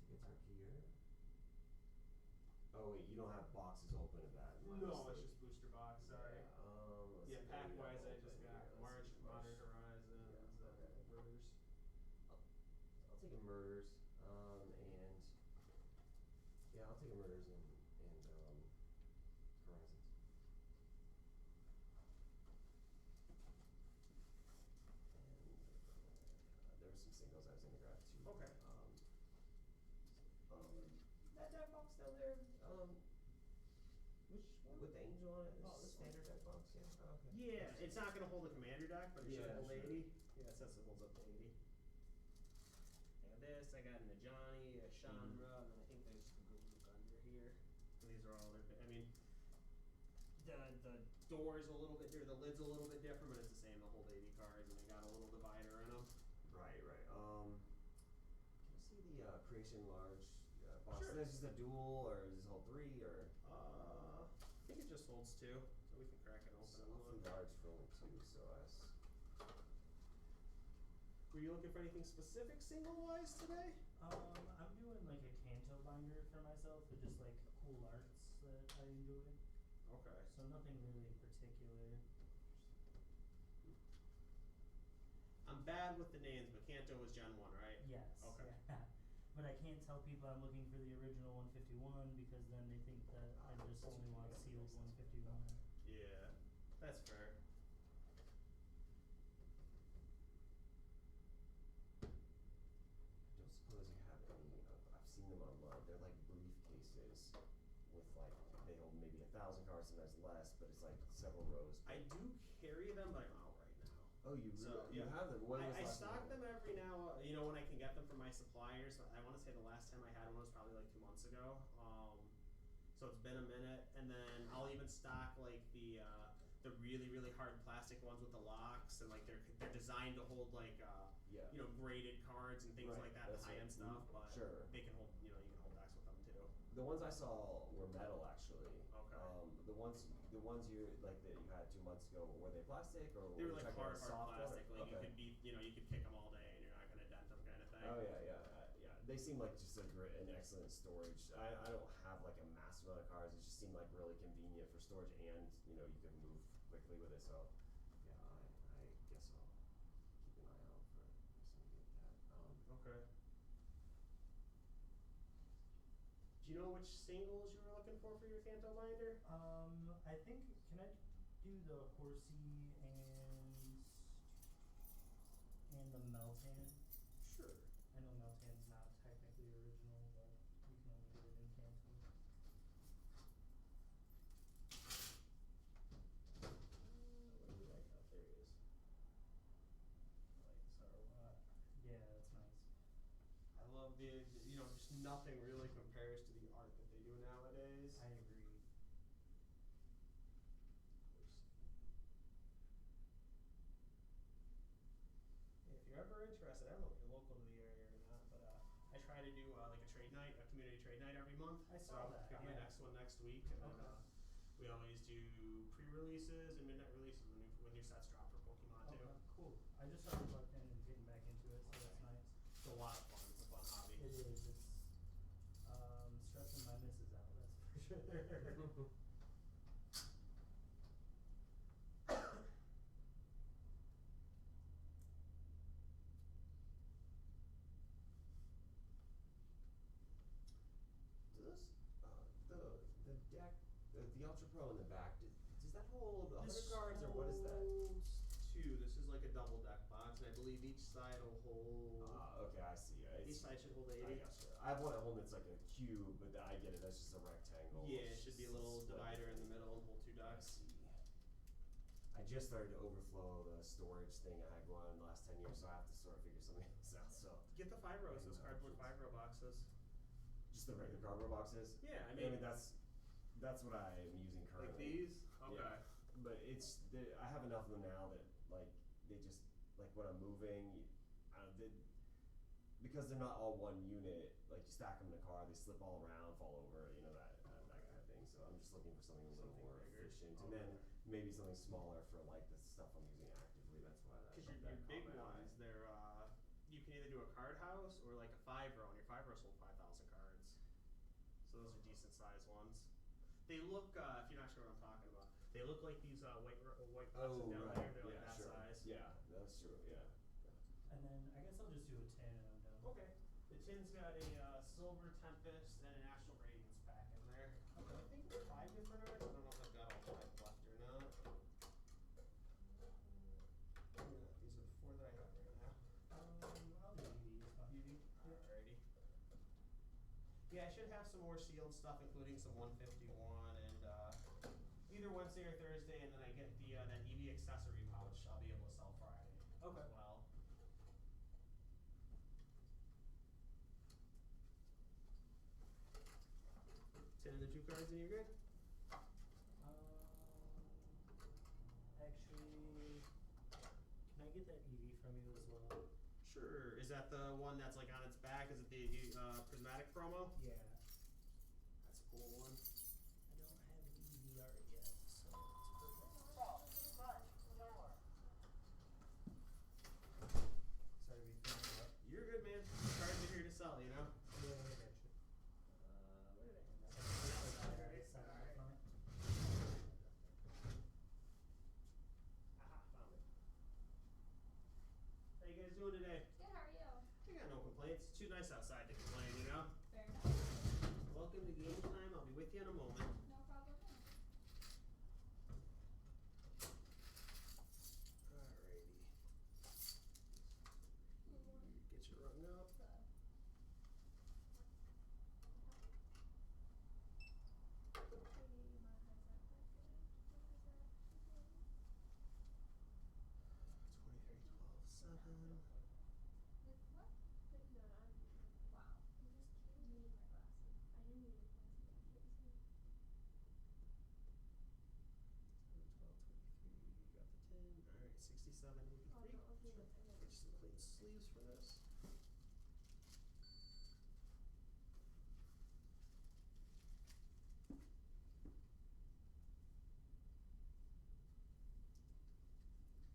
tickets are here. Oh wait, you don't have boxes open of that. My No, mistake. it's just booster box. Sorry. Let's Yeah, see what pack we wise, I open just here. got Let's March, see, Modern March. Horizons, Murders. I'll take a Murders, and yeah, I'll take a Murders and Horizons. And there were some singles I was gonna grab too. Okay. That deck box down there, which one? With the angel on it, Oh, this this one. standard deck box, yeah. Oh, okay. Yeah, it's not gonna hold a commander deck, but it should Yeah, hold sure. 80. Yeah, it says it holds up to 80. I got this, I got an Ajani, a Chandra, and then I think there's the Garuk under here. And these are all their, I mean, the door is a little bit, or the lid's a little bit different, but it's the same, they'll hold 80 cards, and they got a little divider in them. Right. Can I see the Creation Large box? Sure. Is this just a dual, or is this hold 3, or? I think it just holds 2, so we can crack it open and Awfully look. large for only 2, so Were you looking for anything specific single-wise today? I'm doing like a Kanto binder for myself with just like cool arts that I enjoy. Okay. So nothing really in particular. I'm bad with the names, but Kanto was Gen 1, right? Yes. Okay. Yeah. But I can't tell people I'm looking for the original 151 because then they think that I just only want sealed 151. Yeah, that's fair. I don't suppose you have any I've seen them online. They're like briefcases with like, they hold maybe 1,000 cards, sometimes less, but it's like several rows. I do carry them, but I'm out right now. Oh, you So, really? You yeah. have them? When was I last stock time? them every now, when I can get them from my suppliers. I want to say the last time I had one was probably like 2 months ago. So it's been a minute, and then I'll even stock like the really really hard plastic ones with the locks, and like they're designed to hold like Yeah. Graded cards and things Right, like that, the that's high end it. stuff. But Sure. they can hold you can hold decks with them too. The ones I saw were metal, actually. Okay. The ones you like that you had 2 months ago, were they plastic or They were like checking out hard soft plastic. leather? Like Okay. you could kick them all day and you're not gonna dent them, kind of thing. Oh yeah. They seem like just an excellent storage. I don't have like a massive amount of cards. It just seemed like really convenient for storage, and you can move quickly with it. So yeah, I guess I'll keep an eye out for something like that. Okay. Do you know which singles you were looking for your Kanto binder? I think, can I do the Horsey and the Meltan? Sure. I know Meltan's not technically original, but you can only get it in Kanto. What do we like? Oh, there he is. I like this art a lot. Yeah, that's nice. I love just nothing really compares to the art that they do nowadays. I agree. If you're ever interested, I don't know if you're local to the area or not, but I try to do like a trade night, a community trade night every month. I saw that, Got my yeah. next one next week, and then Okay. we always do pre-releases and midnight releases when new sets drop for Pokemon too. Okay, cool. I just started plugged in and getting back into it, so that's nice. It's a lot of fun. It's a fun hobby. It is. It's stressing my missus out, that's for sure. Does the deck, the Ultra Pro in the back, does Does that hold 100 This cards, or what is that? holds two. This is like a double deck box, and I believe each side will hold. Okay, I see. Each side should hold 80. I gotcha. I have one at home that's like a cube, but I get it. That's just a rectangle. Yeah, it should be a little Split. divider in the middle and hold two I decks. see. I just started to overflow the storage thing I had going on in the last 10 years, so I have to sort of figure something else out. So Get the Fibros, those cardboard options. Fibro boxes. just the regular cardboard boxes. Yeah, I I mean, mean that's what I am using like currently. these. Okay. Yeah. But I have enough of them now that like they just like when I'm moving, because they're not all one unit. Like you stack them in a car, they slip all around, fall over, you know that kind of thing. So I'm just looking for something a little Something more bigger. efficient, and then maybe something smaller for like the stuff I'm using actively. That's why that. Because that your big caught my eye. ones, they're you can either do a card house or like a Fibro, and your Fibros hold 5,000 cards. So those are decent sized ones. They look, if you're not sure what I'm talking about, they look like these white boxes Oh, down right. there. They're Yeah, like that sure. size. Yeah, that's true. Yeah. And then I guess I'll just do a 10 and I'm done. Okay. The tin's got a Silver Tempest and a National Radiance pack in there. Okay. I think there's 5 different art. I don't know if I've got all 5 left or not. Yeah, these are the 4 that I have right now. I'll do UV, it's fine. UV? Alrighty. Yeah, I should have some more sealed stuff, including some 151 and either Wednesday or Thursday, and then I get the that EV accessory pouch I'll be able to sell Friday Okay. as well. Ten of the 2 cards and you're good? Actually, can I get that EV from you as well? Sure. Is that the one that's like on its back? Is it the prismatic promo? Yeah. That's a cool one. I don't have an EV art yet, so it's perfect. Sorry to be throwing up. You're good, man. Cards are here to sell, you know? Yeah, I got you. Where did I hand that? Alright, side on the front. Aha, found it. How you guys doing today? Good, how are you? I got no complaints. It's too nice outside to complain, you know? Very nice. Welcome to Game Time. I'll be with you in a moment. No problem. Alrighty. Get you rung up. Sleeves for this.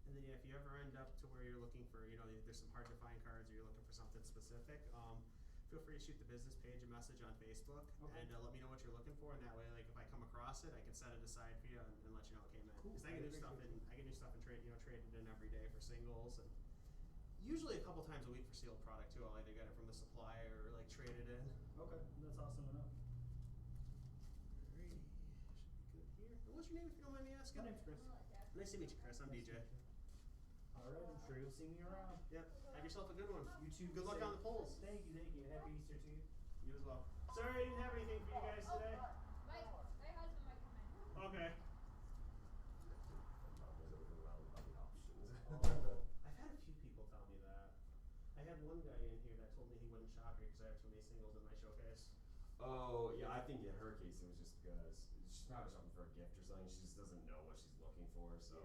And then yeah, if you ever end up to where you're looking for, you know, there's some hard to find cards, or you're looking for something specific, feel free to shoot the business page a message on Facebook, Okay. and let me know what you're looking for, and that way, like, if I come across it, I can set it aside for you and let you know it came in. Cool. Because I can do stuff in, trade it in every day for singles, and usually a couple times a week for sealed product too. I'll either get it from the supplier or like trade it in. Okay, that's awesome to know. Alrighty, should be good here. And what's your name, if you don't mind me asking? My name's Chris. Nice to meet you, Chris. I'm DJ. Alright, I'm sure you'll see me around. Yep. Have yourself a good one. You too. Good luck Safe. on the polls. Thank you, thank you. Happy Easter to you. You as well. Sorry I didn't have anything for you guys today. My husband might come in. Okay. I've had a few people tell me that. I had one guy in here that told me he wouldn't shop here because I have too many singles in my showcase. Oh yeah, I think in her case it was just because she's probably shopping for a gift or something. She just doesn't know what she's looking for. So,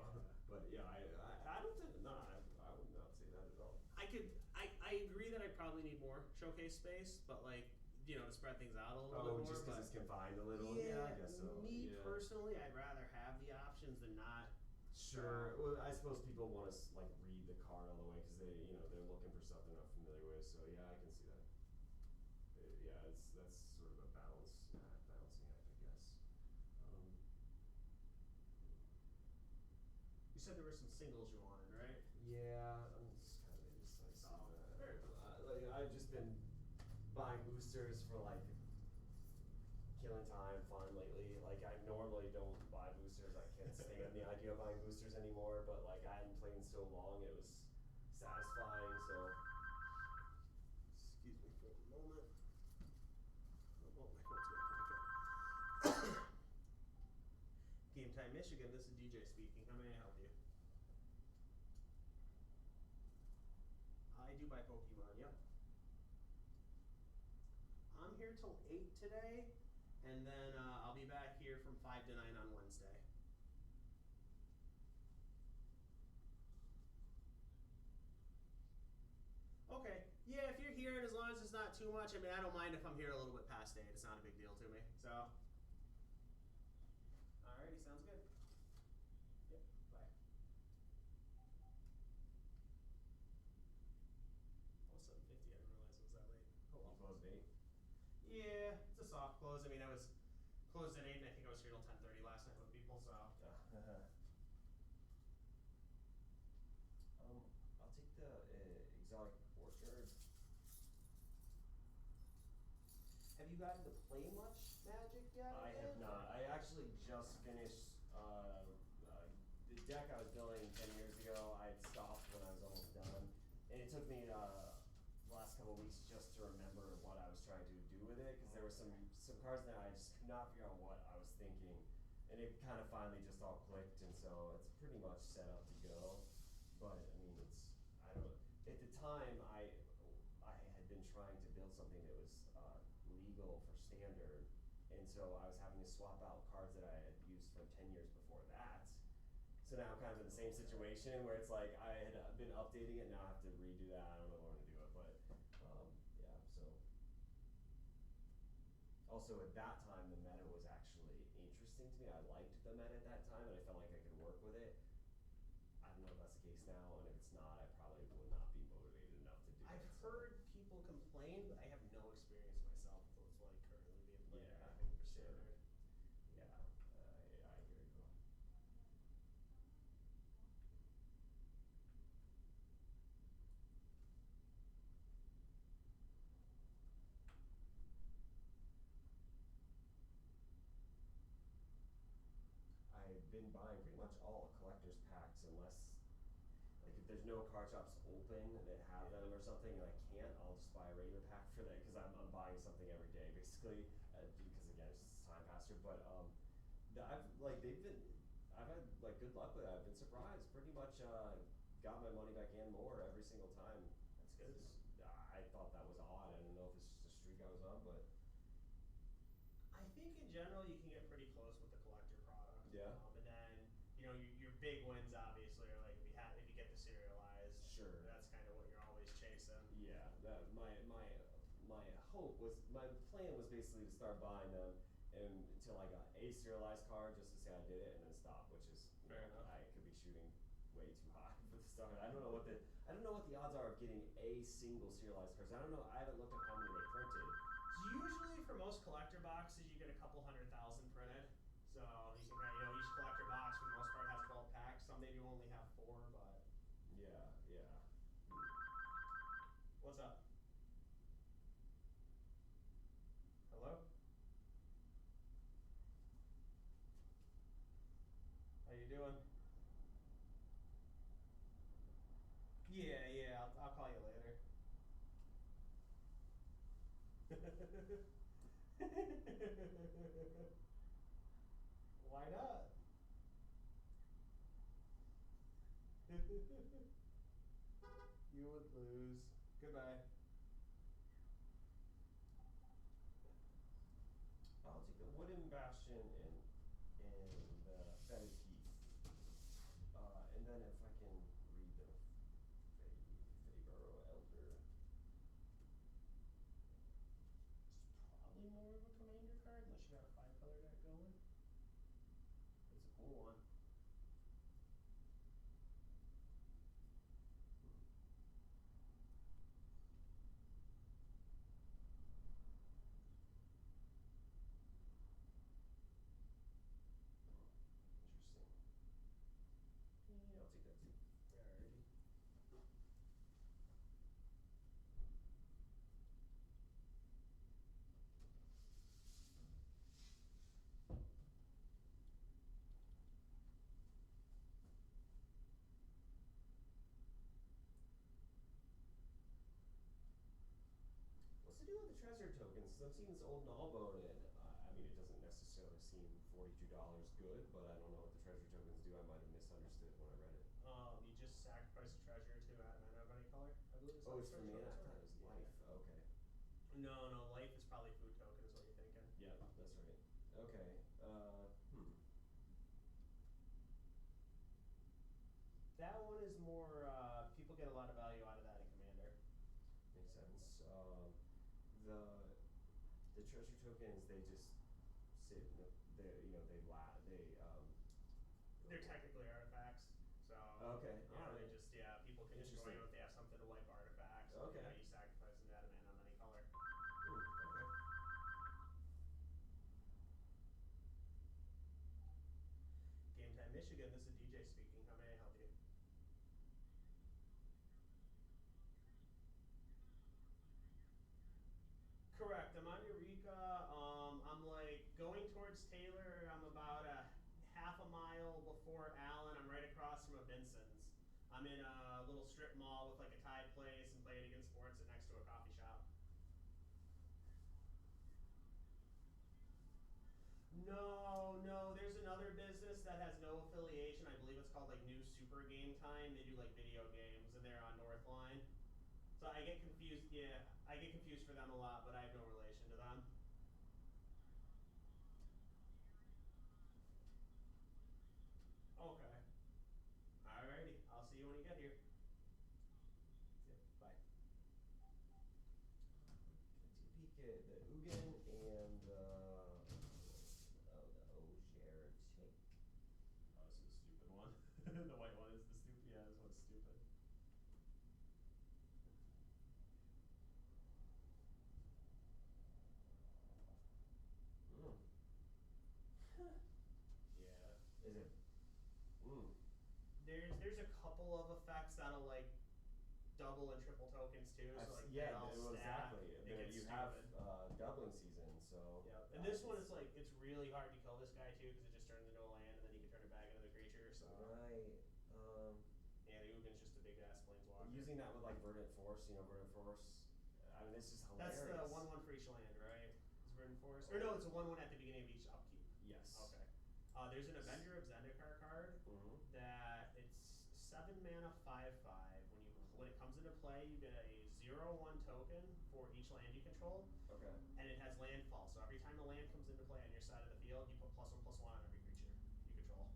but yeah, I don't think I would not say that at all. I agree that I probably need more showcase space, but like, you know, to spread things out a little bit more. Just because it's confined a little. Yeah, I guess so. Me Yeah. personally, I'd rather have the options than not. Sure. Well, I suppose people want to like read the card all the way because they're looking for stuff they're not familiar with. So yeah, I can see that. Yeah, that's sort of a balancing act, I guess. You said there were some singles you wanted, right? Yeah, I'm just kind of indecisive. Oh, very good. I've just been buying boosters for like killing time, fun lately. Like I normally don't buy boosters. I can't stand the idea of buying boosters anymore, but like I hadn't played in so long, it was satisfying. So, excuse me for a moment. Oh, my phone's in my pocket. Game Time Michigan, this is DJ speaking. How may I help you? I do buy Pokemon, yep. I'm here till 8 today, and then I'll be back here from 5 to 9 on Wednesday. Okay, yeah, if you're here, and as long as it's not too much, I mean, I don't mind if I'm here a little bit past 8. It's not a big deal to me, so. Alrighty, sounds good. Yep, bye. Oh, 7:50, I didn't realize it was that late. Oh, well. You closed at 8? Yeah, it's a soft close. I mean, I was closed at 8, and I think I was here till 10:30 last night with people, so. I'll take the exotic orchard. Have you gotten to play much Magic yet? I have not. I actually just finished the deck I was building 10 years ago. I had stopped when I was almost done, and it took me the last couple of weeks just to remember what I was trying to do with it, because there were some cards there I just could not figure out what I was thinking, and it kind of finally just all clicked, and so it's pretty much set up to go. But I mean, I don't. At the time, I had been trying to build something that was legal for standard, and so I was having to swap out cards that I had used from 10 years before that. So now I'm kind of in the same situation where it's like I had been updating it, now I have to redo that. I don't know when to do it, but yeah. So also at that time, the meta was actually interesting to me. I liked the meta at that time, and I felt like I could work with it. I don't know if that's the case now, and if it's not, I probably will not be motivated enough to do it. I've heard people complain, but I have no experience myself with what's like currently being played or anything for standard. Yeah, I hear you. I've been buying pretty much all collector's packs unless, like, if there's no card shops open that have them or something and I can't, I'll just buy a regular pack for that, because I'm buying something every day basically, because again, it's just time passer. But I've had like good luck with it. I've been surprised. Pretty much got my money back and more every single time. That's good. I thought that was odd. I don't know if it's just a streak I was on, but I think in general you can get pretty close with the collector product. Yeah. And then your big wins obviously are like if you get the serialized. Sure. That's kind of what you're always chasing. Yeah. That my hope was, my plan was basically to start buying them until I got a serialized card, just to say I did it, and then stop, which is fair enough. I could be shooting way too high for the start. I don't know what the odds are of getting a single serialized card. I don't know. I haven't looked up how many they printed. Usually for most collector boxes, you get a couple 100,000 printed. So you can each collector box for the most part has 12 packs. Some maybe only have 4, but yeah. What's up? Hello? How you doing? Yeah, I'll call you later. Why not? You would lose. Goodbye. I'll take the Wooden Bastion and the Fetid Heath. And then if I can read the Fediburrow Elder. It's probably more of a commander card, unless you got a 5-color deck going. It's a cool one. I'm seeing this old Gnawbone, and I mean, it doesn't necessarily seem $42 good, but I don't know what the treasure tokens do. I might have misunderstood when I read it. You just sacrifice a treasure to add a mana of any color, I believe. Oh, it's for mana? I thought it was life. Okay. No, life is probably food token is what you're thinking. Yeah, that's right. Okay. That one is more, people get a lot of value out of that in Commander. Makes sense. The treasure tokens, they just sit. They're technically artifacts, so Okay, they alright. just people can destroy Interesting. them if they have something to wipe artifacts. Okay. You sacrifice them to add a mana of any color. Okay. GameTime Michigan, this is DJ speaking. How may I help you? Correct. I'm on Eureka. I'm like going towards Taylor. I'm about a half a mile before Allen. I'm right across from a Vincent's. I'm in a little strip mall with like a Tide place and playing against sports and next to a coffee shop. No. There's another business that has no affiliation. I believe it's called like New Super Game Time. They do like video games and they're on North Line. So I get confused. Yeah, I get confused for them a lot, but I have no relation to them. Okay. Alrighty. I'll see you when you get here. See ya. Bye. Can I take a peek at the Ugin and the Ogier Tick? Oh, this is the stupid one. The white one is the stupid. Yeah, this one's stupid. Yeah. Is it? There's a couple of effects that'll like double and triple tokens too. So like they all stack. Exactly. It gets You stupid. have doubling season, so. Yep. And this one is like it's really hard to kill this guy too because it just turns into a land and then you can turn it back into the creature. So. Right. Yeah, the Ugin's just a big ass planeswalker. Using that with like Verdant Force, Verdant Force. I mean, it's just hilarious. That's the 1/1 for each land, right? Is Verdant Force? Or no, it's a 1/1 at the beginning of each upkeep. Yes. Okay. There's an Avenger of Zendikar card that it's 7 mana 5/5. When it comes into play, you get a 0/1 token for each land you control. Okay. And it has landfall. So every time a land comes into play on your side of the field, you put +1/+1 on every creature you control.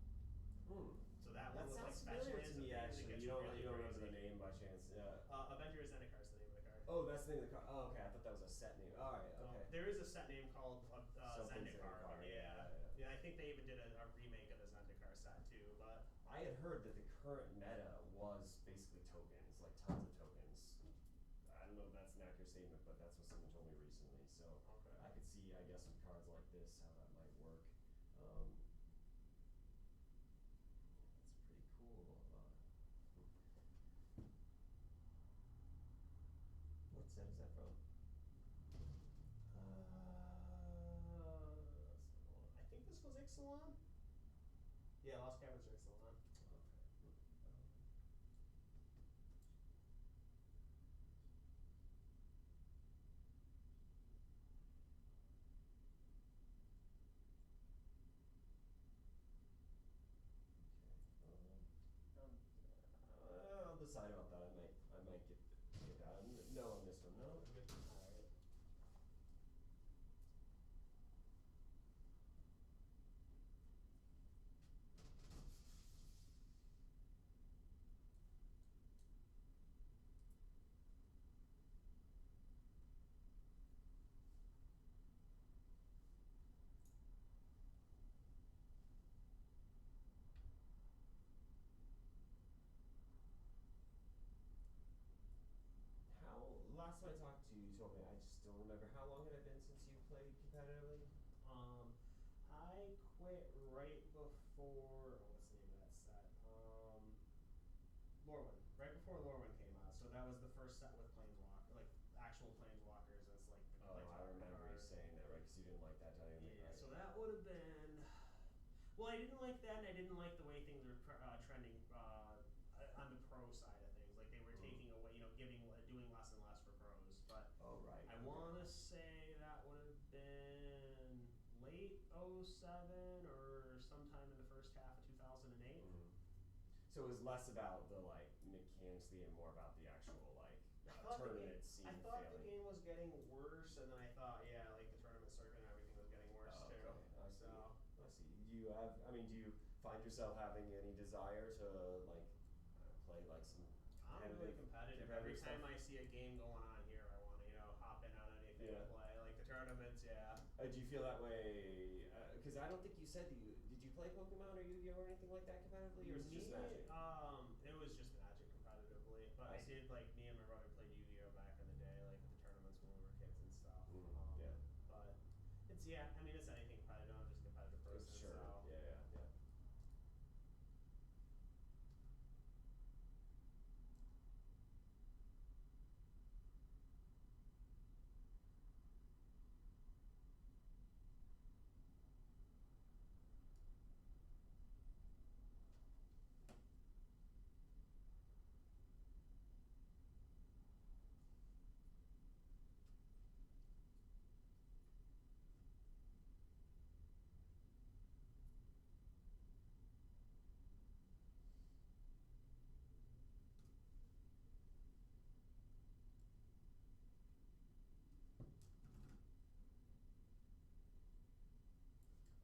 So that one was like sounds fetch familiar lands to me, and things. actually. It gets You don't really remember crazy. the name by chance? Yeah. Avenger of Zendikar is the name of the card. Oh, that's the name of the card. Oh, okay. I thought that was a set name. All right. Okay. There is a set name called Something Zendikar. Zendikar, Yeah. yeah. I think they even did a remake of the Zendikar set too. But I had heard that the current meta was basically tokens, like tons of tokens. I don't know if that's an accurate statement, but that's what someone told me recently. So Okay. I could see, I guess, with cards like this, how that might work. That's pretty cool. What set is that from? I think this was Ixalan. Yeah, Lost Caverns are Ixalan. I'll decide about that. I might get that. No on this one. No. All right. Last time I talked to you, you told me, I just don't remember, how long had it been since you played competitively? I quit right before. Oh, what's the name of that set? Lorwyn. Right before Lorwyn came out. So that was the first set with Planeswalker, like actual Planeswalkers. That's like the Oh, I Planeswalker remember you card. saying that, right? Because you didn't like that dynamic, Yeah, right? so that would have been. Well, I didn't like that, and I didn't like the way things were trending on the pro side of things. Like they were taking away, doing less and less for pros. But Oh, right. I want to say that would have been late 07 or sometime in the first half of 2008. So it was less about the like mechanics of the game, more about the actual like tournament scene. I thought the failing. game was getting worse, and then I thought, yeah, like the tournament circuit and everything was getting worse too. Okay. I see. So I see. Do you have? I mean, do you find yourself having any desire to like play like some? I'm really competitive. Every time stuff? I see a game going on here, I want to hop in on anything to play. Like the tournaments, yeah. Do you feel that way? Because I don't think you said that you did. You play Pokemon or Yu-Gi-Oh or anything like that competitively, or is it just Magic? It was just Magic competitively, but I did like me and my brother played Yu-Gi-Oh back in the day, like at the tournaments when we were kids and stuff. Yeah. But it's I mean it's anything competitive. I'm just a competitive person. Sure. So. Yeah.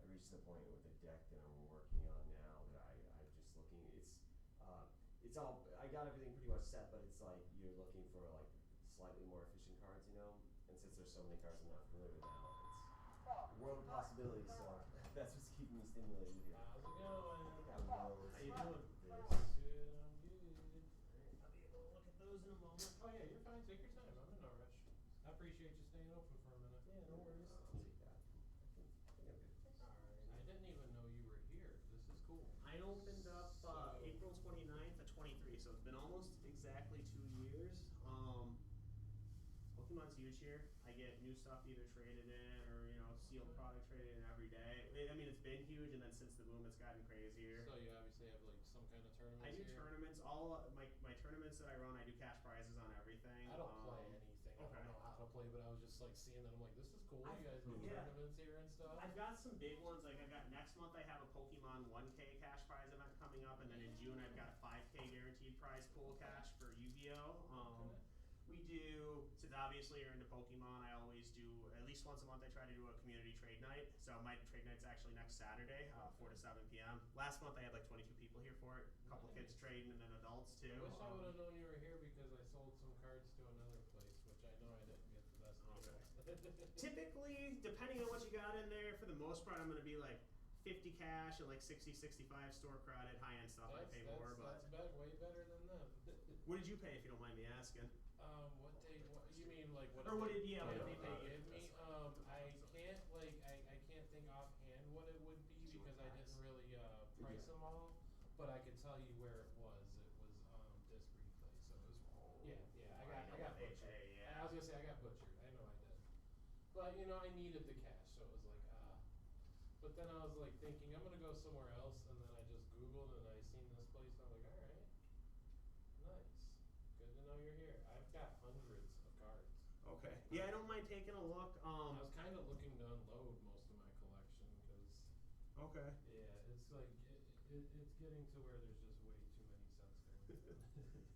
I reached the point with the deck that I'm working on now that I'm just looking. It's all. I got everything pretty much set, but it's like you're looking for like slightly more efficient cards, you know. And since there's so many cards I'm not familiar with now, it's world of possibilities. So that's what's keeping me stimulated here. How's it going? How you doing? Good, I'm good. I'll be able to look at those in a moment. Oh yeah, you're fine. Take your time. I'm in no rush. I appreciate you staying open for a minute. Yeah, no worries. I'll take that. I think I'm good. I didn't even know you were here. This is cool. I opened up April 29th of 23, so it's been almost exactly 2 years. Pokemon's huge here. I get new stuff either traded in or sealed product traded in every day. I mean, it's been huge, and then since the boom, it's gotten crazier. So you obviously have like some kind of tournaments. I do here? tournaments. All my tournaments that I run, I do cash prizes on everything. I don't play anything. I don't know how to play, but I was just like seeing that. I'm like, this is cool. You guys do tournaments here and stuff. I've got some big ones. Like I've got next month, I have a Pokemon 1K cash prize event coming up, and then in June, I've got a 5K guaranteed prize pool cash for Yugioh. We do, since obviously you're into Pokemon, I always do, at least once a month I try to do a community trade night. So my trade night's actually next Saturday, 4 to 7 p.m. Last month I had like 22 people here for it. A couple kids trading and then adults too. I wish I would have known you were here because I sold some cards to another place, which I know I didn't get the best deal. Typically, depending on what you got in there, for the most part I'm going to be like 50 cash and like 60, 65 store credit, high-end stuff I pay more. But That's way better than them. What did you pay, if you don't mind me asking? What you mean like what? Or what did they give me? I can't think offhand what it would be because I didn't really price them all, but I could tell you where it was. It was disc replay, so it was I got butchered. I was gonna say I got butchered. I know I did, but I needed the cash, so it was like But then I was like thinking I'm gonna go somewhere else, and then I just Googled and I seen this place, and I'm like, all right, nice, good to know you're here. I've got hundreds of cards. Okay. Yeah, I don't mind taking a look. I was kind of looking to unload most of my collection because. Okay. Yeah, it's like it's getting to where there's just way too many sets going.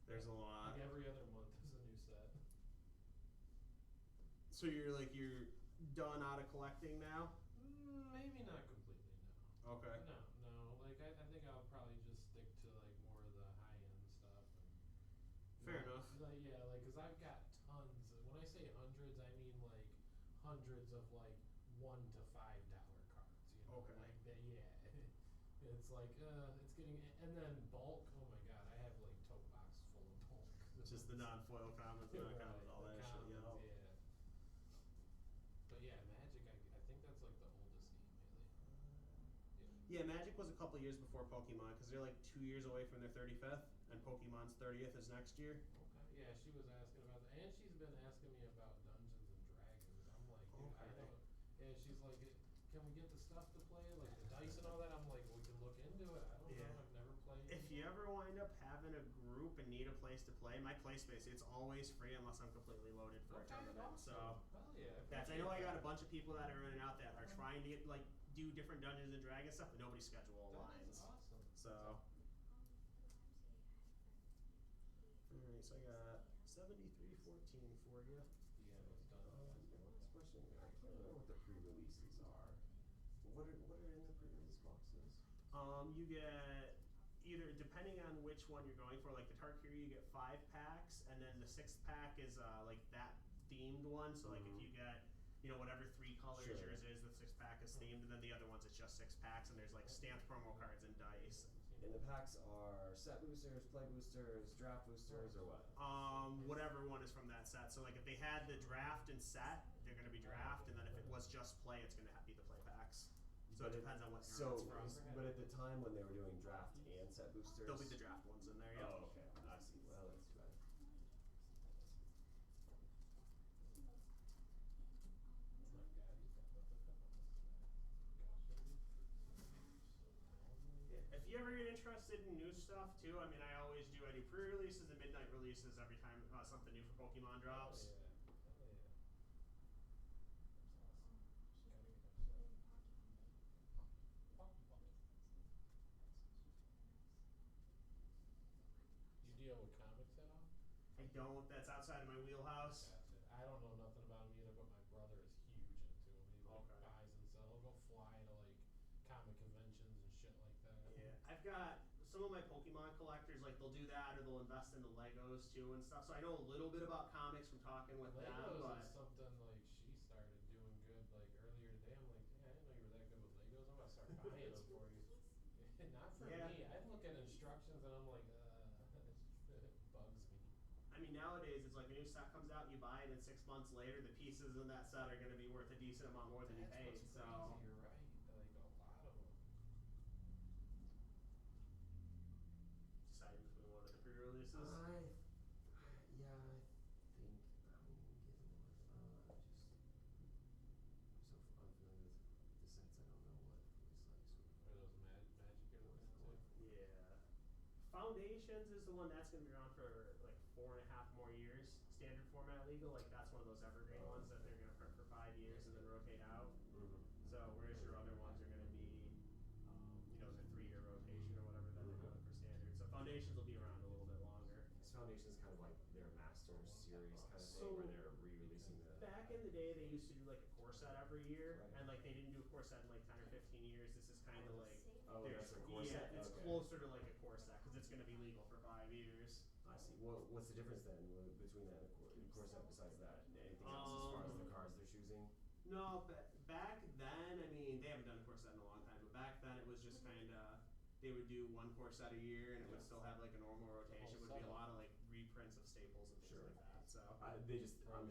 There's a lot. Like every other month is a new set. So you're done out of collecting now? Maybe not completely. No. Okay. No. Like I think I'll probably just stick to like more of the high end stuff. Fair enough. Like because I've got tons. When I say hundreds, I mean like hundreds of like $1 to $5 cards. Okay. Like that. Yeah. It's like it's getting, and then bulk. Oh my god, I have like tote boxes full of bulk. Just the non-foil commons, non-commons, all that shit. Yeah. But yeah, Magic. I think that's like the oldest game, Haley. Yeah, Magic was a couple years before Pokemon because they're like 2 years away from their 35th, and Pokemon's 30th is next year. Okay. Yeah, she was asking about that, and she's been asking me about Dungeons and Dragons. I'm like, dude, I don't. Yeah, she's like, can we get the stuff to play, like the dice and all that? I'm like, we can look into it. I don't know. I've never played. If you ever wind up having a group and need a place to play, my play space, it's always free unless I'm completely loaded for a tournament. Awesome. So hell yeah. That's I know I got a bunch of people that are in and out that are trying to get like do different Dungeons and Dragons stuff, but nobody's schedule aligns. Awesome. So. Alright, so I got 7314 for you. Yeah, it's done. Question, I don't know what the pre-releases are. What are in the pre-release boxes? You get either depending on which one you're going for, like the Tarkir you get 5 packs, and then the 6th pack is like that themed one. So like if you get whatever 3 colors Sure. yours is, the 6th pack is themed, and then the other ones it's just 6 packs, and there's like stamped promo cards and dice. And the packs are set boosters, play boosters, draft boosters, or what? Whatever one is from that set. So like if they had the draft and set, they're gonna be draft, and then if it was just play, it's gonna be the play packs. So it depends on what era it's from. But at the time when they were doing draft and set boosters, There'll be the draft ones in there. Yep. Oh, okay. I see. Well, that's too bad. If you ever get interested in new stuff too, I mean, I do pre-releases and midnight releases every time something new for Pokemon drops. You deal with comics at all? I don't. That's outside of my wheelhouse. Gotcha. I don't know nothing about them either, but my brother is huge into them. He like Okay. buys and sells. He'll go fly to like comic conventions and shit like that. Yeah, I've got some of my Pokemon collectors, like they'll do that or they'll invest in the Legos too and stuff. So I know a little bit about comics from talking with them, Legos but is something like she started doing good like earlier today. I'm like, yeah, I didn't know you were that good with Legos. I'm gonna start buying them for you. Not for Yeah. me. I look at instructions and I'm like, it bugs me. I mean nowadays it's like a new set comes out, you buy it, and 6 months later the pieces in that set are going to be worth a decent amount more than you That's paid. what's So crazy. You're right. Like a lot of them. deciding between one of the pre-releases. I think I'm getting one. I'm so unfamiliar with the sets. I don't know what release likes. Are those magic you're looking into? Yeah. Foundations is the one that's going to be around for like 4.5 more years. Standard format legal, like that's one of those evergreen ones that they're going to print for 5 years and then rotate out. So whereas your other ones are going to be, the 3-year rotation or whatever that they're doing for standard. So foundations will be around a little bit longer. This foundation is kind of like their Masters series kind of thing, So- where they're re-releasing the. Back in the day, they used to do like a core set every year, Right. and like they didn't do a core set in like 10 or 15 years. This is kind of like Oh, that's a core yeah, set? it's Okay. closer to like a core set because it's going to be legal for 5 years. I see. What's the difference then between that and the core set besides that? Anything else as far as the cards they're choosing? No, but back then, I mean, they haven't done a core set in a long time, but back then it was just kind of, they would do 1 core set a year and it would still have like a normal rotation. It would be a lot of like reprints of staples and things like that. So. I'm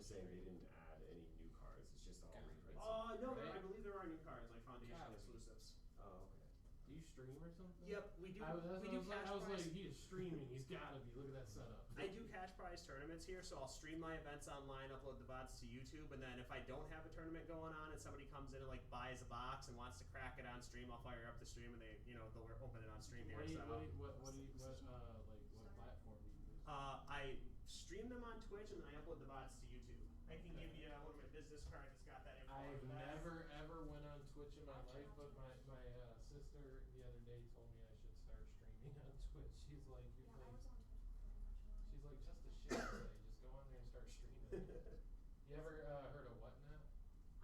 just saying they didn't add any new cards. It's just all reprints. No, Right. I believe there are new cards, like Foundation Gotta be. exclusives. Oh, okay. Do you stream or something? Yep, we do. I was cash like, prize. he is streaming. He's gotta be. Look at that setup. I do cash prize tournaments here, so I'll stream my events online, upload the VODs to YouTube, and then if I don't have a tournament going on and somebody comes in and like buys a box and wants to crack it on stream, I'll fire up the stream and they'll open it on stream here. What So platform do you use? I stream them on Twitch and then I upload the VODs to YouTube. I can give you one of my business cards that's got that info. I've on that. never ever went on Twitch in my life, but my sister the other day told me I should start streaming on Twitch. She's like, just a shit say. Just go on there and start streaming. You ever heard of Whatnot?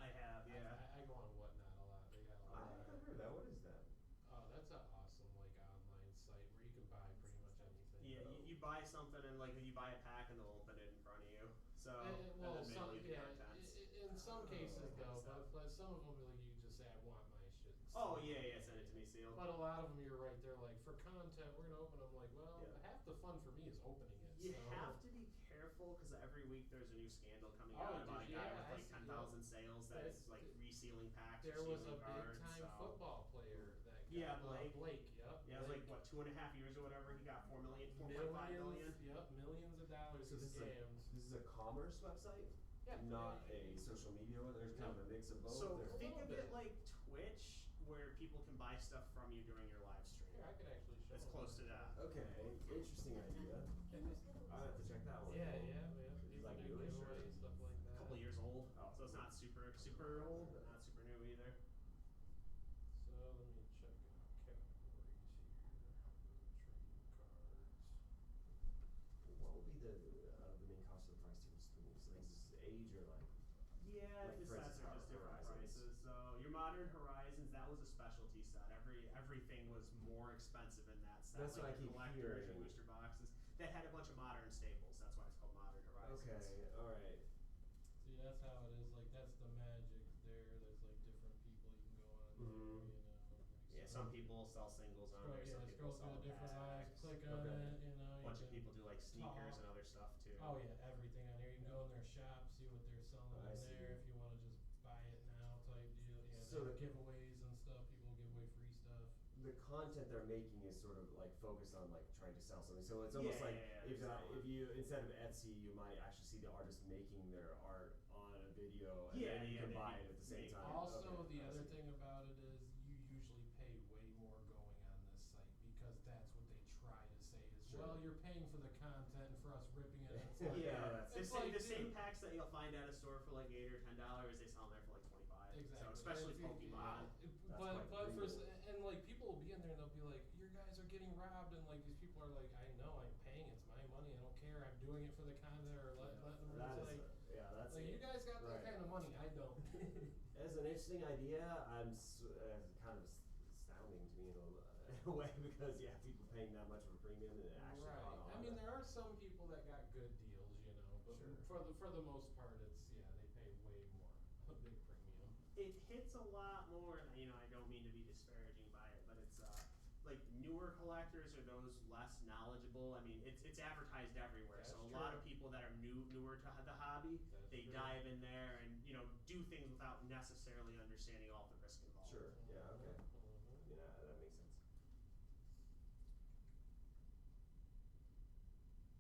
I have, yeah. I go on Whatnot a lot. They got a lot. I haven't heard that. What is that? Oh, that's an awesome like online site where you can buy pretty much anything. Yeah, you buy something and like you buy a pack and they'll open it in front of you. So Well, and then some, mail you the yeah, contents. in some cases though, but some of them like you just say I want my shit. Oh yeah, send it to me sealed. But a lot of them, you're right. They're like for content, we're gonna open them. Like, well, Yeah. half the fun for me is opening it. You so. have to be careful because every week there's a new scandal coming Oh, out about a dude, guy yeah, with I like see, 10,000 sales that's like resealing packs. There or was a stealing big cards, time so. football player that Yeah, got, Blake. Yep. Yeah, it was like what 2.5 years or whatever. He got 4 million, 4.5 million. Yep, millions of dollars So in scams. this is a commerce website, Yeah, not a social media one. There's kind of a mix of both. So or- think of little it bit. like Twitch, where people can buy stuff from you during your live stream. Here, I could actually show. It's them. close to that. Okay, interesting idea. I'll have to check that one. Yeah. Is it like People do newish or? giveaways, stuff like A that. couple years old, so it's super old, but not super new either. So let me check out categories here. Trading cards. What would be the main cost of the price difference between these things? Is it age or like? Yeah, Like, the for sets instance, are just different Horizons. prices. So your Modern Horizons, that was a specialty set. Everything was more expensive in that set. That's what I like keep your collectors, your hearing. booster boxes. That had a bunch of modern staples. That's why it's called Modern Horizons. Okay, alright. See, that's how it is. Like that's the magic there. There's like different people you can go on there. Mhm. You know. Like Yeah, some people sell singles on there. Some people scroll sell through the different aisles, packs. click on Okay. it. You know. A bunch you of can people do like sneakers talk. and other stuff too. Oh yeah, everything on here. You can go in their shop, see what they're selling I in see. there. If you want to just buy it now, type deal. Yeah, So they have the- giveaways and stuff. People give away free stuff. The content they're making is sort of like focused on like trying to sell something. So it's almost like if you instead of Etsy, you might actually see the artist making their art on a video, and then you can buy it at the same time. Also, Okay, the I other see. thing about it is you usually pay way more going on this site because that's what they try to say is, Sure. well, you're paying for the content and for us ripping it. It's like, Yeah, the it's same, like, the same dude, packs that you'll find at a store for like $8 or $10, they sell them there for like 25. Exactly. So especially It's- Pokemon. But quite for brutal. and like people will be in there and they'll be like, your guys are getting robbed, and like these people are like, I know, I'm paying, it's my money, I don't care, I'm doing it for the content or letting them. That It's is like, that's like you guys got that right. kind of money, I don't. As an interesting idea, kind of astounding to me in a way because people paying that much of a premium and it actually Right. caught on. I mean, there are some people that got good deals, you know, but Sure. for the most part, it's they pay way more, a big premium. It hits a lot more, and I don't mean to be disparaging by it, but it's like newer collectors or those less knowledgeable. I mean, it's advertised everywhere, That's so a lot true. of people that are newer to the hobby, That's they true. dive in there and do things without necessarily understanding all the risk involved. Sure. Yeah. Okay. Mhm. Yeah, that makes sense.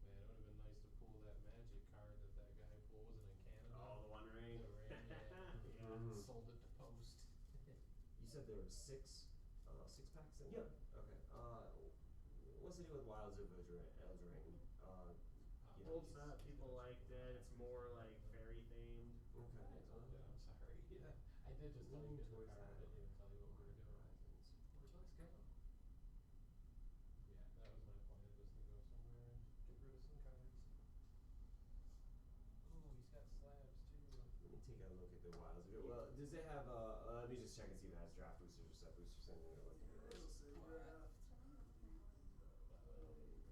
Man, it would have been nice to pull that magic card that guy pulled. Was it in Canada? Oh, the One Ring. The ring, yeah. Mhm. Sold it to Post. You said there were six packs in there? Okay. What's the deal with Wilds of Eldraine? Old set, people liked it. It's more like fairy themed. Okay. I told you, I'm sorry. Yeah, I did just tell you get the card. I didn't even tell you what we were doing. Let's go. Yeah, that was my plan, just to go somewhere and get rid of some cards. Ooh, he's got slabs too. Let me take a look at the Wilds of it. Well, does it have let me just check and see if it has draft boosters or set boosters in it. Are those it, Haley, or no? That's probably for Magic.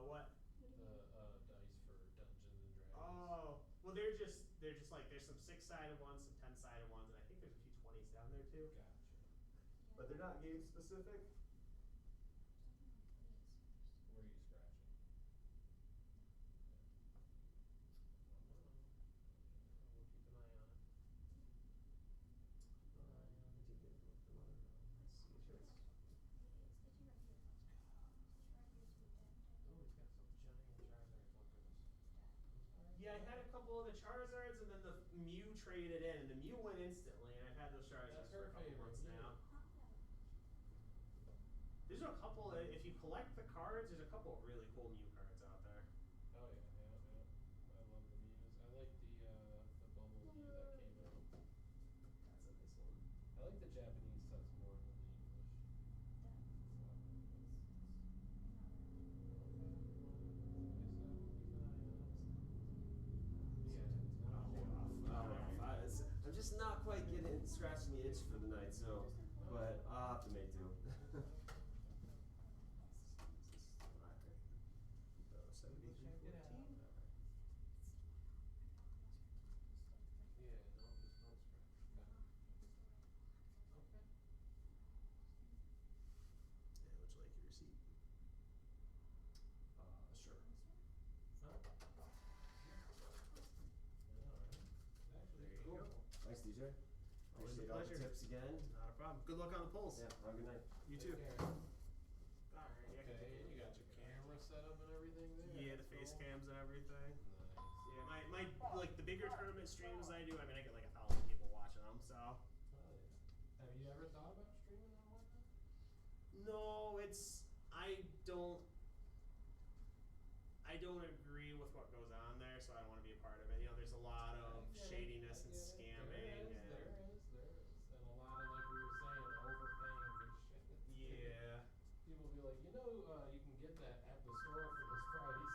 What? The dice for Dungeons and Dragons. Oh, well, they're just like there's some 6-sided ones, some 10-sided ones, and I think there's a few 20s down there too. Gotcha. But they're not game specific? Where are you scratching? We'll keep an eye on it. Oh, he's got some giant Charizards. Look at this. Yeah, I had a couple of the Charizards, and then the Mew traded in, and the Mew went instantly, and I've had those Charizards That's for her a couple favorite, months Mew. now. There's a couple, if you collect the cards, there's a couple of really cool Mew cards out there. Oh yeah, yeah. I love the Mews. I like the Bumble Mew that came out. That's a nice one. I like the Japanese sets more than the English. I'm just not quite scratching the itch for the night, so, but I'll have to make do. Would you like your receipt? Sure. There you go. Thanks, DJ. Always a Appreciate all the pleasure. tips again. Not a problem. Good luck on the polls. Yeah, have a good night. You too. Okay, you got your camera set up and everything there? Yeah, the face cams and everything. Nice. Yeah, my like the bigger tournament streams I do, I mean I get like 1,000 people watching them, so. Oh, yeah. Have you ever thought about streaming on one? No, I don't agree with what goes on there, so I don't want to be a part of it. You know, there's a lot of shadiness and scamming. There is, and a lot of, like we were saying, overpaying good shit. Yeah. People be like, you can get that at the store for this price.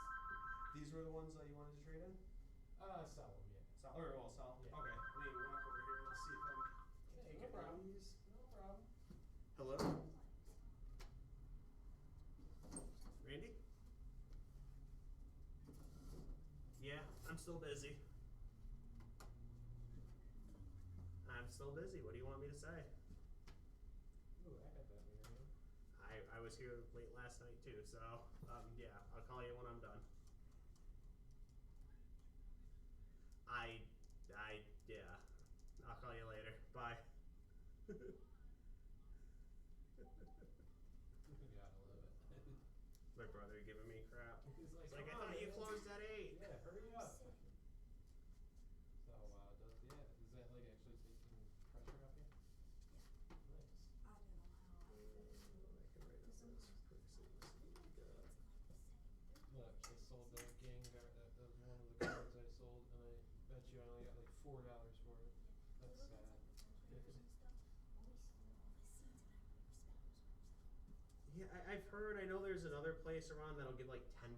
These were the ones that you wanted to trade in? Sell them, yeah. Sell. Yeah. Okay, let me walk over here. Let's see if I'm Yeah, taking no problem. these. No problem. Hello? Randy? Yeah, I'm still busy. What do you want me to say? Ooh, I had that meeting. I was here late last night too, so yeah, I'll call you when I'm done. Yeah, I'll call you later. Bye. You gotta love it. My brother giving me crap. He's It's like, like, I "Come on, thought you man." closed at 8. Yeah, hurry up. So, does that like actually take some pressure off you? Nice. Look, I sold that Gengar, that was one of the cards I sold, and I bet you I only got like $4 for it. That's sad. Yeah, I've heard. I know there's another place around that'll give like 10%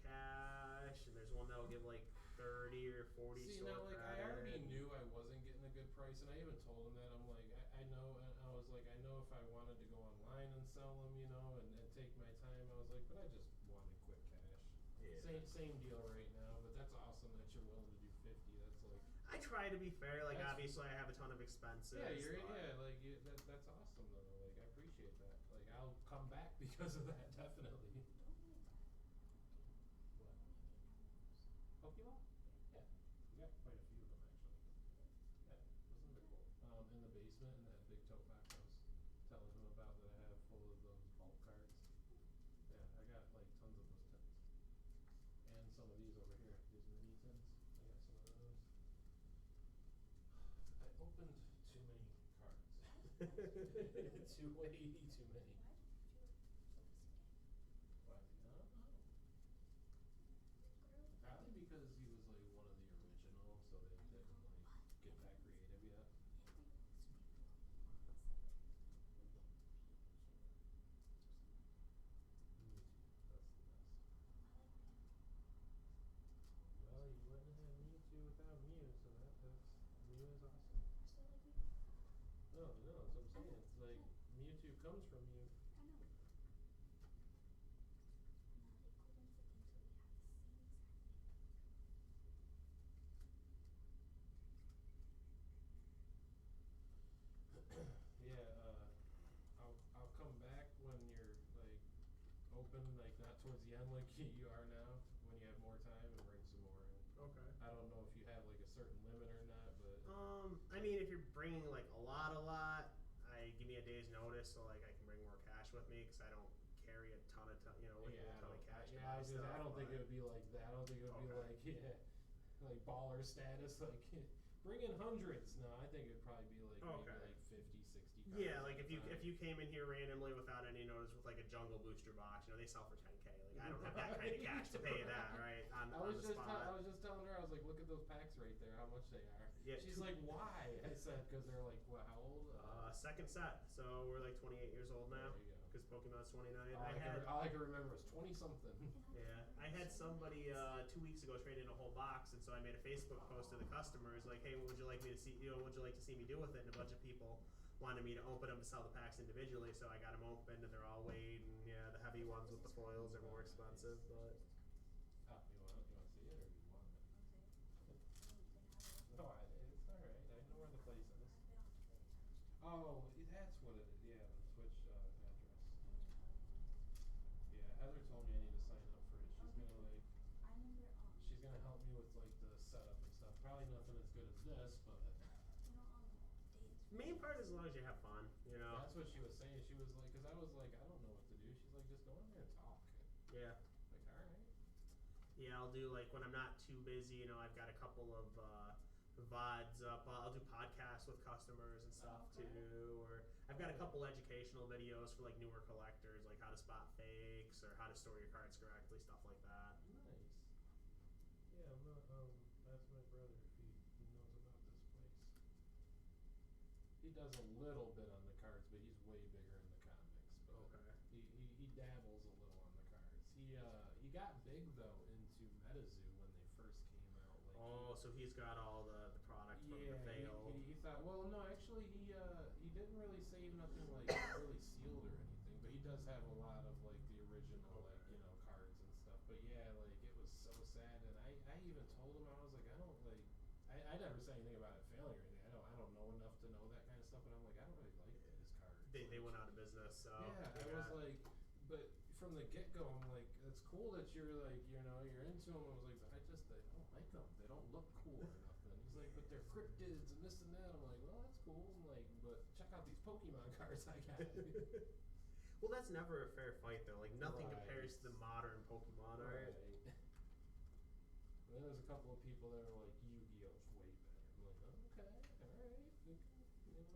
cash, and there's one that'll give like 30 or 40. See, now, like, I already knew I wasn't getting a good price, and I even told him that. I'm like, I know, and I was like, I know if I wanted to go online and sell them, and take my time, I was like, but I just wanted quick cash. Yeah. Same deal right now, but that's awesome that you're willing to do 50. That's like. I try to be fair. Like, That's- obviously, I have a ton of expenses. That's awesome though. Like, I appreciate that. Like, I'll come back because of that, definitely. What? Pokemon? Yeah, we got quite a few of them actually. Yeah, wasn't it cool? In the basement, in that big tote box I was telling him about that I have full of those bulk cards. Yeah, I got like tons of those tins. And some of these over here, these mini tins. I got some of those. I opened too many cards. Way too many. Why? I don't know. Probably because he was like one of the original, so they didn't like get that creative yet. That's the best. Well, you wouldn't have Mewtwo without Mew, so that's Mew is awesome. No, that's what I'm saying. It's like Mewtwo comes from Mew. Yeah, I'll come back when you're like open, like not towards the end like you are now, when you have more time, and bring some more in. Okay. I don't know if you have like a certain limit or not, but I mean, if you're bringing like a lot, give me a day's notice so like I can bring more cash with me because I don't carry a ton of with me a ton of cash. I don't think it would be like that. I don't think it would be Okay. like baller status, like bring in hundreds. No, I think it'd probably be like Okay. maybe like 50, 60 cards. Yeah, like at if a time. you came in here randomly without any notice with like a jungle booster box, they sell for 10K. Like I don't have that kind of cash to pay that, right? I was just telling her, I was like, look at those packs right there, how much they are. Yeah, She's like, why? I said, because they're like, what? How old? Second set, so we're like 28 years old now. There you go. Because Pokemon's 29. All I can remember was 20 something. Yeah, I had somebody 2 weeks ago trade in a whole box, and so I made a Facebook post to the customers like, "Hey, what would you like me to see? What would you like to see me do with it?" And a bunch of people wanted me to open them to sell the packs individually, so I got them opened, and they're all weighed. And yeah, the heavy ones with the foils are more expensive, but You want to see it or you want it? No, it's all right. I know where the place is. Oh, that's what it is. Yeah, the Switch address. Yeah, Heather told me I need to sign up for it. She's gonna help me with like the setup and stuff. Probably nothing as good as this, but main part is as long as you have fun, that's what she was saying. She was like, because I was like, I don't know what to do. She's like, just go in there and talk. Yeah. Like, all right. Yeah, I'll do like when I'm not too busy. I've got a couple of VODs up. I'll do podcasts with customers and stuff too. Or I've got a couple educational videos for like newer collectors, like how to spot fakes or how to store your cards correctly, stuff like that. Nice. Yeah, I'm not. Ask my brother if he knows about this place. He does a little bit on the cards, but he's way bigger in the comics. But Okay. he dabbles a little on the cards. He got big though into MetaZoo when they first came out. Like Oh, so he's got all the product from the failed. he thought. Well, no, actually, he didn't really save nothing like really sealed or anything, but he does have a lot of like the original like cards and stuff. But yeah, like it was so sad, and I even told him I was like I don't like I never say anything about it failing or anything. I don't know enough to know that kind of stuff, but I'm like I don't really like his cards. They went out of business, so Yeah, I was like, but from the get go, I'm like, it's cool that you're like, you're into them. I was like, but I don't like them. They don't look cool or nothing. He's like, but they're cryptids and this and that. I'm like, well, that's cool. I'm like, but check out these Pokemon cards I got. Well, that's never a fair fight though. Like nothing Right. compares to the modern Pokemon art. Right. And then there's a couple of people that are like, Yu-Gi-Oh's way better. I'm like, oh, okay, all right.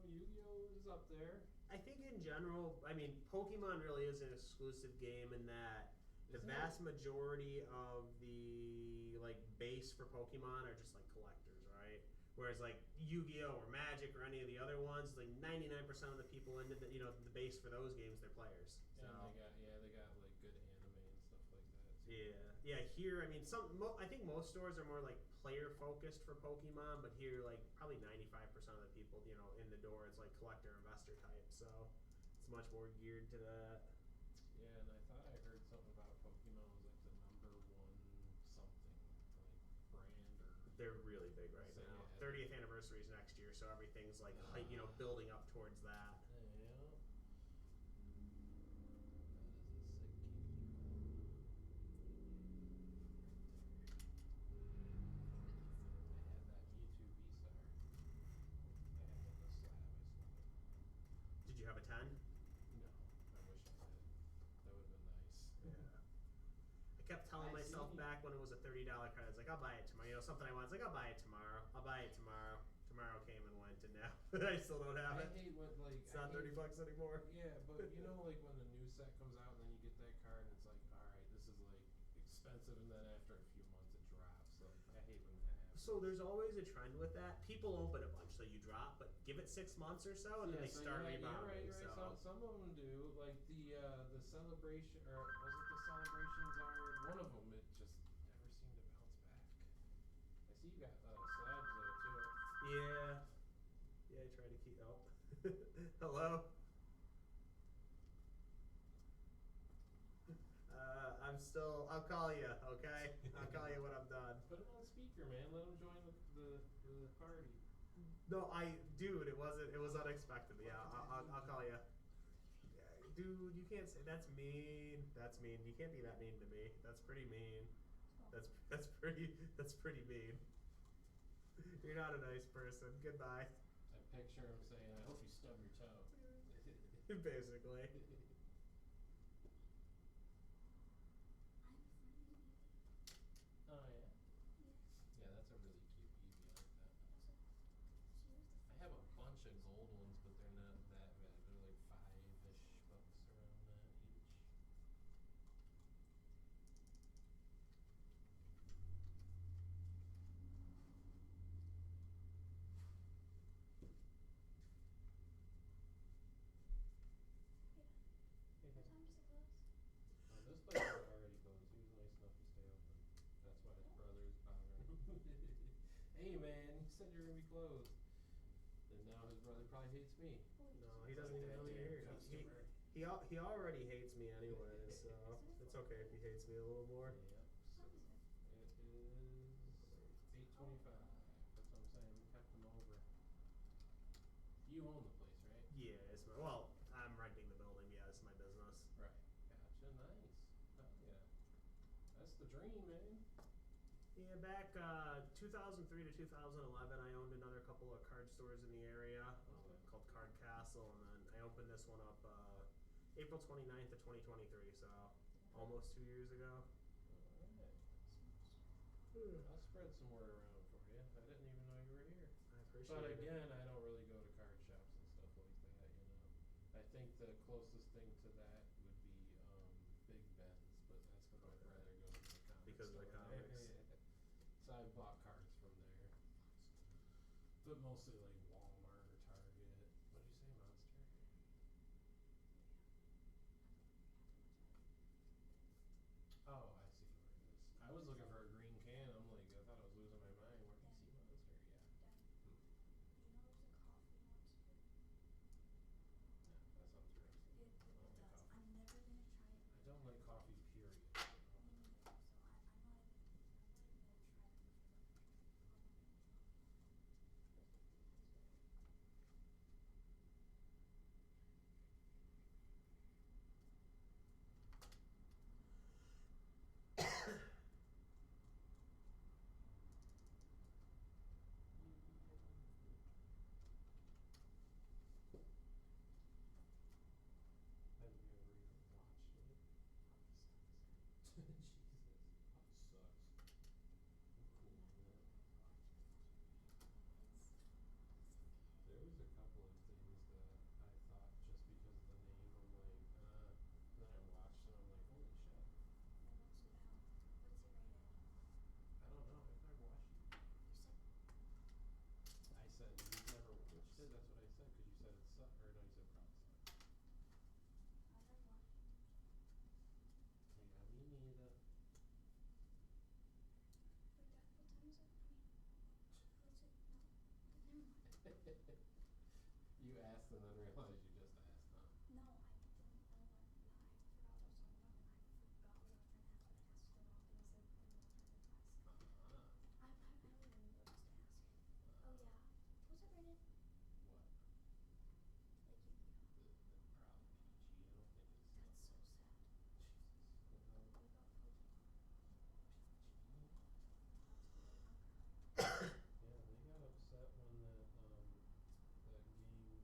Yu-Gi-Oh is up there. I think in general, I mean, Pokemon really is an exclusive game in that the Isn't vast majority of the like base for Pokemon are just like collectors, right? Whereas like Yu-Gi-Oh or Magic or any of the other ones, like 99% of the people into the the base for those games, they're players. So. And they got like good anime and stuff like that. Too. Yeah. Here, I mean, I think most stores are more like player focused for Pokemon, but here, like probably 95% of the people, in the door, it's like collector investor type. So it's much more geared to that. Yeah, and I thought I heard something about Pokemon was like the number one something like brand or. They're really big right So, now. yeah. 30th anniversary is next year, so everything's like building up towards that. Yeah. That is a sick Did you have a 10? No, I wish I did. That would have been nice. Yeah. I kept telling I myself see. back when it was a $30 card, I was like, I'll buy it tomorrow. Something I want. It's like, I'll buy it tomorrow. I'll buy it tomorrow. Tomorrow came and went, and now I still don't have I it. hate when like It's not $30 anymore. Yeah, but like when the new set comes out and then you get that card and it's like, all right, this is like expensive, and then after a few months it drops. Like I hate when that happens. So there's always a trend with that. People open a bunch, so you drop, but give it 6 months or so, and then they so start You're rebounding. right. Some of them do. Like the celebration, or was it the celebrations are one of them? It just never seemed to bounce back. I see you got slabs though too. Yeah. Yeah, I try to keep. Oh. Hello. I'll call you. Okay. I'll call you when I'm done. Put him on speaker, man. Let him join the party. No, dude, it was unexpected. Yeah, I'll call you. Yeah, dude, you can't say that's mean. That's mean. You can't be that mean to me. That's pretty mean. That's pretty mean. You're not a nice person. Goodbye. I picture him saying, "I hope you stub your toe." Basically. Oh yeah. Yeah, that's a really cute Eevee. I like that. I have a bunch of gold ones, but they're not that bad. They're like $5-ish around that each. This place is already closed. He was nice enough to stay open. That's why his brother is bothering him. Hey man, you said you were gonna be closed. And now his brother probably hates me. No, he doesn't even know you're here. Customer. He already hates me anyway, so it's okay if he hates me a little more. Yep. So it is 8:25. That's what I'm saying. We kept him over. You own the place, right? Yeah, I'm renting the building. Yeah, it's my business. Right. Gotcha. Nice. Oh yeah. That's the dream, man. Yeah, back 2003 to 2011, I owned another couple of card stores in the area called Card Castle, and then I opened this one up April 29th of 2023, so almost 2 years ago. Alright. I'll spread some word around for you. I didn't even know you were here. I appreciate But it. again, I don't really go to card shops and stuff like that, think the closest thing to that would be Big Ben's, but that's because my brother goes to the comic Because of the store. comics. So I bought cards from there, but mostly like Walmart or Target. What did you say, Monster? Oh, I see where it is. I was looking for a green can. I'm like, I thought I was losing my mind. Where do you see Monster? Yeah. Yeah, that sounds gross. I don't like coffee. I don't like coffee, period. Have you ever even watched it? Jesus, hockey sucks. I'm cool on that. There was a couple of things that I thought just because of the name, I'm like, then I watched and I'm like, holy shit. I don't know, I've never watched it. I said you've never watched it? That's what I said, cause you said it sucked, or no, you said probably sucked. Yeah, me neither. You asked and then realized you just asked, huh? What? Probably PG. I don't think it's Jesus. Well, yeah, they got upset when that that game, I'm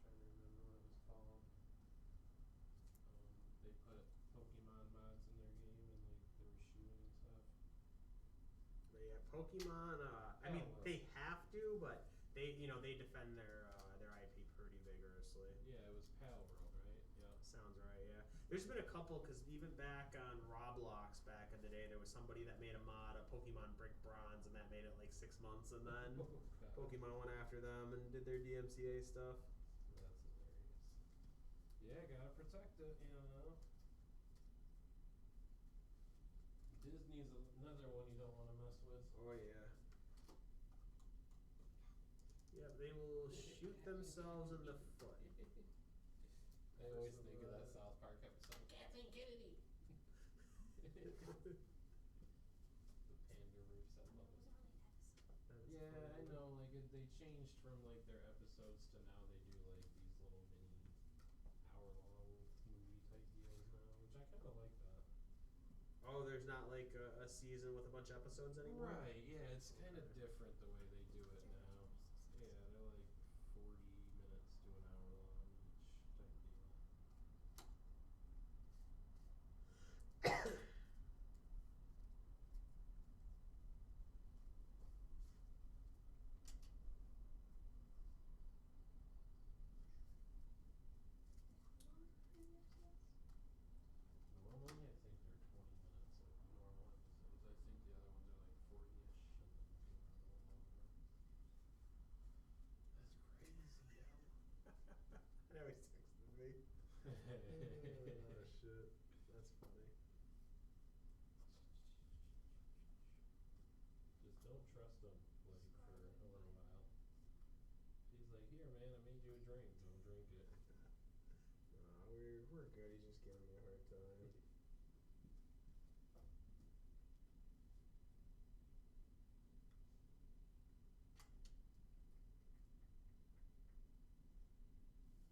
trying to remember what it was called. They put Pokemon mods in their game and like they were shooting and stuff. But yeah, Pokemon. I mean, they have to, but they defend their IP pretty vigorously. Yeah, it was Pal World, right? Yeah. Sounds right. Yeah. There's been a couple, because even back on Roblox back in the day, there was somebody that made a mod of Pokemon Brick Bronze, and that made it like 6 months, and then Pokemon went after them and did their DMCA stuff. That's hilarious. Yeah, gotta protect it, you know. Disney's another one you don't want to mess with. Oh yeah. Yeah, they will shoot themselves in the foot. I always think of that South Park episode. Kathleen Kennedy. The Pandaverse, I love it. Yeah, I know. Like they changed from like their episodes to now they do like these little mini hour-long movie type deals now, which I kind of like that. Oh, there's not like a season with a bunch of episodes anymore? Right, yeah, it's kind of different the way they do it now. Yeah, they're like 40 minutes to an hour long each type deal. Normally, I think they're 20 minutes, like normal episodes. I think the other ones are like 40-ish, and then they run a little longer. That's crazy, yo. Now he's texting me. Oh shit, that's funny. Just don't trust him, like, for a little while. He's like, here, man, I made you a drink. Don't drink it. We're good. He's just giving me a hard time.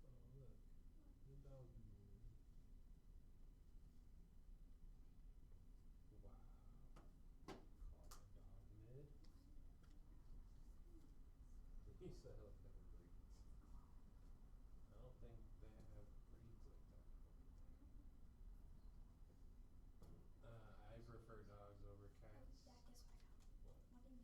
Oh, look. The dog moving. Wow. Caught a dog mid. He said he'll never breeds. I don't think they have breeds like that over there. I prefer dogs over cats. What? Kitten.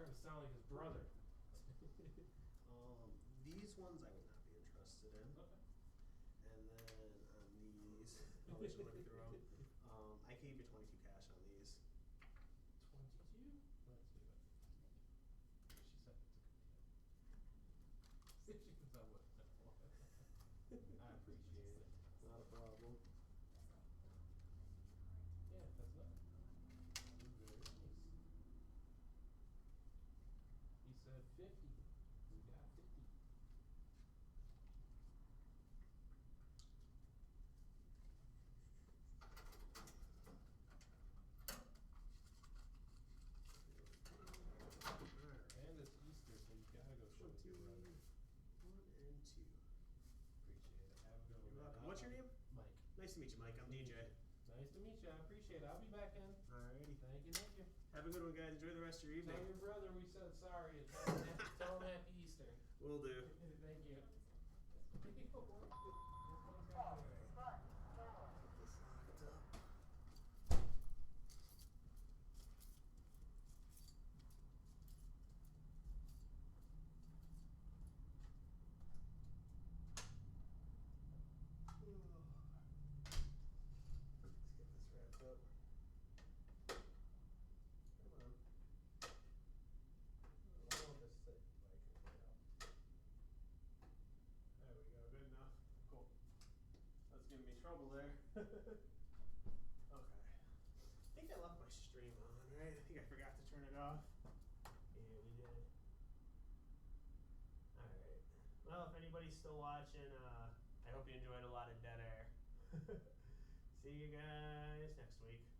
starting to sound like his brother. These ones I would not be interested in. Okay. And then on these, I'll let you look through them. I can give you 22 cash on these. 22? Let's do it. She said it's a good deal. See if she can tell what I want. I appreciate it. Not a problem. Yeah, that's not. Very nice. He said 50. We got 50. And it's Easter, so you gotta go show it to your brother. 1 and 2. Appreciate it. Have a good one. You're man. welcome. What's your name? Mike. Nice to meet you, Mike. I'm DJ. Nice to meet you. I appreciate it. I'll be back in. Alrighty. Thank you, thank you. Have a good one, guys. Enjoy the rest of your evening. Tell your brother we said sorry and tell him happy Easter. Will do. Thank you. Let's get this wrapped up. Come on. I don't know if this thing I can get out. There we go. Good enough. Cool. That's giving me trouble there. Okay. I think I left my stream on, right? I think I forgot to turn it off. Yeah, we did. Alright. Well, if anybody's still watching, I hope you enjoyed a lot of dead air. See you guys next week.